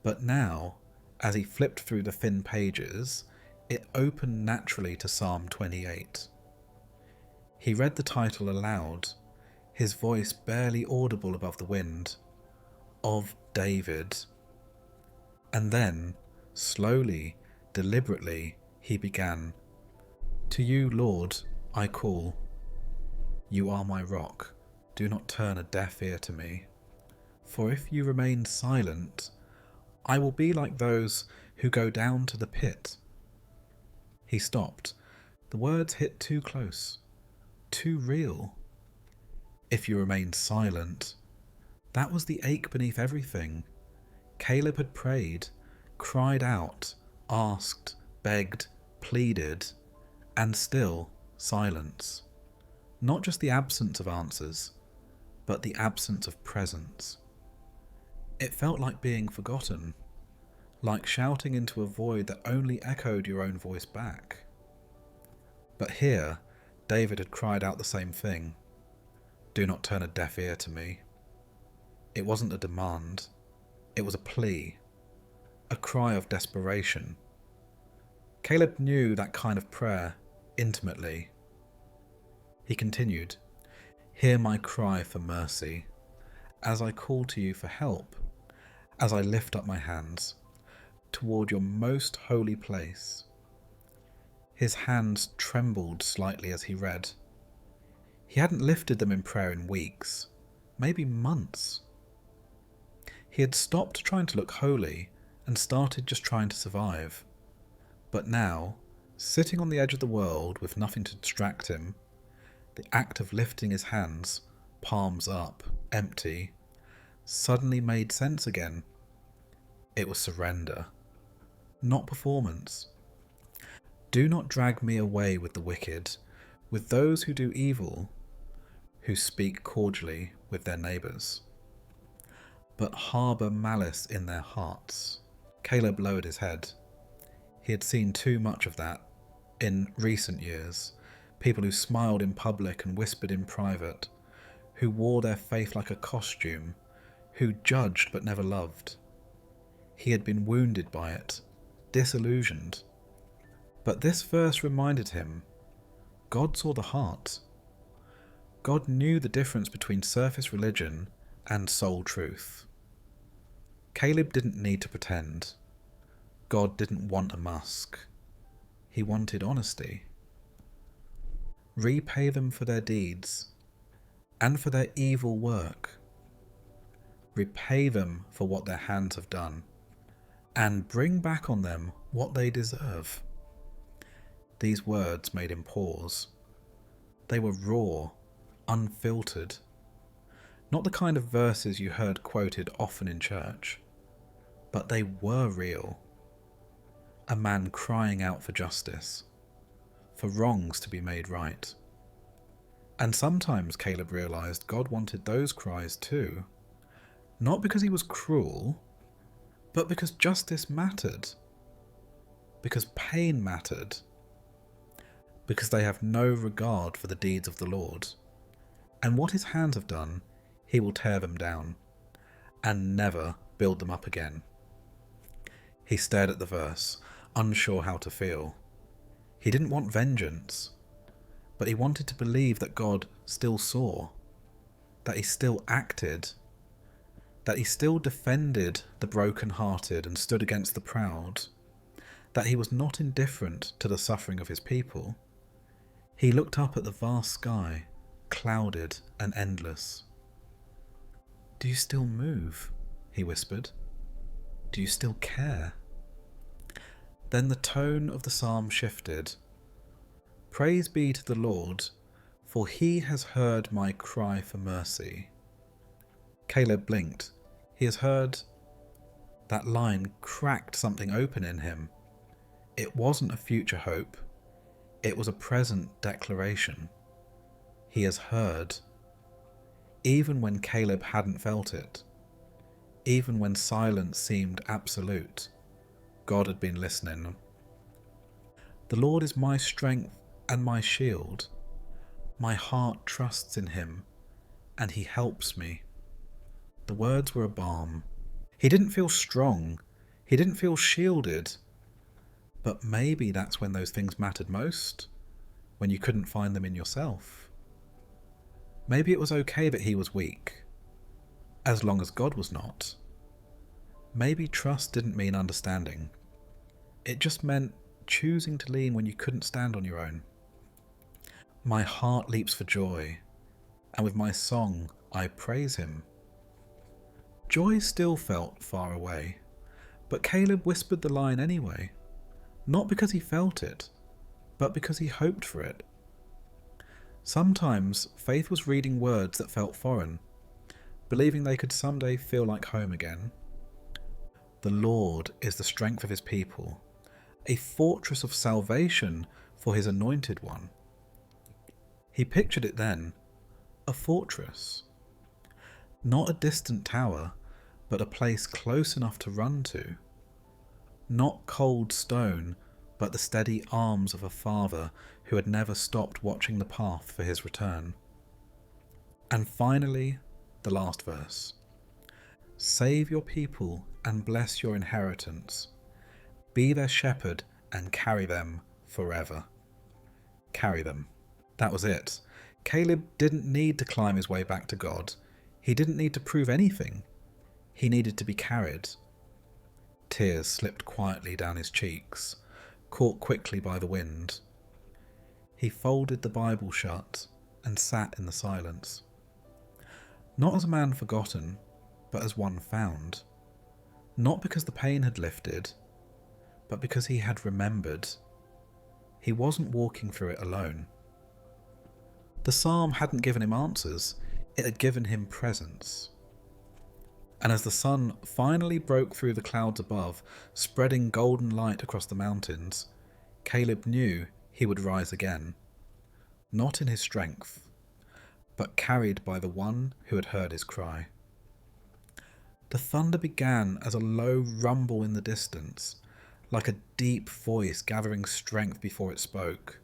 but now, as he flipped through the thin pages, it opened naturally to Psalm 28. He read the title aloud, his voice barely audible above the wind. Of David. And then, slowly, deliberately, he began, To you, Lord, I call. You are my rock. Do not turn a deaf ear to me. For if you remain silent, I will be like those who go down to the pit. He stopped. The words hit too close, too real. If you remain silent, that was the ache beneath everything. Caleb had prayed, cried out, asked, begged, pleaded, and still silence. Not just the absence of answers, but the absence of presence. It felt like being forgotten, like shouting into a void that only echoed your own voice back. But here, David had cried out the same thing. Do not turn a deaf ear to me. It wasn't a demand. It was a plea, a cry of desperation. Caleb knew that kind of prayer intimately. He continued, Hear my cry for mercy, as I call to you for help, as I lift up my hands toward your most holy place. His hands trembled slightly as he read. He hadn't lifted them in prayer in weeks, maybe months. He had stopped trying to look holy and started just trying to survive. But now, sitting on the edge of the world with nothing to distract him, the act of lifting his hands, palms up, empty, suddenly made sense again. It was surrender, not performance. Do not drag me away with the wicked, with those who do evil, who speak cordially with their neighbours, but harbour malice in their hearts. Caleb lowered his head. He had seen too much of that in recent years. People who smiled in public and whispered in private, who wore their faith like a costume, who judged but never loved. He had been wounded by it, disillusioned. But this verse reminded him, God saw the heart. God knew the difference between surface religion and soul truth. Caleb didn't need to pretend. God didn't want a mask. He wanted honesty. Repay them for their deeds and for their evil work. Repay them for what their hands have done, and bring back on them what they deserve. These words made him pause. They were raw, unfiltered. Not the kind of verses you heard quoted often in church, but they were real. A man crying out for justice, for wrongs to be made right. And sometimes Caleb realised God wanted those cries too, not because he was cruel, but because justice mattered, because pain mattered, because they have no regard for the deeds of the Lord, and what his hands have done, he will tear them down, and never build them up again. He stared at the verse, unsure how to feel. He didn't want vengeance, but he wanted to believe that God still saw, that he still acted, that he still defended the broken-hearted and stood against the proud, that he was not indifferent to the suffering of his people. He looked up at the vast sky, clouded and endless. "Do you still move?" he whispered. "Do you still care?" Then the tone of the psalm shifted. "Praise be to the Lord, for he has heard my cry for mercy." Caleb blinked. He has heard. That line cracked something open in him. It wasn't a future hope. It was a present declaration. He has heard. Even when Caleb hadn't felt it, even when silence seemed absolute, God had been listening. "The Lord is my strength and my shield. My heart trusts in him, and he helps me." The words were a balm. He didn't feel strong. He didn't feel shielded. But maybe that's when those things mattered most, when you couldn't find them in yourself. Maybe it was okay that he was weak, as long as God was not. Maybe trust didn't mean understanding. It just meant choosing to lean when you couldn't stand on your own. "My heart leaps for joy, and with my song I praise him." Joy still felt far away, but Caleb whispered the line anyway, not because he felt it, but because he hoped for it. Sometimes faith was reading words that felt foreign, believing they could someday feel like home again. The Lord is the strength of his people, a fortress of salvation for his anointed one. He pictured it then, a fortress. Not a distant tower, but a place close enough to run to. Not cold stone, but the steady arms of a father who had never stopped watching the path for his return. And finally, the last verse. "Save your people and bless your inheritance. Be their shepherd and carry them forever." Carry them. That was it. Caleb didn't need to climb his way back to God. He didn't need to prove anything. He needed to be carried. Tears slipped quietly down his cheeks, caught quickly by the wind. He folded the Bible shut and sat in the silence. Not as a man forgotten, but as one found. not because the pain had lifted, but because he had remembered. He wasn't walking through it alone. The psalm hadn't given him answers, it had given him presence. And as the sun finally broke through the clouds above, spreading golden light across the mountains, Caleb knew he would rise again, not in his strength, but carried by the one who had heard his cry. The thunder began as a low rumble in the distance, like a deep voice gathering strength before it spoke.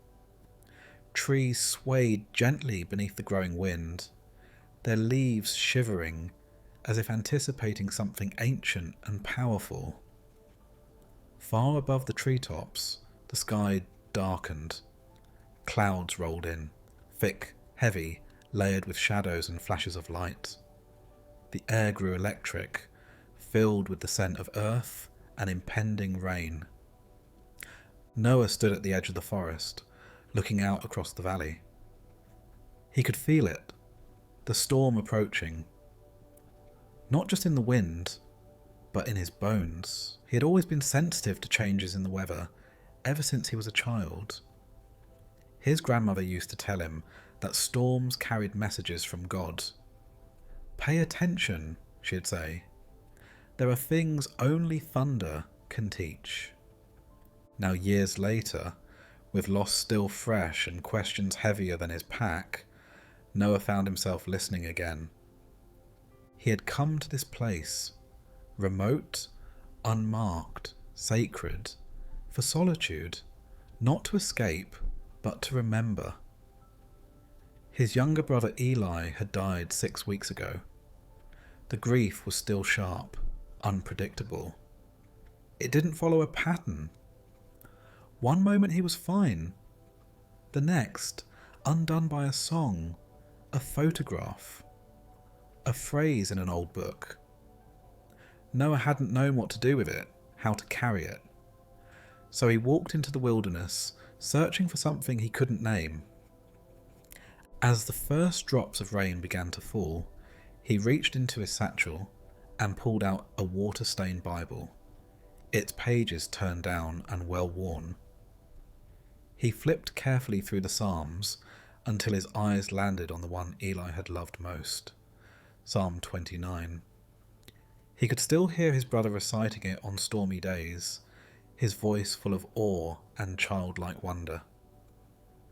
Trees swayed gently beneath the growing wind, their leaves shivering as if anticipating something ancient and powerful. Far above the treetops, the sky darkened. Clouds rolled in, thick, heavy, layered with shadows and flashes of light. The air grew electric, filled with the scent of earth and impending rain. Noah stood at the edge of the forest, looking out across the valley. He could feel it, the storm approaching. Not just in the wind, but in his bones. He had always been sensitive to changes in the weather, ever since he was a child. His grandmother used to tell him that storms carried messages from God. Pay attention, she'd say. There are things only thunder can teach. Now, years later, with loss still fresh and questions heavier than his pack, Noah found himself listening again. He had come to this place, remote, unmarked, sacred, for solitude, not to escape, but to remember. His younger brother Eli had died 6 weeks ago. The grief was still sharp, unpredictable. It didn't follow a pattern. One moment he was fine. The next, undone by a song, a photograph, a phrase in an old book. Noah hadn't known what to do with it, how to carry it. So he walked into the wilderness, searching for something he couldn't name. As the first drops of rain began to fall, he reached into his satchel and pulled out a water-stained Bible, its pages turned down and well-worn. He flipped carefully through the Psalms until his eyes landed on the one Eli had loved most, Psalm 29. He could still hear his brother reciting it on stormy days, his voice full of awe and childlike wonder.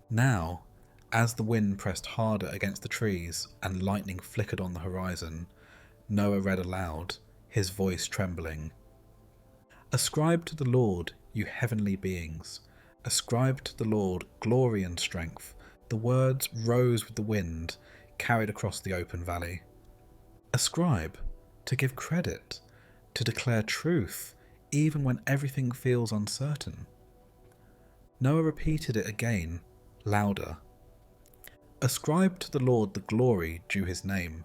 Now, as the wind pressed harder against the trees and lightning flickered on the horizon, Noah read aloud, his voice trembling. Ascribe to the Lord, you heavenly beings. Ascribe to the Lord glory and strength. The words rose with the wind, carried across the open valley. Ascribe, to give credit, to declare truth, even when everything feels uncertain. Noah repeated it again, louder. Ascribe to the Lord the glory due his name.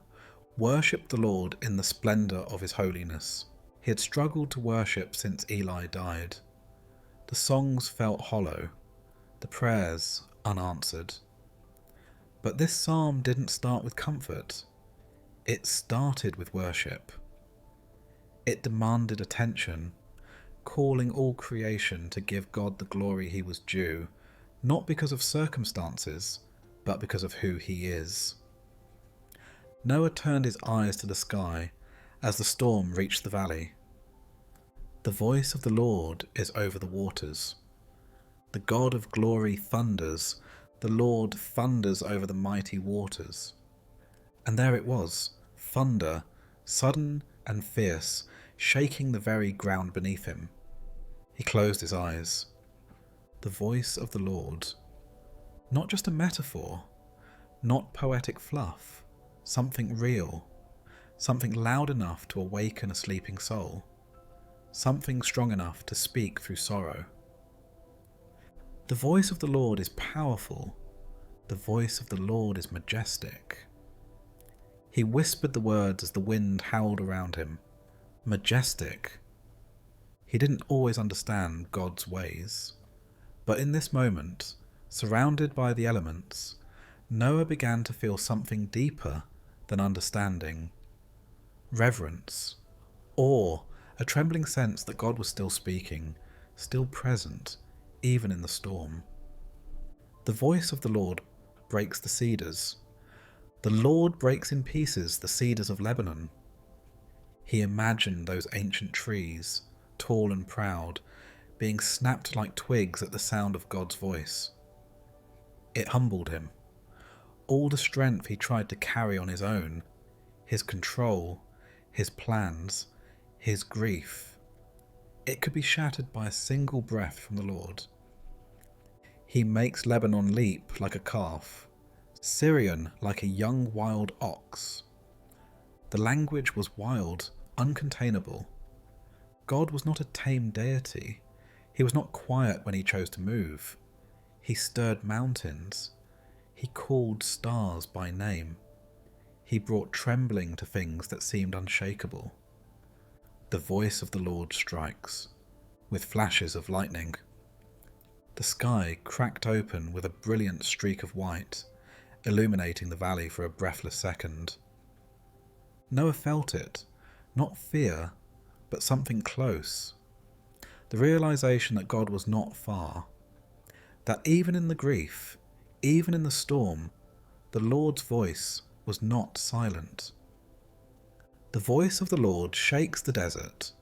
Worship the Lord in the splendour of his holiness. He had struggled to worship since Eli died. The songs felt hollow, the prayers unanswered. But this psalm didn't start with comfort. It started with worship. It demanded attention, calling all creation to give God the glory he was due, not because of circumstances, but because of who he is. Noah turned his eyes to the sky as the storm reached the valley. The voice of the Lord is over the waters. The God of glory thunders. The Lord thunders over the mighty waters. And there it was, thunder, sudden and fierce, shaking the very ground beneath him. He closed his eyes. The voice of the Lord. Not just a metaphor, not poetic fluff, something real, something loud enough to awaken a sleeping soul, something strong enough to speak through sorrow. The voice of the Lord is powerful. The voice of the Lord is majestic. He whispered the words as the wind howled around him. Majestic. He didn't always understand God's ways, but in this moment, surrounded by the elements, Noah began to feel something deeper than understanding. Reverence, awe, a trembling sense that God was still speaking, still present, even in the storm. The voice of the Lord breaks the cedars. The Lord breaks in pieces the cedars of Lebanon. He imagined those ancient trees, tall and proud, being snapped like twigs at the sound of God's voice. It humbled him. All the strength he tried to carry on his own, his control, his plans, his grief, it could be shattered by a single breath from the Lord. He makes Lebanon leap like a calf, Syrian like a young wild ox. The language was wild, uncontainable. God was not a tame deity. He was not quiet when he chose to move. He stirred mountains. He called stars by name. He brought trembling to things that seemed unshakable. The voice of the Lord strikes, with flashes of lightning. The sky cracked open with a brilliant streak of white, illuminating the valley for a breathless second. Noah felt it, not fear, but something close. The realization that God was not far, that even in the grief, even in the storm, the Lord's voice was not silent. The voice of the Lord shakes the desert.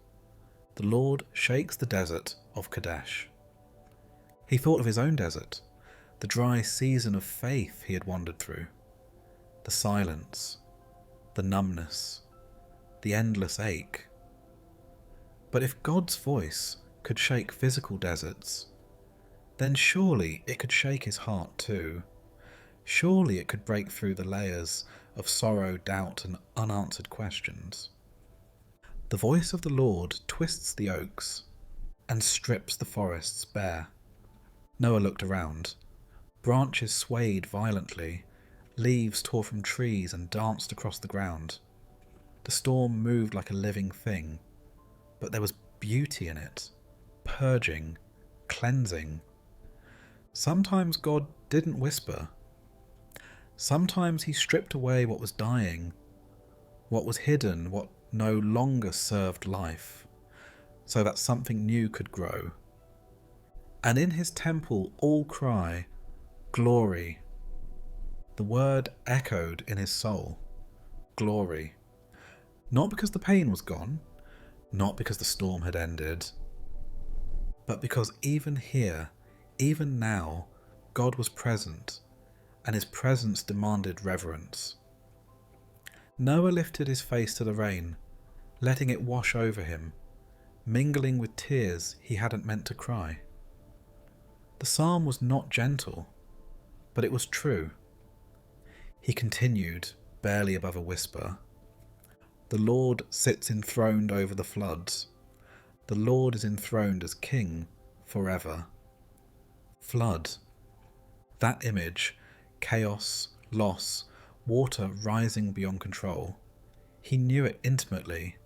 The Lord shakes the desert of Kadesh. He thought of his own desert, the dry season of faith he had wandered through, the silence, the numbness, the endless ache. But if God's voice could shake physical deserts, then surely it could shake his heart too. Surely it could break through the layers of sorrow, doubt, and unanswered questions. The voice of the Lord twists the oaks and strips the forests bare. Noah looked around. Branches swayed violently, leaves tore from trees and danced across the ground. The storm moved like a living thing, but there was beauty in it, purging, cleansing. Sometimes God didn't whisper. Sometimes he stripped away what was dying, what was hidden, what no longer served life, so that something new could grow. And in his temple all cry, glory. The word echoed in his soul, glory. Not because the pain was gone, not because the storm had ended, but because even here, even now, God was present, and his presence demanded reverence. Noah lifted his face to the rain, letting it wash over him, mingling with tears he hadn't meant to cry. The psalm was not gentle, but it was true. He continued, barely above a whisper, "The Lord sits enthroned over the floods. The Lord is enthroned as king forever." Flood. That image, chaos, loss, water rising beyond control. He knew it intimately,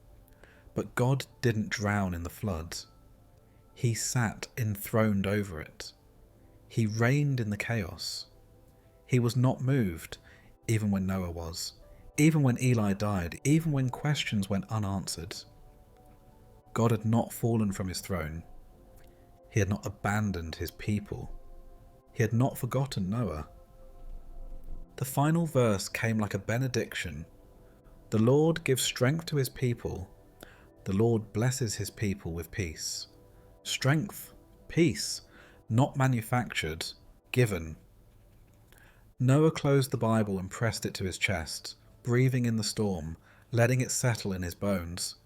but God didn't drown in the flood. He sat enthroned over it. He reigned in the chaos. He was not moved, even when Noah was, even when Eli died, even when questions went unanswered. God had not fallen from his throne. He had not abandoned his people. He had not forgotten Noah. The final verse came like a benediction. The Lord gives strength to his people. The Lord blesses his people with peace. Strength, peace, not manufactured, given. Noah closed the Bible and pressed it to his chest, breathing in the storm, letting it settle in his bones.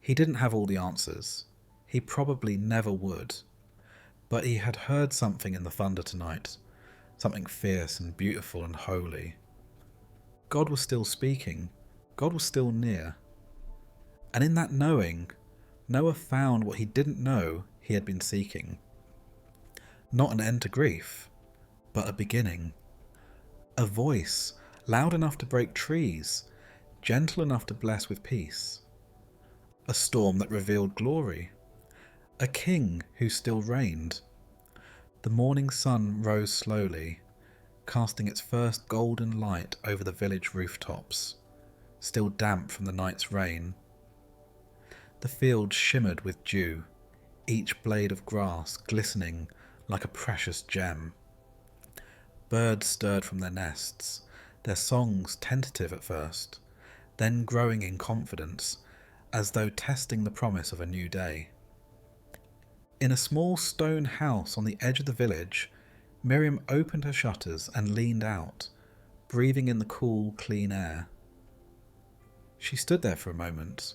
He didn't have all the answers. He probably never would. But he had heard something in the thunder tonight, something fierce and beautiful and holy. God was still speaking. God was still near. And in that knowing, Noah found what he didn't know he had been seeking. Not an end to grief, but a beginning. A voice loud enough to break trees, gentle enough to bless with peace. A storm that revealed glory. A king who still reigned. The morning sun rose slowly, casting its first golden light over the village rooftops, still damp from the night's rain. The fields shimmered with dew, each blade of grass glistening like a precious gem. Birds stirred from their nests, their songs tentative at first, then growing in confidence, as though testing the promise of a new day. In a small stone house on the edge of the village, Miriam opened her shutters and leaned out, breathing in the cool, clean air. She stood there for a moment,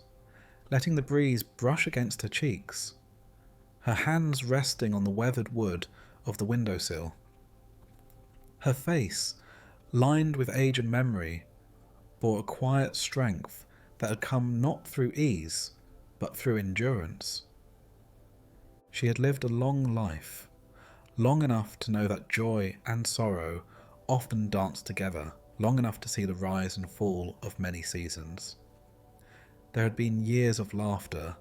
letting the breeze brush against her cheeks, her hands resting on the weathered wood of the windowsill. Her face, lined with age and memory, bore a quiet strength that had come not through ease, but through endurance. She had lived a long life, long enough to know that joy and sorrow often dance together, long enough to see the rise and fall of many seasons. There had been years of laughter,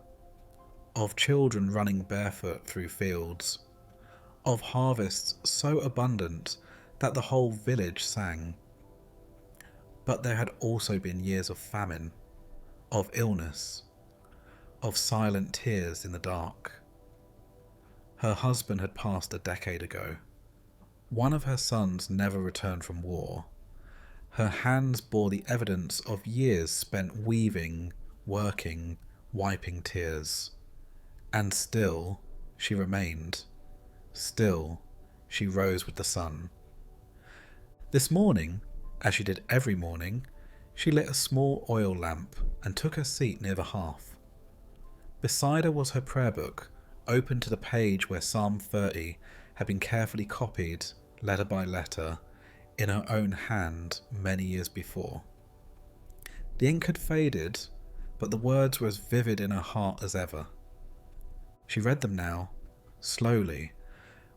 of children running barefoot through fields, of harvests so abundant that the whole village sang. But there had also been years of famine, of illness, of silent tears in the dark. Her husband had passed a decade ago. One of her sons never returned from war. Her hands bore the evidence of years spent weaving, working, wiping tears. And still she remained. Still she rose with the sun. This morning, as she did every morning, she lit a small oil lamp and took her seat near the hearth. Beside her was her prayer book, open to the page where Psalm 30 had been carefully copied, letter by letter, in her own hand many years before. The ink had faded, but the words were as vivid in her heart as ever. She read them now, slowly,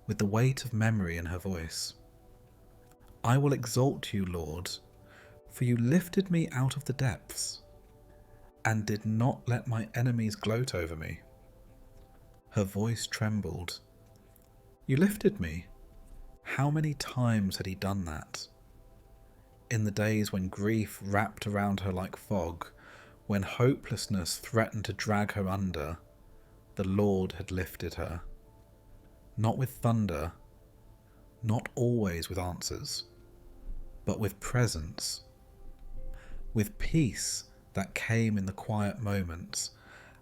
with the weight of memory in her voice. I will exalt you, Lord, for you lifted me out of the depths, and did not let my enemies gloat over me. Her voice trembled. You lifted me? How many times had he done that? In the days when grief wrapped around her like fog, when hopelessness threatened to drag her under, the Lord had lifted her. Not with thunder, not always with answers, but with presence, with peace that came in the quiet moments,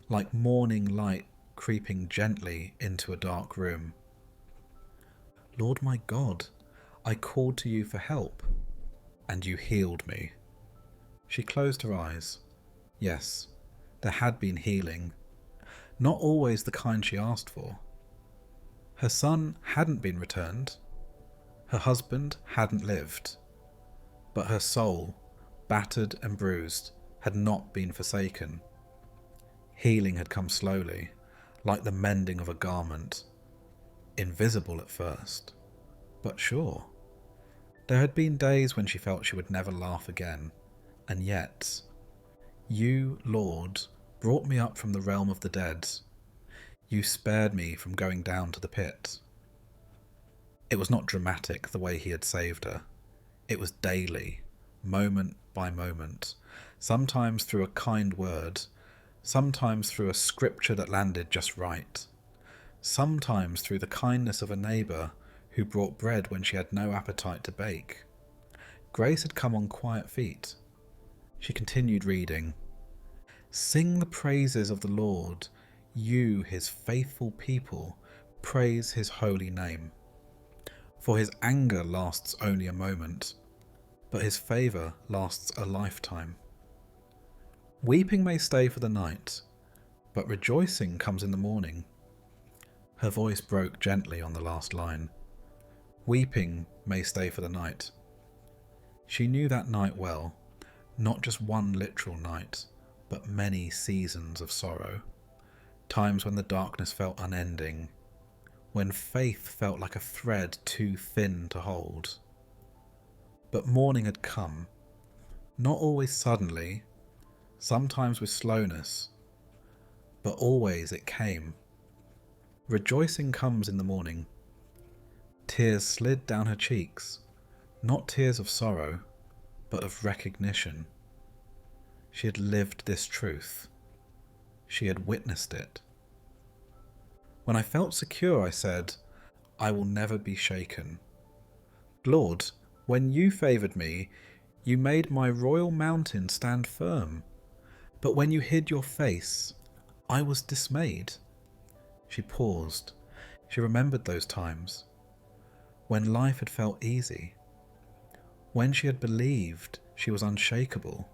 like morning light creeping gently into a dark room. Lord my God, I called to you for help, and you healed me. She closed her eyes. Yes, there had been healing, not always the kind she asked for. Her son hadn't been returned. Her husband hadn't lived. But her soul, battered and bruised, had not been forsaken. Healing had come slowly, like the mending of a garment, invisible at first, but sure. There had been days when she felt she would never laugh again, and yet, you, Lord, brought me up from the realm of the dead. You spared me from going down to the pit. It was not dramatic the way he had saved her. It was daily, moment by moment, sometimes through a kind word, sometimes through a scripture that landed just right, sometimes through the kindness of a neighbour who brought bread when she had no appetite to bake. Grace had come on quiet feet. She continued reading. Sing the praises of the Lord, you, his faithful people, praise his holy name. For his anger lasts only a moment, but his favour lasts a lifetime. Weeping may stay for the night, but rejoicing comes in the morning. Her voice broke gently on the last line. Weeping may stay for the night. She knew that night well, not just one literal night, but many seasons of sorrow, times when the darkness felt unending, when faith felt like a thread too thin to hold. But morning had come, not always suddenly, sometimes with slowness, but always it came. Rejoicing comes in the morning. Tears slid down her cheeks, not tears of sorrow, but of recognition. She had lived this truth. She had witnessed it. When I felt secure, I said, "I will never be shaken. Lord, when you favoured me, you made my royal mountain stand firm. But when you hid your face, I was dismayed." She paused. She remembered those times when life had felt easy, when she had believed she was unshakable.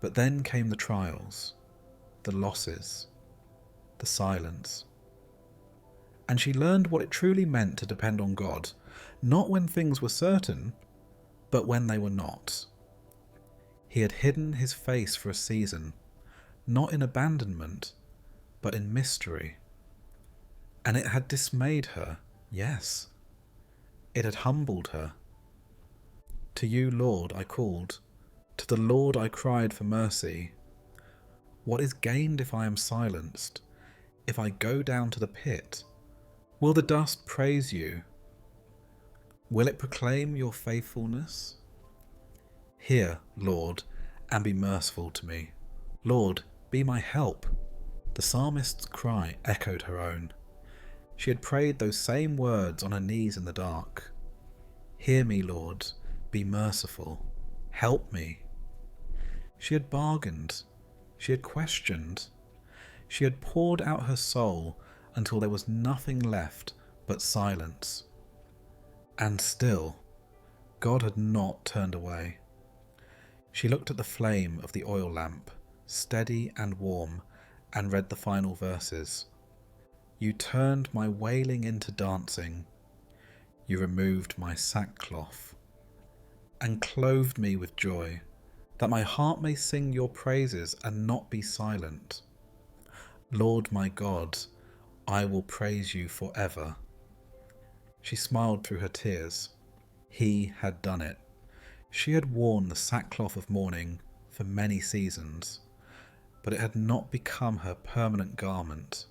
But then came the trials, the losses, the silence. And she learned what it truly meant to depend on God, not when things were certain, but when they were not. He had hidden his face for a season, not in abandonment, but in mystery. And it had dismayed her, yes. It had humbled her. To you, Lord, I called. To the Lord I cried for mercy. What is gained if I am silenced? If I go down to the pit? Will the dust praise you? Will it proclaim your faithfulness? Hear, Lord, and be merciful to me. Lord, be my help. The psalmist's cry echoed her own. She had prayed those same words on her knees in the dark. Hear me, Lord, be merciful. Help me. She had bargained. She had questioned. She had poured out her soul until there was nothing left but silence. And still, God had not turned away. She looked at the flame of the oil lamp, steady and warm, and read the final verses. You turned my wailing into dancing. You removed my sackcloth, and clothed me with joy, that my heart may sing your praises and not be silent. Lord my God, I will praise you forever. She smiled through her tears. He had done it. She had worn the sackcloth of mourning for many seasons, but it had not become her permanent garment.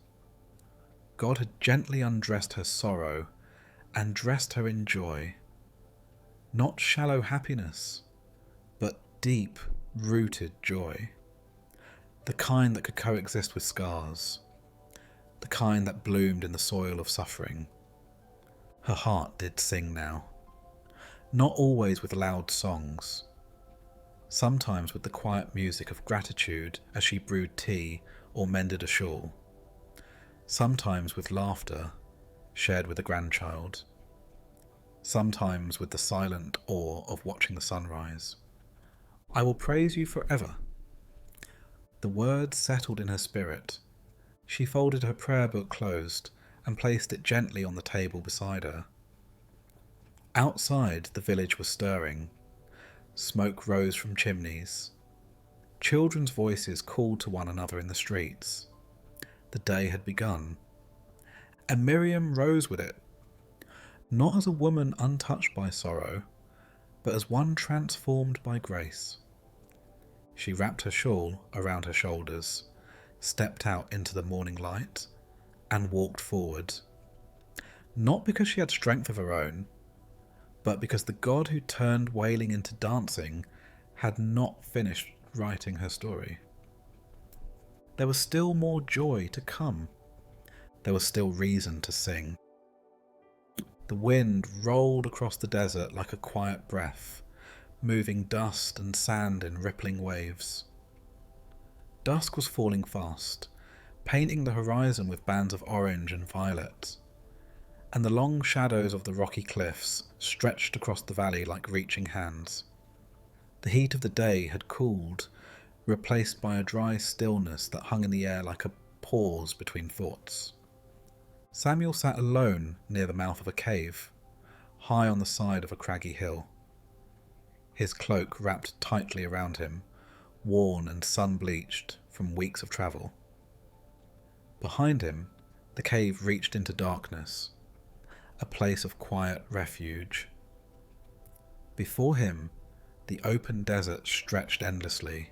God had gently undressed her sorrow and dressed her in joy. Not shallow happiness, but deep-rooted joy. The kind that could coexist with scars. The kind that bloomed in the soil of suffering. Her heart did sing now. Not always with loud songs. Sometimes with the quiet music of gratitude as she brewed tea or mended a shawl. Sometimes with laughter shared with a grandchild. Sometimes with the silent awe of watching the sunrise. I will praise you forever. The words settled in her spirit. She folded her prayer book closed and placed it gently on the table beside her. Outside, the village was stirring. Smoke rose from chimneys. Children's voices called to one another in the streets. The day had begun. And Miriam rose with it, not as a woman untouched by sorrow, but as one transformed by grace. She wrapped her shawl around her shoulders, stepped out into the morning light, and walked forward. Not because she had strength of her own, but because the God who turned wailing into dancing had not finished writing her story. There was still more joy to come. There was still reason to sing. The wind rolled across the desert like a quiet breath, moving dust and sand in rippling waves. Dusk was falling fast, painting the horizon with bands of orange and violet, and the long shadows of the rocky cliffs stretched across the valley like reaching hands. The heat of the day had cooled, replaced by a dry stillness that hung in the air like a pause between thoughts. Samuel sat alone near the mouth of a cave, high on the side of a craggy hill. His cloak wrapped tightly around him, worn and sun-bleached from weeks of travel. Behind him, the cave reached into darkness, a place of quiet refuge. Before him, the open desert stretched endlessly,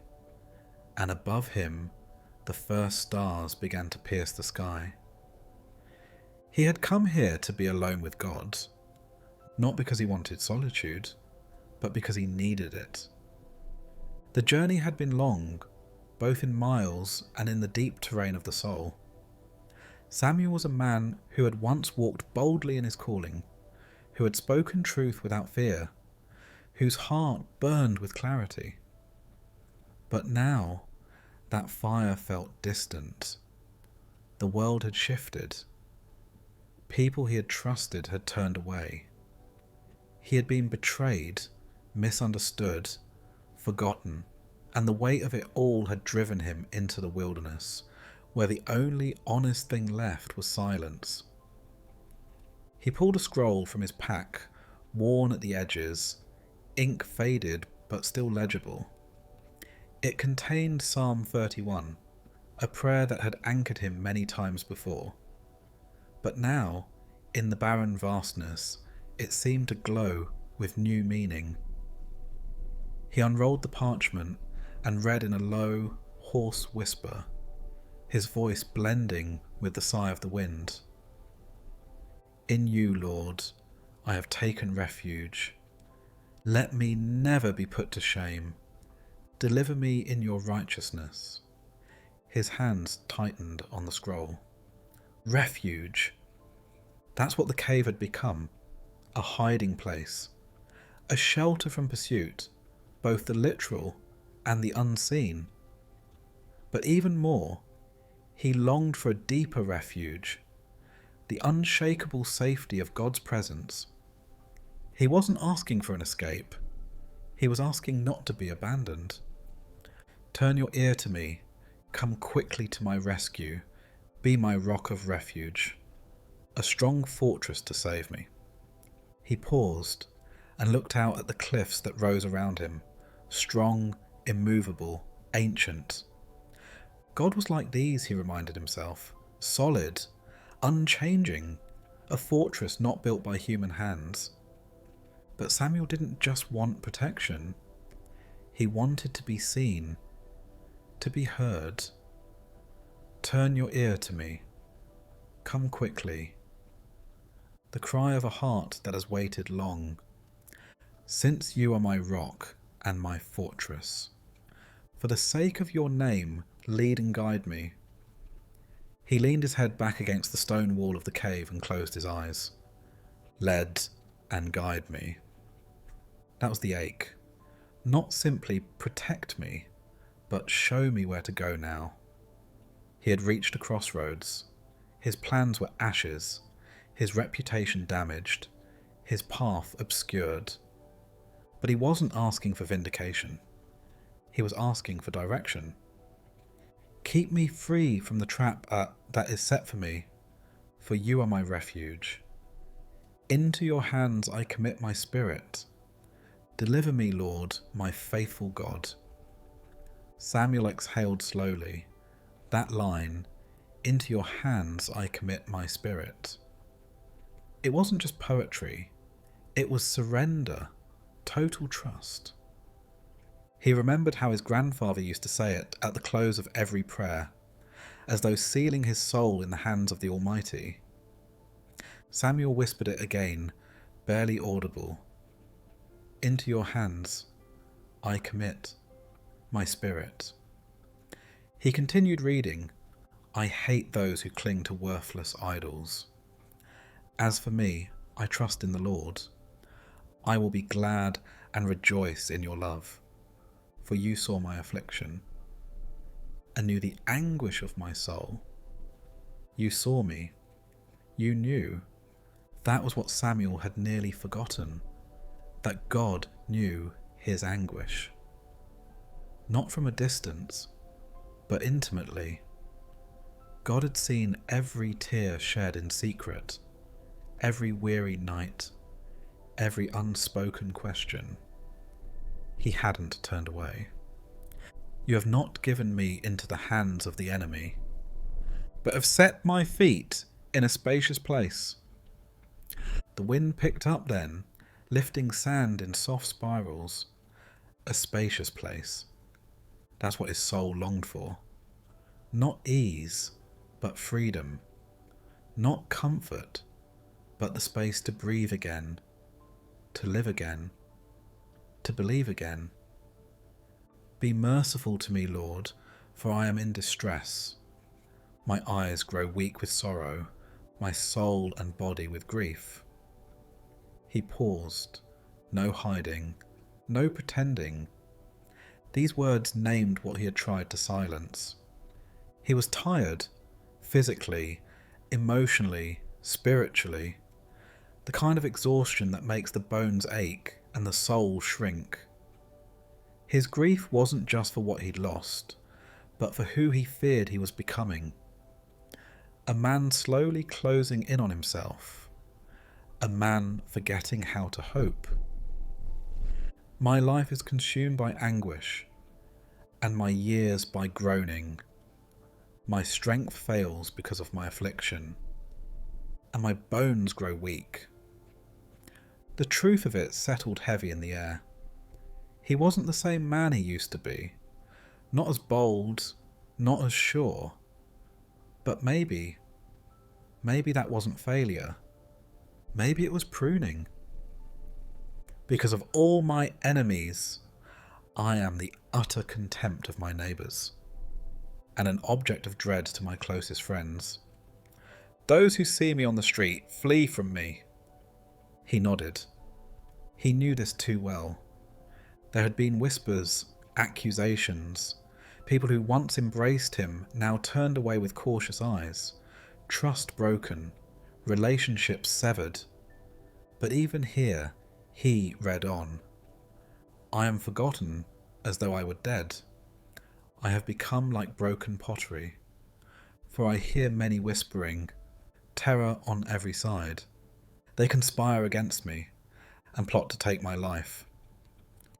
and above him, the first stars began to pierce the sky. He had come here to be alone with God, not because he wanted solitude, but because he needed it. The journey had been long, both in miles and in the deep terrain of the soul. Samuel was a man who had once walked boldly in his calling, who had spoken truth without fear, whose heart burned with clarity. But now that fire felt distant. The world had shifted. People he had trusted had turned away. He had been betrayed, misunderstood, forgotten, and the weight of it all had driven him into the wilderness, where the only honest thing left was silence. He pulled a scroll from his pack, worn at the edges, ink faded but still legible. It contained Psalm 31, a prayer that had anchored him many times before. But now, in the barren vastness, it seemed to glow with new meaning. He unrolled the parchment and read in a low, hoarse whisper, his voice blending with the sigh of the wind. In you, Lord, I have taken refuge. Let me never be put to shame. Deliver me in your righteousness. His hands tightened on the scroll. Refuge. That's what the cave had become. A hiding place. A shelter from pursuit, both the literal and the unseen. But even more, he longed for a deeper refuge, the unshakable safety of God's presence. He wasn't asking for an escape. He was asking not to be abandoned. Turn your ear to me. Come quickly to my rescue. Be my rock of refuge, a strong fortress to save me. He paused and looked out at the cliffs that rose around him, strong, immovable, ancient. God was like these, he reminded himself, solid, unchanging, a fortress not built by human hands. But Samuel didn't just want protection. He wanted to be seen, to be heard. Turn your ear to me. Come quickly. The cry of a heart that has waited long. Since you are my rock and my fortress, for the sake of your name, lead and guide me. He leaned his head back against the stone wall of the cave and closed his eyes. Lead and guide me. That was the ache. Not simply protect me, but show me where to go now. He had reached a crossroads. His plans were ashes, his reputation damaged, his path obscured. But he wasn't asking for vindication. He was asking for direction. Keep me free from the trap that is set for me, for you are my refuge. Into your hands I commit my spirit. Deliver me, Lord, my faithful God. Samuel exhaled slowly. That line, into your hands I commit my spirit. It wasn't just poetry. It was surrender, total trust. He remembered how his grandfather used to say it at the close of every prayer, as though sealing his soul in the hands of the Almighty. Samuel whispered it again, barely audible. Into your hands I commit my spirit. He continued reading, I hate those who cling to worthless idols. As for me, I trust in the Lord. I will be glad and rejoice in your love, for you saw my affliction and knew the anguish of my soul. You saw me. You knew. That was what Samuel had nearly forgotten, that God knew his anguish. Not from a distance, but intimately. God had seen every tear shed in secret, every weary night, every unspoken question. He hadn't turned away. You have not given me into the hands of the enemy, but have set my feet in a spacious place. The wind picked up then, lifting sand in soft spirals. A spacious place. That's what his soul longed for. Not ease, but freedom. Not comfort, but the space to breathe again, to live again, to believe again. Be merciful to me, Lord, for I am in distress. My eyes grow weak with sorrow, my soul and body with grief. He paused, no hiding, no pretending. These words named what he had tried to silence. He was tired, physically, emotionally, spiritually. The kind of exhaustion that makes the bones ache and the soul shrink. His grief wasn't just for what he'd lost, but for who he feared he was becoming. A man slowly closing in on himself. A man forgetting how to hope. My life is consumed by anguish, and my years by groaning. My strength fails because of my affliction, and my bones grow weak. The truth of it settled heavy in the air. He wasn't the same man he used to be. Not as bold, not as sure. But maybe that wasn't failure. Maybe it was pruning. Because of all my enemies, I am the utter contempt of my neighbours, and an object of dread to my closest friends. Those who see me on the street flee from me. He nodded. He knew this too well. There had been whispers, accusations. People who once embraced him now turned away with cautious eyes. Trust broken, relationships severed. But even here, he read on. I am forgotten as though I were dead. I have become like broken pottery. For I hear many whispering, terror on every side. They conspire against me and plot to take my life.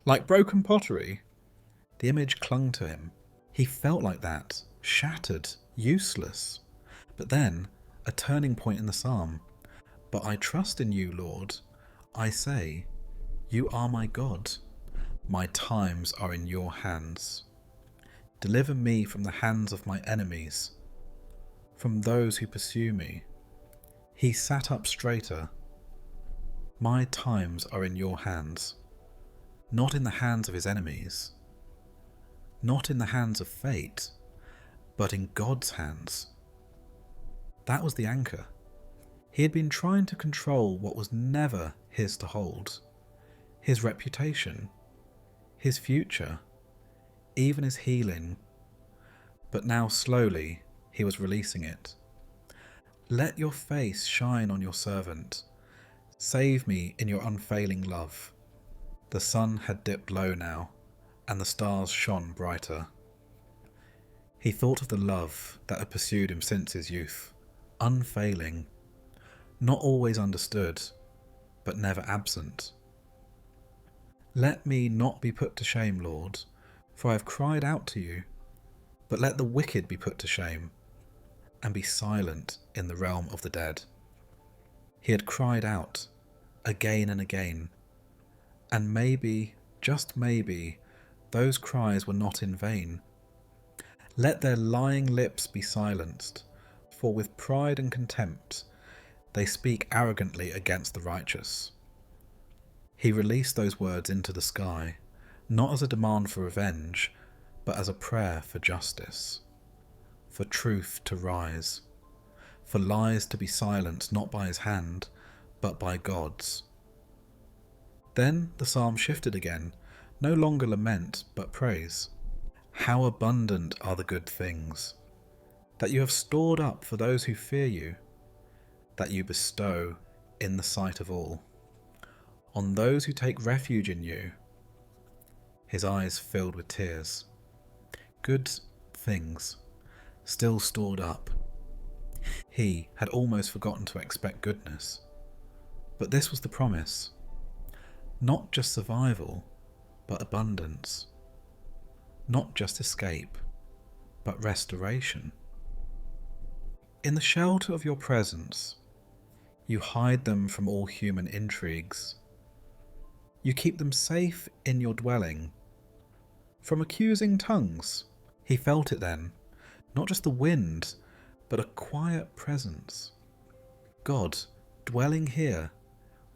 Like broken pottery, the image clung to him. He felt like that, shattered, useless. But then, a turning point in the psalm. But I trust in you, Lord. I say, you are my God. My times are in your hands. Deliver me from the hands of my enemies, from those who pursue me. He sat up straighter. My times are in your hands, not in the hands of his enemies, not in the hands of fate, but in God's hands. That was the anchor. He had been trying to control what was never his to hold. His reputation, his future, even his healing. But now slowly he was releasing it. Let your face shine on your servant. Save me in your unfailing love. The sun had dipped low now, and the stars shone brighter. He thought of the love that had pursued him since his youth, unfailing, not always understood, but never absent. Let me not be put to shame, Lord, for I have cried out to you, but let the wicked be put to shame, and be silent in the realm of the dead. He had cried out, again and again, and maybe, just maybe, those cries were not in vain. Let their lying lips be silenced, for with pride and contempt they speak arrogantly against the righteous. He released those words into the sky, not as a demand for revenge, but as a prayer for justice, for truth to rise, for lies to be silenced not by his hand, but by God's. Then the psalm shifted again, no longer lament, but praise. How abundant are the good things that you have stored up for those who fear you, that you bestow in the sight of all, on those who take refuge in you. His eyes filled with tears. Good things, still stored up. He had almost forgotten to expect goodness. But this was the promise. Not just survival, but abundance. Not just escape, but restoration. In the shelter of your presence, you hide them from all human intrigues. You keep them safe in your dwelling from accusing tongues. He felt it then, not just the wind, but a quiet presence. God dwelling here,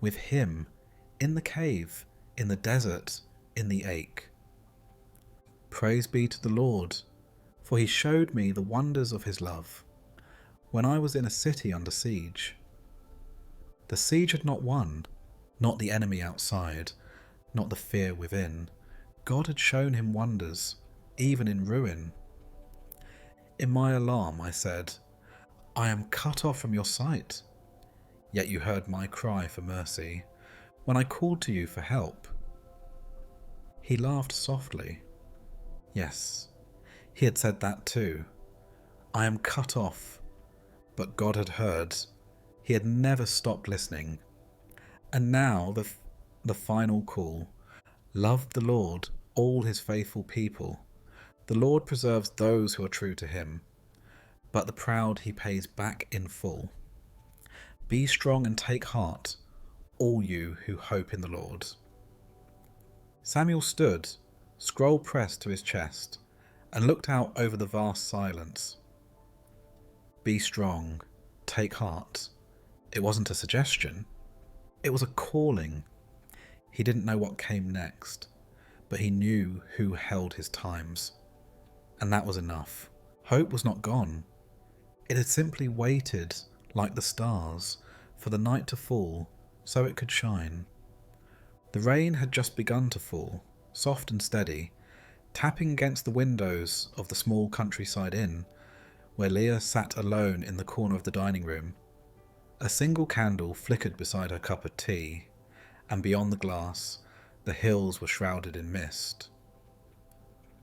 with him, in the cave, in the desert, in the ache. Praise be to the Lord, for he showed me the wonders of his love when I was in a city under siege. The siege had not won, not the enemy outside, not the fear within. God had shown him wonders, even in ruin. In my alarm I said, I am cut off from your sight. Yet you heard my cry for mercy when I called to you for help. He laughed softly. Yes, he had said that too. I am cut off. But God had heard. He had never stopped listening. And now the final call. Love the Lord, all his faithful people. The Lord preserves those who are true to him, but the proud he pays back in full. Be strong and take heart, all you who hope in the Lord. Samuel stood, scroll pressed to his chest, and looked out over the vast silence. Be strong, take heart. It wasn't a suggestion. It was a calling. He didn't know what came next, but he knew who held his times. And that was enough. Hope was not gone. It had simply waited, like the stars, for the night to fall so it could shine. The rain had just begun to fall, soft and steady, tapping against the windows of the small countryside inn, where Leah sat alone in the corner of the dining room. A single candle flickered beside her cup of tea, and beyond the glass, the hills were shrouded in mist.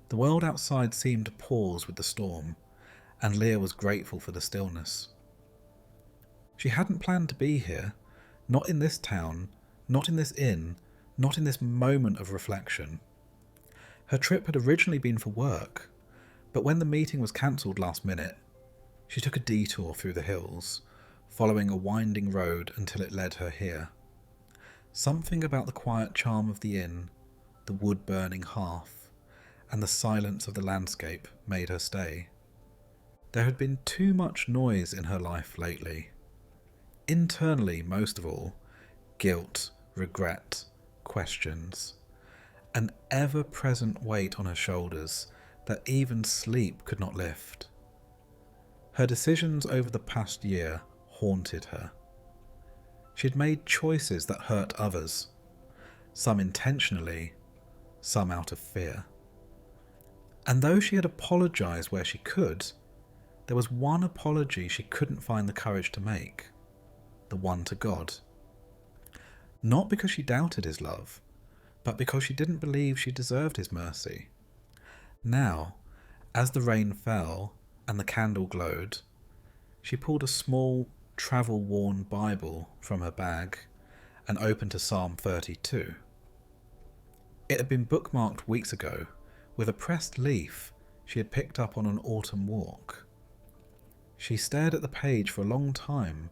The world outside seemed to pause with the storm, and Leah was grateful for the stillness. She hadn't planned to be here, not in this town, not in this inn, not in this moment of reflection. Her trip had originally been for work, but when the meeting was cancelled last minute, she took a detour through the hills, following a winding road until it led her here. Something about the quiet charm of the inn, the wood-burning hearth, and the silence of the landscape made her stay. There had been too much noise in her life lately. Internally, most of all, guilt, regret, questions, an ever-present weight on her shoulders that even sleep could not lift. Her decisions over the past year haunted her. She had made choices that hurt others, some intentionally, some out of fear. And though she had apologised where she could, there was one apology she couldn't find the courage to make, the one to God. Not because she doubted his love, but because she didn't believe she deserved his mercy. Now, as the rain fell and the candle glowed, she pulled a small, travel-worn Bible from her bag and opened to Psalm 32. It had been bookmarked weeks ago with a pressed leaf she had picked up on an autumn walk. She stared at the page for a long time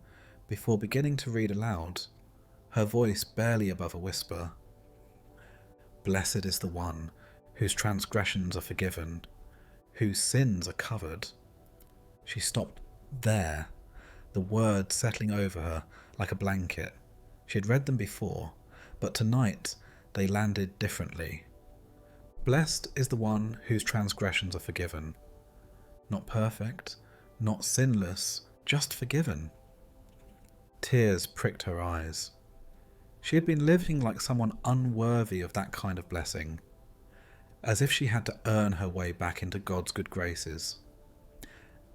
before beginning to read aloud, her voice barely above a whisper. Blessed is the one whose transgressions are forgiven, whose sins are covered. She stopped there, the words settling over her like a blanket. She had read them before, but tonight they landed differently. Blessed is the one whose transgressions are forgiven. Not perfect, not sinless, just forgiven. Tears pricked her eyes. She had been living like someone unworthy of that kind of blessing, as if she had to earn her way back into God's good graces,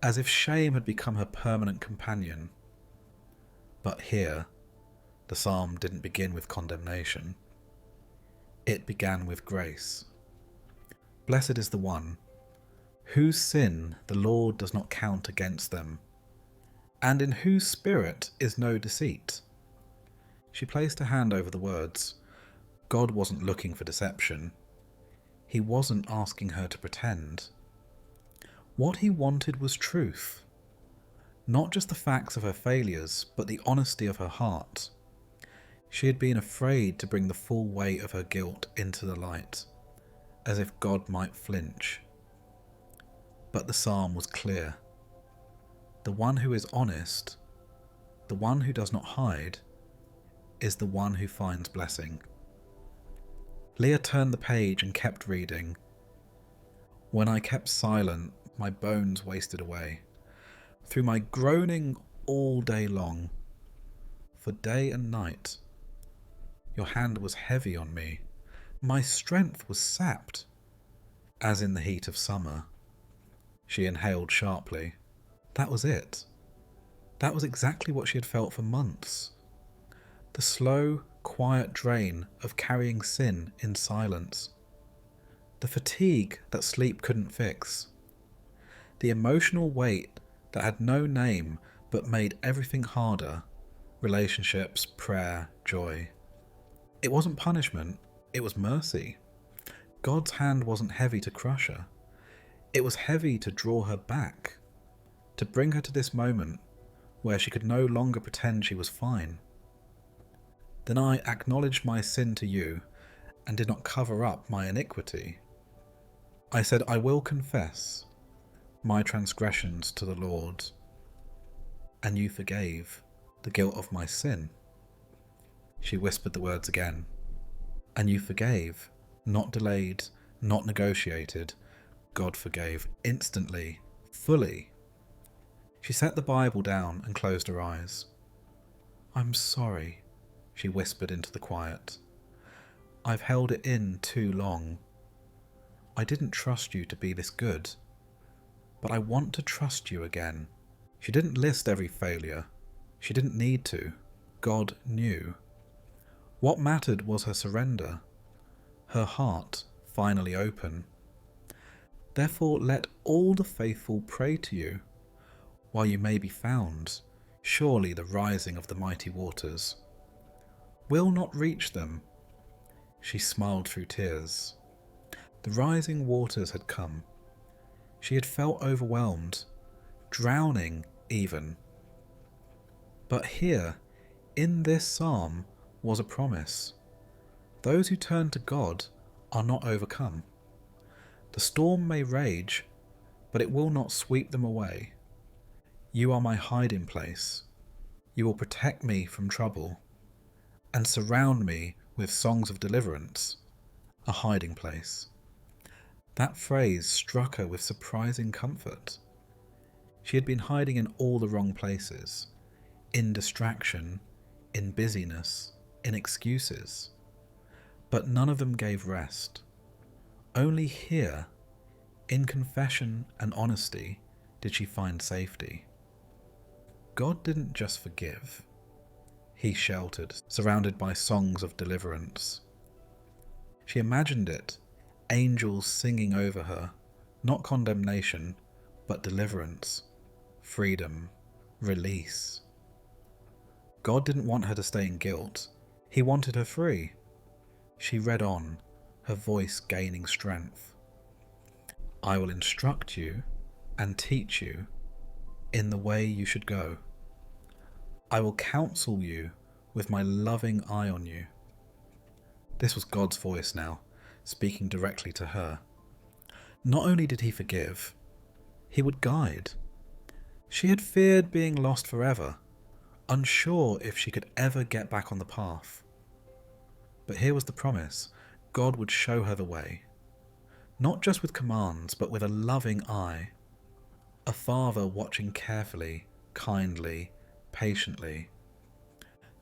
as if shame had become her permanent companion. But here, the psalm didn't begin with condemnation. It began with grace. Blessed is the one whose sin the Lord does not count against them, and in whose spirit is no deceit. She placed her hand over the words. God wasn't looking for deception. He wasn't asking her to pretend. What he wanted was truth. Not just the facts of her failures, but the honesty of her heart. She had been afraid to bring the full weight of her guilt into the light, as if God might flinch. But the psalm was clear. The one who is honest, the one who does not hide, is the one who finds blessing. Leah turned the page and kept reading. When I kept silent, my bones wasted away. Through my groaning all day long, for day and night, your hand was heavy on me. My strength was sapped, as in the heat of summer. She inhaled sharply. That was it. That was exactly what she had felt for months. The slow, quiet drain of carrying sin in silence. The fatigue that sleep couldn't fix. The emotional weight that had no name but made everything harder. Relationships, prayer, joy. It wasn't punishment, it was mercy. God's hand wasn't heavy to crush her. It was heavy to draw her back, to bring her to this moment where she could no longer pretend she was fine. Then I acknowledged my sin to you and did not cover up my iniquity. I said, I will confess my transgressions to the Lord, and you forgave the guilt of my sin. She whispered the words again. And you forgave, not delayed, not negotiated. God forgave instantly, fully. She set the Bible down and closed her eyes. I'm sorry, she whispered into the quiet. I've held it in too long. I didn't trust you to be this good, but I want to trust you again. She didn't list every failure. She didn't need to. God knew. What mattered was her surrender, her heart finally open. Therefore let all the faithful pray to you, while you may be found. Surely the rising of the mighty waters will not reach them. She smiled through tears. The rising waters had come. She had felt overwhelmed, drowning even. But here, in this psalm, was a promise. Those who turn to God are not overcome. The storm may rage, but it will not sweep them away. You are my hiding place. You will protect me from trouble and surround me with songs of deliverance, a hiding place. That phrase struck her with surprising comfort. She had been hiding in all the wrong places, in distraction, in busyness, in excuses. But none of them gave rest. Only here, in confession and honesty, did she find safety. God didn't just forgive. He sheltered, surrounded by songs of deliverance. She imagined it, angels singing over her, not condemnation, but deliverance, freedom, release. God didn't want her to stay in guilt. He wanted her free. She read on, her voice gaining strength. I will instruct you and teach you in the way you should go. I will counsel you with my loving eye on you. This was God's voice now, speaking directly to her. Not only did he forgive, he would guide. She had feared being lost forever, unsure if she could ever get back on the path. But here was the promise. God would show her the way. Not just with commands, but with a loving eye. A father watching carefully, kindly, patiently.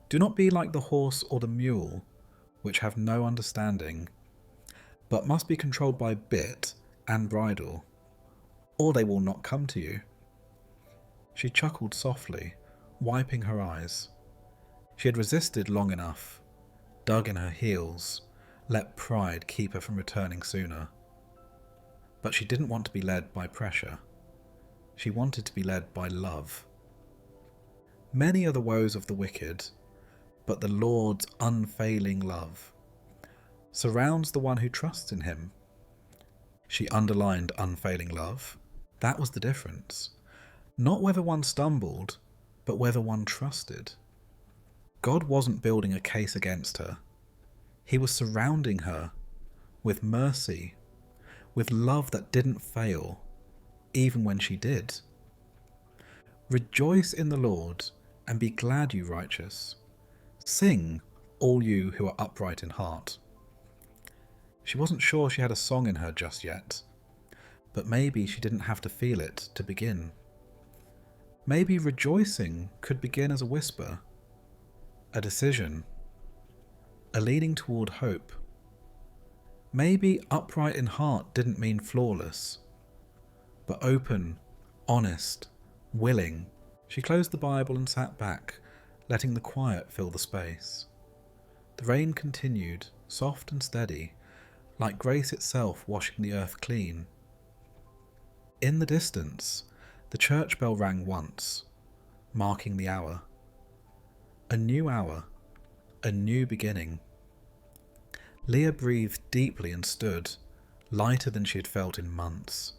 Do not be like the horse or the mule, which have no understanding, but must be controlled by bit and bridle, or they will not come to you. She chuckled softly, wiping her eyes. She had resisted long enough, dug in her heels, let pride keep her from returning sooner. But she didn't want to be led by pressure. She wanted to be led by love. Many are the woes of the wicked, but the Lord's unfailing love surrounds the one who trusts in him. She underlined unfailing love. That was the difference. Not whether one stumbled, but whether one trusted. God wasn't building a case against her. He was surrounding her with mercy, with love that didn't fail, even when she did. Rejoice in the Lord and be glad, you righteous. Sing, all you who are upright in heart. She wasn't sure she had a song in her just yet, but maybe she didn't have to feel it to begin. Maybe rejoicing could begin as a whisper, a decision, a leaning toward hope. Maybe upright in heart didn't mean flawless, but open, honest, willing. She closed the Bible and sat back, letting the quiet fill the space. The rain continued, soft and steady, like grace itself washing the earth clean. In the distance, the church bell rang once, marking the hour. A new hour, a new beginning. Leah breathed deeply and stood, lighter than she had felt in months.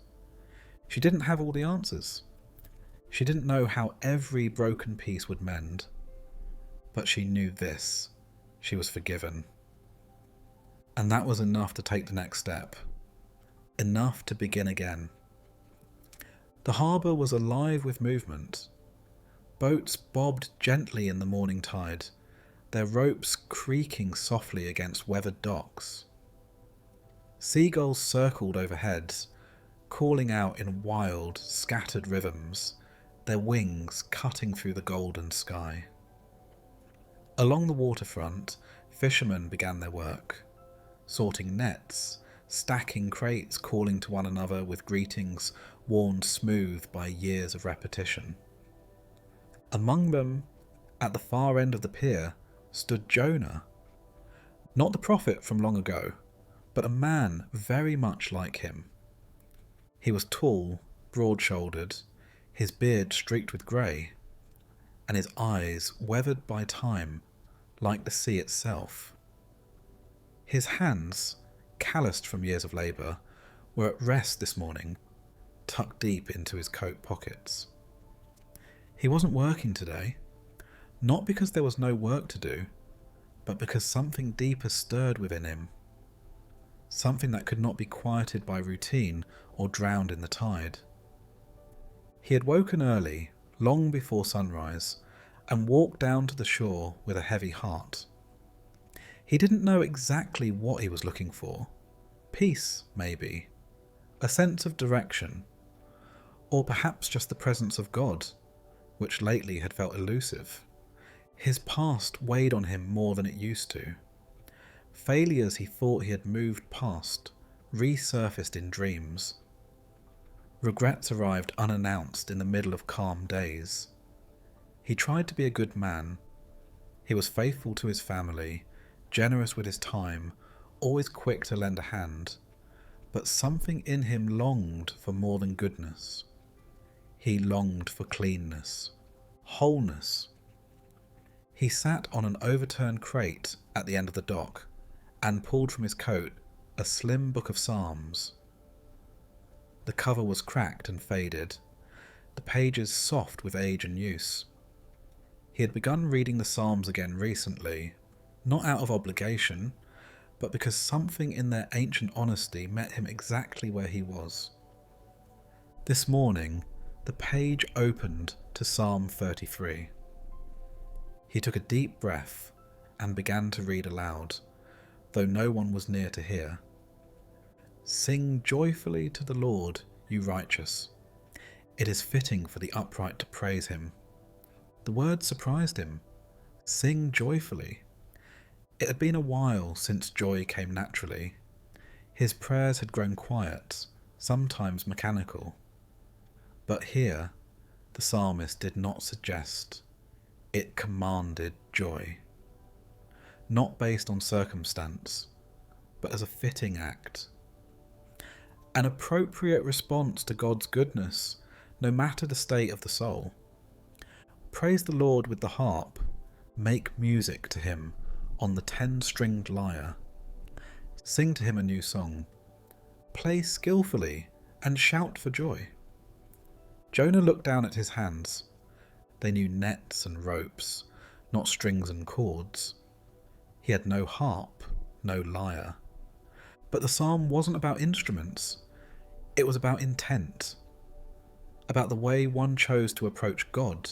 She didn't have all the answers. She didn't know how every broken piece would mend. But she knew this. She was forgiven. And that was enough to take the next step. Enough to begin again. The harbour was alive with movement. Boats bobbed gently in the morning tide, their ropes creaking softly against weathered docks. Seagulls circled overhead, calling out in wild, scattered rhythms, their wings cutting through the golden sky. Along the waterfront, fishermen began their work, sorting nets, stacking crates, calling to one another with greetings worn smooth by years of repetition. Among them, at the far end of the pier, stood Jonah. Not the prophet from long ago, but a man very much like him. He was tall, broad-shouldered, his beard streaked with grey, and his eyes weathered by time like the sea itself. His hands, calloused from years of labour, were at rest this morning, tucked deep into his coat pockets. He wasn't working today, not because there was no work to do, but because something deeper stirred within him, something that could not be quieted by routine or drowned in the tide. He had woken early, long before sunrise, and walked down to the shore with a heavy heart. He didn't know exactly what he was looking for. Peace, maybe. A sense of direction. Or perhaps just the presence of God, which lately had felt elusive. His past weighed on him more than it used to. Failures he thought he had moved past resurfaced in dreams. Regrets arrived unannounced in the middle of calm days. He tried to be a good man. He was faithful to his family, generous with his time, always quick to lend a hand. But something in him longed for more than goodness. He longed for cleanness, wholeness. He sat on an overturned crate at the end of the dock and pulled from his coat a slim book of Psalms. The cover was cracked and faded, the pages soft with age and use. He had begun reading the Psalms again recently, not out of obligation, but because something in their ancient honesty met him exactly where he was. This morning, the page opened to Psalm 33. He took a deep breath and began to read aloud, though no one was near to hear. Sing joyfully to the Lord, you righteous. It is fitting for the upright to praise him. The words surprised him. Sing joyfully. It had been a while since joy came naturally. His prayers had grown quiet, sometimes mechanical. But here, the psalmist did not suggest. It commanded joy. Not based on circumstance, but as a fitting act. An appropriate response to God's goodness, no matter the state of the soul. Praise the Lord with the harp. Make music to him on the 10-stringed lyre. Sing to him a new song. Play skillfully and shout for joy. Jonah looked down at his hands. They knew nets and ropes, not strings and chords. He had no harp, no lyre. But the psalm wasn't about instruments. It was about intent. About the way one chose to approach God,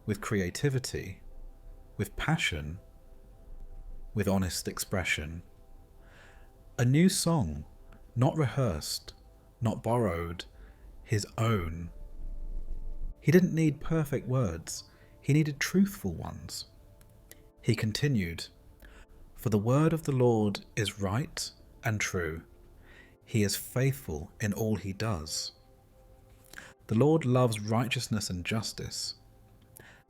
with creativity, with passion, with honest expression. A new song, not rehearsed, not borrowed, his own. He didn't need perfect words, he needed truthful ones. He continued, "For the word of the Lord is right and true. He is faithful in all he does. The Lord loves righteousness and justice.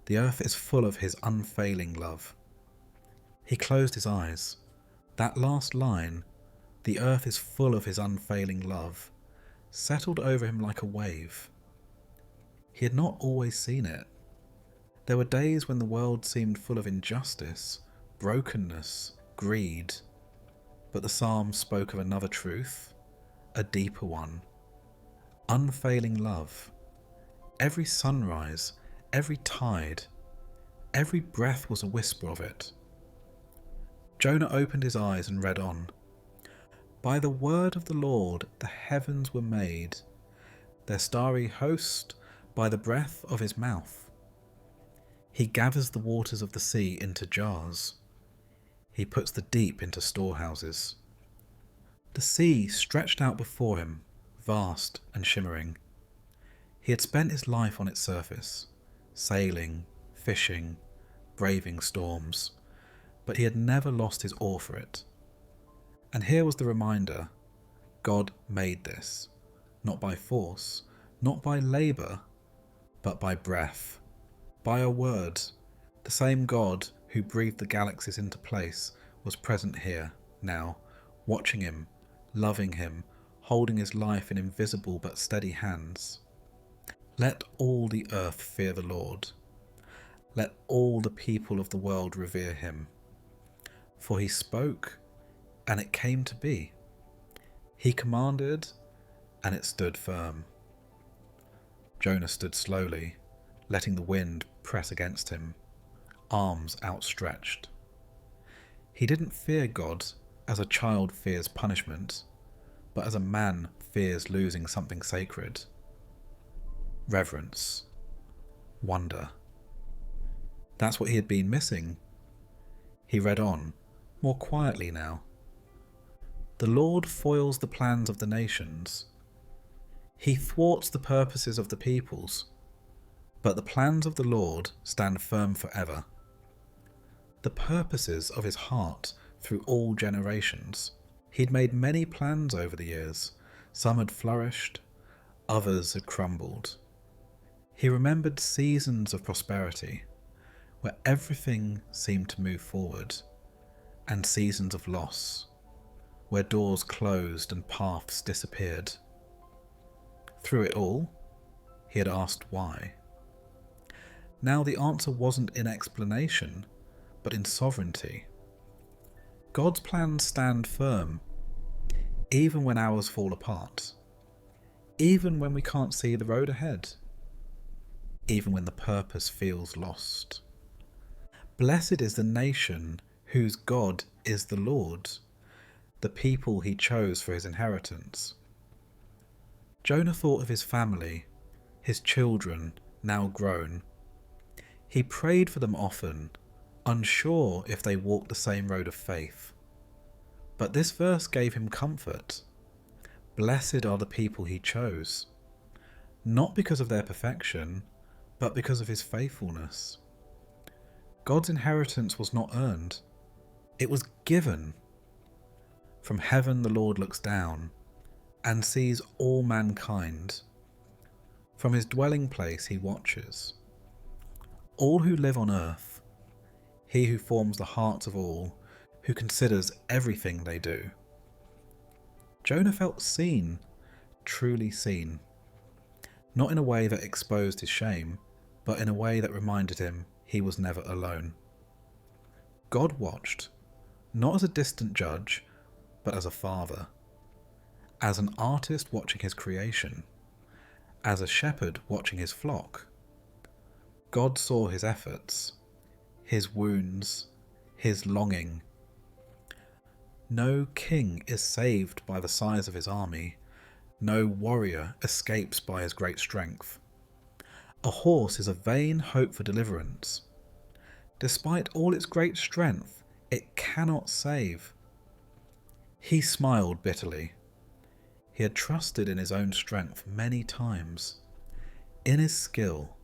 The earth is full of his unfailing love." He closed his eyes. That last line, "The earth is full of his unfailing love," settled over him like a wave. He had not always seen it. There were days when the world seemed full of injustice, brokenness, greed. But the psalm spoke of another truth, a deeper one. Unfailing love. Every sunrise, every tide, every breath was a whisper of it. Jonah opened his eyes and read on. "By the word of the Lord the heavens were made, their starry host by the breath of his mouth. He gathers the waters of the sea into jars. He puts the deep into storehouses." The sea stretched out before him, vast and shimmering. He had spent his life on its surface, sailing, fishing, braving storms, but he had never lost his awe for it. And here was the reminder: God made this, not by force, not by labour, but by breath, by a word. The same God who breathed the galaxies into place was present here, now, watching him, loving him, holding his life in invisible but steady hands. Let all the earth fear the Lord. Let all the people of the world revere him. For he spoke, and it came to be. He commanded, and it stood firm. Jonah stood slowly, letting the wind press against him, arms outstretched. He didn't fear God as a child fears punishment, but as a man fears losing something sacred. Reverence. Wonder. That's what he had been missing. He read on, more quietly now. "The Lord foils the plans of the nations. He thwarts the purposes of the peoples, but the plans of the Lord stand firm forever. The purposes of his heart through all generations." He'd made many plans over the years. Some had flourished, others had crumbled. He remembered seasons of prosperity, where everything seemed to move forward, and seasons of loss, where doors closed and paths disappeared. Through it all, he had asked why. Now the answer wasn't in explanation, but in sovereignty. God's plans stand firm, even when ours fall apart, even when we can't see the road ahead, even when the purpose feels lost. Blessed is the nation whose God is the Lord, the people he chose for his inheritance. Jonah thought of his family, his children, now grown. He prayed for them often, unsure if they walked the same road of faith. But this verse gave him comfort. Blessed are the people he chose, not because of their perfection, but because of his faithfulness. God's inheritance was not earned, it was given. From heaven the Lord looks down and sees all mankind. From his dwelling place he watches all who live on earth, he who forms the hearts of all, who considers everything they do. Jonah felt seen, truly seen, not in a way that exposed his shame, but in a way that reminded him he was never alone. God watched, not as a distant judge, but as a father, as an artist watching his creation, as a shepherd watching his flock. God saw his efforts, his wounds, his longing. No king is saved by the size of his army. No warrior escapes by his great strength. A horse is a vain hope for deliverance. Despite all its great strength, it cannot save. He smiled bitterly. He had trusted in his own strength many times, in his skill,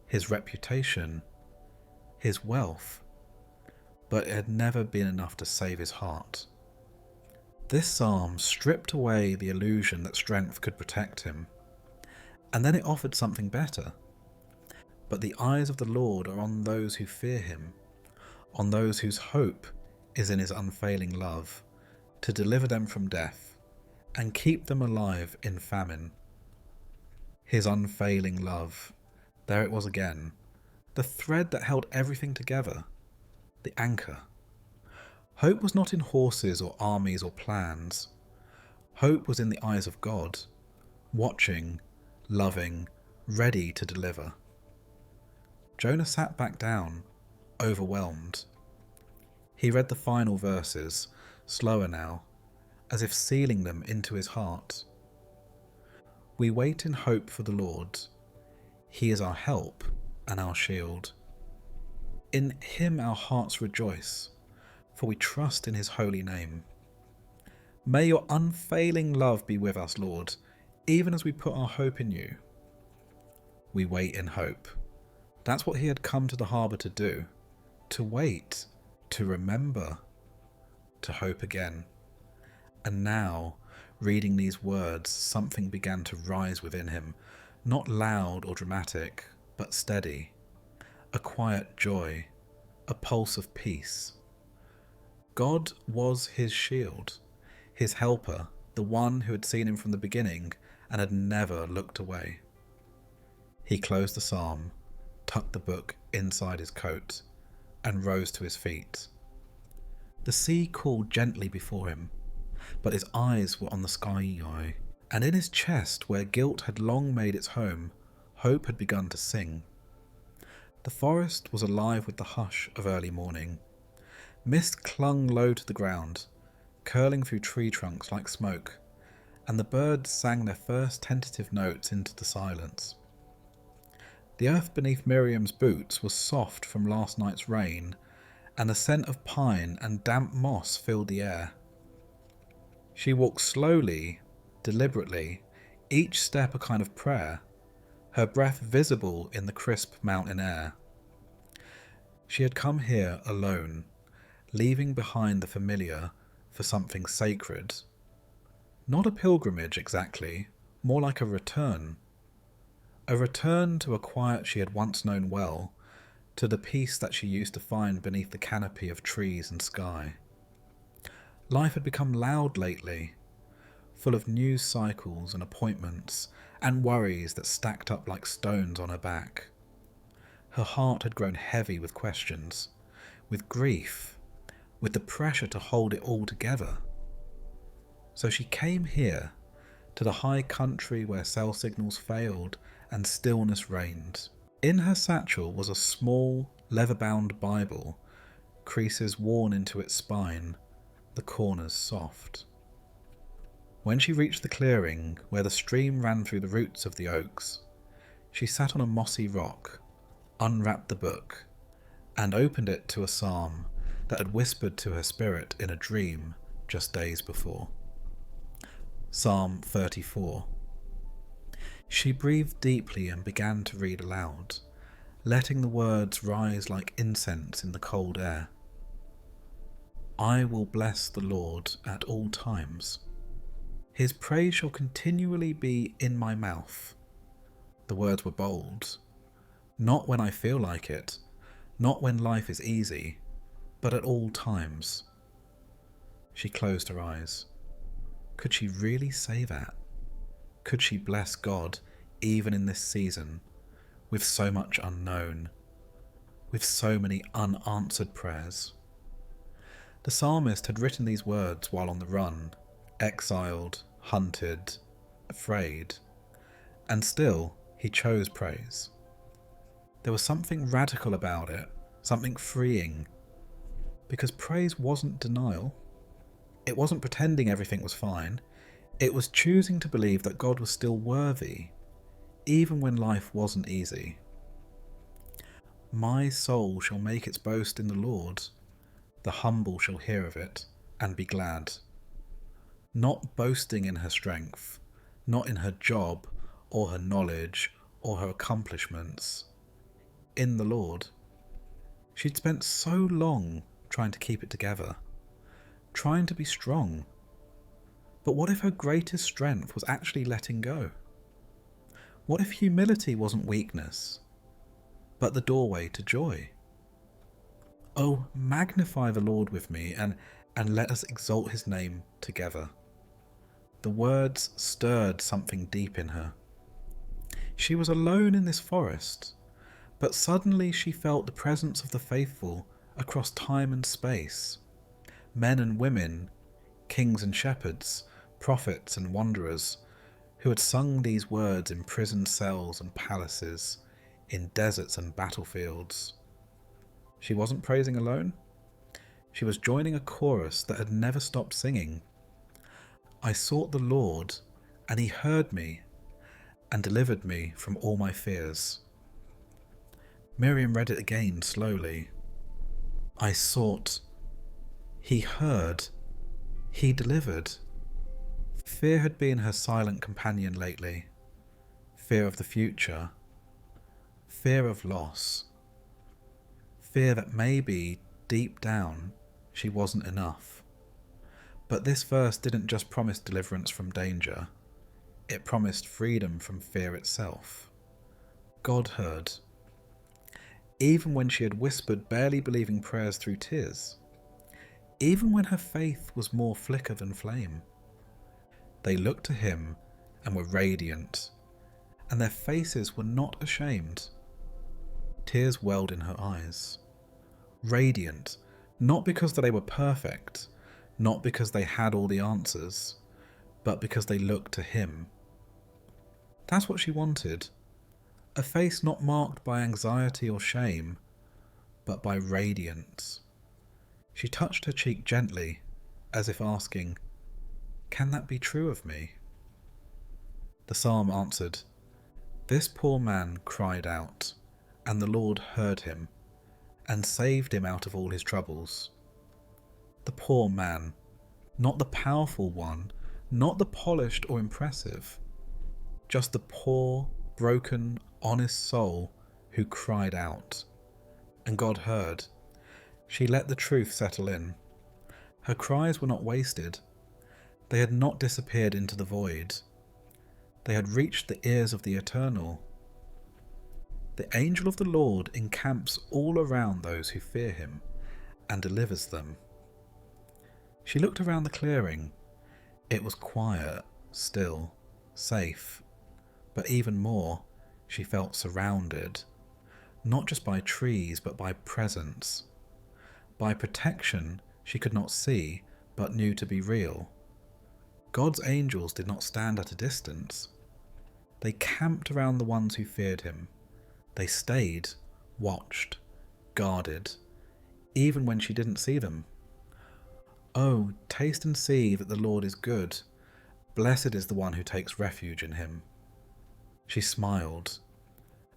his reputation, his wealth, but it had never been enough to save his heart. This psalm stripped away the illusion that strength could protect him, and then it offered something better. But the eyes of the Lord are on those who fear him, on those whose hope is in his unfailing love, to deliver them from death and keep them alive in famine. His unfailing love, there it was again, the thread that held everything together, the anchor. Hope was not in horses or armies or plans. Hope was in the eyes of God, watching, loving, ready to deliver. Jonah sat back down, overwhelmed. He read the final verses, slower now, as if sealing them into his heart. We wait in hope for the Lord. He is our help and our shield. In him our hearts rejoice, for we trust in his holy name. May your unfailing love be with us, Lord, even as we put our hope in you. We wait in hope. That's what he had come to the harbour to do. To wait, to remember, to hope again. And now, reading these words, something began to rise within him, not loud or dramatic, but steady. A quiet joy, a pulse of peace. God was his shield, his helper, the one who had seen him from the beginning and had never looked away. He closed the psalm, tucked the book inside his coat, and rose to his feet. The sea called gently before him, but his eyes were on the sky, and in his chest, where guilt had long made its home, hope had begun to sing. The forest was alive with the hush of early morning. Mist clung low to the ground, curling through tree trunks like smoke, and the birds sang their first tentative notes into the silence. The earth beneath Miriam's boots was soft from last night's rain, and the scent of pine and damp moss filled the air. She walked slowly, deliberately, each step a kind of prayer, her breath visible in the crisp mountain air. She had come here alone, leaving behind the familiar for something sacred. Not a pilgrimage exactly, more like a return. A return to a quiet she had once known well, to the peace that she used to find beneath the canopy of trees and sky. Life had become loud lately, full of news cycles and appointments and worries that stacked up like stones on her back. Her heart had grown heavy with questions, with grief, with the pressure to hold it all together. So she came here, to the high country where cell signals failed and stillness reigned. In her satchel was a small, leather-bound Bible, creases worn into its spine, the corners soft. When she reached the clearing where the stream ran through the roots of the oaks, she sat on a mossy rock, unwrapped the book, and opened it to a psalm that had whispered to her spirit in a dream just days before. Psalm 34. She breathed deeply and began to read aloud, letting the words rise like incense in the cold air. I will bless the Lord at all times. His praise shall continually be in my mouth. The words were bold. Not when I feel like it, not when life is easy, but at all times. She closed her eyes. Could she really say that? Could she bless God even in this season, with so much unknown, with so many unanswered prayers? The psalmist had written these words while on the run, exiled, hunted, afraid, and still he chose praise. There was something radical about it, something freeing, because praise wasn't denial. It wasn't pretending everything was fine. It was choosing to believe that God was still worthy, even when life wasn't easy. My soul shall make its boast in the Lord. The humble shall hear of it and be glad. not boasting in her strength, not in her job or her knowledge or her accomplishments, in the Lord. She'd spent so long trying to keep it together, trying to be strong. But what if her greatest strength was actually letting go? What if humility wasn't weakness, but the doorway to joy? Oh, magnify the Lord with me, and let us exalt his name together. The words stirred something deep in her. She was alone in this forest, but suddenly she felt the presence of the faithful across time and space. Men and women, kings and shepherds, prophets and wanderers, who had sung these words in prison cells and palaces, in deserts and battlefields. She wasn't praising alone. She was joining a chorus that had never stopped singing. I sought the Lord, and he heard me, and delivered me from all my fears. Miriam read it again slowly. I sought, he heard, he delivered. Fear had been her silent companion lately. Fear of the future. Fear of loss. Fear that maybe, deep down, she wasn't enough. But this verse didn't just promise deliverance from danger. It promised freedom from fear itself. God heard. Even when she had whispered barely believing prayers through tears. Even when her faith was more flicker than flame. They looked to him and were radiant, and their faces were not ashamed. Tears welled in her eyes. Radiant, not because they were perfect, not because they had all the answers, but because they looked to him. That's what she wanted. A face not marked by anxiety or shame, but by radiance. She touched her cheek gently, as if asking, can that be true of me? The psalm answered, this poor man cried out, and the Lord heard him, and saved him out of all his troubles. The poor man, not the powerful one, not the polished or impressive, just the poor, broken, honest soul who cried out. And God heard. She let the truth settle in. Her cries were not wasted. They had not disappeared into the void. They had reached the ears of the Eternal. The angel of the Lord encamps all around those who fear him and delivers them. She looked around the clearing. It was quiet, still, safe. But even more, she felt surrounded, not just by trees, but by presence. By protection she could not see, but knew to be real. God's angels did not stand at a distance. They camped around the ones who feared him. They stayed, watched, guarded, even when she didn't see them. Oh, taste and see that the Lord is good. Blessed is the one who takes refuge in him. She smiled.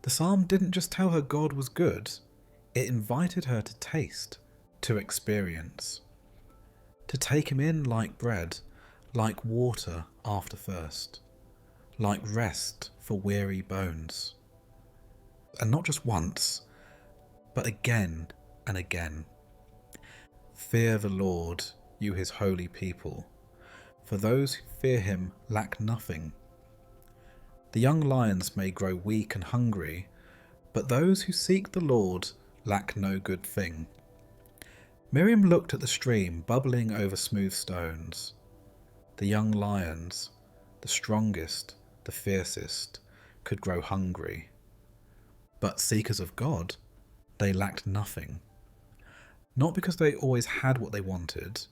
The psalm didn't just tell her God was good. It invited her to taste, to experience, to take him in like bread, like water after thirst, like rest for weary bones. And not just once, but again and again. Fear the Lord, you his holy people, for those who fear him lack nothing. The young lions may grow weak and hungry, but those who seek the Lord lack no good thing. Miriam looked at the stream bubbling over smooth stones. The young lions, the strongest, the fiercest, could grow hungry. But seekers of God, they lacked nothing. Not because they always had what they wanted,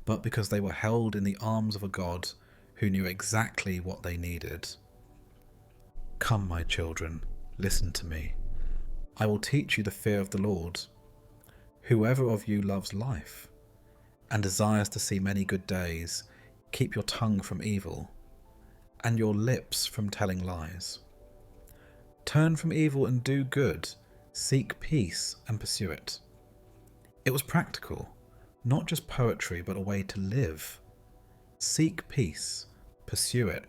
but because they were held in the arms of a God who knew exactly what they needed. Come, my children, listen to me. I will teach you the fear of the Lord. Whoever of you loves life and desires to see many good days, keep your tongue from evil and your lips from telling lies. Turn from evil and do good, seek peace and pursue it. It was practical, not just poetry, but a way to live. Seek peace. Pursue it.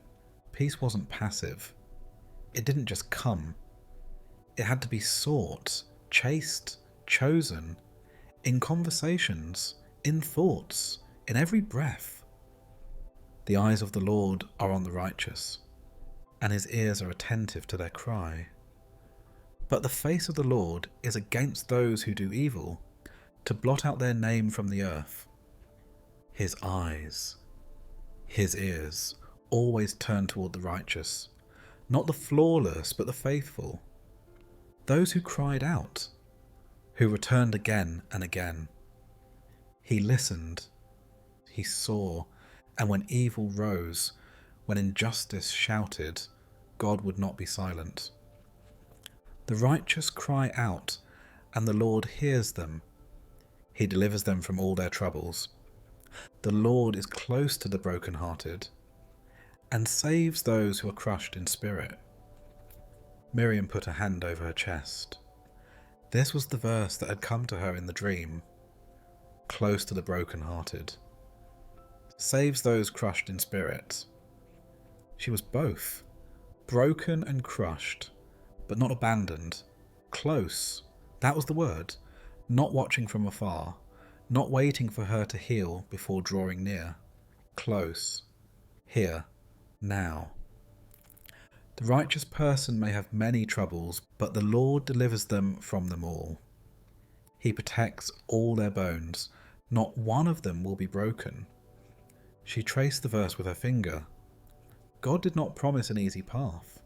Peace wasn't passive. It didn't just come. It had to be sought, chased, chosen, in conversations, in thoughts, in every breath. The eyes of the Lord are on the righteous, and his ears are attentive to their cry. But the face of the Lord is against those who do evil, to blot out their name from the earth. His eyes, his ears, always turn toward the righteous, not the flawless, but the faithful. Those who cried out, who returned again and again. He listened, he saw, and when evil rose, when injustice shouted, God would not be silent. The righteous cry out, and the Lord hears them. He delivers them from all their troubles. The Lord is close to the brokenhearted, and saves those who are crushed in spirit. Miriam put a hand over her chest. This was the verse that had come to her in the dream. Close to the brokenhearted. Saves those crushed in spirit. She was both. Broken and crushed, but not abandoned. Close. That was the word. Not watching from afar. Not waiting for her to heal before drawing near. Close. Here. Now. The righteous person may have many troubles, but the Lord delivers them from them all. He protects all their bones. Not one of them will be broken. She traced the verse with her finger. God did not promise an easy path,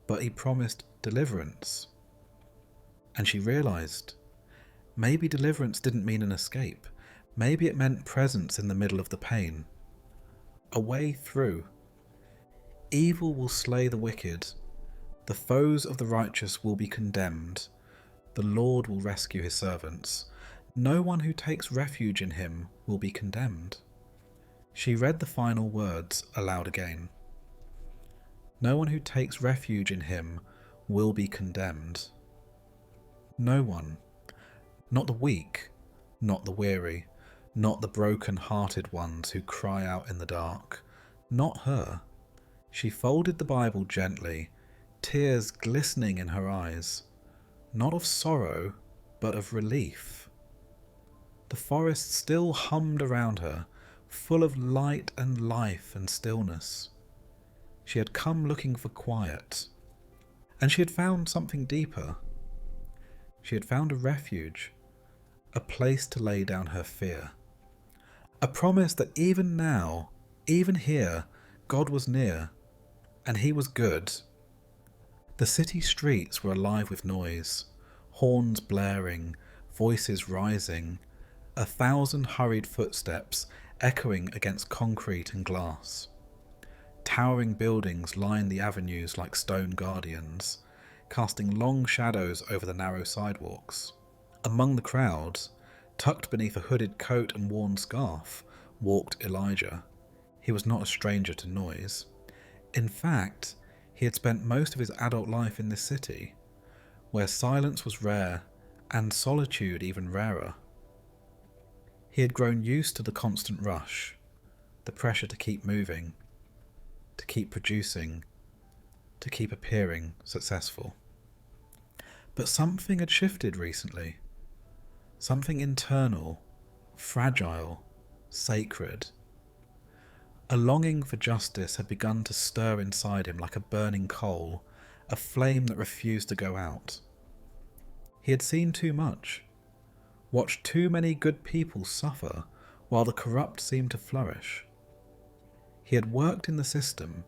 but he promised deliverance. And she realized, maybe deliverance didn't mean an escape. Maybe it meant presence in the middle of the pain. A way through. Evil will slay the wicked. The foes of the righteous will be condemned. The Lord will rescue his servants. No one who takes refuge in him will be condemned. She read the final words aloud again. No one who takes refuge in him will be condemned. No one. Not the weak, not the weary, not the broken-hearted ones who cry out in the dark. Not her. She folded the Bible gently, tears glistening in her eyes, not of sorrow, but of relief. The forest still hummed around her, full of light and life and stillness. She had come looking for quiet, and she had found something deeper. She had found a refuge, a place to lay down her fear. A promise that even now, even here, God was near. And he was good. The city streets were alive with noise, horns blaring, voices rising, 1,000 hurried footsteps echoing against concrete and glass. Towering buildings lined the avenues like stone guardians, casting long shadows over the narrow sidewalks. Among the crowds, tucked beneath a hooded coat and worn scarf, walked Elijah. He was not a stranger to noise. In fact, he had spent most of his adult life in this city, where silence was rare and solitude even rarer. He had grown used to the constant rush, the pressure to keep moving, to keep producing, to keep appearing successful. But something had shifted recently. Something internal, fragile, sacred. A longing for justice had begun to stir inside him like a burning coal, a flame that refused to go out. He had seen too much, watched too many good people suffer while the corrupt seemed to flourish. He had worked in the system,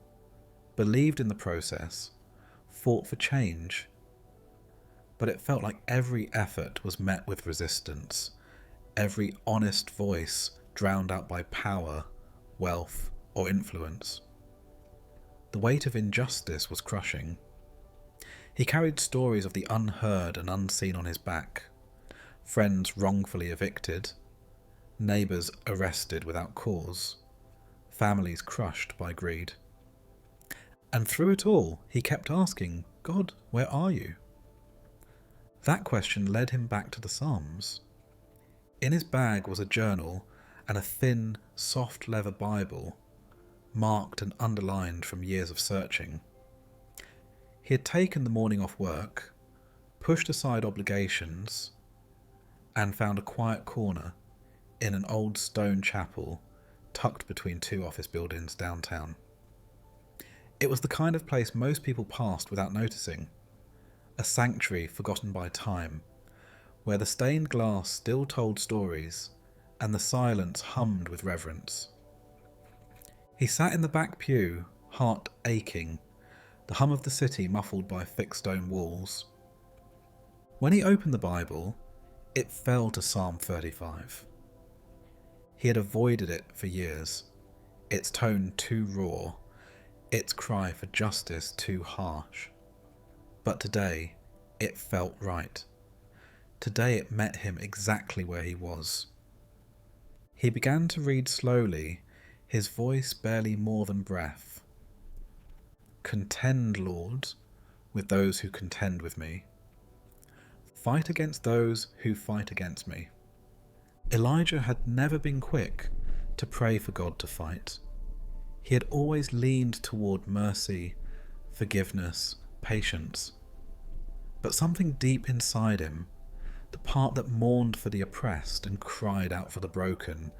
believed in the process, fought for change, but it felt like every effort was met with resistance, every honest voice drowned out by power, wealth, or influence. The weight of injustice was crushing. He carried stories of the unheard and unseen on his back, friends wrongfully evicted, neighbours arrested without cause, families crushed by greed. And through it all, he kept asking, God, where are you? That question led him back to the Psalms. In his bag was a journal and a thin, soft leather Bible, marked and underlined from years of searching. He had taken the morning off work, pushed aside obligations, and found a quiet corner in an old stone chapel tucked between two office buildings downtown. It was the kind of place most people passed without noticing, a sanctuary forgotten by time, where the stained glass still told stories and the silence hummed with reverence. He sat in the back pew, heart aching, the hum of the city muffled by thick stone walls. When he opened the Bible, it fell to Psalm 35. He had avoided it for years, its tone too raw, its cry for justice too harsh. But today, it felt right. Today it met him exactly where he was. He began to read slowly, his voice barely more than breath. Contend, Lord, with those who contend with me. Fight against those who fight against me. Elijah had never been quick to pray for God to fight. He had always leaned toward mercy, forgiveness, patience. But something deep inside him, the part that mourned for the oppressed and cried out for the broken,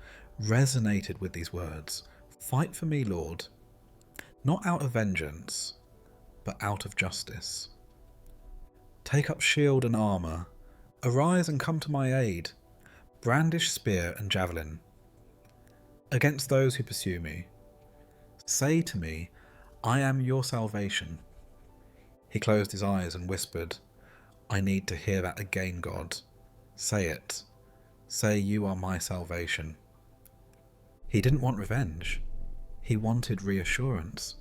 resonated with these words. Fight for me, Lord, not out of vengeance, but out of justice. Take up shield and armour, arise and come to my aid, brandish spear and javelin. Against those who pursue me, say to me, I am your salvation. He closed his eyes and whispered, I need to hear that again, God. Say it. Say you are my salvation. He didn't want revenge. He wanted reassurance.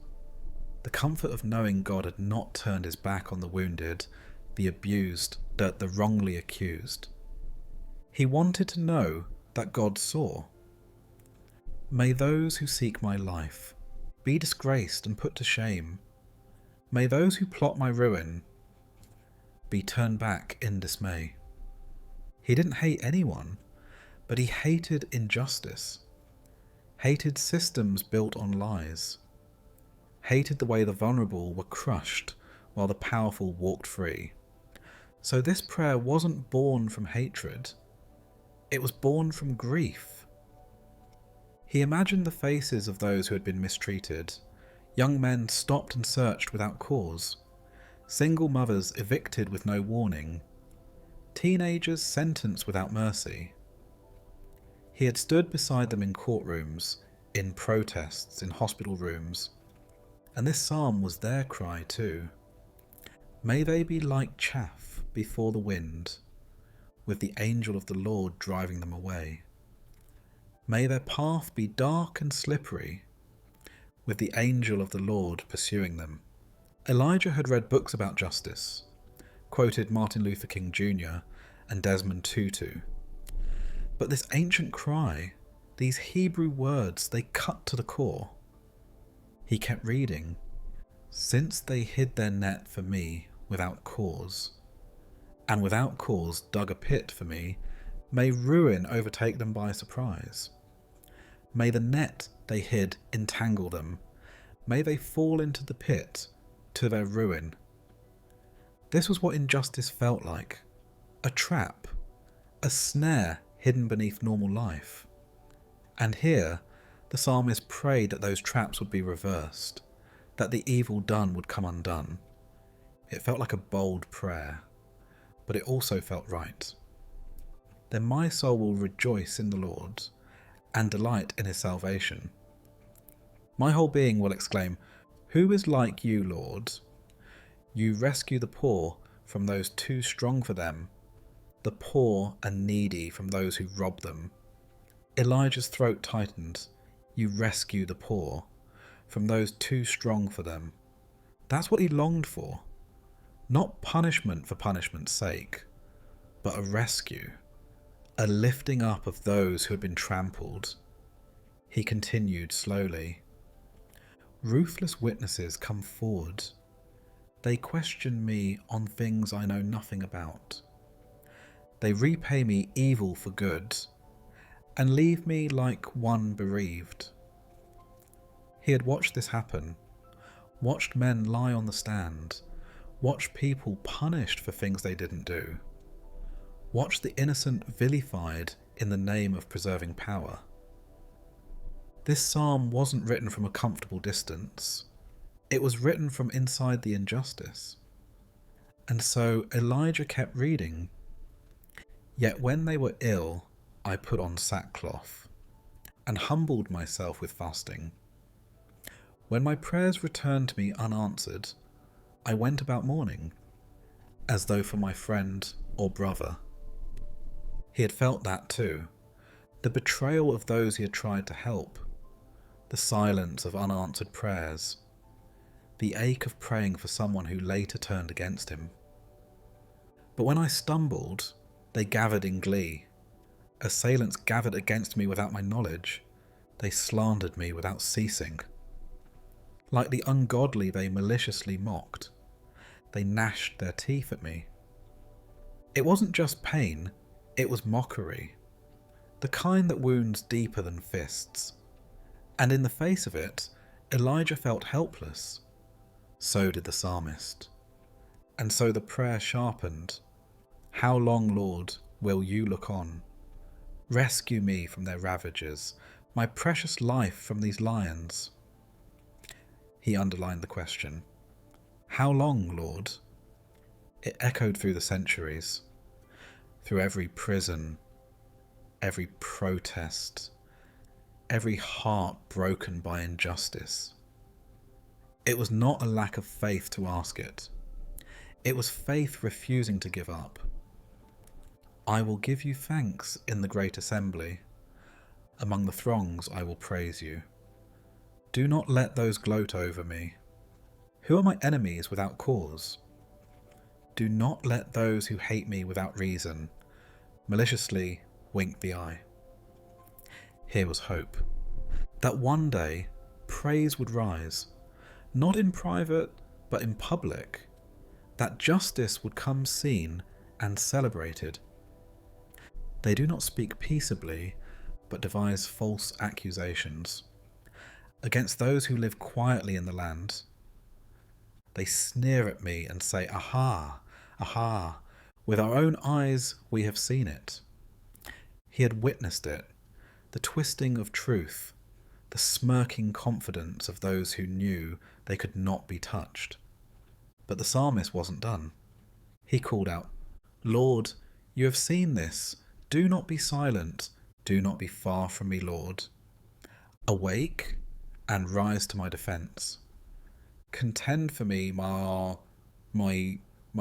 The comfort of knowing God had not turned his back on the wounded, the abused, the wrongly accused. He wanted to know that God saw. May those who seek my life be disgraced and put to shame. May those who plot my ruin be turned back in dismay. He didn't hate anyone, but he hated injustice, hated systems built on lies, hated the way the vulnerable were crushed while the powerful walked free. So this prayer wasn't born from hatred, it was born from grief. He imagined the faces of those who had been mistreated, young men stopped and searched without cause, single mothers evicted with no warning, teenagers sentenced without mercy. He had stood beside them in courtrooms, in protests, in hospital rooms, and this psalm was their cry too. May they be like chaff before the wind, with the angel of the Lord driving them away. May their path be dark and slippery, with the angel of the Lord pursuing them. Elijah had read books about justice, quoted Martin Luther King Jr. and Desmond Tutu. But this ancient cry, these Hebrew words, they cut to the core. He kept reading, since they hid their net for me without cause, and without cause dug a pit for me, may ruin overtake them by surprise. May the net they hid entangle them, may they fall into the pit to their ruin. This was what injustice felt like, a trap, a snare hidden beneath normal life. And here, the psalmist prayed that those traps would be reversed, that the evil done would come undone. It felt like a bold prayer, but it also felt right. Then my soul will rejoice in the Lord, and delight in his salvation. My whole being will exclaim, who is like you, Lord? You rescue the poor from those too strong for them, the poor and needy from those who rob them. Elijah's throat tightened. You rescue the poor from those too strong for them. That's what he longed for. Not punishment for punishment's sake, but a rescue, a lifting up of those who had been trampled. He continued slowly. Ruthless witnesses come forward. They question me on things I know nothing about. They repay me evil for good, and leave me like one bereaved. He had watched this happen, watched men lie on the stand, watched people punished for things they didn't do, watched the innocent vilified in the name of preserving power. This psalm wasn't written from a comfortable distance. It was written from inside the injustice. And so Elijah kept reading. Yet when they were ill, I put on sackcloth, and humbled myself with fasting. When my prayers returned to me unanswered, I went about mourning, as though for my friend or brother. He had felt that too, the betrayal of those he had tried to help, the silence of unanswered prayers, the ache of praying for someone who later turned against him. But when I stumbled, they gathered in glee. Assailants gathered against me without my knowledge. They slandered me without ceasing. Like the ungodly, they maliciously mocked. They gnashed their teeth at me. It wasn't just pain, it was mockery. The kind that wounds deeper than fists. And in the face of it, Elijah felt helpless. So did the psalmist. And so the prayer sharpened. How long, Lord, will you look on? Rescue me from their ravages, my precious life from these lions. He underlined the question. How long, Lord? It echoed through the centuries, through every prison, every protest, every heart broken by injustice. It was not a lack of faith to ask it. It was faith refusing to give up. I will give you thanks in the great assembly. Among the throngs I will praise you. Do not let those gloat over me. Who are my enemies without cause? Do not let those who hate me without reason maliciously wink the eye. Here was hope. That one day praise would rise, not in private but in public. That justice would come seen and celebrated. They do not speak peaceably, but devise false accusations against those who live quietly in the land. They sneer at me and say, aha, aha, with our own eyes we have seen it. He had witnessed it, the twisting of truth, the smirking confidence of those who knew they could not be touched. But the psalmist wasn't done. He called out, Lord, you have seen this. Do not be silent. Do not be far from me, Lord. Awake and rise to my defence. Contend for me, my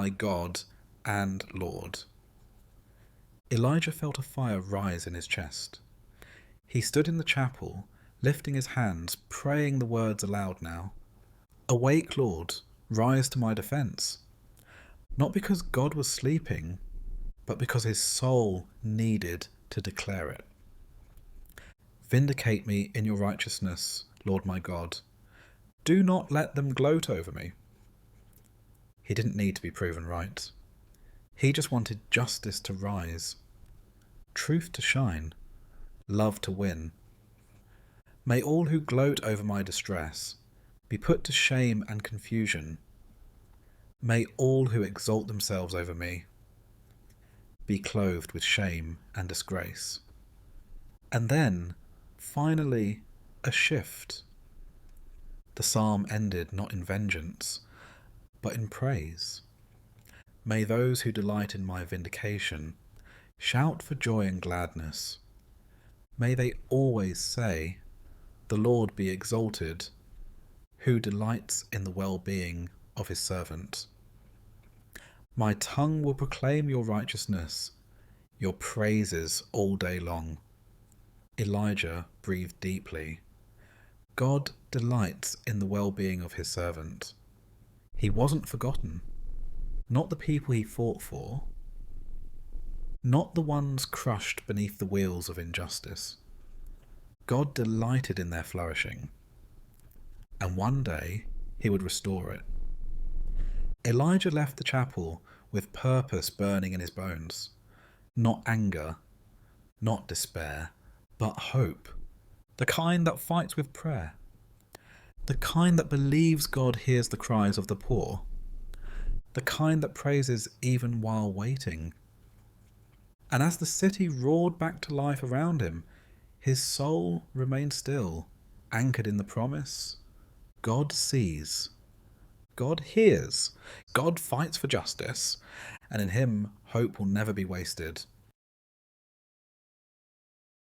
God and Lord. Elijah felt a fire rise in his chest. He stood in the chapel, lifting his hands, praying the words aloud now. Awake, Lord, rise to my defence. Not because God was sleeping, but because his soul needed to declare it. Vindicate me in your righteousness, Lord my God. Do not let them gloat over me. He didn't need to be proven right. He just wanted justice to rise, truth to shine, love to win. May all who gloat over my distress be put to shame and confusion. May all who exalt themselves over me be clothed with shame and disgrace. And then, finally, a shift. The psalm ended not in vengeance, but in praise. May those who delight in my vindication shout for joy and gladness. May they always say, the Lord be exalted, who delights in the well-being of his servant. My tongue will proclaim your righteousness, your praises all day long. Elijah breathed deeply. God delights in the well-being of his servant. He wasn't forgotten. Not the people he fought for. Not the ones crushed beneath the wheels of injustice. God delighted in their flourishing. And one day he would restore it. Elijah left the chapel with purpose burning in his bones. Not anger, not despair, but hope, the kind that fights with prayer, the kind that believes God hears the cries of the poor, the kind that praises even while waiting. And as the city roared back to life around him, his soul remained still, anchored in the promise: God sees, God hears, God fights for justice, and in him hope will never be wasted.